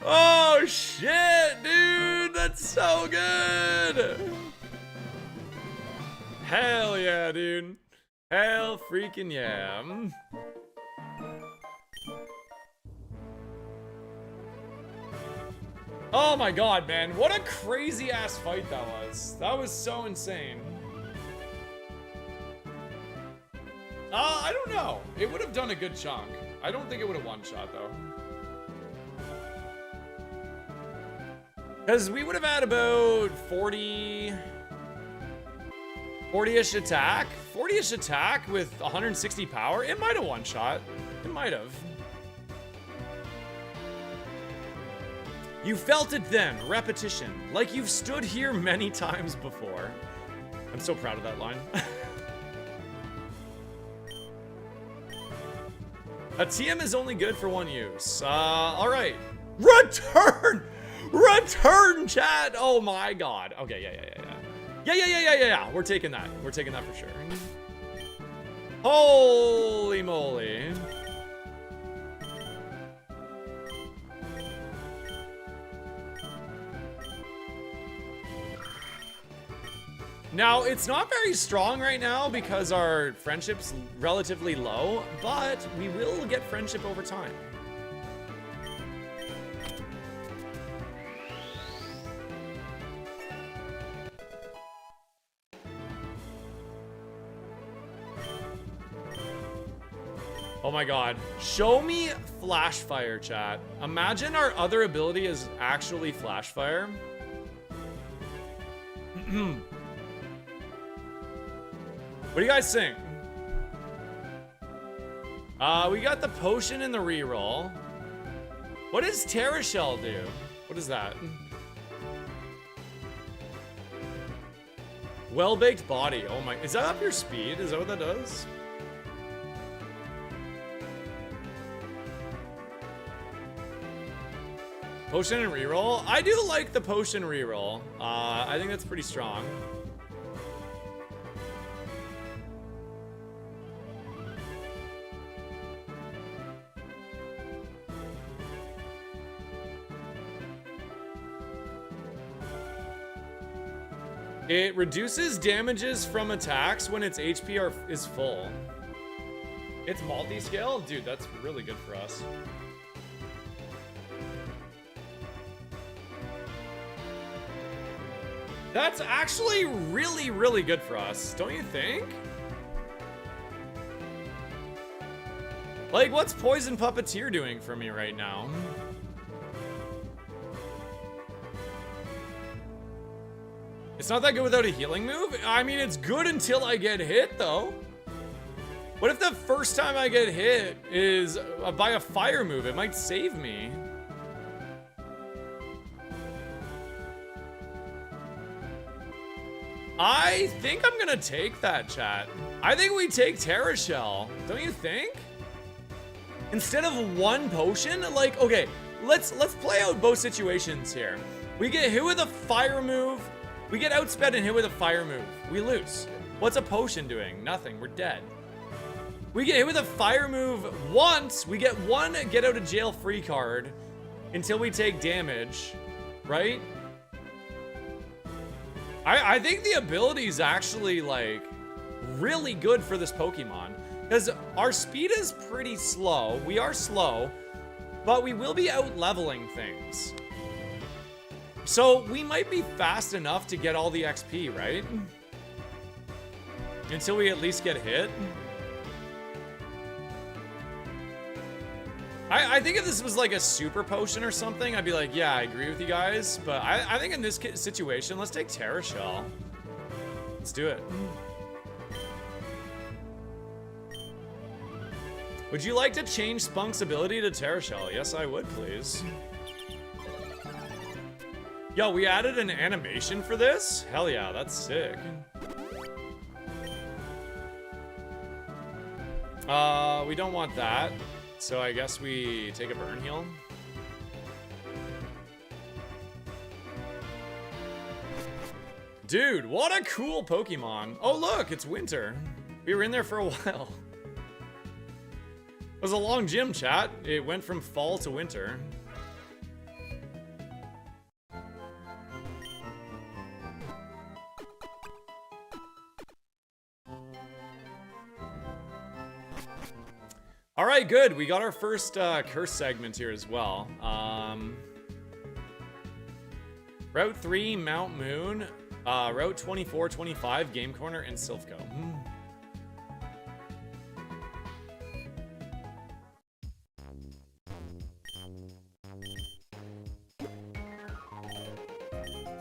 Oh shit, dude, that's so good. Hell yeah, dude. Hell freaking yeah. Oh my god, man. What a crazy ass fight that was. That was so insane. I don't know. It would have done a good chunk. I don't think it would have one-shot, though. Because we would have had about 40-ish attack. 40-ish attack with 160 power. It might have one-shot. It might have. You felt it then, repetition, like you've stood here many times before. I'm so proud of that line. A TM is only good for one use. All right. Return! Return chat. Oh my god. Okay, yeah. We're taking that. We're taking that for sure. Holy moly. Now, it's not very strong right now because our friendship's relatively low, but we will get friendship over time. Oh my god. Show me flash fire, chat. Imagine our other ability is actually flash fire. What do you guys think? We got the potion and the reroll. What does Terra Shell do? What is that? Well-baked body. Oh my, is that up your speed? Is that what that does? Potion and reroll? I do like the potion reroll. I think that's pretty strong. It reduces damages from attacks when its HP is full. It's multi-scale? Dude, that's really good for us. That's actually really, really good for us, don't you think? Like, what's Poison Puppeteer doing for me right now? It's not that good without a healing move? I mean, it's good until I get hit, though. What if the first time I get hit is by a fire move? It might save me. I think I'm gonna take that, chat. I think we take Terra Shell. Don't you think? Instead of one potion, like, okay, let's play out both situations here. We get hit with a fire move. We get outsped and hit with a fire move. We lose. What's a potion doing? Nothing. We're dead. We get hit with a fire move once. We get one get out of jail free card until we take damage, right? I think the ability is actually, like, really good for this Pokemon. Because our speed is pretty slow. We are slow, but we will be out-leveling things. So we might be fast enough to get all the XP, right? Until we at least get hit. I think if this was like a super potion or something, I'd be like, yeah, I agree with you guys. But I think in this situation, let's take Terra Shell. Let's do it. Would you like to change Spunk's ability to Terra Shell? Yes, I would, please. Yo, we added an animation for this? Hell yeah, that's sick. We don't want that. So I guess we take a burn heal. Dude, what a cool Pokemon. Oh look, it's winter. We were in there for a while. It was a long gym, chat. It went from fall to winter. All right, good. We got our first curse segment here as well. Route 3, Mount Moon. Route 24, 25, Game Corner, and Silphco.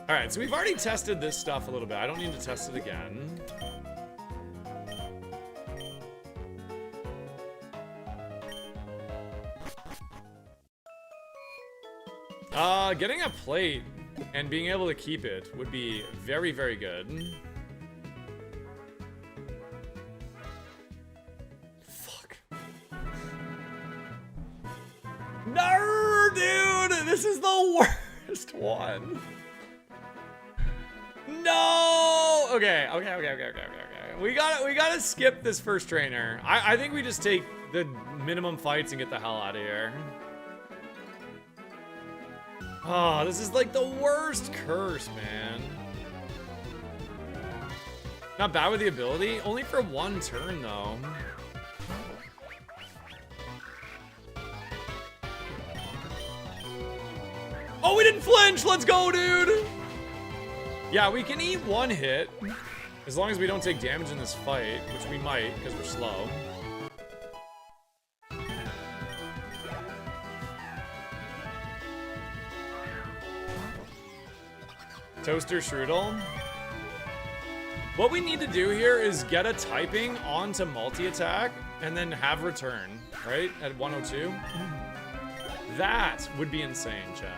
All right, so we've already tested this stuff a little bit. I don't need to test it again. Getting a plate and being able to keep it would be very, very good. Fuck. No, dude! This is the worst! Just one. No! Okay. We gotta skip this first trainer. I think we just take the minimum fights and get the hell out of here. Oh, this is like the worst curse, man. Not bad with the ability, only for one turn though. Oh, we didn't flinch, let's go, dude. Yeah, we can eat one hit, as long as we don't take damage in this fight, which we might, because we're slow. Toaster Strudel. What we need to do here is get a typing onto multi-attack, and then have return, right? At 102. That would be insane, Chad.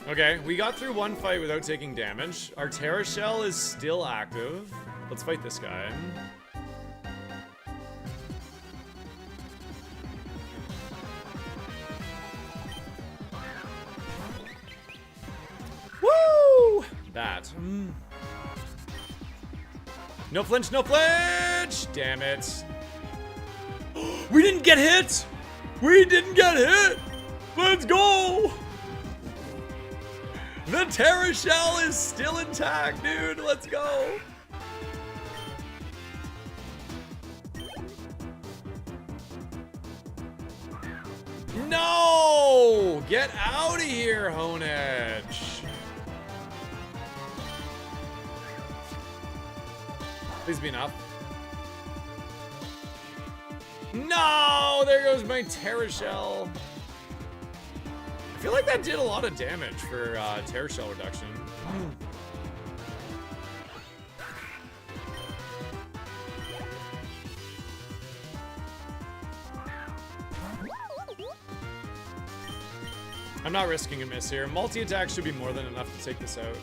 Okay, we got through one fight without taking damage. Our Terra Shell is still active. Let's fight this guy. Woo! That. No flinch, no flinch! Damn it. We didn't get hit! We didn't get hit! Let's go! The Terra Shell is still intact, dude. Let's go. No! Get out of here, Honedge. Please be enough. No! There goes my Terra Shell. I feel like that did a lot of damage for Terra Shell reduction. I'm not risking a miss here. Multi-attack should be more than enough to take this out.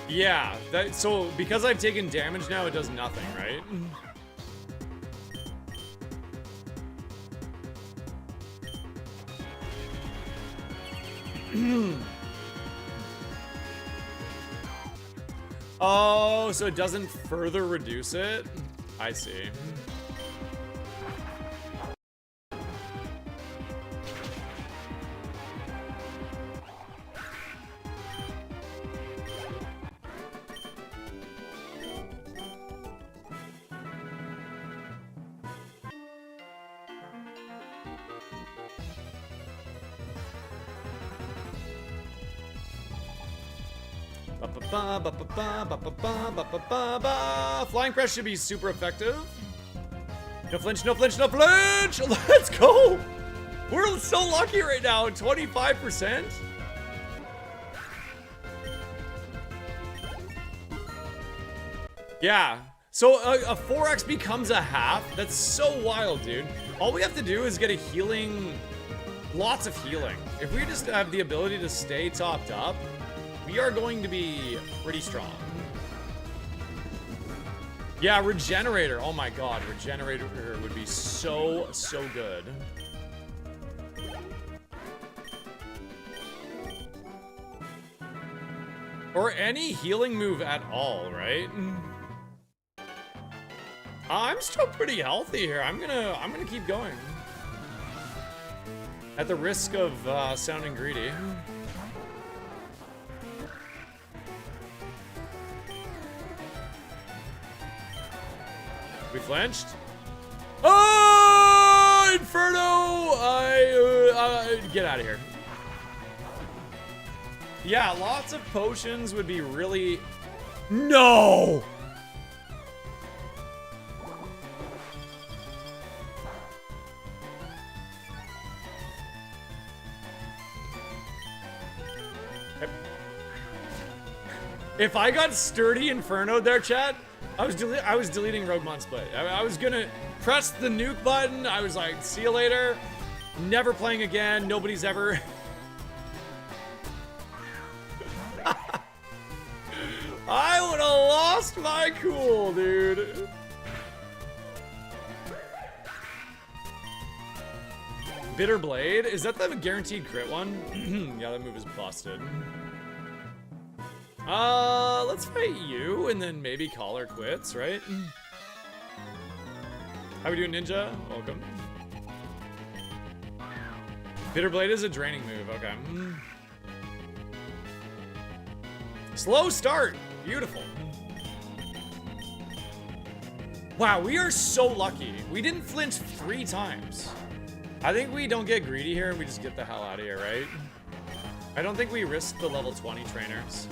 Yeah, so because I've taken damage now, it does nothing, right? Oh, so it doesn't further reduce it? I see. Flying Press should be super effective. No flinch, no flinch, no flinch! Let's go! We're so lucky right now, 25%. Yeah, so a 4x becomes a half. That's so wild, dude. All we have to do is get a healing, lots of healing. If we just have the ability to stay topped up, we are going to be pretty strong. Yeah, Regenerator. Oh my god, Regenerator would be so good. Or any healing move at all, right? I'm still pretty healthy here. I'm gonna keep going. At the risk of sounding greedy. We flinched. Oh, Inferno! Get out of here. Yeah, lots of potions would be really... No! If I got Sturdy Inferno there, chat, I was deleting ROGUEMON Split. I was gonna... pressed the nuke button. I was like, see you later. Never playing again. Nobody's ever... I would have lost my cool, dude. Bitter Blade? Is that the guaranteed crit one? Yeah, that move is busted. Let's fight you and then maybe Collar quits, right? How we doing, Ninja? Welcome. Bitter Blade is a draining move, okay. Slow start. Beautiful. Wow, we are so lucky. We didn't flinch 3 times. I think we don't get greedy here and we just get the hell out of here, right? I don't think we risk the level 20 trainers.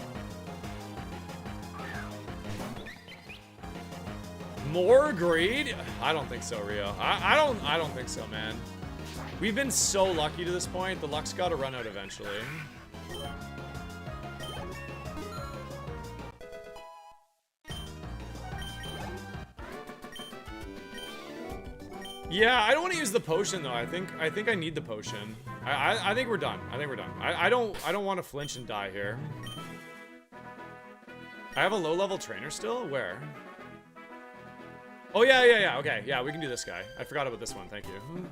More greed? I don't think so, Rio. I don't think so, man. We've been so lucky to this point. The luck's got to run out eventually. Yeah, I don't want to use the potion though. I think I need the potion. I think we're done. I think we're done. I don't want to flinch and die here. I have a low level trainer still? Where? Oh yeah. Okay, yeah, we can do this guy. I forgot about this one. Thank you.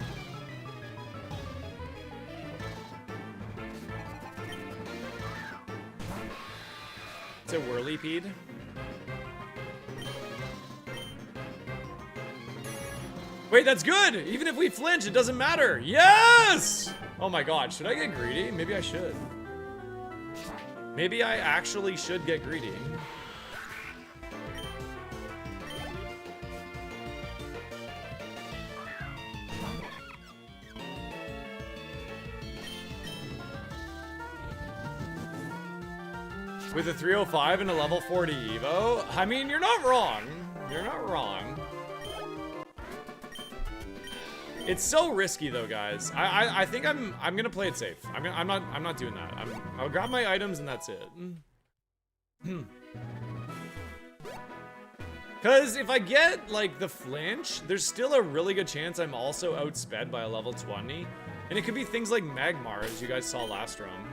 It's a Whirlipede. Wait, that's good! Even if we flinch, it doesn't matter! Yes! Oh my god, should I get greedy? Maybe I should. Maybe I actually should get greedy. With a 305 and a level 40 Evo? I mean, you're not wrong. You're not wrong. It's so risky though, guys. I think I'm gonna play it safe. I'm not doing that. I'll grab my items and that's it. Cause if I get like the flinch, there's still a really good chance I'm also outsped by a level 20. And it could be things like Magmar, as you guys saw last round.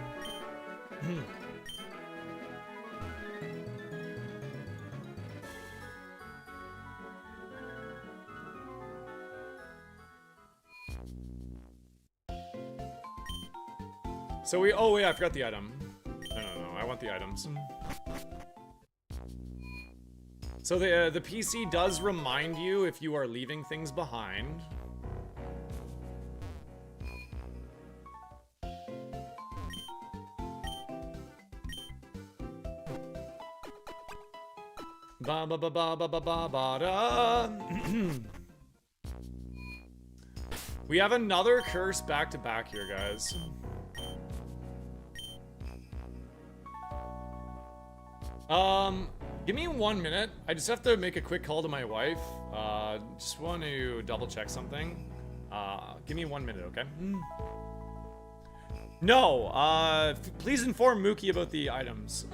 So oh wait, I forgot the item. No, I want the items. So the PC does remind you if you are leaving things behind. Ba ba ba ba ba ba ba ba da. We have another curse back to back here, guys. Give me 1 minute. I just have to make a quick call to my wife. Just want to double check something. Give me 1 minute, okay? No, please inform Mookie about the items.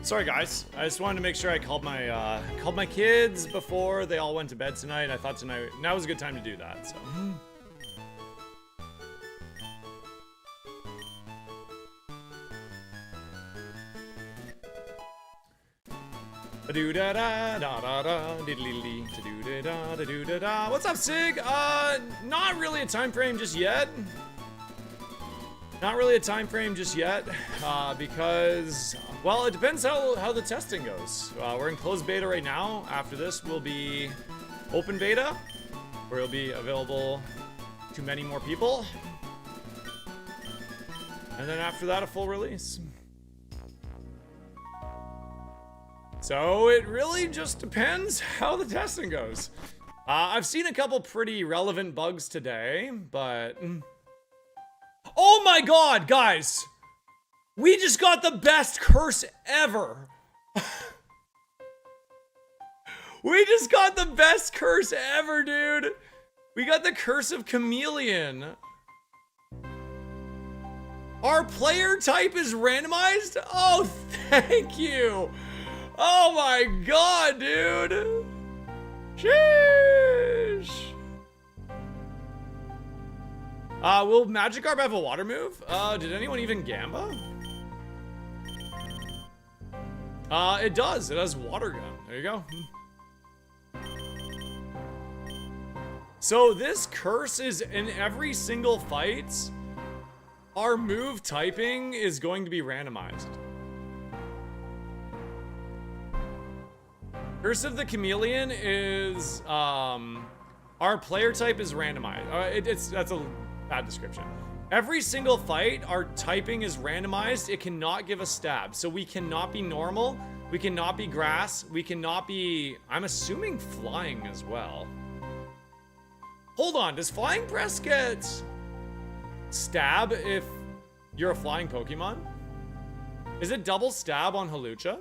Sorry guys, I just wanted to make sure I called my kids before they all went to bed tonight. I thought tonight now was a good time to do that. So. What's up, Sig? Not really a time frame just yet. Not really a time frame just yet, because, well, it depends how the testing goes. We're in closed beta right now. After this, we'll be open beta, where it'll be available to many more people. And then after that, a full release. So it really just depends how the testing goes. I've seen a couple pretty relevant bugs today, but... Oh my god, guys! We just got the best curse ever! We just got the best curse ever, dude! We got the Curse of Chameleon. Our player type is randomized? Oh, thank you! Oh my god, dude! Sheesh! Will Magikarp have a water move? Did anyone even Gamba? It does. It has Water Gun. There you go. So this curse is in every single fight. Our move typing is going to be randomized. Curse of the Chameleon is, our player type is randomized. That's a bad description. Every single fight, our typing is randomized. It cannot give a stab. So we cannot be normal. We cannot be grass. We cannot be, I'm assuming, flying as well. Hold on, does Flying Press get stab if you're a flying Pokemon? Is it double stab on Halucha?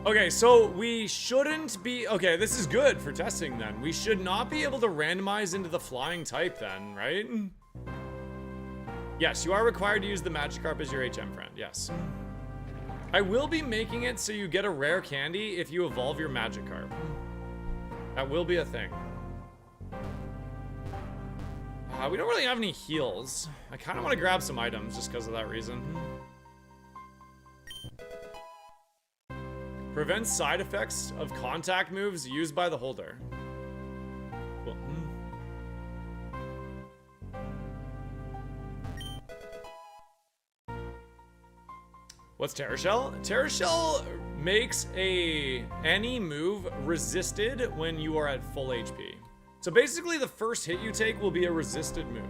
Okay, so we shouldn't be... Okay, this is good for testing then. We should not be able to randomize into the flying type then, right? Yes, you are required to use the Magikarp as your HM friend, yes. I will be making it so you get a rare candy if you evolve your Magikarp. That will be a thing. We don't really have any heals. I kind of want to grab some items just because of that reason. Prevents side effects of contact moves used by the holder. Cool. What's Terra Shell? Terra Shell makes any move resisted when you are at full HP. So basically the first hit you take will be a resisted move.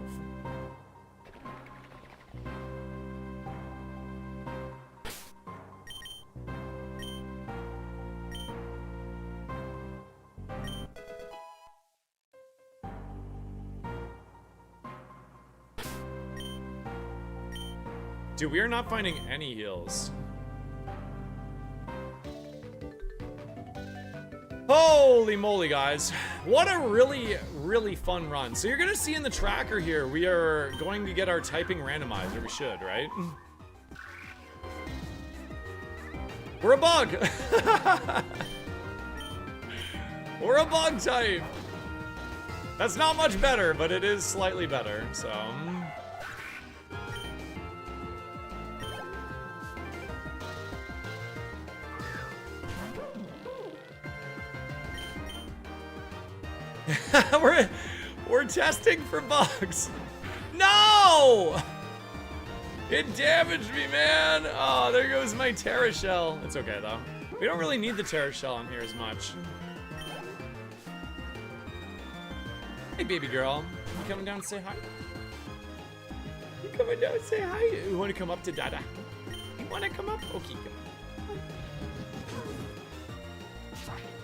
Dude, we are not finding any heals. Holy moly, guys. What a really, really fun run. So you're gonna see in the tracker here, we are going to get our typing randomized, or we should, right? We're a bug. We're a bug type. That's not much better, but it is slightly better, so... we're testing for bugs. No! It damaged me, man. Oh, there goes my Terra Shell. It's okay though. We don't really need the Terra Shell on here as much. Hey, baby girl. You coming down to say hi? You coming down to say hi? You want to come up to Dada? You want to come up? Okay, come on.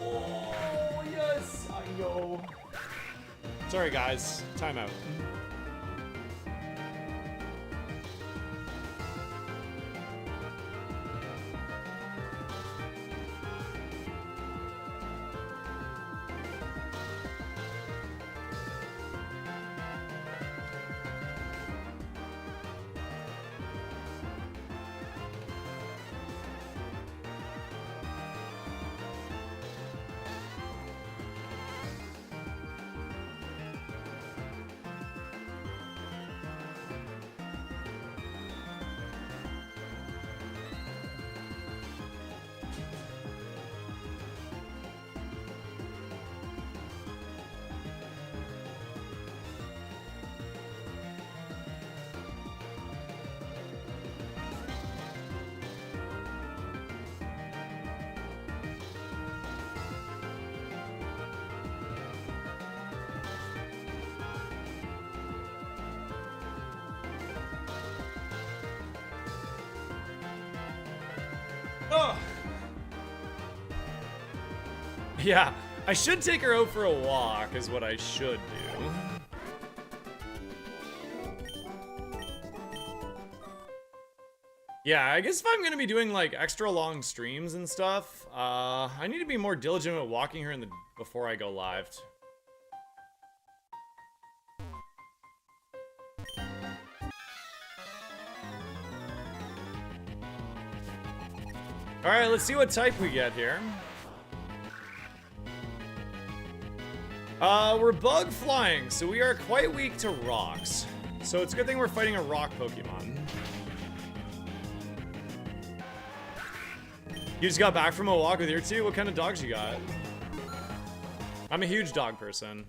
Oh, yes, I know. Sorry, guys. Time out. Oh. Yeah, I should take her out for a walk is what I should do. Yeah, I guess if I'm gonna be doing like extra long streams and stuff, I need to be more diligent at walking her in the before I go live. All right, let's see what type we get here. We're bug flying, so we are quite weak to rocks. So it's a good thing we're fighting a rock Pokemon. You just got back from a walk with your two? What kind of dogs you got? I'm a huge dog person.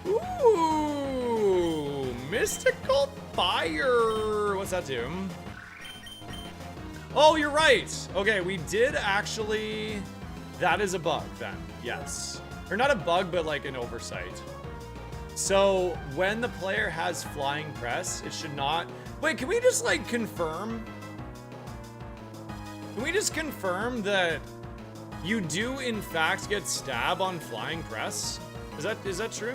Ooh, Mystical Fire. What's that do? Oh, you're right. Okay, we did actually... That is a bug then, yes. Or not a bug, but like an oversight. So when the player has flying press, it should not... Wait, can we just like confirm? Can we just confirm that you do in fact get stab on flying press? Is that true?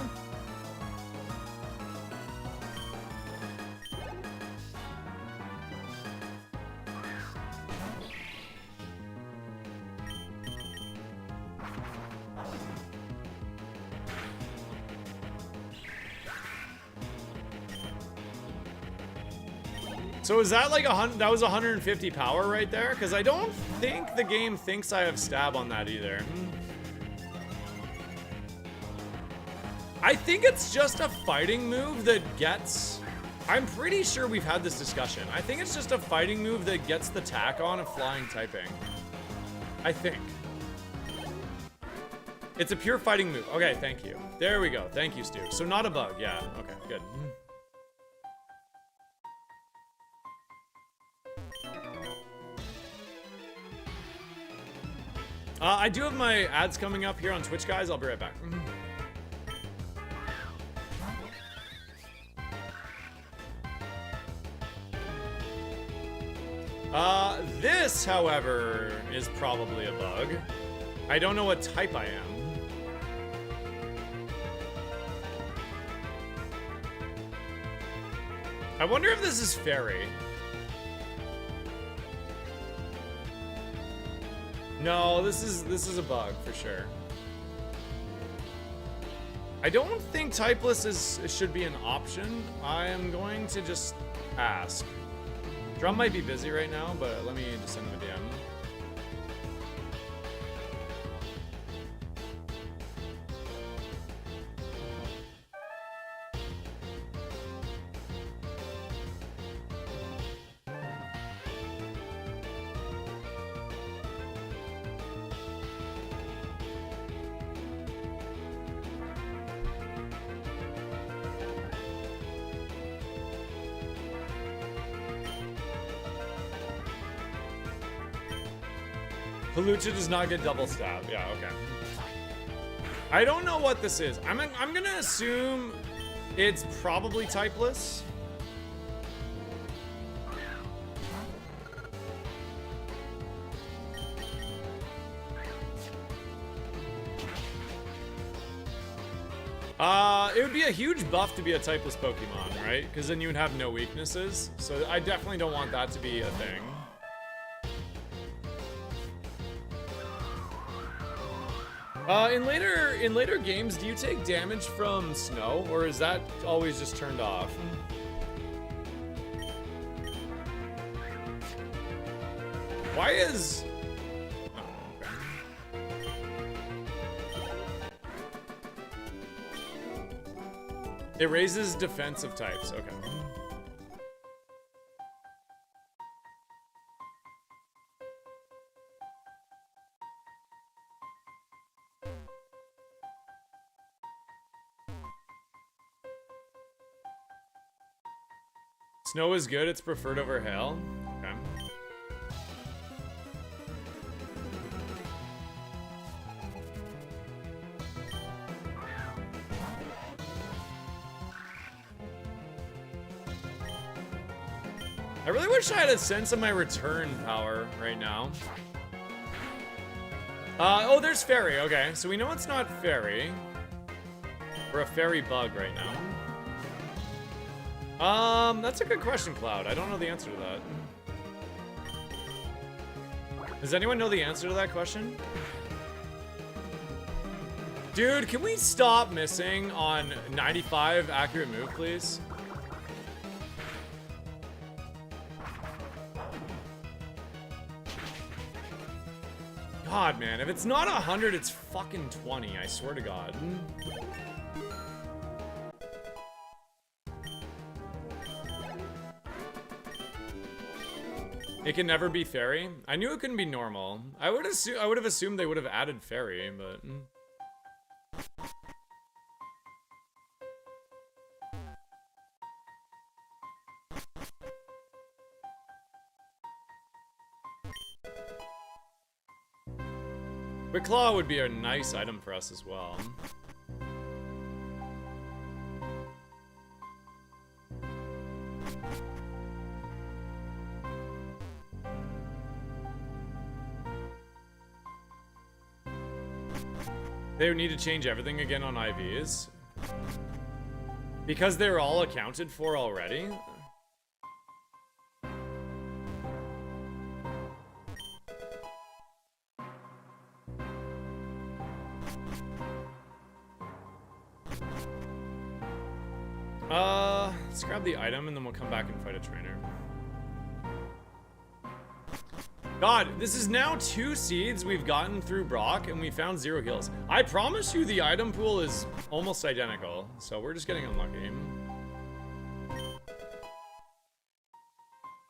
So is that like that was 150 power right there? Because I don't think the game thinks I have stab on that either. I think it's just a fighting move that gets... I'm pretty sure we've had this discussion. I think it's just a fighting move that gets the tack on of flying typing. I think. It's a pure fighting move. Okay, thank you. There we go. Thank you, Stu. So not a bug. Yeah, okay, good. I do have my ads coming up here on Twitch, guys. I'll be right back. This, however, is probably a bug. I don't know what type I am. I wonder if this is fairy. No, this is a bug for sure. I don't think typeless should be an option. I am going to just ask. Drum might be busy right now, but let me just send him a DM. Pelucha does not get double stab. Yeah, okay. I don't know what this is. I'm gonna assume it's probably typeless. It would be a huge buff to be a typeless Pokemon, right? Because then you would have no weaknesses. So I definitely don't want that to be a thing. In later games, do you take damage from snow, or is that always just turned off? Why is... Oh, okay. It raises defensive types, okay. Snow is good, it's preferred over hail. Okay. I really wish I had a sense of my return power right now. Oh, there's fairy. Okay, so we know it's not fairy. We're a fairy bug right now. That's a good question, Cloud. I don't know the answer to that. Does anyone know the answer to that question? Dude, can we stop missing on 95 accurate move, please? God, man, if it's not 100, it's fucking 20, I swear to God. It can never be fairy? I knew it couldn't be normal. I would have assumed they would have added fairy, but... Quick Claw would be a nice item for us as well. They would need to change everything again on IVs. Because they're all accounted for already? Let's grab the item and then we'll come back and fight a trainer. God, this is now 2 seeds we've gotten through Brock and we found 0 heals. I promise you the item pool is almost identical, so we're just getting unlucky.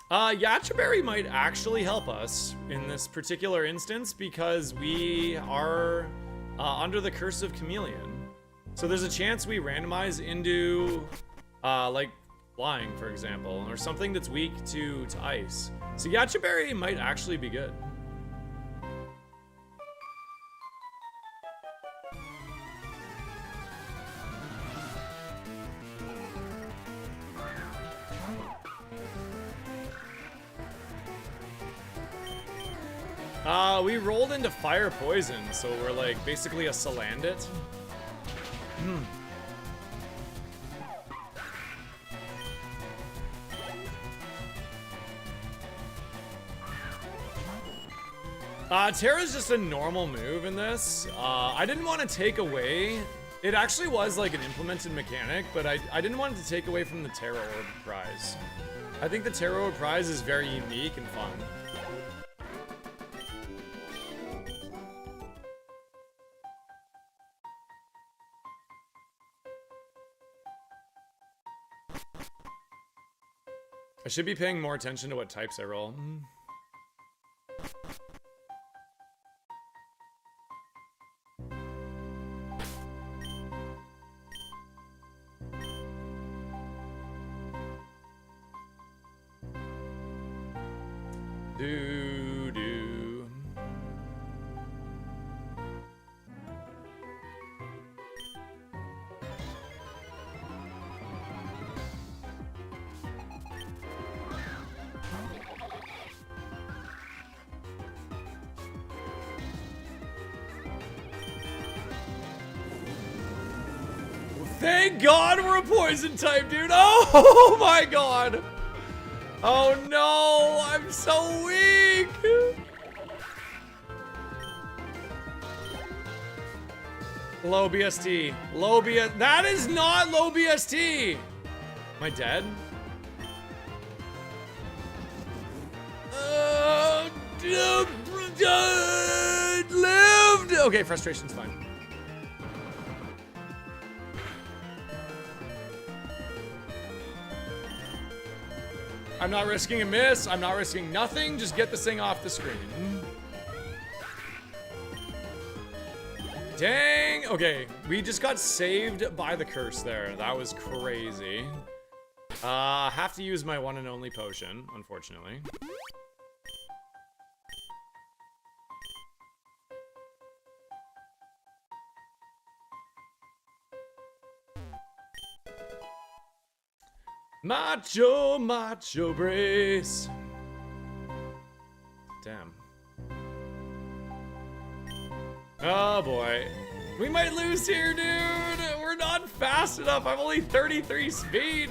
Yachaberry might actually help us in this particular instance because we are under the curse of Chameleon. So there's a chance we randomize into like flying, for example, or something that's weak to ice. So Yachaberry might actually be good. We rolled into fire poison, so we're like basically a Salandit. Terra's just a normal move in this. I didn't want to take away... It actually was like an implemented mechanic, but I didn't want it to take away from the Terra Orb prize. I think the Terra Orb prize is very unique and fun. I should be paying more attention to what types I roll. Do. Thank God we're a poison type, dude. Oh my God. Oh no, I'm so weak. Low BST. Low BST. That is not low BST. Am I dead? Lived. Okay, frustration's fine. I'm not risking a miss. I'm not risking nothing. Just get this thing off the screen. Dang. Okay, we just got saved by the curse there. That was crazy. Have to use my one and only potion, unfortunately. Macho, macho brace. Damn. Oh boy. We might lose here, dude. We're not fast enough. I'm only 33 speed.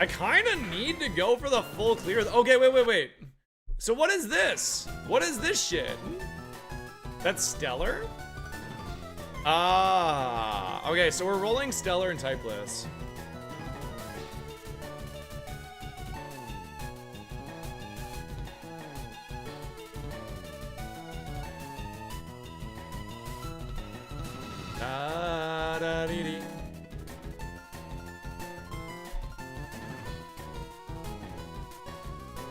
I kind of need to go for the full clear. Okay, wait. So what is this? What is this shit? That's Stellar? Ah, okay, so we're rolling Stellar and Typeless. Da-da-dee-dee.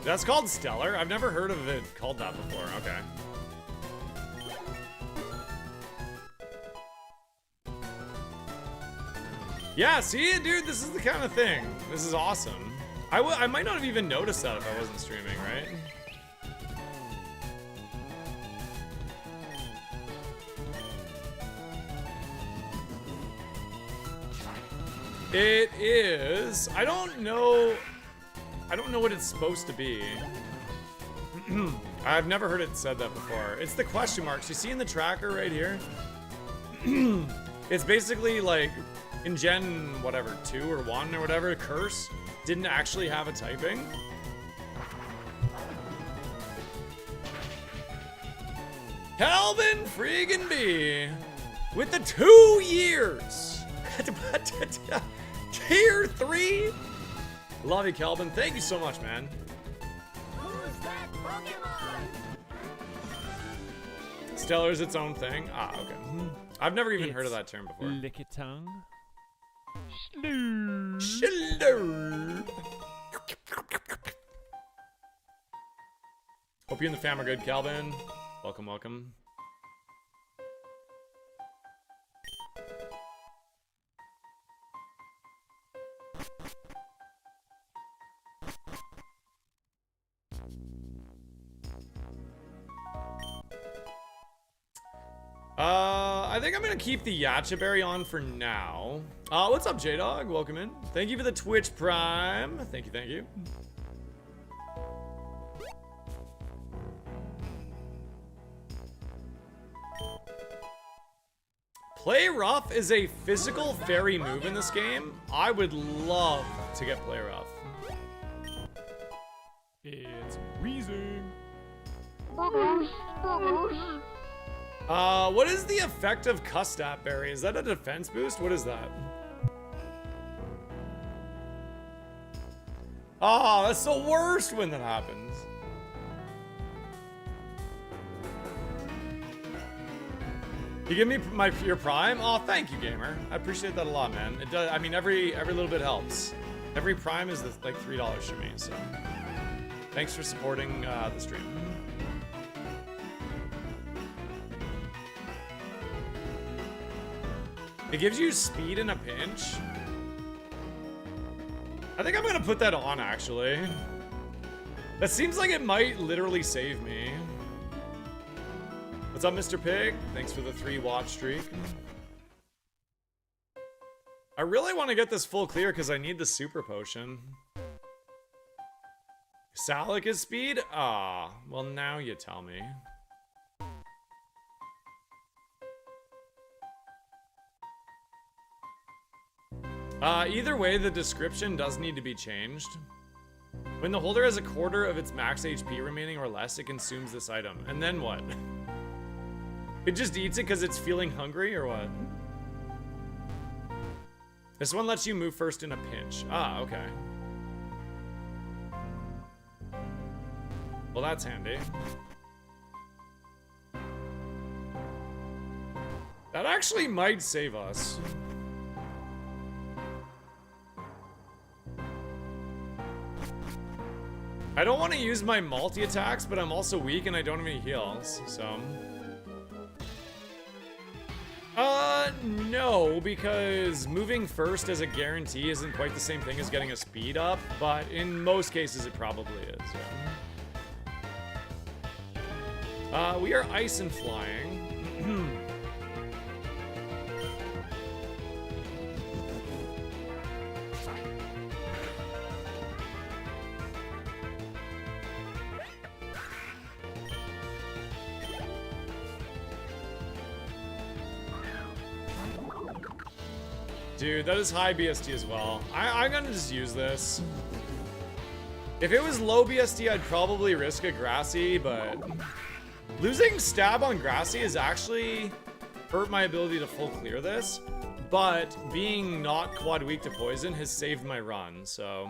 That's called Stellar? I've never heard of it called that before. Okay. Yeah, see, dude, this is the kind of thing. This is awesome. I might not have even noticed that if I wasn't streaming, right? It is. I don't know what it's supposed to be. I've never heard it said that before. It's the question marks. You see in the tracker right here? It's basically like in Gen whatever 2 or 1 or whatever, Curse didn't actually have a typing. Calvin friggin' B with the 2 years. Tier 3. Love you, Calvin. Thank you so much, man. Who's that Pokemon? Stellar's its own thing. Ah, okay. I've never even heard of that term before. Lick a tongue. Slur. Hope you and the fam are good, Calvin. Welcome, welcome. I think I'm gonna keep the Yacha Berry on for now. What's up, J-Dog? Welcome in. Thank you for the Twitch Prime. Thank you, thank you. Play Rough is a physical fairy move in this game. I would love to get Play Rough. It's wheezing. What is the effect of Customizable Berry? Is that a defense boost? What is that? Oh, that's the worst when that happens. You give me your prime? Oh, thank you, gamer. I appreciate that a lot, man. It does. I mean, every little bit helps. Every prime is like $3 for me. So, thanks for supporting the stream. It gives you speed in a pinch. I think I'm gonna put that on, actually. That seems like it might literally save me. What's up, Mr. Pig? Thanks for the 3 watch streak. I really want to get this full clear because I need the super potion. Salic is speed? Ah, well now you tell me. Either way, the description does need to be changed. When the holder has a quarter of its max HP remaining or less, it consumes this item. And then what? It just eats it because it's feeling hungry or what? This one lets you move first in a pinch. Ah, okay. Well, that's handy. That actually might save us. I don't want to use my multi-attacks, but I'm also weak and I don't have any heals, so... No, because moving first as a guarantee isn't quite the same thing as getting a speed up, but in most cases it probably is, yeah. We are ice and flying. Dude, that is high BST as well. I'm gonna just use this. If it was low BST, I'd probably risk a Grassy, but losing stab on Grassy has actually hurt my ability to full clear this, but being not quad weak to poison has saved my run, so.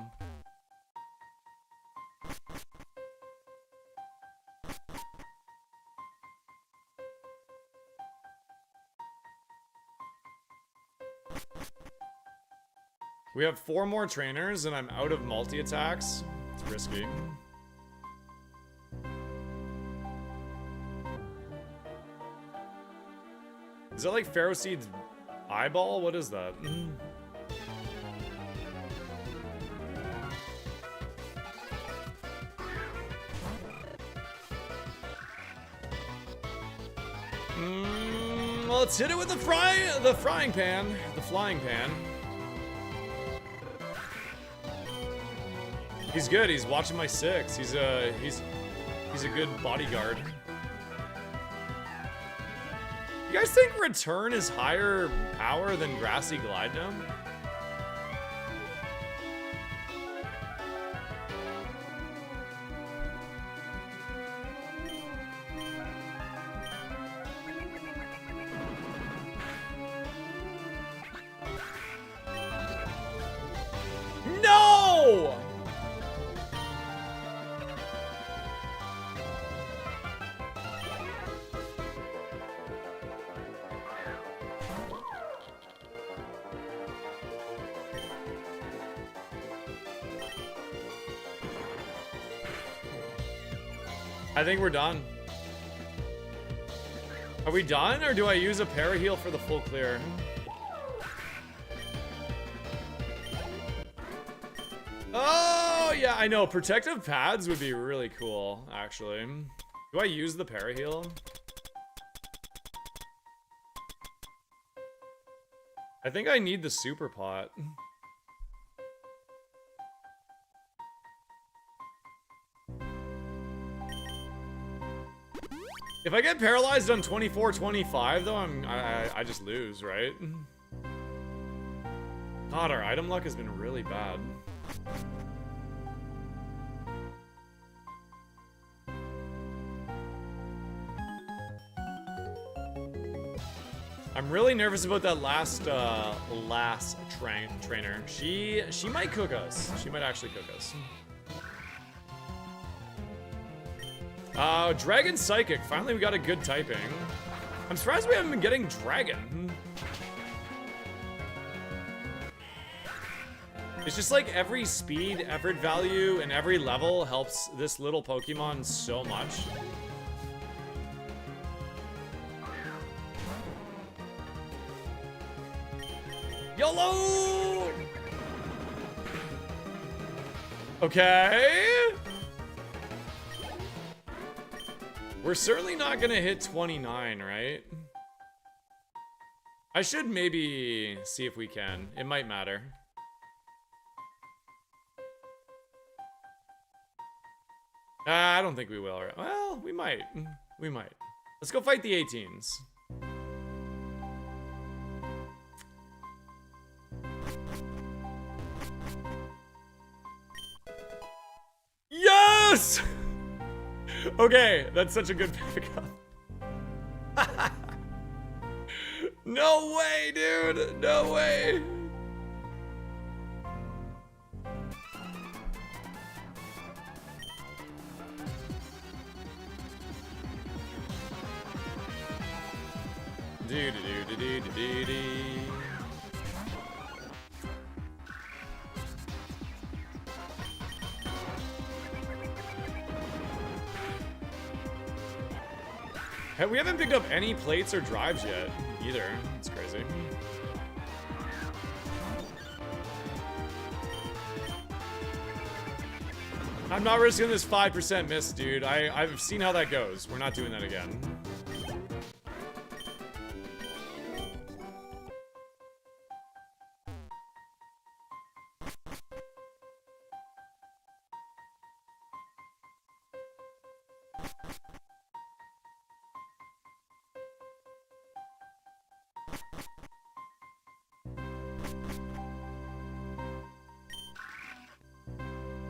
We have 4 more trainers and I'm out of multi-attacks. It's risky. Is that like Pharaoh Seed's eyeball? What is that? Well, let's hit it with the frying pan. The flying pan. He's good. He's watching my 6. He's a good bodyguard. You guys think Return is higher power than Grassy Glide Gnome? No! I think we're done. Are we done, or do I use a Paraheal for the full clear? Oh, yeah, I know. Protective pads would be really cool, actually. Do I use the Paraheal? I think I need the Super Pot. If I get paralyzed on 24-25, though, I just lose, right? God, our item luck has been really bad. I'm really nervous about that last trainer. She might cook us. She might actually cook us. Dragon Psychic. Finally, we got a good typing. I'm surprised we haven't been getting Dragon. It's just like every speed, effort value, and every level helps this little Pokemon so much. YOLO! Okay. We're certainly not gonna hit 29, right? I should maybe see if we can. It might matter. I don't think we will. Well, we might. We might. Let's go fight the 18s. Yes! Okay, that's such a good pickup. No way, dude. No way. Hey, we haven't picked up any plates or drives yet, either. It's crazy. I'm not risking this 5% miss, dude. I've seen how that goes. We're not doing that again.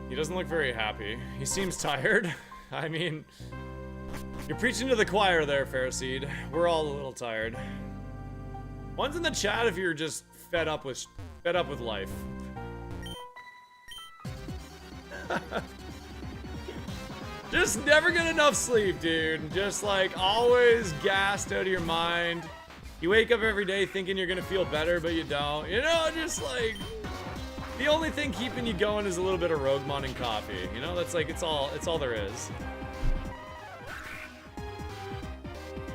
He doesn't look very happy. He seems tired. I mean, you're preaching to the choir there, Phariseed. We're all a little tired. One's in the chat if you're just fed up with life. Just never get enough sleep, dude. Just like always gassed out of your mind. You wake up every day thinking you're gonna feel better, but you don't. You know, just like the only thing keeping you going is a little bit of ROGUEMON and coffee. You know, that's like it's all there is.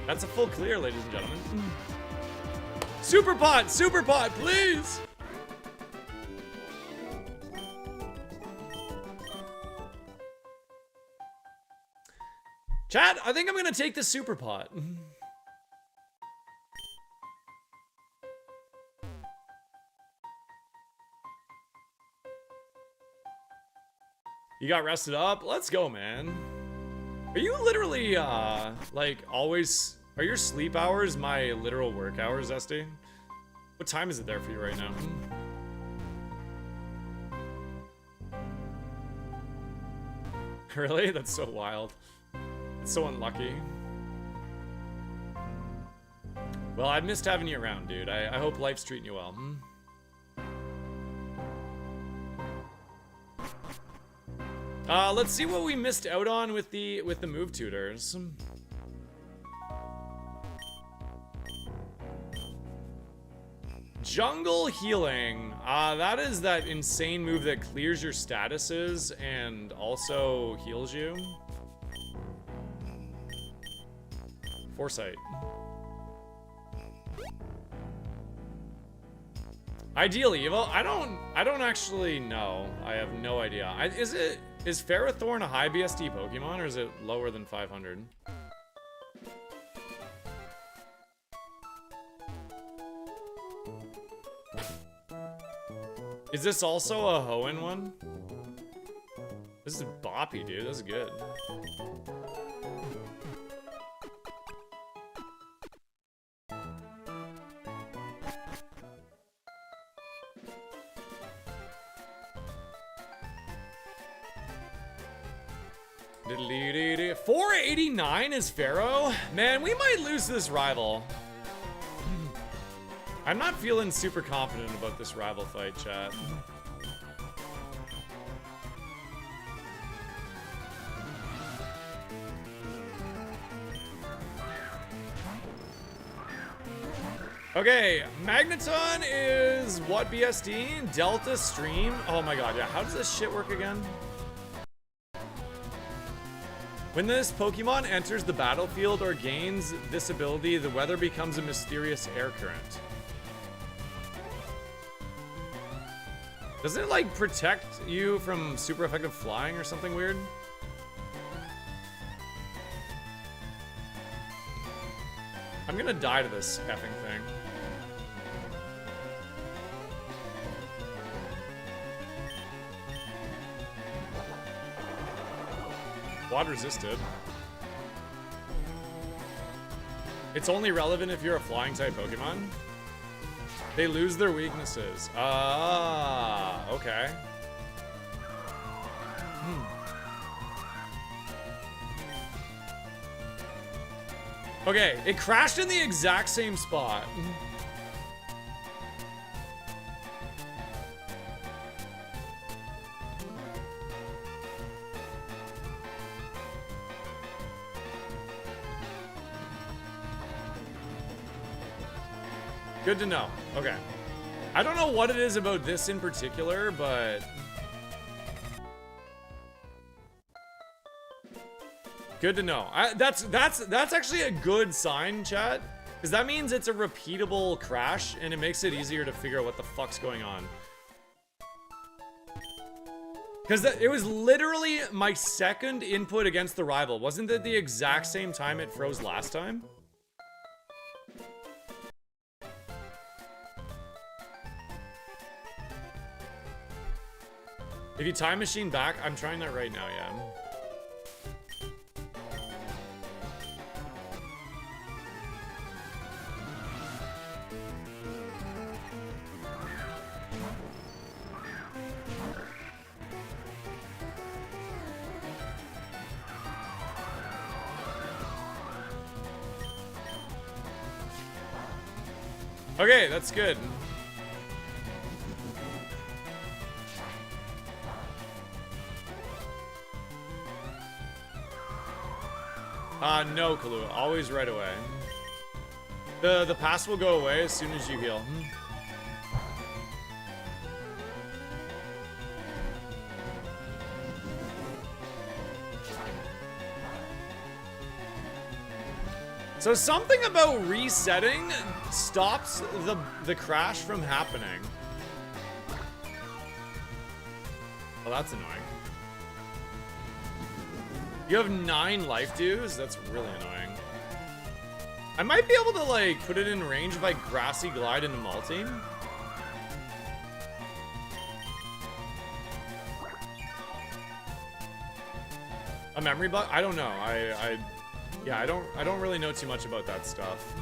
That's a full clear, ladies and gentlemen. Super pot, please. Chat, I think I'm gonna take the super pot. You got rested up? Let's go, man. Are you literally, like, always... Are your sleep hours my literal work hours, Esty? What time is it there for you right now? Really? That's so wild. It's so unlucky. Well, I've missed having you around, dude. I hope life's treating you well. Let's see what we missed out on with the move tutors. Jungle healing. That is that insane move that clears your statuses and also heals you. Foresight. Ideal Evo? I don't actually know. I have no idea. Is Ferrothorn a high BST Pokemon, or is it lower than 500? Is this also a Hoenn one? This is boppy, dude. This is good. $489 is Pharaoh? Man, we might lose this rival. I'm not feeling super confident about this rival fight, chat. Okay, Magneton is what BSD? Delta Stream? Oh my god, yeah. How does this shit work again? When this Pokemon enters the battlefield or gains this ability, the weather becomes a mysterious air current. Doesn't it like protect you from super effective flying or something weird? I'm gonna die to this effing thing. Water resisted. It's only relevant if you're a flying type Pokemon. They lose their weaknesses. Ah, okay. Okay, it crashed in the exact same spot. Good to know. Okay. I don't know what it is about this in particular, but good to know. That's actually a good sign, chat, because that means it's a repeatable crash, and it makes it easier to figure out what the fuck's going on. Because it was literally my second input against the rival. Wasn't it the exact same time it froze last time? If you time machine back, I'm trying that right now, yeah. Okay, that's good. No, Kahlua. Always right away. The pass will go away as soon as you heal. So something about resetting stops the crash from happening. Well, that's annoying. You have 9 life dues? That's really annoying. I might be able to, like, put it in range if I Grassy Glide into Maltine. A memory bug? I don't know. Yeah, I don't really know too much about that stuff.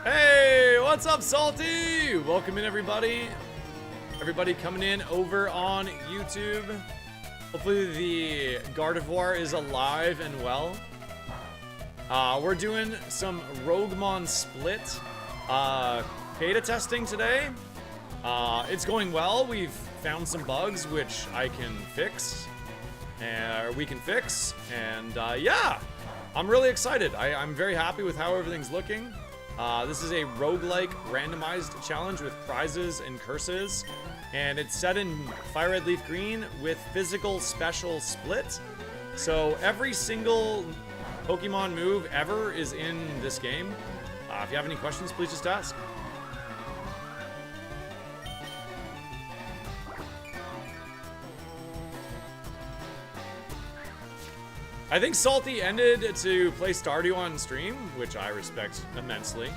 Hey, what's up, Salty? Welcome in, everybody. Everybody coming in over on YouTube. Hopefully the Gardevoir is alive and well. We're doing some Roguemon split beta testing today. It's going well. We've found some bugs which I can fix. We can fix. And yeah, I'm really excited. I'm very happy with how everything's looking. This is a roguelike randomized challenge with prizes and curses. And it's set in Fire Red Leaf Green with physical special split. So every single Pokemon move ever is in this game. If you have any questions, please just ask. I think Salty ended to play Stardew on stream, which I respect immensely.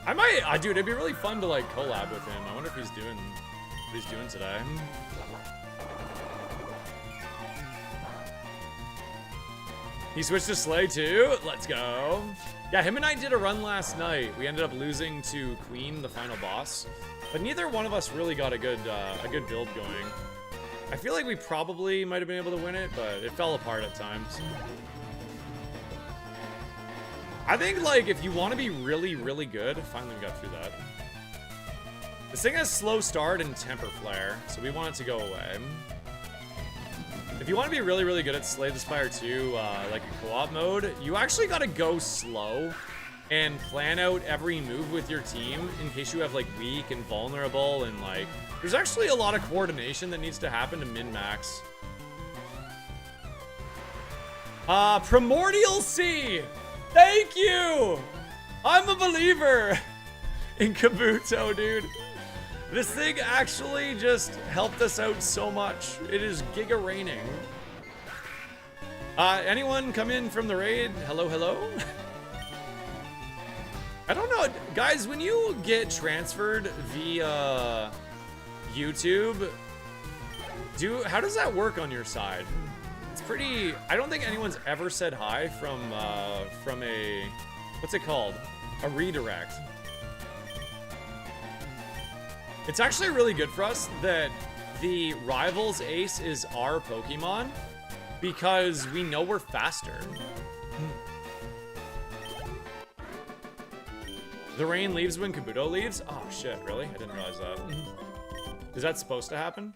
I might, dude, it'd be really fun to like collab with him. I wonder if he's doing what he's doing today. He switched to Slay too? Let's go. Yeah, him and I did a run last night. We ended up losing to Queen, the final boss. But neither one of us really got a good build going. I feel like we probably might have been able to win it, but it fell apart at times. I think, like, if you want to be really, really good, finally we got through that. This thing has slow start and temper flare, so we want it to go away. If you want to be really, really good at Slay the Spire 2, like a co-op mode, you actually got to go slow and plan out every move with your team in case you have, like, weak and vulnerable, and, like, there's actually a lot of coordination that needs to happen to min-max. Primordial Sea! Thank you! I'm a believer in Kabuto, dude. This thing actually just helped us out so much. It is giga raining. Anyone come in from the raid? Hello, hello? I don't know, guys, when you get transferred via YouTube, how does that work on your side? It's pretty, I don't think anyone's ever said hi from a, what's it called? A redirect. It's actually really good for us that the rival's ace is our Pokemon because we know we're faster. The rain leaves when Kabuto leaves? Oh shit, really? I didn't realize that. Is that supposed to happen?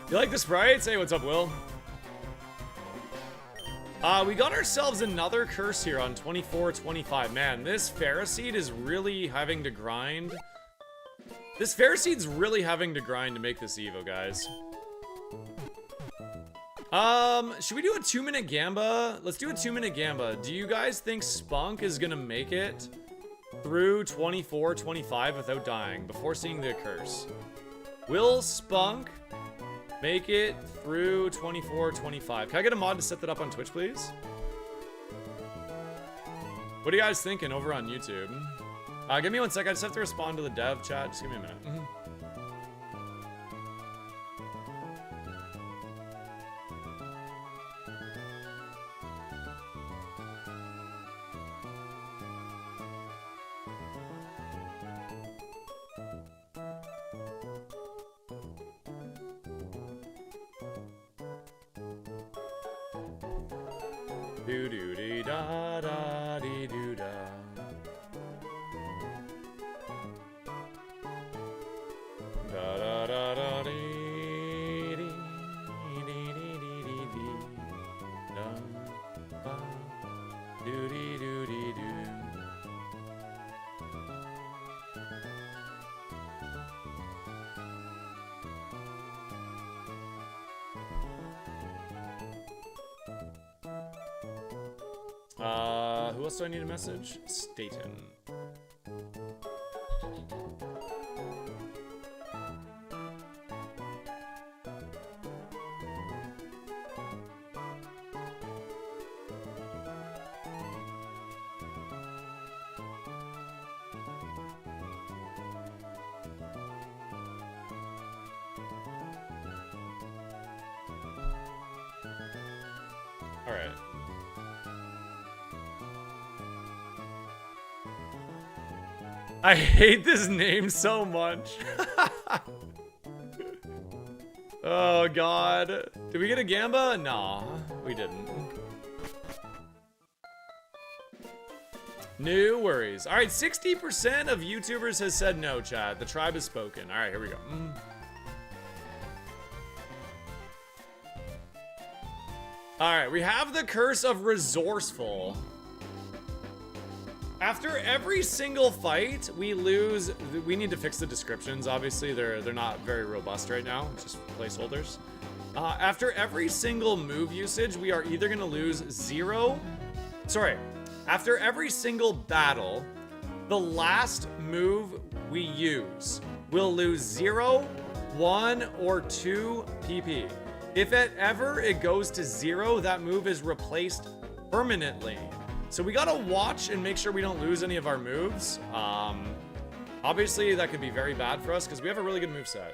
You like the sprites? Hey, what's up, Will? We got ourselves another curse here on 24-25. Man, this Phariseed is really having to grind. This Phariseed's really having to grind to make this Evo, guys. Should we do a 2-minute Gamba? Let's do a 2-minute Gamba. Do you guys think Spunk is gonna make it through 24-25 without dying before seeing the curse? Will Spunk make it through 24-25? Can I get a mod to set that up on Twitch, please? What are you guys thinking over on YouTube? Give me 1 sec. I just have to respond to the dev chat. Just give me a minute. Do do dee da da dee do da. Da da da da dee dee dee dee dee dee da ba do dee do dee do. Who else do I need a message? Staten. All right. I hate this name so much. Oh god. Did we get a Gamba? Nah, we didn't. No worries. Alright, 60% of YouTubers has said no, chat. The tribe has spoken. Alright, here we go. Alright, we have the curse of Resourceful. After every single fight, we lose. We need to fix the descriptions. Obviously, they're not very robust right now. It's just placeholders. After every single move usage, we are either going to lose 0. Sorry. After every single battle, the last move we use will lose 0, 1, or 2 PP. If ever it goes to 0, that move is replaced permanently. So we gotta watch and make sure we don't lose any of our moves. Obviously, that could be very bad for us because we have a really good moveset.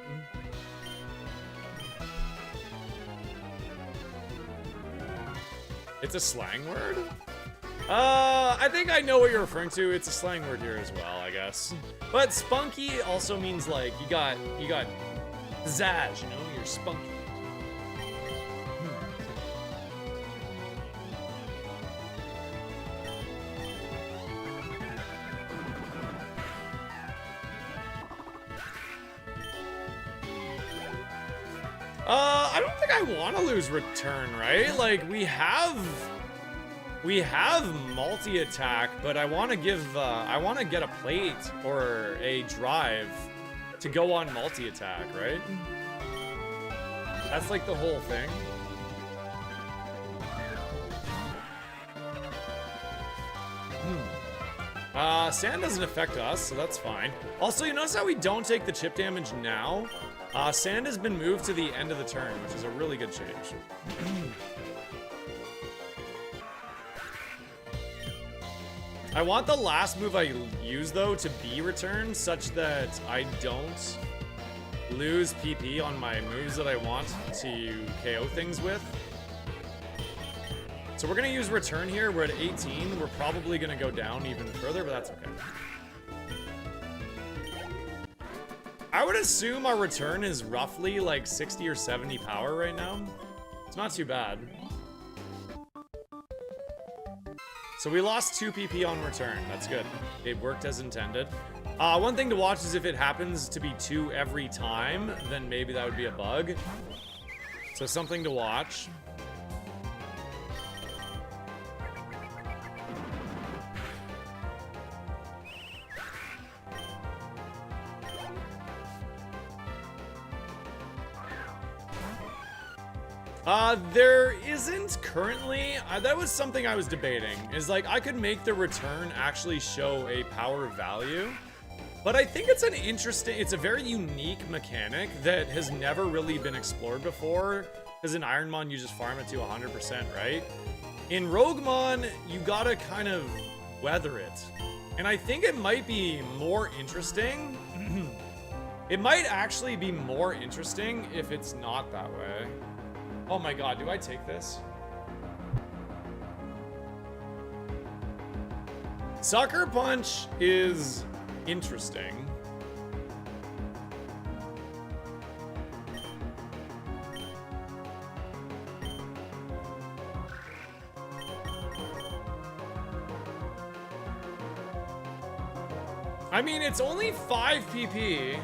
It's a slang word? I think I know what you're referring to. It's a slang word here as well, I guess. But spunky also means like you got pizzazz, you know? You're spunky. I don't think I want to lose return, right? Like we have multi-attack, but I want to get a plate or a drive to go on multi-attack, right? That's like the whole thing. Sand doesn't affect us, so that's fine. Also, you notice how we don't take the chip damage now? Sand has been moved to the end of the turn, which is a really good change. I want the last move I use, though, to be returned, such that I don't lose PP on my moves that I want to KO things with. So we're going to use return here. We're at 18. We're probably going to go down even further, but that's okay. I would assume our return is roughly like 60 or 70 power right now. It's not too bad. So we lost 2 PP on return. That's good. It worked as intended. One thing to watch is if it happens to be 2 every time, then maybe that would be a bug. So something to watch. There isn't currently. That was something I was debating. Is like I could make the return actually show a power value, but I think it's an interesting. It's a very unique mechanic that has never really been explored before. Because in Ironmon you just farm it to 100%, right? In Roguemon you gotta kind of weather it, and I think it might be more interesting. It might actually be more interesting if it's not that way. Oh my god, do I take this? Sucker Punch is interesting. I mean, it's only 5 PP.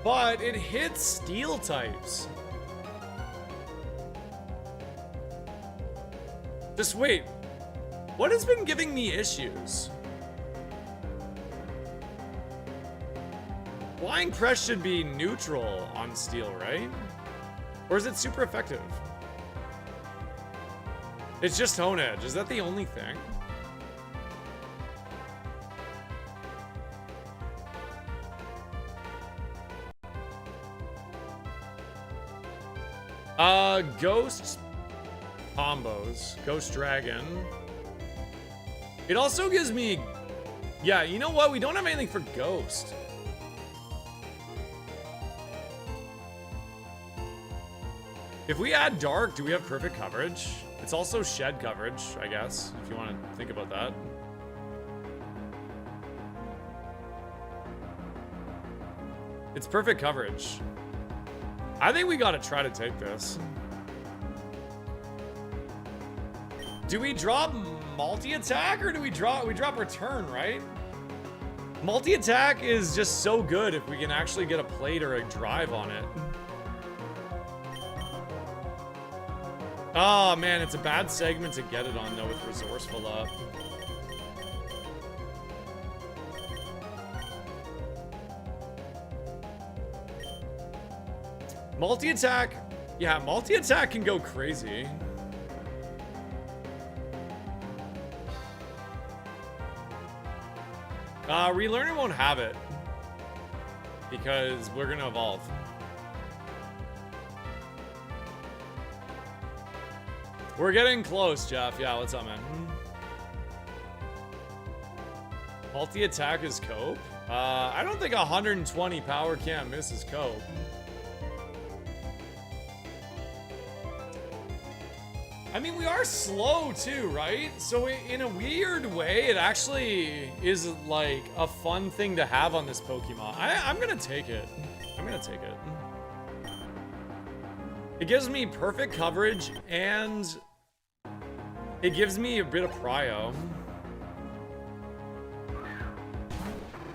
But it hits steel types. Just wait. What has been giving me issues? Flying Press should be neutral on steel, right? Or is it super effective? It's just Hone Edge. Is that the only thing? Ghost combos. Ghost Dragon. It also gives me... Yeah, you know what? We don't have anything for Ghost. If we add Dark, do we have perfect coverage? It's also Shed coverage, I guess, if you want to think about that. It's perfect coverage. I think we gotta try to take this. Do we drop multi-attack or do we drop return, right? Multi-attack is just so good if we can actually get a plate or a drive on it. Oh man, it's a bad segment to get it on though with Resourceful up. Multi-attack, yeah, multi-attack can go crazy. Relearning won't have it because we're gonna evolve. We're getting close, Jeff. Yeah, what's up, man? Multi-attack is cope. I don't think 120 power can't miss is cope. I mean, we are slow too, right? So in a weird way, it actually is like a fun thing to have on this Pokemon. I'm gonna take it. I'm gonna take it. It gives me perfect coverage and it gives me a bit of prio.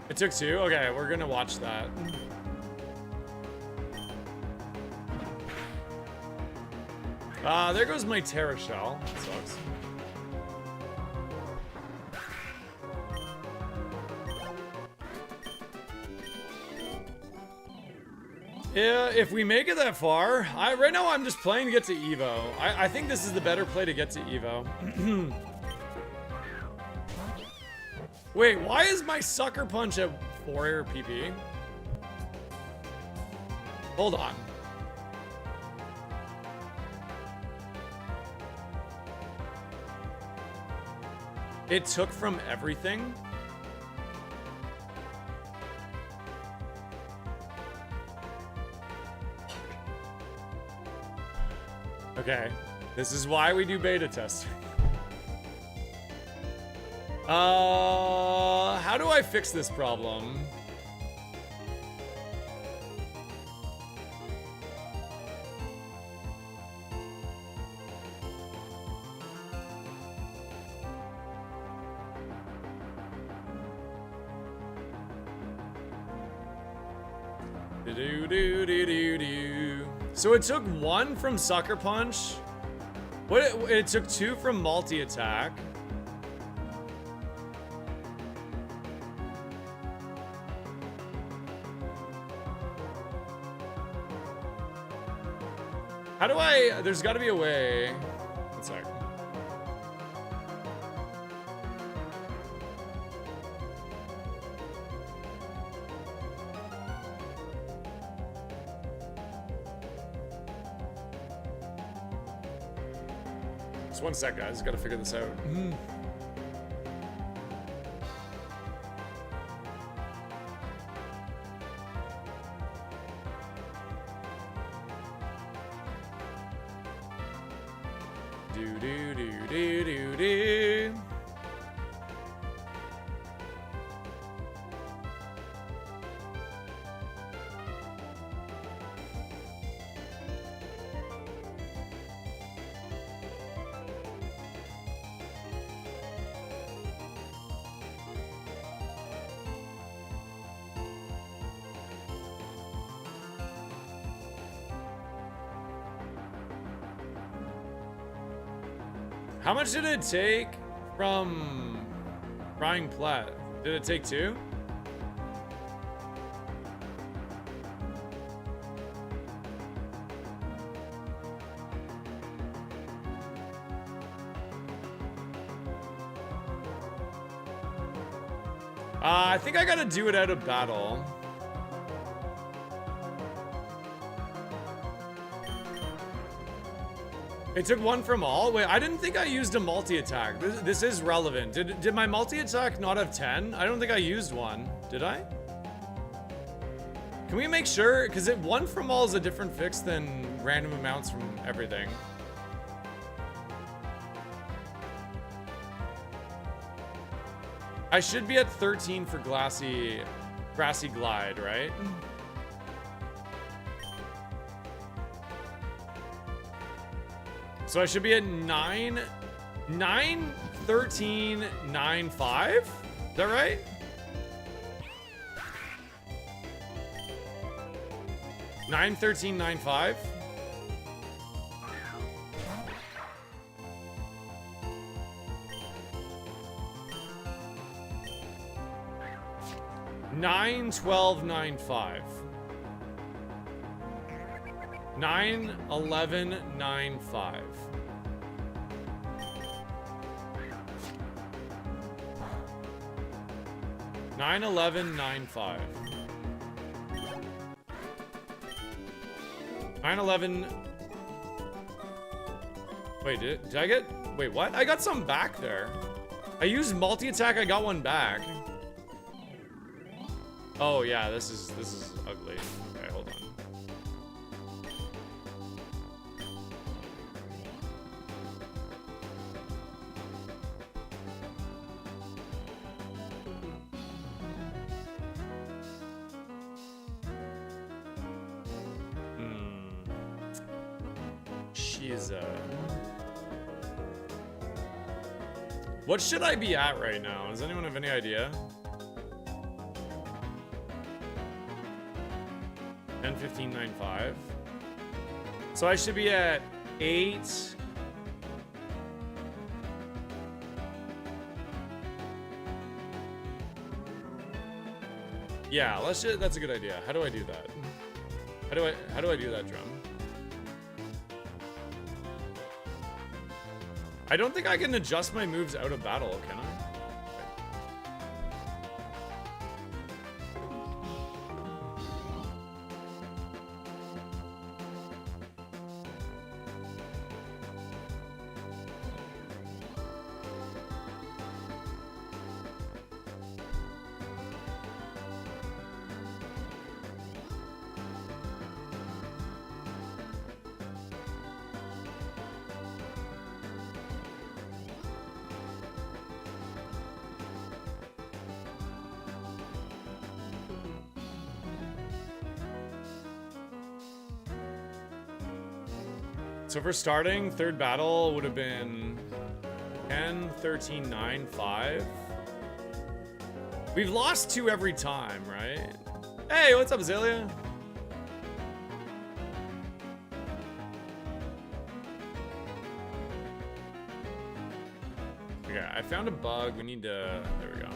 It took 2? Okay, we're gonna watch that. There goes my Terra Shell. That sucks. Yeah, if we make it that far, right now I'm just playing to get to Evo. I think this is the better play to get to Evo. Wait, why is my Sucker Punch at 4 PP? Hold on. It took from everything? Okay, this is why we do beta testing. How do I fix this problem? So it took 1 from Sucker Punch. It took 2 from multi-attack. How do I... There's got to be a way. One sec. Just 1 sec, guys. Got to figure this out. Do. How much did it take from Crying Plat? Did it take 2? I think I gotta do it out of battle. It took 1 from all? Wait, I didn't think I used a multi-attack. This is relevant. Did my multi-attack not have 10? I don't think I used 1. Did I? Can we make sure? Because 1 from all is a different fix than random amounts from everything. I should be at 13 for Grassy Glide, right? So I should be at 9, 13, 9, 5? Is that right? Nine, 13, 9, 5? Nine, 12, 9, 5. 9, 11, 9, 5. 9, 11, 9, 5. 9, 11. Wait, did I get... Wait, what? I got some back there. I used multi-attack, I got 1 back. Oh yeah, this is ugly. Okay, hold on. What should I be at right now? Does anyone have any idea? 10, 15, 9, 5. So I should be at 8. Yeah, let's just, that's a good idea. How do I do that? How do I do that, Drum? I don't think I can adjust my moves out of battle, can I? So for starting, third battle would have been 10, 13, 9, 5. We've lost 2 every time, right? Hey, what's up, Azalea? I found a bug. We need to. There we go.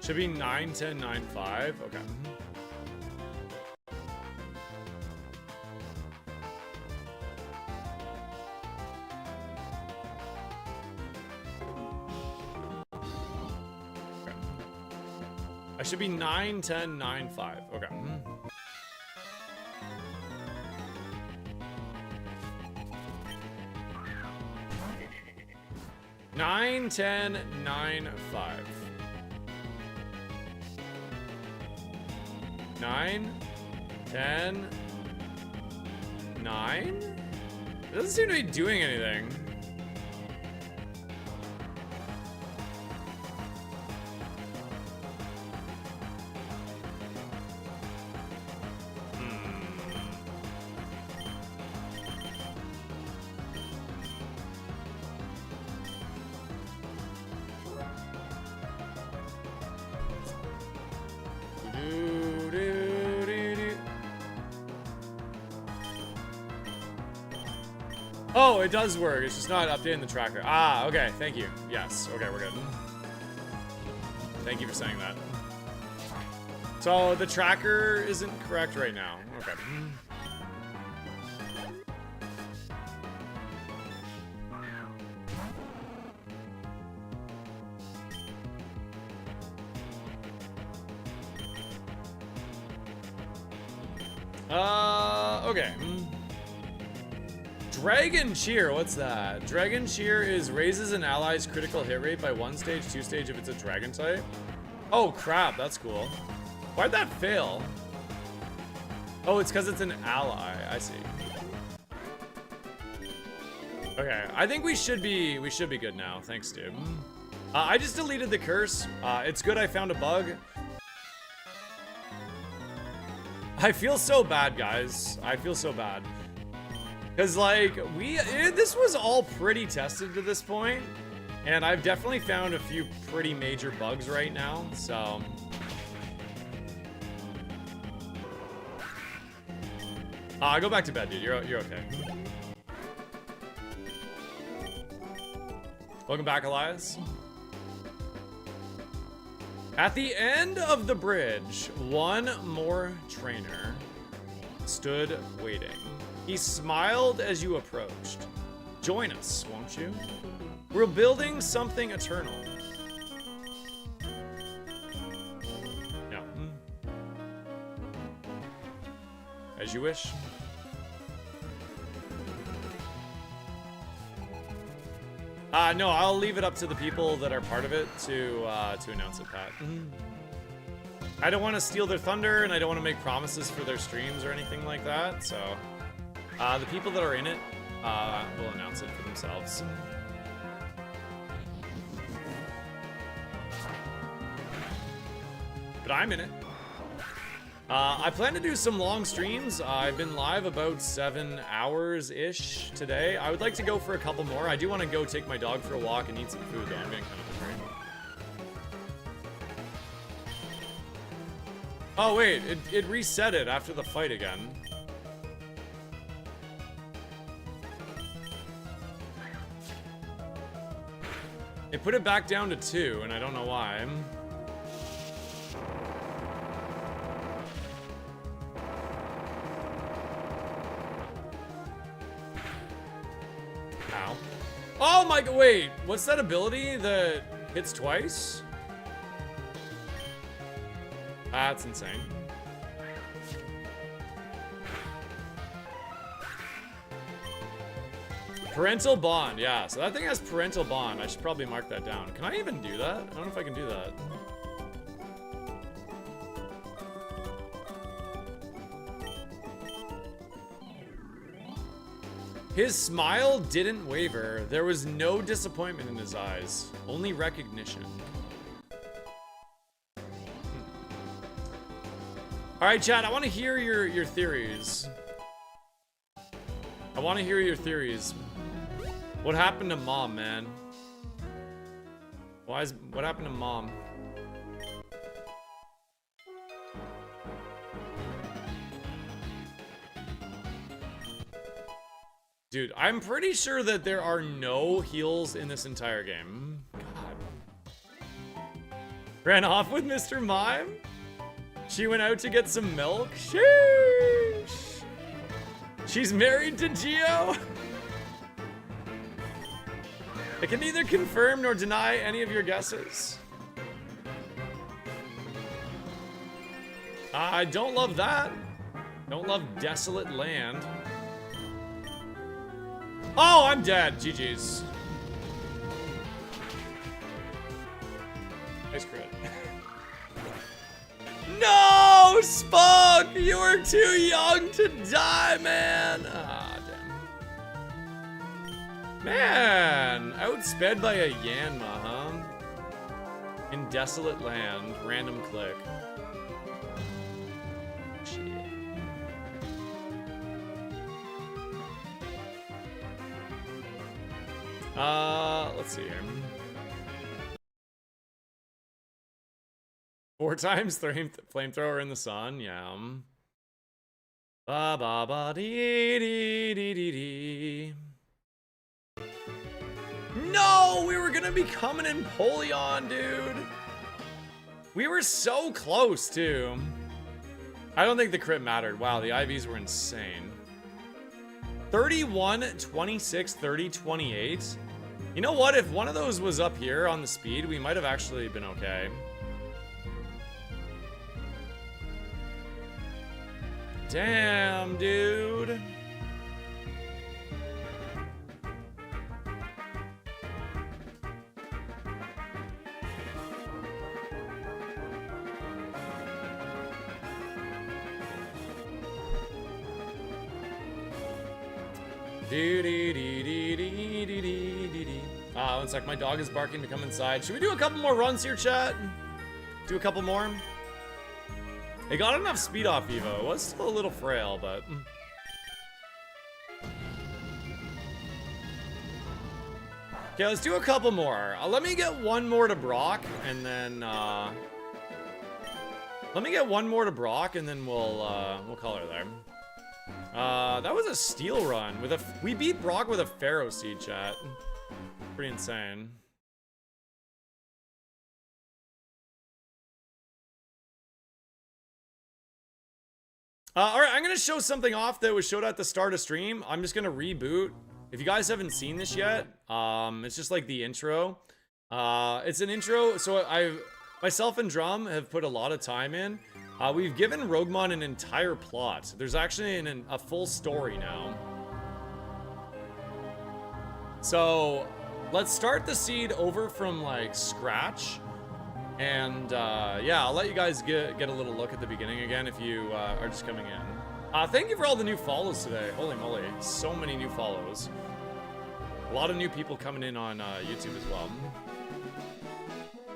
Should be 9, 10, 9, 5. Okay. I should be 9, 10, 9, 5. Okay. 9, 10, 9, 5. 9, 10, 9? It doesn't seem to be doing anything. Oh, it does work. It's just not updating the tracker. Ah, okay. Thank you. Yes. Okay, we're good. Thank you for saying that. So the tracker isn't correct right now. Okay. Okay. Dragon Cheer, what's that? Dragon Cheer is raises an ally's critical hit rate by 1 stage, 2 stage if it's a dragon type. Oh crap, that's cool. Why'd that fail? Oh, it's because it's an ally. I see. Okay, I think we should be good now. Thanks, dude. I just deleted the curse. It's good I found a bug. I feel so bad, guys. I feel so bad. Because, like, this was all pretty tested to this point, and I've definitely found a few pretty major bugs right now, so. Go back to bed, dude. You're okay. Welcome back, Elias. At the end of the bridge, one more trainer stood waiting. He smiled as you approached. Join us, won't you? We're building something eternal. No. As you wish. No, I'll leave it up to the people that are part of it to announce it, Pat. I don't want to steal their thunder, and I don't want to make promises for their streams or anything like that, so the people that are in it will announce it for themselves. But I'm in it. I plan to do some long streams. I've been live about 7 hours-ish today. I would like to go for a couple more. I do want to go take my dog for a walk and eat some food, though. I'm getting kind of hungry. Oh wait, it reset it after the fight again. It put it back down to 2, and I don't know why. Ow. Oh my god, wait, what's that ability that hits twice? That's insane. Parental bond, yeah. So that thing has parental bond. I should probably mark that down. Can I even do that? I don't know if I can do that. His smile didn't waver. There was no disappointment in his eyes, only recognition. All right, chat, I want to hear your theories. I want to hear your theories. What happened to Mom, man? What happened to Mom? Dude, I'm pretty sure that there are no heals in this entire game. God. Ran off with Mr. Mime? She went out to get some milk? Sheesh. She's married to Geo? I can neither confirm nor deny any of your guesses. I don't love that. Don't love desolate land. Oh, I'm dead. GG's. Nice crit. No, Spunk! You were too young to die, man. Ah, damn. Man, outsped by a Yanma, huh? In desolate land, random click. Shit. Let's see here. 4 times flamethrower in the sun, yeah. Ba ba ba dee dee dee dee dee. No, we were gonna be coming in Polion, dude. We were so close, too. I don't think the crit mattered. Wow, the IVs were insane. 31, 26, 30, 28. You know what? If one of those was up here on the speed, we might have actually been okay. Damn, dude. One sec, my dog is barking to come inside. Should we do a couple more runs here, chat? Do a couple more? It got enough speed off Evo. It was still a little frail, but... Okay, let's do a couple more. Let me get one more to Brock, and then, let me get one more to Brock, and then we'll call her there. That was a steal run. We beat Brock with a Pharaoh Seed, chat. Pretty insane. Alright, I'm gonna show something off that was showed at the start of stream. I'm just gonna reboot. If you guys haven't seen this yet, it's just like the intro. It's an intro, so myself and Drum have put a lot of time in. We've given ROGUEMON an entire plot. There's actually a full story now. So, let's start the seed over from, like, scratch. And, yeah, I'll let you guys get a little look at the beginning again if you are just coming in. Thank you for all the new follows today. Holy moly, so many new follows. A lot of new people coming in on YouTube as well.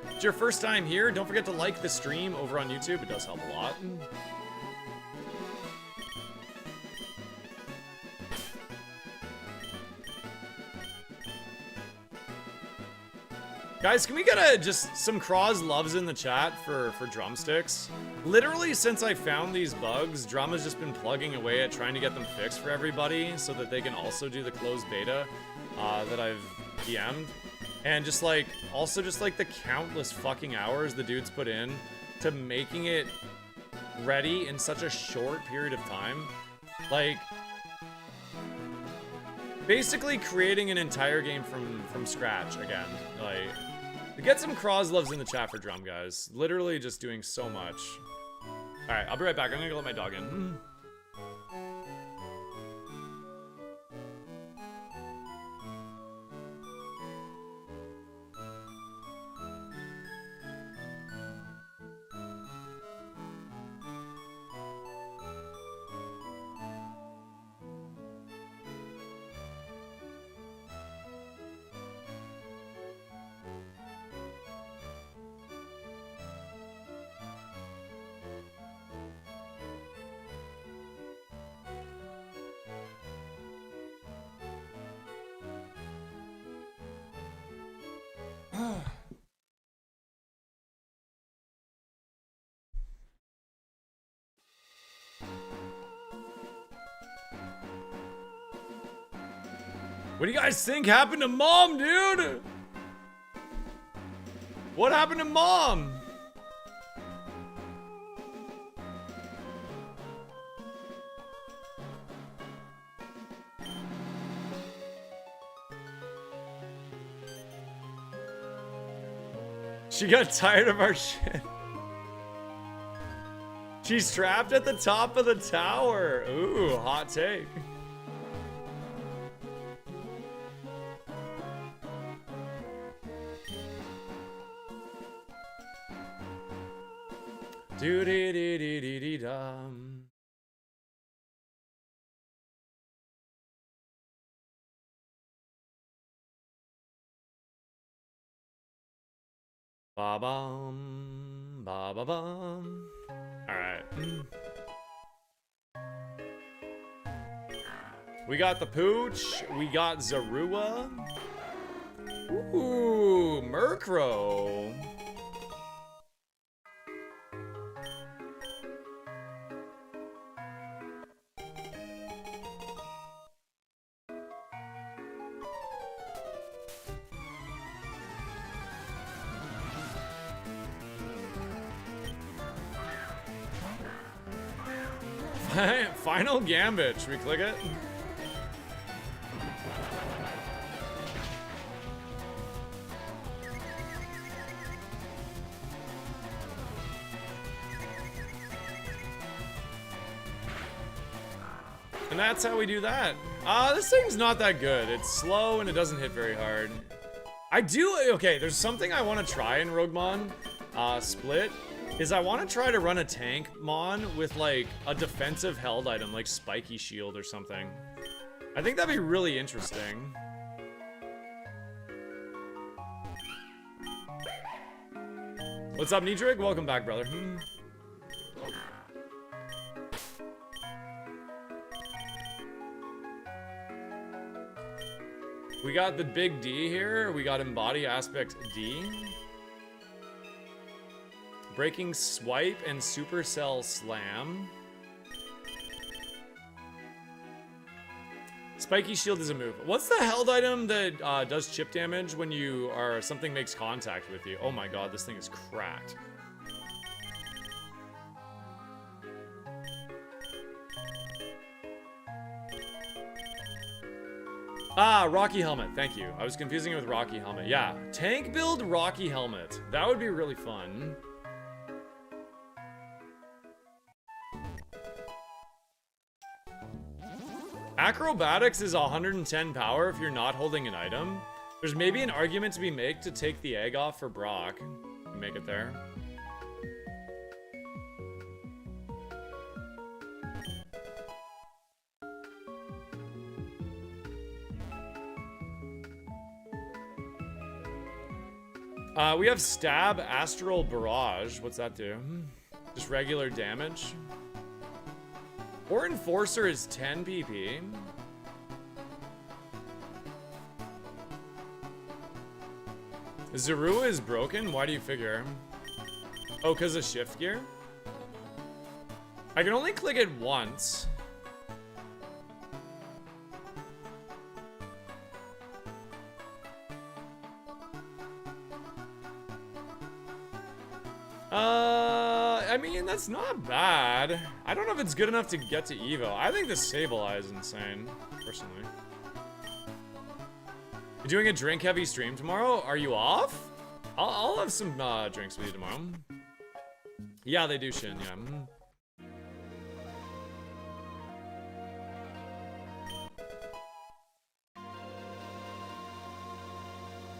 If it's your first time here, don't forget to like the stream over on YouTube. It does help a lot. Guys, can we get just some Croz loves in the chat for drumsticks? Literally, since I found these bugs, Drama's just been plugging away at trying to get them fixed for everybody so that they can also do the closed beta that I've DM'd. And just like, also just like the countless fucking hours the dude's put in to making it ready in such a short period of time. Like, basically creating an entire game from scratch again. Like, get some Crozloves in the chat for Drum, guys. Literally just doing so much. All right, I'll be right back. I'm gonna go let my dog in. What do you guys think happened to Mom, dude? What happened to Mom? She got tired of our shit. She's trapped at the top of the tower. Ooh, hot take. Do dee dee dee dee dee dum. Ba bum, ba ba bum. All right. We got the Pooch. We got Zarua. Ooh, Murkrow. Final Gambit. Should we click it? And that's how we do that. This thing's not that good. It's slow and it doesn't hit very hard. Okay, there's something I want to try in ROGUEMON Split. Is I want to try to run a tank mon with like a defensive held item like Spiky Shield or something. I think that'd be really interesting. What's up, Nidrig? Welcome back, brother. We got the big D here. We got Embody Aspect D. Breaking Swipe and Supercell Slam. Spiky Shield is a move. What's the held item that does chip damage when something makes contact with you? Oh my god, this thing is cracked. Rocky Helmet. Thank you. I was confusing it with Rocky Helmet. Yeah, tank build Rocky Helmet. That would be really fun. Acrobatics is 110 power if you're not holding an item. There's maybe an argument to be made to take the egg off for Brock. Make it there. We have Stab Astral Barrage. What's that do? Just regular damage. Or Enforcer is 10 PP. Zarua is broken? Why do you figure? Oh, because of shift gear? I can only click it once. I mean, that's not bad. I don't know if it's good enough to get to Evo. I think the Sable Eye is insane, personally. You're doing a drink-heavy stream tomorrow? Are you off? I'll have some drinks with you tomorrow. Yeah, they do, Shin, yeah.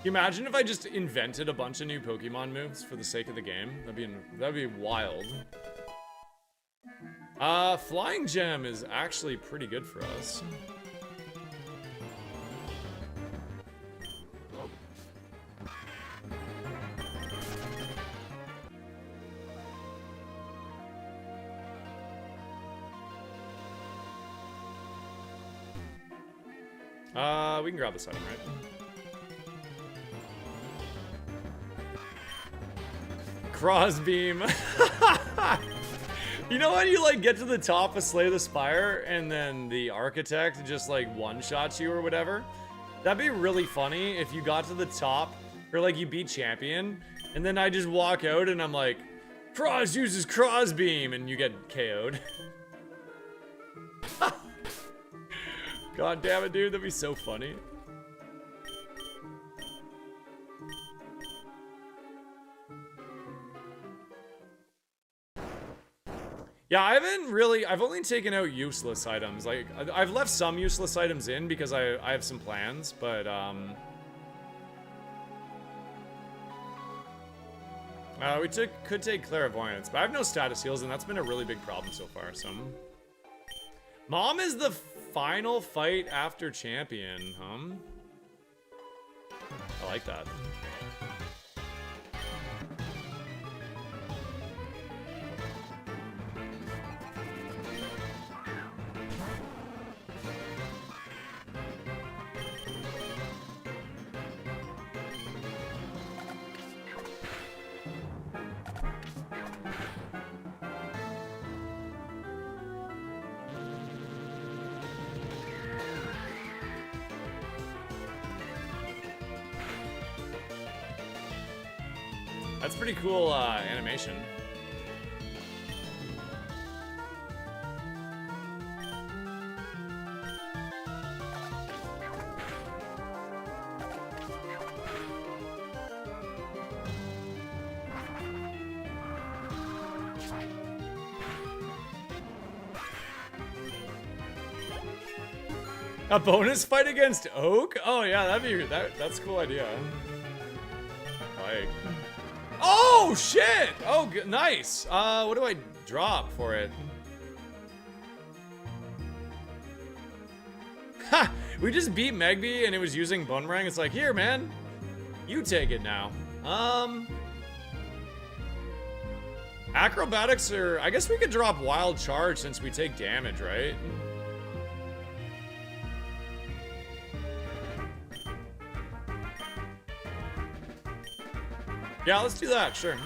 Can you imagine if I just invented a bunch of new Pokemon moves for the sake of the game? That'd be wild. Flying Gem is actually pretty good for us. We can grab this item, right? Crossbeam. You know when you like get to the top of Slay the Spire and then the Architect just like one-shots you or whatever? That'd be really funny if you got to the top or like you beat Champion and then I just walk out and I'm like, Cross uses Crossbeam and you get KO'd. God damn it, dude, that'd be so funny. Yeah, I've only taken out useless items. Like, I've left some useless items in because I have some plans, but, we could take Clairvoyance, but I have no status heals, and that's been a really big problem so far, so. Mom is the final fight after Champion, huh? I like that. That's pretty cool animation. A bonus fight against Oak? Oh yeah, that's a cool idea. Like. Oh shit! Oh, nice. What do I drop for it? Ha! We just beat Memby and it was using Bumerang. It's like, here, man, you take it now. Acrobatics are. I guess we could drop Wild Charge since we take damage, right? Yeah, let's do that, sure.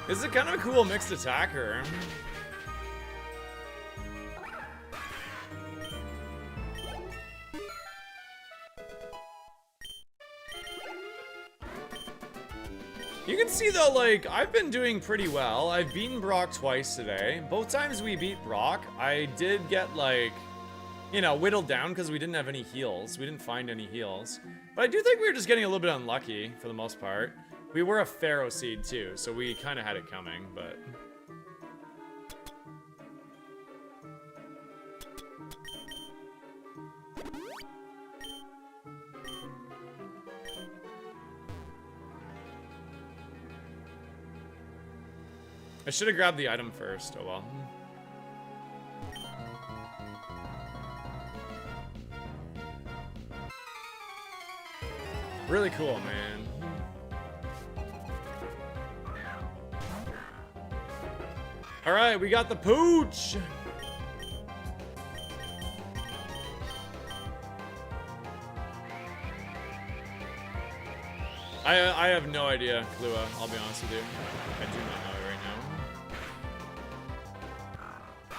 This is kind of a cool mixed attacker. You can see though, like, I've been doing pretty well. I've beaten Brock twice today. Both times we beat Brock, I did get, like, you know, whittled down because we didn't have any heals. We didn't find any heals. But I do think we were just getting a little bit unlucky for the most part. We were a Pharaoh Seed too, so we kind of had it coming, but... I should have grabbed the item first, oh well. Really cool, man. Alright, we got the pooch! I have no idea, Klua. I'll be honest with you. I do not know it right now.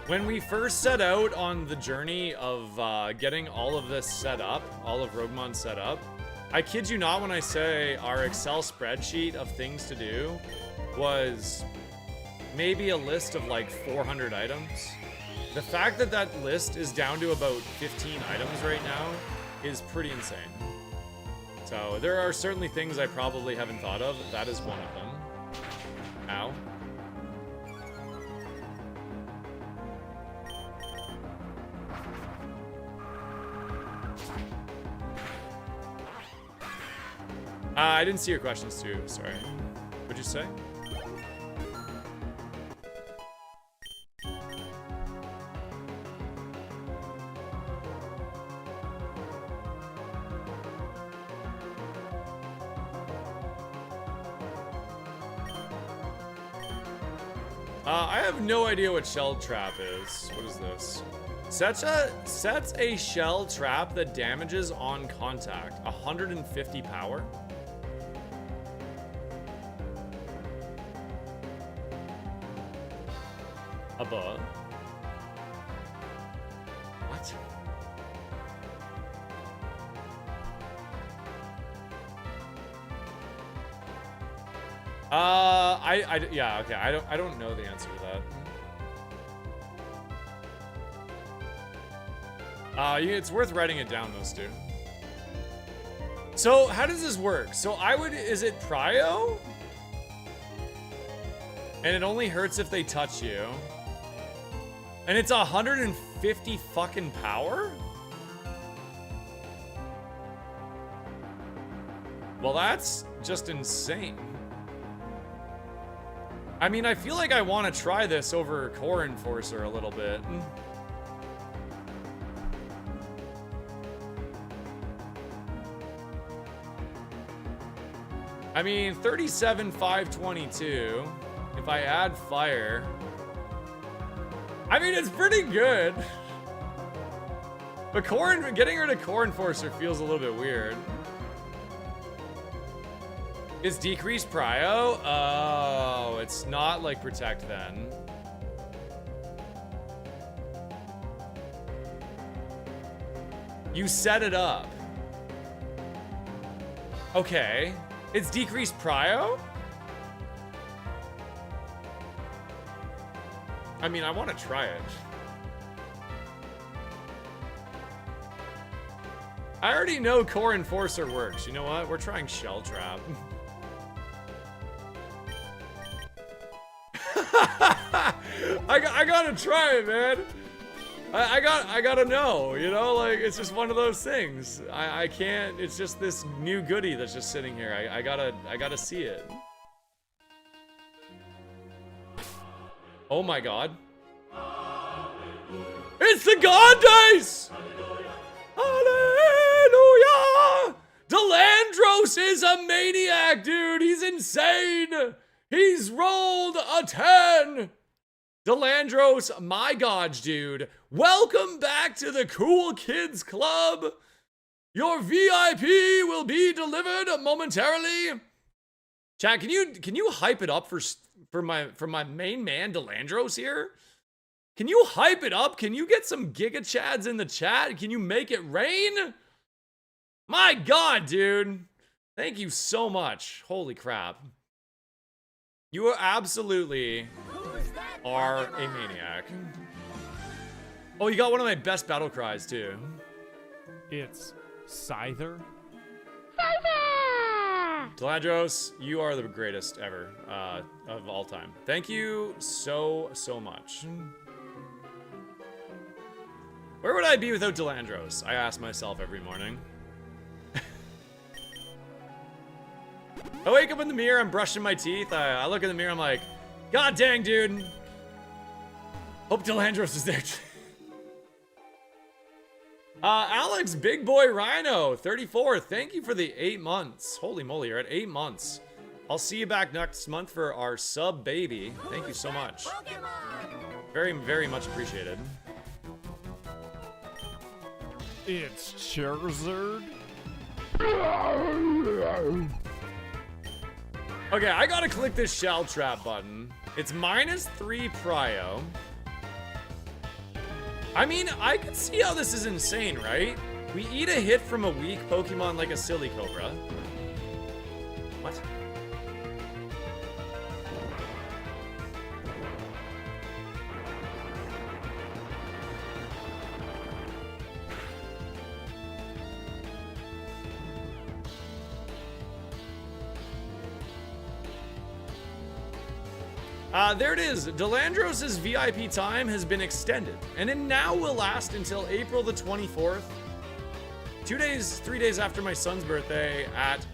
When we first set out on the journey of getting all of this set up, all of ROGUEMON set up, I kid you not when I say our Excel spreadsheet of things to do was maybe a list of like 400 items. The fact that that list is down to about 15 items right now is pretty insane. So there are certainly things I probably haven't thought of. That is one of them. Ow. I didn't see your questions too, sorry. What'd you say? I have no idea what shell trap is. What is this? Sets a shell trap that damages on contact. 150 power. Above. What? Yeah, okay. I don't know the answer to that. It's worth writing it down, those two. So, how does this work? So, is it prio? And it only hurts if they touch you. And it's 150 fucking power? Well, that's just insane. I mean, I feel like I want to try this over Core Enforcer a little bit. I mean, 37,522. If I add fire, I mean, it's pretty good. But getting rid of Core Enforcer feels a little bit weird. Is decreased prio? Oh, it's not like protect then. You set it up. Okay. It's decreased prio? I mean, I want to try it. I already know Core Enforcer works. You know what? We're trying Shell Trap. I gotta try it, man. I gotta know, you know, like, it's just one of those things. I can't, it's just this new goodie that's just sitting here. I gotta see it. Oh my god. It's the God Dice! Hallelujah! Delandros is a maniac, dude. He's insane. He's rolled a 10. Delandros, my god, dude. Welcome back to the Cool Kids Club. Your VIP will be delivered momentarily. Chat, can you hype it up for my main man Delandros here? Can you hype it up? Can you get some Giga Chads in the chat? Can you make it rain? My god, dude. Thank you so much. Holy crap. You are absolutely are a maniac. Oh, you got one of my best battle cries, too. It's Scyther. Delandros, you are the greatest ever of all time. Thank you so much. Where would I be without Delandros? I ask myself every morning. I wake up in the mirror, I'm brushing my teeth. I look in the mirror, I'm like, God dang, dude. Hope Delandros is there. Alex, Big Boy Rhino, 34. Thank you for the 8 months. Holy moly, you're at 8 months. I'll see you back next month for our sub baby. Thank you so much. Very, very much appreciated. It's Charizard. Okay, I gotta click this shell trap button. It's -3 prio. I mean, I can see how this is insane, right? We eat a hit from a weak Pokemon like a Silly Cobra. What? There it is. Delandros' VIP time has been extended, and it now will last until April the 24th. 3 days after my son's birthday at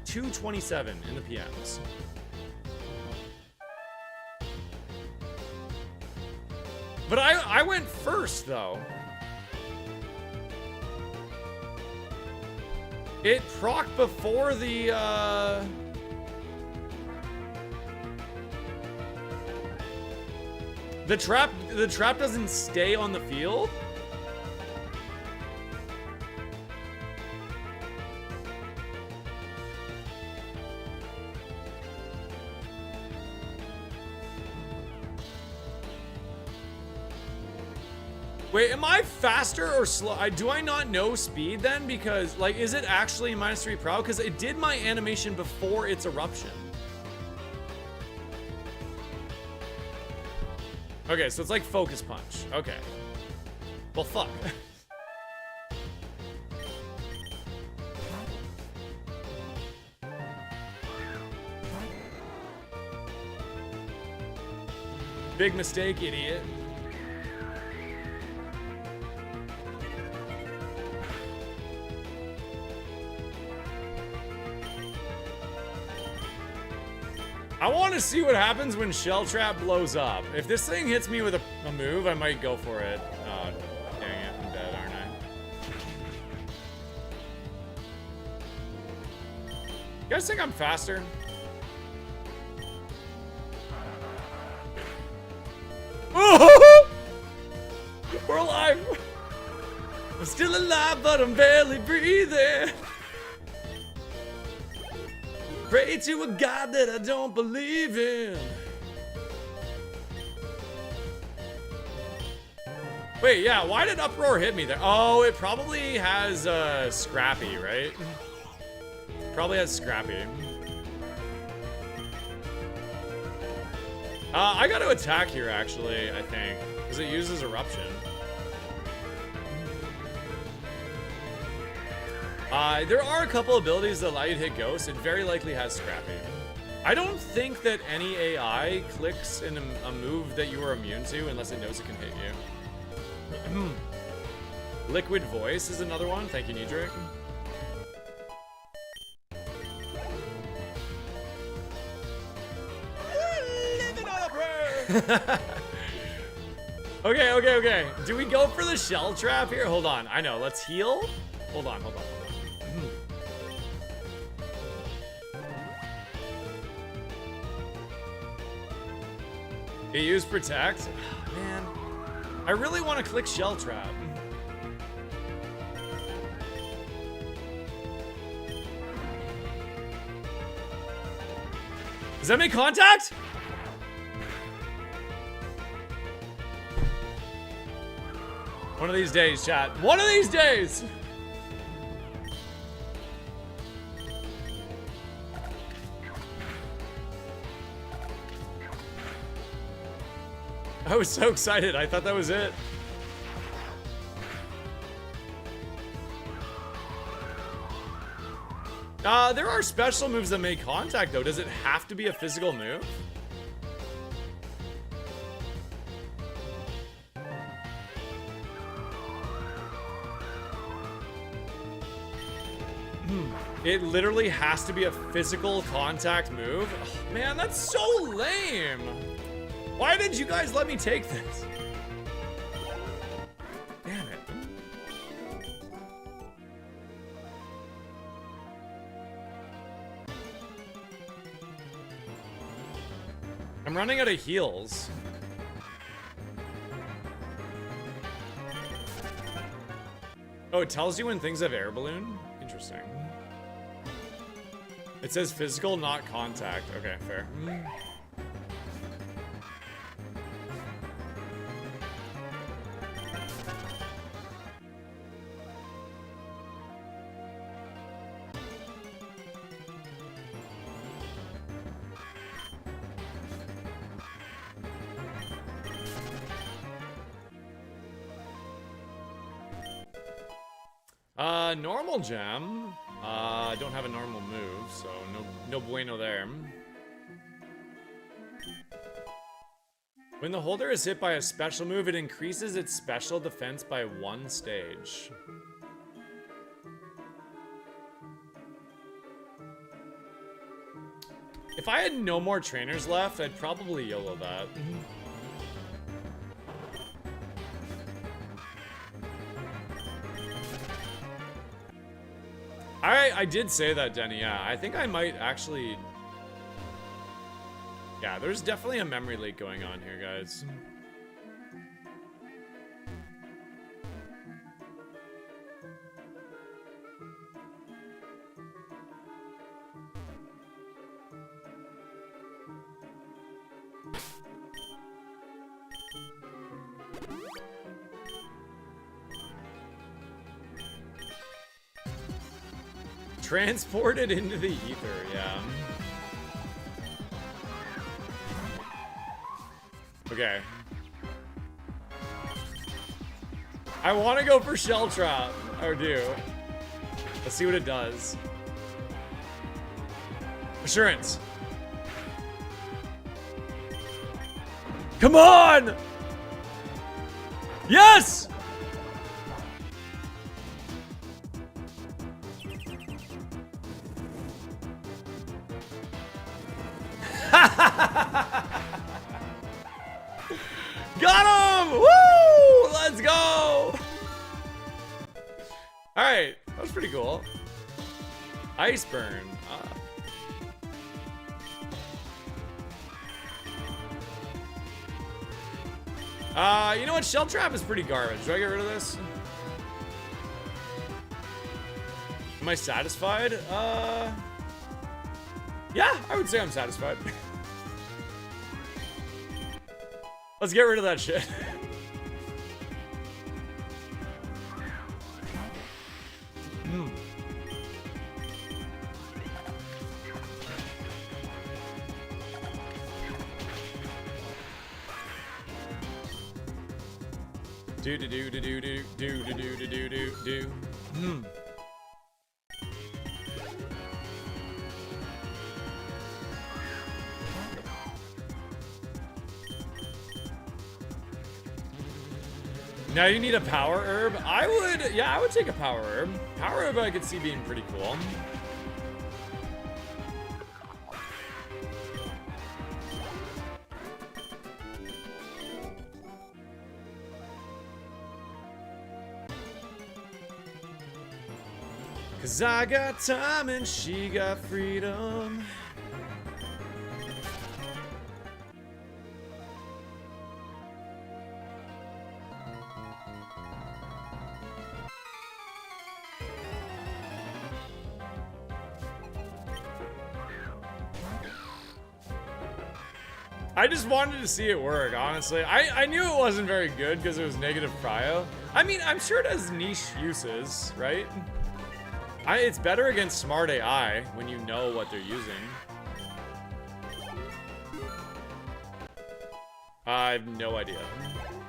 2:27 in the PMs. But I went first, though. It proc before the, The trap doesn't stay on the field? Wait, am I faster or slow? Do I not know speed then? Because, like, is it actually -3 prow? Because it did my animation before its eruption. Okay, so it's like Focus Punch. Okay. Well, fuck. Big mistake, idiot. I want to see what happens when Shell Trap blows up. If this thing hits me with a move, I might go for it. Oh, dang it. I'm dead, aren't I? You guys think I'm faster? Oh! We're alive! I'm still alive, but I'm barely breathing. Pray to a God that I don't believe in. Wait, yeah, why did Uproar hit me there? Oh, it probably has Scrappy, right? Probably has Scrappy. I got to attack here, actually, I think, because it uses Eruption. There are a couple abilities that allow you to hit Ghost. It very likely has Scrappy. I don't think that any AI clicks in a move that you are immune to unless it knows it can hit you. Liquid Voice is another one. Thank you, Nidric. Living on a prayer. Okay. Do we go for the Shell Trap here? Hold on. I know. Let's heal. Hold on. It used Protect? Oh, man. I really want to click Shell Trap. Does that make contact? One of these days, chat. One of these days! I was so excited. I thought that was it. There are special moves that make contact, though. Does it have to be a physical move? It literally has to be a physical contact move? Oh, man, that's so lame. Why did you guys let me take this? Damn it. I'm running out of heals. Oh, it tells you when things have air balloon? Interesting. It says physical, not contact. Okay, fair. Normal gem. I don't have a normal move, so no bueno there. When the holder is hit by a special move, it increases its special defense by 1 stage. If I had no more trainers left, I'd probably YOLO that. I did say that, Denny, yeah. I think I might actually... Yeah, there's definitely a memory leak going on here, guys. Transported into the ether, yeah. Okay. I want to go for Shell Trap. I do. Let's see what it does. Assurance. Come on! Yes! Got him! Woo! Let's go! Alright, that was pretty cool. Ice burn. You know what? Shell Trap is pretty garbage. Do I get rid of this? Am I satisfied? Yeah, I would say I'm satisfied. Let's get rid of that shit. Do do do do do do do do do do do do. Now you need a power herb. I would take a power herb. Power herb I could see being pretty cool. Cause I got time and she got freedom. I just wanted to see it work, honestly. I knew it wasn't very good because it was negative cryo. I mean, I'm sure it has niche uses, right? It's better against smart AI when you know what they're using. I have no idea.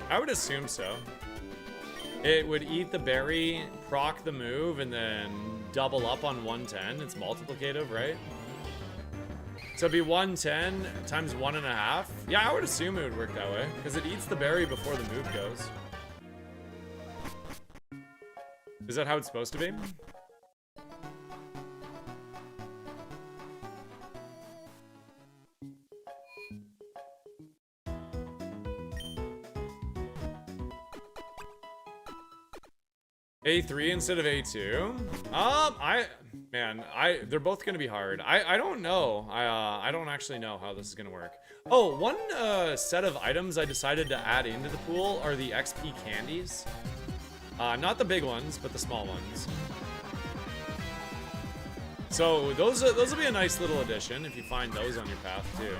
I would assume so. It would eat the berry, proc the move, and then double up on 110. It's multiplicative, right? So it'd be 110 times 1.5. Yeah, I would assume it would work that way because it eats the berry before the move goes. Is that how it's supposed to be? A3 instead of A2. They're both gonna be hard. I don't know. I don't actually know how this is gonna work. Oh, one set of items I decided to add into the pool are the XP candies. Not the big ones, but the small ones. So those will be a nice little addition if you find those on your path too.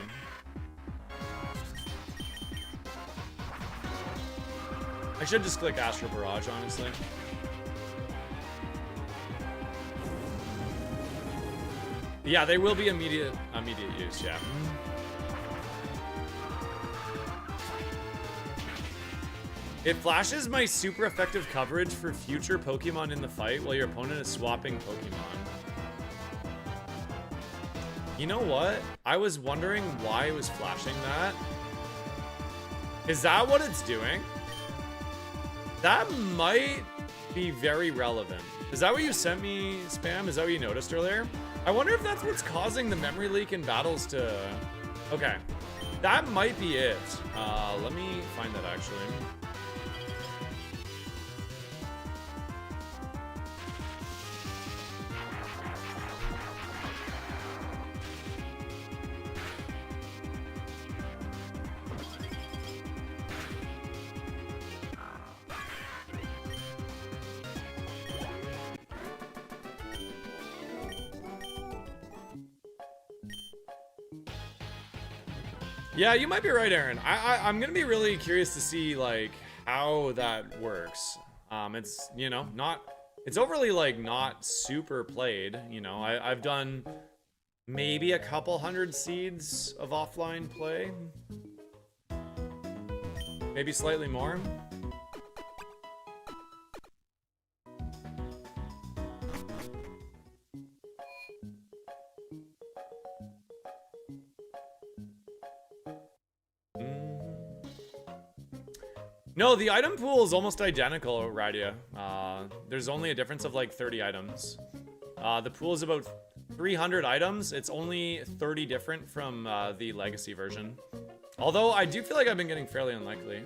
I should just click Astral Barrage, honestly. Yeah, they will be immediate use, yeah. It flashes my super effective coverage for future Pokemon in the fight while your opponent is swapping Pokemon. You know what? I was wondering why it was flashing that. Is that what it's doing? That might be very relevant. Is that what you sent me, Spam? Is that what you noticed earlier? I wonder if that's what's causing the memory leak in battles to... Okay. That might be it. Let me find that actually. Yeah, you might be right, Aaron. I'm gonna be really curious to see like how that works. It's, you know, it's overly like not super played. You know, I've done maybe a couple hundred seeds of offline play, maybe slightly more. No, the item pool is almost identical, Radia. There's only a difference of like 30 items. The pool is about 300 items. It's only 30 different from the legacy version. Although I do feel like I've been getting fairly unlikely.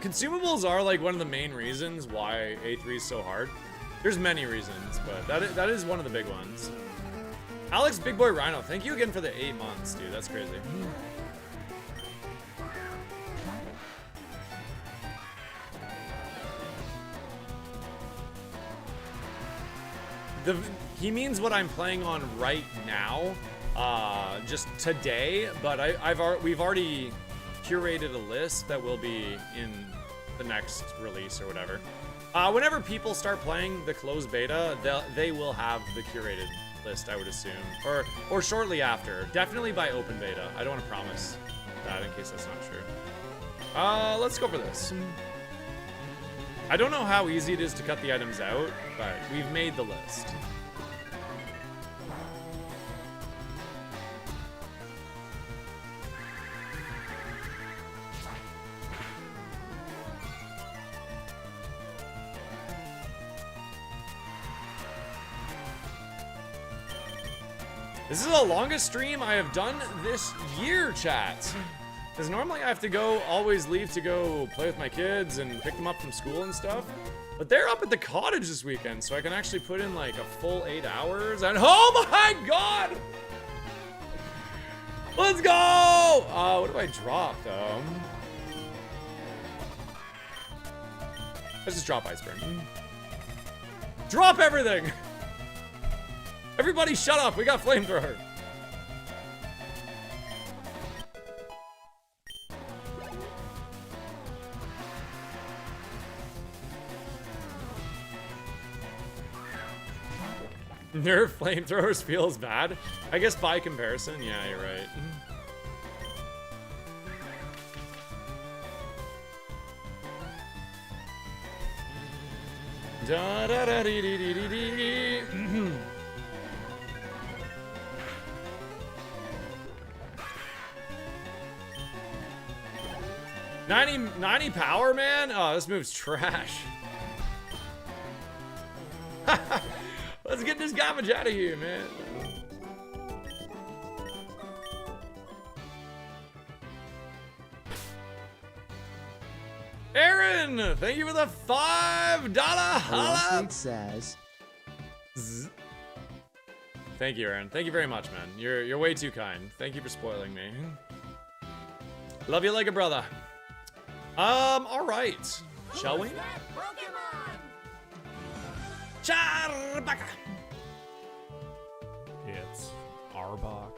Consumables are like one of the main reasons why A3 is so hard. There's many reasons, but that is one of the big ones. Alex Big Boy Rhino, thank you again for the 8 months, dude. That's crazy. He means what I'm playing on right now, just today. But we've already curated a list that will be in the next release or whatever. Whenever people start playing the closed beta, they will have the curated list, I would assume, or shortly after. Definitely by open beta. I don't want to promise that in case that's not true. Let's go for this. I don't know how easy it is to cut the items out, but we've made the list. This is the longest stream I have done this year, chat. Because normally I have to always leave to go play with my kids and pick them up from school and stuff. But they're up at the cottage this weekend, so I can actually put in like a full 8 hours. And oh my god! Let's go! What do I drop though? Let's just drop Ice Burn. Drop everything! Everybody shut up, we got Flamethrower. Nerf flamethrowers feels bad. I guess by comparison, yeah, you're right. Da da da dee dee dee dee dee. 90 power, man? Oh, this move's trash. Let's get this garbage out of here, man. Aaron, thank you for the $5 holla. says. Thank you, Aaron. Thank you very much, man. You're way too kind. Thank you for spoiling me. Love you like a brother. All right. Shall we? Charbaka. It's Arbok.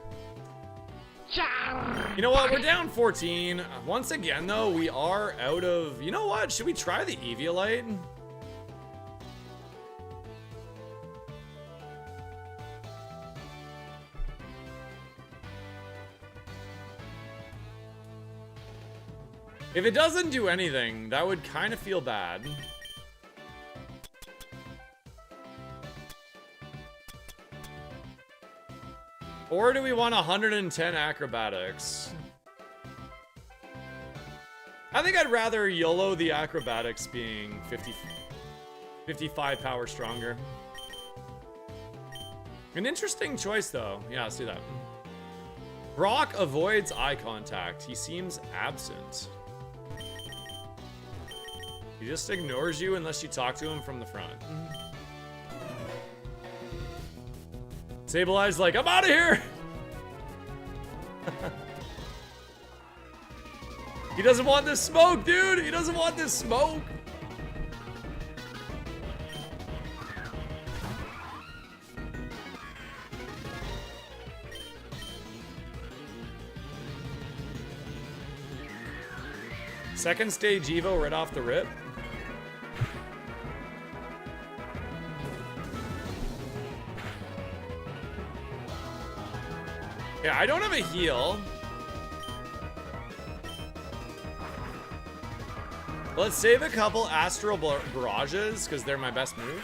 You know what? We're down 14. Once again, though, we are out of... You know what? Should we try the Eviolite? If it doesn't do anything, that would kind of feel bad. Or do we want 110 acrobatics? I think I'd rather YOLO the acrobatics being 55 power stronger. An interesting choice, though. Yeah, let's do that. Brock avoids eye contact. He seems absent. He just ignores you unless you talk to him from the front. Sablei's like, I'm out of here! He doesn't want this smoke, dude! He doesn't want this smoke! Second stage Evo right off the rip. Yeah, I don't have a heal. Let's save a couple Astral Barrages, because they're my best move.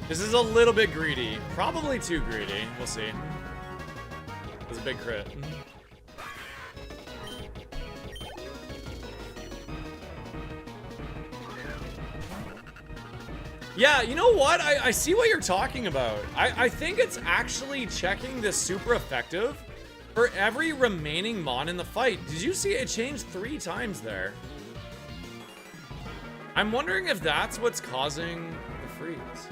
This is a little bit greedy. Probably too greedy. We'll see. It's a big crit. Yeah, you know what? I see what you're talking about. I think it's actually checking this super effective for every remaining Mon in the fight. Did you see it changed 3 times there? I'm wondering if that's what's causing the freeze.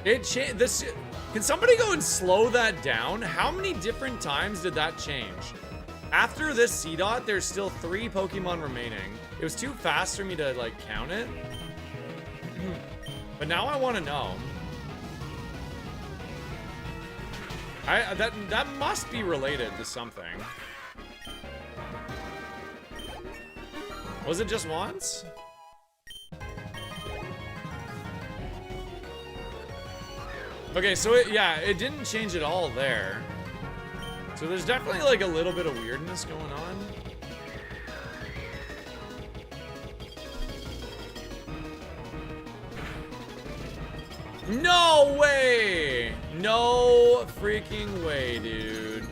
Can somebody go and slow that down? How many different times did that change? After this C-Dot, there's still 3 Pokemon remaining. It was too fast for me to, like, count it. But now I want to know. That must be related to something. Was it just once? Okay, so it didn't change at all there. So there's definitely like a little bit of weirdness going on. No way! No freaking way, dude.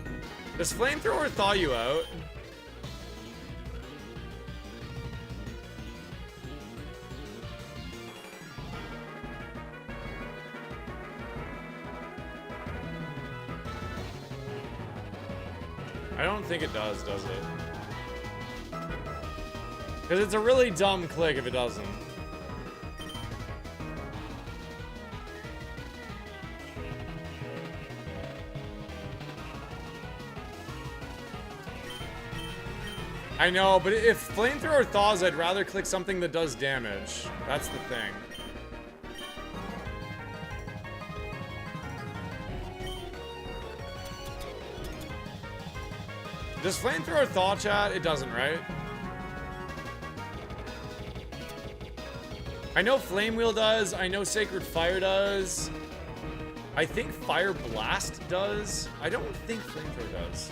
Does Flamethrower thaw you out? I don't think it does it? Because it's a really dumb click if it doesn't. I know, but if flamethrower thaws, I'd rather click something that does damage. That's the thing. Does flamethrower thaw, chat? It doesn't, right? I know Flame Wheel does. I know Sacred Fire does. I think Fire Blast does. I don't think Flamethrower does.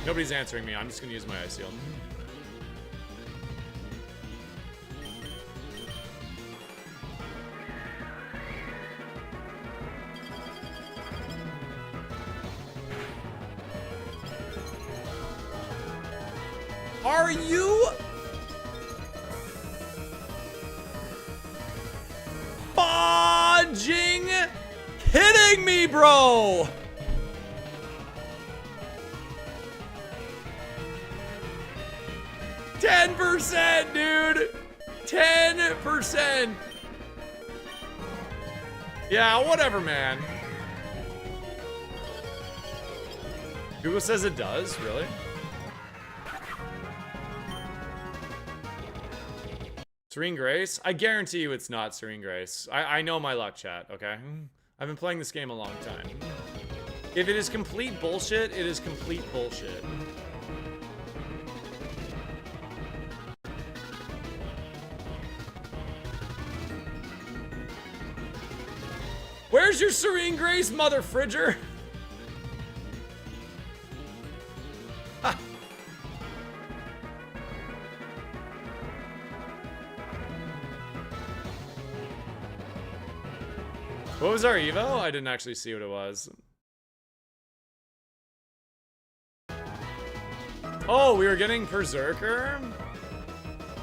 Nobody's answering me. I'm just gonna use my Ice Shield. Are you fudging kidding me, bro? %, dude. 10%. Yeah, whatever, man. Google says it does, really? Serene Grace? I guarantee you it's not Serene Grace. I know my luck, chat, okay? I've been playing this game a long time. If it is complete bullshit, it is complete bullshit. Where's your Serene Grace, mother fridger? What was our Evo? I didn't actually see what it was. Oh, we were getting Berserker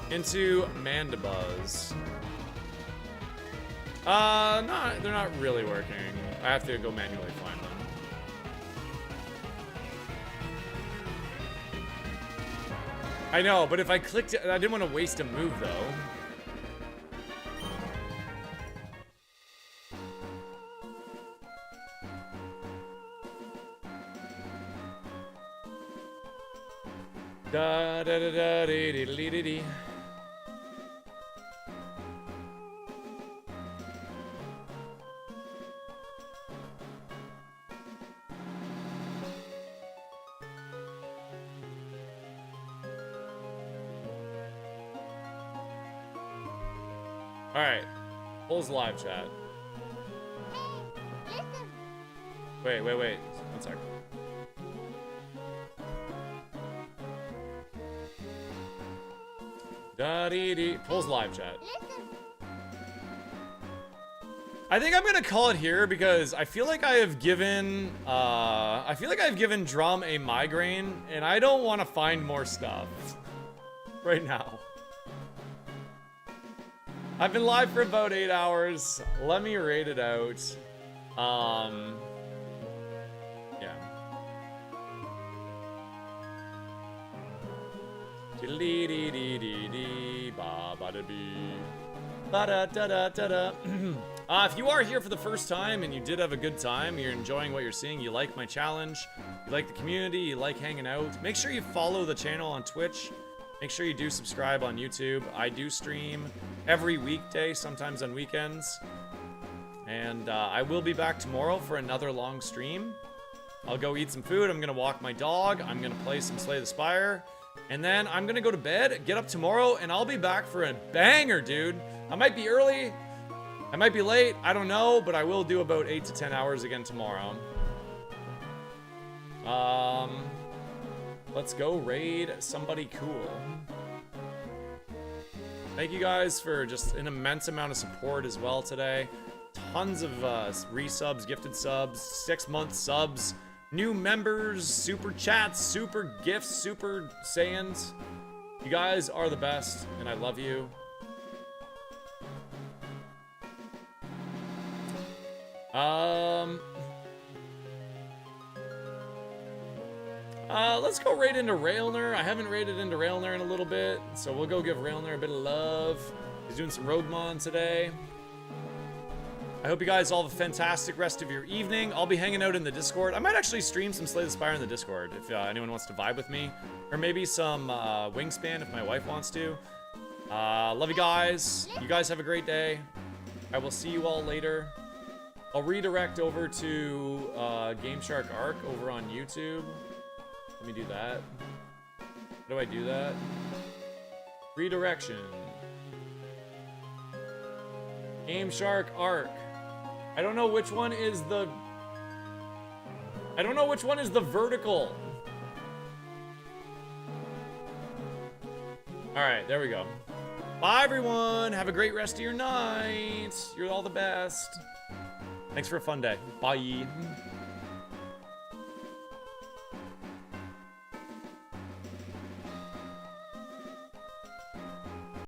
into Mandibuzz. They're not really working. I have to go manually find them. I know, but if I clicked it, I didn't want to waste a move though. Da da da da dee dee dee dee dee. Alright. Pulls live chat. Wait. One sec. Da-dee-dee. Pulls live chat. I think I'm gonna call it here because I feel like I have given Drum a migraine and I don't want to find more stuff right now. I've been live for about 8 hours. Let me rate it out. Yeah. If you are here for the first time and you did have a good time, you're enjoying what you're seeing, you like my challenge, you like the community, you like hanging out, make sure you follow the channel on Twitch. Make sure you do subscribe on YouTube. I do stream every weekday, sometimes on weekends. And I will be back tomorrow for another long stream. I'll go eat some food. I'm going to walk my dog. I'm going to play some Slay the Spire. And then I'm going to go to bed, get up tomorrow, and I'll be back for a banger, dude. I might be early. I might be late. I don't know, but I will do about 8 to 10 hours again tomorrow. Let's go raid somebody cool. Thank you guys for just an immense amount of support as well today. Tons of resubs, gifted subs, 6-month subs, new members, super chats, super gifts, super Saiyans. You guys are the best, and I love you. Let's go raid into Railner. I haven't raided into Railner in a little bit, so we'll go give Railner a bit of love. He's doing some ROGUEMON today. I hope you guys all have a fantastic rest of your evening. I'll be hanging out in the Discord. I might actually stream some Slay the Spire in the Discord if anyone wants to vibe with me. Or maybe some Wingspan if my wife wants to. Love you guys. You guys have a great day. I will see you all later. I'll redirect over to Game Shark Arc over on YouTube. Let me do that. How do I do that? Redirection. Game Shark Arc. I don't know which one is the... I don't know which one is the vertical. Alright, there we go. Bye, everyone. Have a great rest of your night. You're all the best. Thanks for a fun day. Bye.